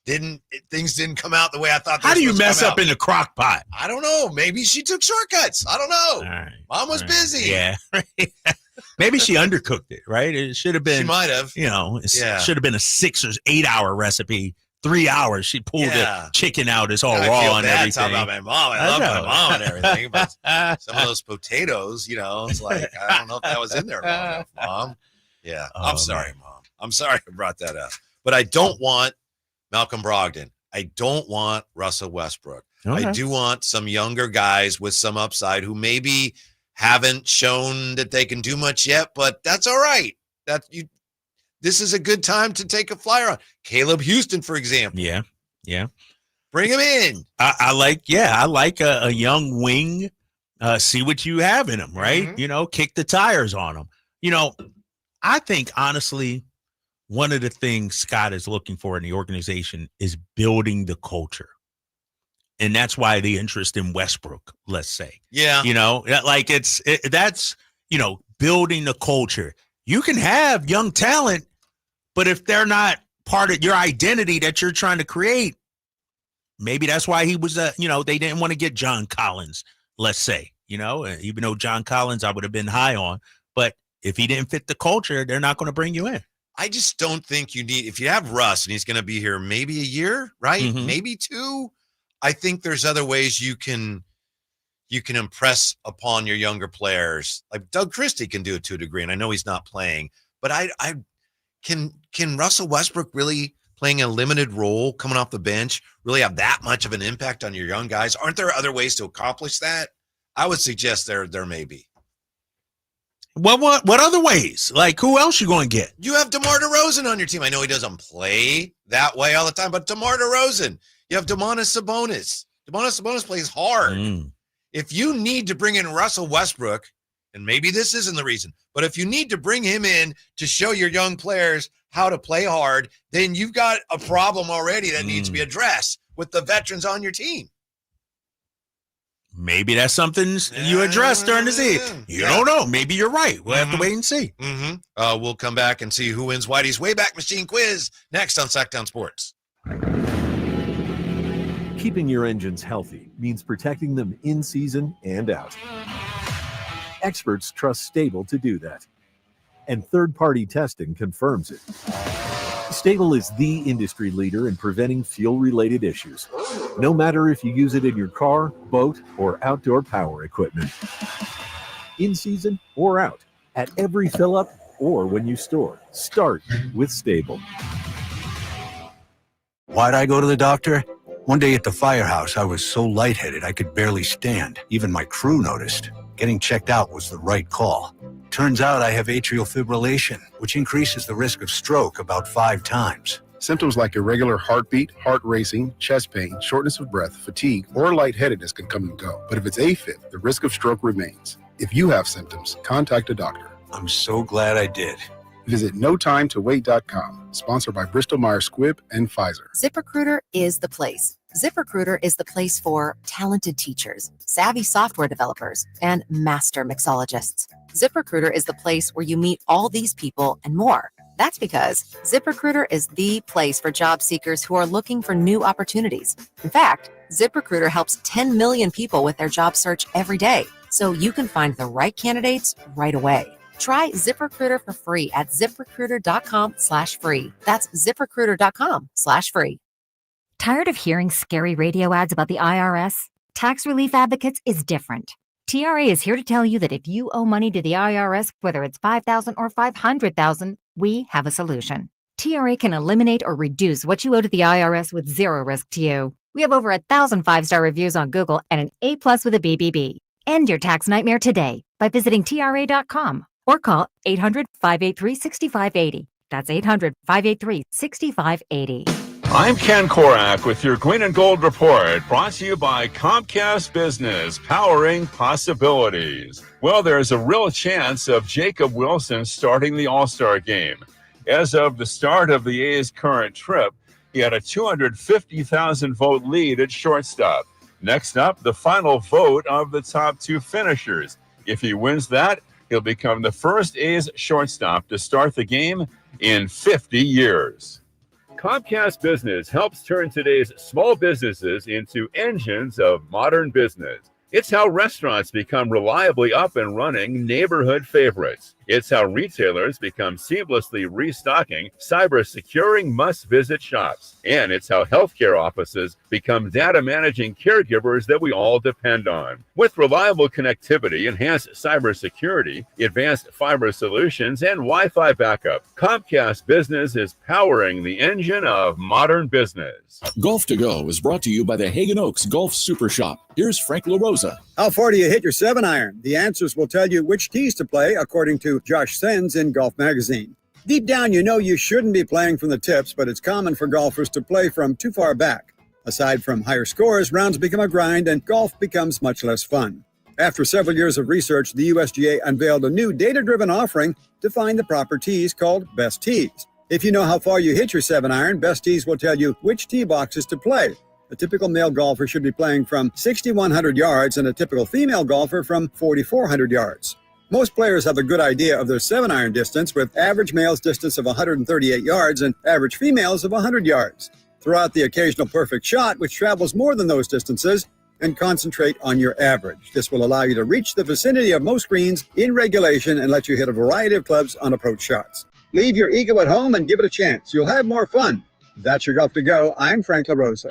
things didn't come out the way I thought. How do you mess up in the crock pot? I don't know. Maybe she took shortcuts. I don't know. All right. Mom was busy. Yeah. Maybe she undercooked it, right? It should have been. She might have. You know, it should have been a 6 or 8 hour recipe. 3 hours. She pulled the chicken out. It's all raw and everything. Talking about my mom. I love my mom and everything. But some of those potatoes, you know, it's like, I don't know if that was in there long enough, Mom. Yeah. I'm sorry, Mom. I'm sorry I brought that up. But I don't want Malcolm Brogdon. I don't want Russell Westbrook. Okay. I do want some younger guys with some upside who maybe haven't shown that they can do much yet, but that's all right. This is a good time to take a flyer on Caleb Houston, for example. Yeah. Bring him in. I like a young wing. See what you have in him, right? You know, kick the tires on him. You know, I think honestly, one of the things Scott is looking for in the organization is building the culture. And that's why the interest in Westbrook, let's say. Yeah. You know, like that's, you know, building the culture. You can have young talent, but if they're not part of your identity that you're trying to create, maybe that's why he was, they didn't want to get John Collins, let's say, you know, even though John Collins I would have been high on. But if he didn't fit the culture, they're not going to bring you in. I just don't think you need, if you have Russ and he's going to be here maybe a year, right? Mhm. Maybe 2. I think there's other ways you can impress upon your younger players. Like Doug Christie can do it to a degree, and I know he's not playing, but I can Russell Westbrook really playing a limited role coming off the bench really have that much of an impact on your young guys? Aren't there other ways to accomplish that? I would suggest there may be. What other ways? Like, who else you going to get? You have DeMar DeRozan on your team. I know he doesn't play that way all the time, but DeMar DeRozan. You have Domantas Sabonis. Domantas Sabonis plays hard. If you need to bring in Russell Westbrook, and maybe this isn't the reason, but if you need to bring him in to show your young players how to play hard, then you've got a problem already that needs to be addressed with the veterans on your team. Maybe that's something you address during the season. You don't know. Maybe you're right. We'll have to wait and see. We'll come back and see who wins Whitey's Wayback Machine quiz next on Sacktown Sports. Keeping your engines healthy means protecting them in season and out. Experts trust Stable to do that. And third-party testing confirms it. Stable is the industry leader in preventing fuel-related issues, no matter if you use it in your car, boat, or outdoor power equipment. In season or out, at every fill-up or when you store, start with Stable. Why'd I go to the doctor? One day at the firehouse, I was so lightheaded I could barely stand. Even my crew noticed. Getting checked out was the right call. Turns out I have atrial fibrillation, which increases the risk of stroke about 5 times. Symptoms like irregular heartbeat, heart racing, chest pain, shortness of breath, fatigue, or lightheadedness can come and go. But if it's AFib, the risk of stroke remains. If you have symptoms, contact a doctor. I'm so glad I did. Visit notimetowait.com, sponsored by Bristol-Myers Squibb and Pfizer. ZipRecruiter is the place. ZipRecruiter is the place for talented teachers, savvy software developers, and master mixologists. ZipRecruiter is the place where you meet all these people and more. That's because ZipRecruiter is the place for job seekers who are looking for new opportunities. In fact, ZipRecruiter helps 10 million people with their job search every day, so you can find the right candidates right away. Try ZipRecruiter for free at ZipRecruiter.com/free. That's ZipRecruiter.com/free. Tired of hearing scary radio ads about the IRS? Tax Relief Advocates is different. TRA is here to tell you that if you owe money to the IRS, whether it's $5,000 or $500,000, we have a solution. TRA can eliminate or reduce what you owe to the IRS with zero risk to you. We have over 1,000 5-star reviews on Google and an A+ with a BBB. End your tax nightmare today by visiting TRA.com or call 800-583-6580. That's 800-583-6580. I'm Ken Korak with your Green and Gold Report, brought to you by Comcast Business, powering possibilities. Well, there's a real chance of Jacob Wilson starting the All-Star game. As of the start of the A's current trip, he had a 250,000 vote lead at shortstop. Next up, the final vote of the top 2 finishers. If he wins that, he'll become the first A's shortstop to start the game in 50 years. Comcast Business helps turn today's small businesses into engines of modern business. It's how restaurants become reliably up and running neighborhood favorites. It's how retailers become seamlessly restocking, cyber-securing must-visit shops. And it's how healthcare offices become data-managing caregivers that we all depend on. With reliable connectivity, enhanced cybersecurity, advanced fiber solutions, and Wi-Fi backup, Comcast Business is powering the engine of modern business. Golf to Go is brought to you by the Hagen Oaks Golf Super Shop. Here's Frank LaRosa. How far do you hit your 7-iron? The answers will tell you which tees to play, according to Josh Sens in Golf Magazine. Deep down, you know you shouldn't be playing from the tips, but it's common for golfers to play from too far back. Aside from higher scores, rounds become a grind and golf becomes much less fun. After several years of research, the USGA unveiled a new data-driven offering to find the proper tees called Best Tees. If you know how far you hit your 7-iron, Best Tees will tell you which tee boxes to play. A typical male golfer should be playing from 6,100 yards and a typical female golfer from 4,400 yards. Most players have a good idea of their 7-iron distance, with average male's distance of 138 yards and average females of 100 yards. Throw out the occasional perfect shot, which travels more than those distances, and concentrate on your average. This will allow you to reach the vicinity of most greens in regulation and let you hit a variety of clubs on approach shots. Leave your ego at home and give it a chance. You'll have more fun. That's your Golf to Go. I'm Frank LaRosa.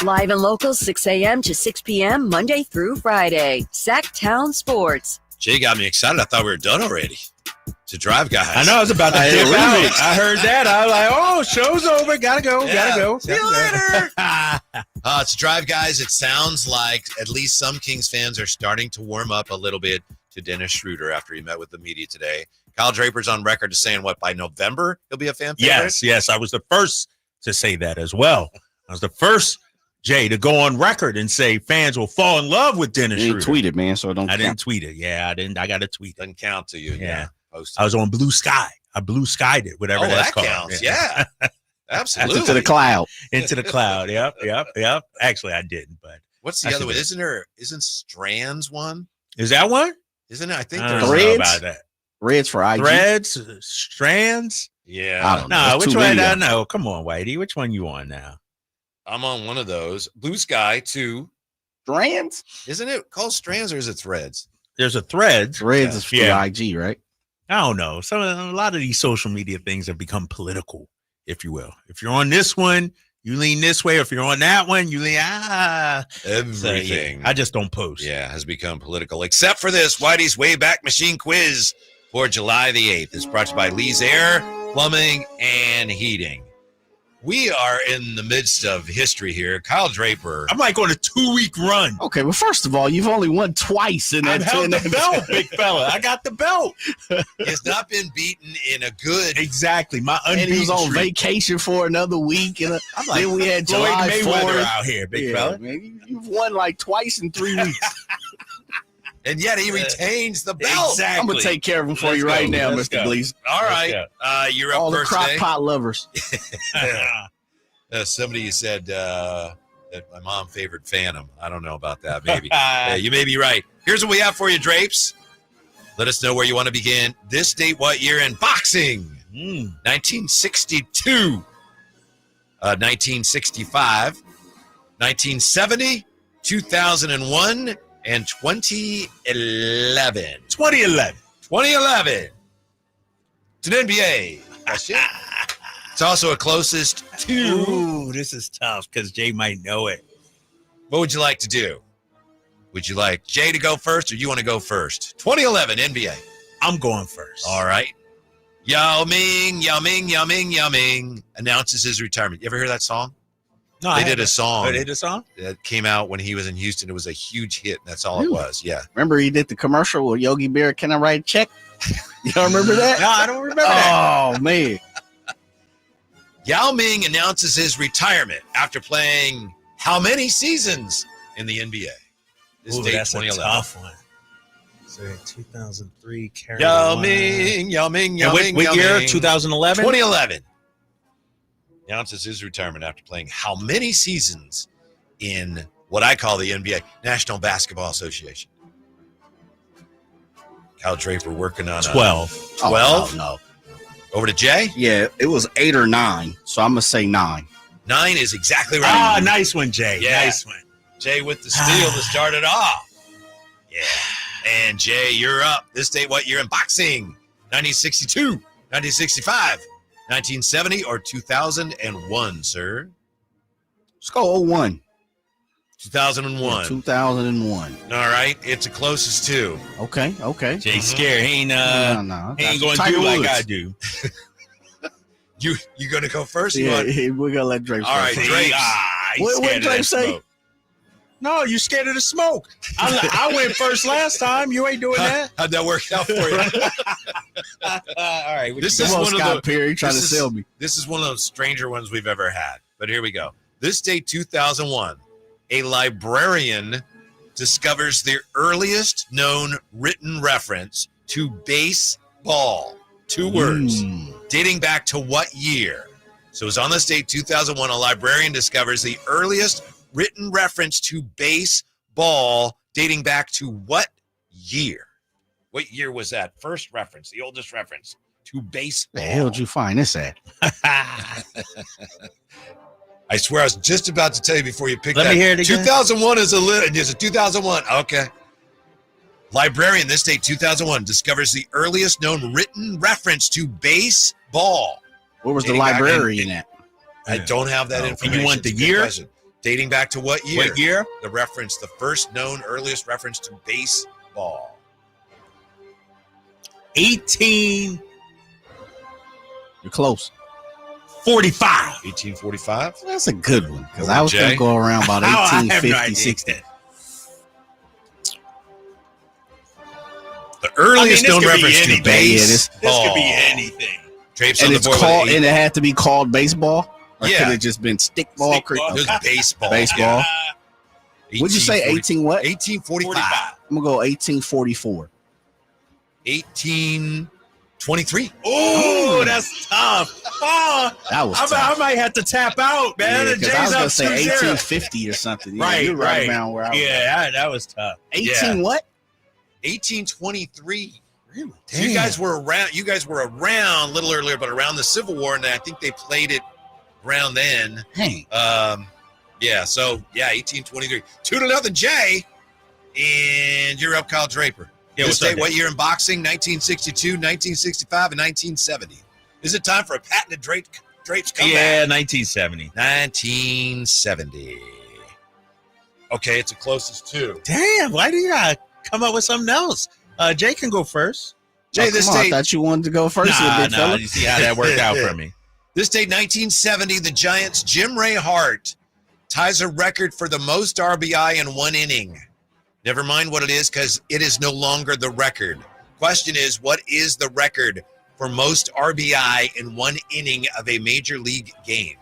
Live and local, 6 a.m. to 6 p.m., Monday through Friday. Sacktown Sports. Jay got me excited. I thought we were done already. To Drive Guys. I know I was about to dip out. I heard that. I was like, oh, show's over. Gotta go. Gotta go. See you later. It's Drive Guys. It sounds like at least some Kings fans are starting to warm up a little bit to Dennis Schroder after he met with the media today. Kyle Draper's on record as saying, what, by November he'll be a fan favorite? Yes. I was the first to say that as well. I was the first, Jay, to go on record and say fans will fall in love with Dennis Schroder. You tweeted, man, so I didn't tweet it. Yeah, I didn't. I got to tweet it. Doesn't count to you. Yeah. I was on Blue Sky. I blue skied it, whatever that's called. Counts. Yeah. Absolutely. Into the cloud. Into the cloud. Yep. Actually, I didn't, but what's the other one? Isn't Strands one? Is that one? Isn't it? I think I there's don't know about that. Threads for IG. Threads, Strands. Yeah. I don't know. Which one? I know. Come on, Whitey. Which one you on now? I'm on one of those. Blue Sky 2. Strands? Isn't it called Strands or is it Threads? There's a Threads. Threads is for IG, right? I don't know. A lot of these social media things have become political, if you will. If you're on this one, you lean this way. If you're on that one, you lean everything. So, yeah, I just don't post. Yeah, has become political. Except for this Whitey's Wayback Machine quiz for July the 8th. It's brought to you by Lee's Air, Plumbing, and Heating. We are in the midst of history here. Kyle Draper. I'm like on a 2-week run. Okay, well, first of all, you've only won twice in that. I've held the belt, big fella. I got the belt. It's not been beaten in a good. Exactly. My unbeaten and he was on streak. vacation for another week. And I'm like, then we had Floyd July Mayweather 4th. out here, big fella. Man, you've won like twice in 3 weeks. And yet he retains the belt. Exactly. I'm going to take care of him for you right now, Mr. Gleason. All right. You're up all first the crock today. pot lovers. Somebody said that my mom favored Phantom. I don't know about that. Maybe. You may be right. Here's what we have for you, Drapes. Let us know where you want to begin. This date, what year in boxing? 1962, 1965, 1970, 2001, and 2011. 2011. It's an NBA question. It's also a closest to. Ooh, this is tough because Jay might know it. What would you like to do? Would you like Jay to go first or you want to go first? 2011 NBA. I'm going first. All right. Yao Ming announces his retirement. You ever hear that song? No, They did a song. Oh, they did a song? That came out when he was in Houston. It was a huge hit. That's all it was. Yeah. Remember he did the commercial with Yogi Bear, Can I Write a Check? Y'all remember that? No, I don't remember that. Oh, man. Yao Ming announces his retirement after playing how many seasons in the NBA? This date, that's 2011. a tough one. So 2003, Yao Ming. What year? 2011? 2011. Announces his retirement after playing how many seasons in what I call the NBA, National Basketball Association? Kyle Draper working on 12. 12? Oh, no. Over to Jay? Yeah, it was 8 or 9, so I'm going to say 9. 9 is exactly right. Ah, nice one, Jay. Yeah. Nice one. Jay with the steal to start it off. Yeah. And Jay, you're up. This date, what year in boxing? 1962, 1965, 1970, or 2001, sir? Let's go 01. 2001. Yeah, 2001. All right. It's the closest to. Okay. Jay scared. He ain't, No. he ain't going to Tiger do like Woods. I do. You going to go first? Yeah, we're going to let Drake All right, go. Drake. What did Drake say? No, you scared of the smoke. I went first last time. You ain't doing that. How'd that work out for you? All right. This Come is on, one Scott of Perry trying to sell me. This is one of those stranger ones we've ever had. But here we go. This date, 2001, a librarian discovers the earliest known written reference to baseball. 2 words. Dating back to what year? So it was on this date, 2001, a librarian discovers the earliest written reference to baseball dating back to what year? What year was that? First reference, the oldest reference to baseball. The hell did you find this at? I swear I was just about to tell you before you picked Let that. me hear it again. 2001 is a 2001. Okay. Librarian, this date, 2001, discovers the earliest known written reference to baseball. Where was the librarian at? I don't have that information. And you want the It's a good year? question. Dating back to what year? What year? The reference, the first known earliest reference to baseball. 1845. You're close. 1845. That's a good one because Go I was Jay. going to go around about I have no 1850, idea. 60. The earliest this known could be reference to anything. baseball. This could be anything. Drapes And on the it's board with called, eight. and it had to be called baseball. Or Yeah. could it just been stickball? Stickball. It was baseball. Baseball. Yeah. Would you say 18 what? 1845. I'm gonna go 1844. 1823. Oh, that's tough. Oh, That was I tough. might have to tap out, man. Yeah, The 'cause I Jays was up gonna say 2-0. 1850 or something. Yeah, Right, you're right right. around where I was. Yeah, that was tough. 18 what? 1823. Really? So you guys were around. You guys were around a little earlier, but around the Civil War, and I think they played it around then. Hey. Yeah. So yeah, 1823. 2-0, Jay. And you're up, Kyle Draper. Yeah, This what's up, date, what Dave? year in boxing? 1962, 1965, and 1970. Is it time for a patented Drapes comeback? Yeah, 1970. 1970. Okay, it's the closest two. Damn, why do you come up with something else? Jay can go first. Jay, Oh, this come on, I date. thought you wanted to go first. you big fella. You see how that worked out for me. This date, 1970, the Giants' Jim Ray Hart ties a record for the most RBI in one inning. Never mind what it is, because it is no longer the record. Question is, what is the record for most RBI in one inning of a major league game?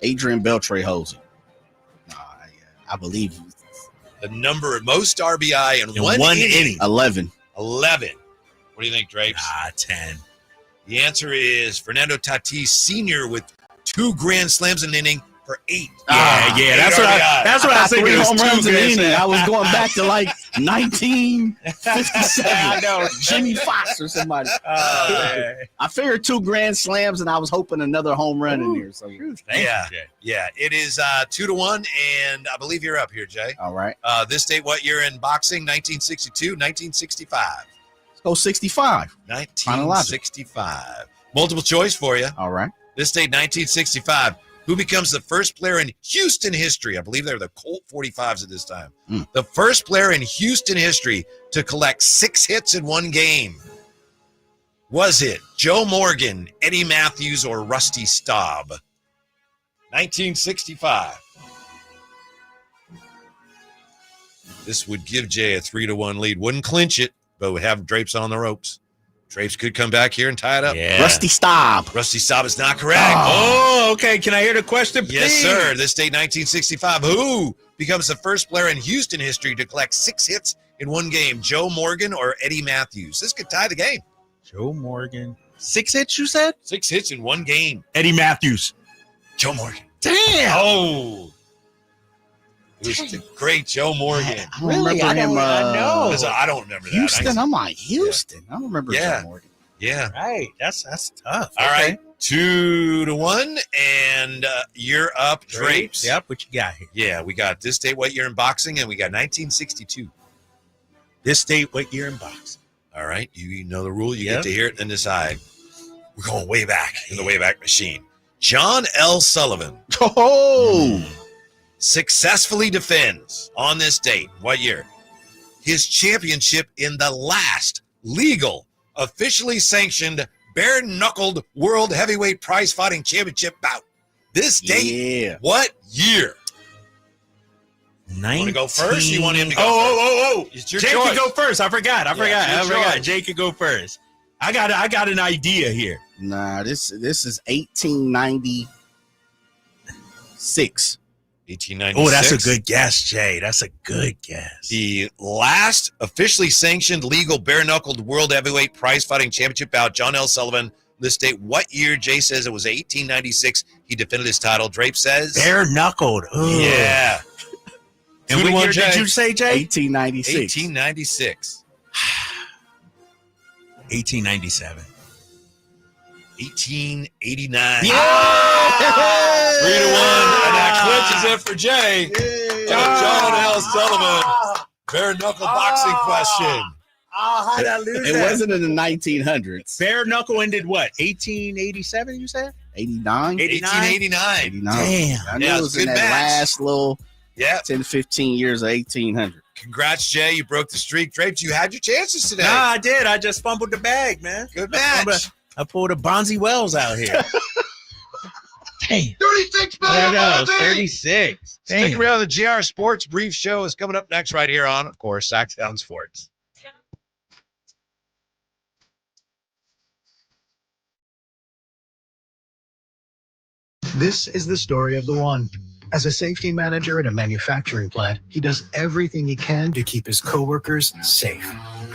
Adrian Beltre holds it. I believe The number of most RBI in one inning. 11. 11. What do you think, Drapes? 10. The answer is Fernando Tatis Sr. with 2 grand slams in an inning for 8. Yeah, that's what I was thinking. It was 3 home two runs in the grand inning. slams. I was going back to like 1957. I know. Jimmy Fox or somebody. man. I figured 2 grand slams, and I was hoping another home run in there. So Yeah. It is 2-1, and I believe you're up here, Jay. all right, This date, what year in boxing? 1962, 1965. let's go 65. 1965. Multiple choice for you. All right. This date, 1965. Who becomes the first player in Houston history? I believe they're the Colt 45s at this time. The first player in Houston history to collect 6 hits in one game. Was it Joe Morgan, Eddie Matthews, or Rusty Staub? 1965. This would give Jay a 3-1 lead. Wouldn't clinch it, but would have Drapes on the ropes. Drapes could come back here and tie it up. Yeah. Rusty Staub. Rusty Staub is not correct. Oh, okay. Can I hear the question, please? Yes, sir. This date, 1965. Who becomes the first player in Houston history to collect 6 hits in one game? Joe Morgan or Eddie Matthews? This could tie the game. Joe Morgan. 6 hits, you said? 6 hits in one game. Eddie Matthews. Joe Morgan. Damn. Oh. It was the great Joe Morgan. I don't remember him. I don't remember that. Houston. I'm like Houston. I don't remember Joe Morgan. Yeah. Right. That's tough. All right. 2-1, and you're up, Drapes. Yep. What you got here? Yeah, we got this date, what year in boxing, and we got 1962. This date, what year in boxing? All right. You know the rule. You get to hear it and decide. We're going way back in the Wayback Machine. John L. Sullivan. Oh! Successfully defends on this date, what year? His championship in the last legal, officially sanctioned, bare-knuckled World Heavyweight Prize Fighting Championship bout. This date, what year? You want to go first? You want him to go Oh. It's your Jay choice. can go first. I forgot. it's your choice. Jay can go first. I got an idea here. Nah, this is 1896. 1896. Oh, that's a good guess, Jay. That's a good guess. The last officially sanctioned legal bare-knuckled World Heavyweight Prize Fighting Championship bout, John L. Sullivan, this date. What year? Jay says it was 1896. He defended his title. Drape says bare knuckled. Yeah. And what year did you say, Jay? 1896. 1896. 1897. 1889. Yeah! 3-1. And that clinches it for Jay. John L. Sullivan. Bare knuckle boxing question. How did I lose It that? wasn't in the 1900s. Bare knuckle ended what? 1887, you said? 89? 1889. 89. Damn. I knew Yeah, it it was was a in good that match. last little 10, 15 years of 1800. Congrats, Jay. You broke the streak. Drapes, you had your chances today. Nah, I did. I just fumbled the bag, man. Good match. I pulled a Bonzi Wells out here. Hey. 36 I know, 36. Stick around. The GR Sports Brief Show is coming up next right here on, of course, Sacktown Sports. This is the story of the one. As a safety manager at a manufacturing plant, he does everything he can to keep his coworkers safe.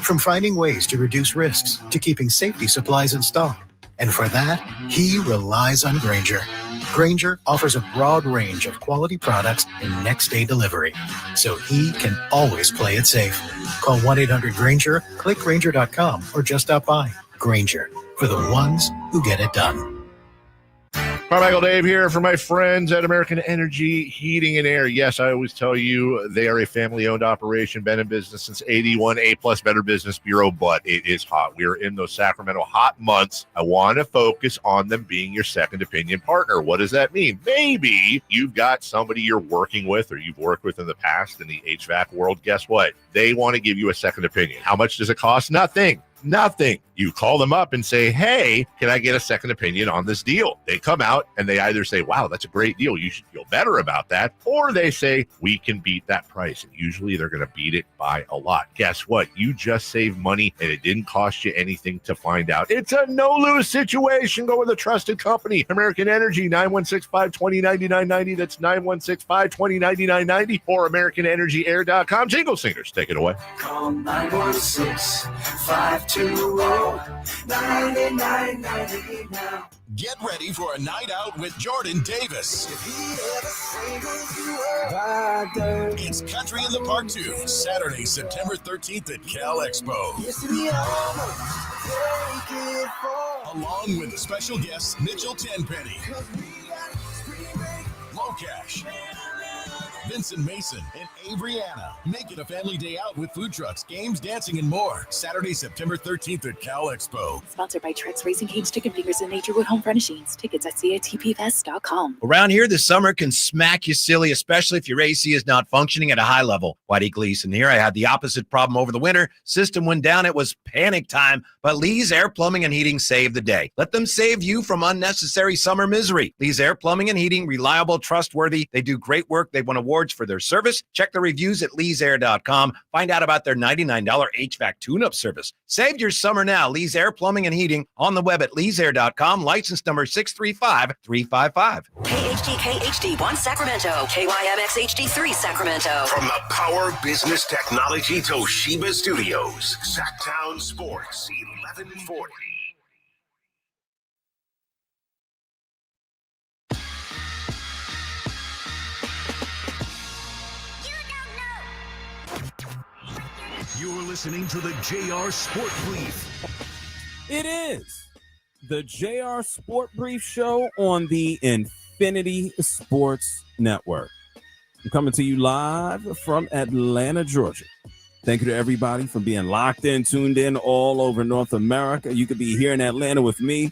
From finding ways to reduce risks to keeping safety supplies in stock. And for that, he relies on Grainger. Grainger offers a broad range of quality products and next-day delivery, so he can always play it safe. Call 1-800-GRAINGER, click Grainger.com, or just stop by. Grainger, for the ones who get it done. Carmichael Dave here for my friends at American Energy Heating and Air. Yes, I always tell you they are a family-owned operation, been in business since 81, A-plus Better Business Bureau, but it is hot. We are in those Sacramento hot months. I want to focus on them being your second opinion partner. What does that mean? Maybe you've got somebody you're working with or you've worked with in the past in the HVAC world. Guess what? They want to give you a second opinion. How much does it cost? Nothing. You call them up and say, hey, can I get a second opinion on this deal? They come out and they either say, wow, that's a great deal. You should feel better about that. Or they say, we can beat that price. And usually they're going to beat it by a lot. Guess what? You just saved money and it didn't cost you anything to find out. It's a no-lose situation. Go with a trusted company. American Energy, 916-520-9990. That's 916-520-9990 or AmericanEnergyAir.com. Jingle singers, take it away. Call 916-520-9990 now. Get ready for a night out with Jordan Davis. It's Country in the Park 2, Saturday, September 13th at Cal Expo. Along with the special guests Mitchell Tenpenny, Low Cash, Vincent Mason, and Avriana. Make it a family day out with food trucks, games, dancing, and more. Saturday, September 13th at Cal Expo. Sponsored by Trex Racing Canes, Chicken Fingers, and Naturewood Home Furnishings. Tickets at catpfest.com. Around here, the summer can smack you silly, especially if your AC is not functioning at a high level. Whitey Gleason here. I had the opposite problem over the winter. System went down. It was panic time, but Lee's Air Plumbing and Heating saved the day. Let them save you from unnecessary summer misery. Lee's Air Plumbing and Heating, reliable, trustworthy. They do great work. They won awards for their service. Check the reviews at leesair.com. Find out about their $99 HVAC tune-up service. Save your summer now. Lee's Air Plumbing and Heating on the web at leesair.com. License number 635355. KHD1 Sacramento, KYMX HD3 Sacramento. From the Power Business Technology Toshiba Studios, Sacktown Sports 1140. You're listening to the JR Sport Brief. It is the JR Sport Brief Show on the Infinity Sports Network. I'm coming to you live from Atlanta, Georgia. Thank you to everybody for being locked in, tuned in all over North America. You could be here in Atlanta with me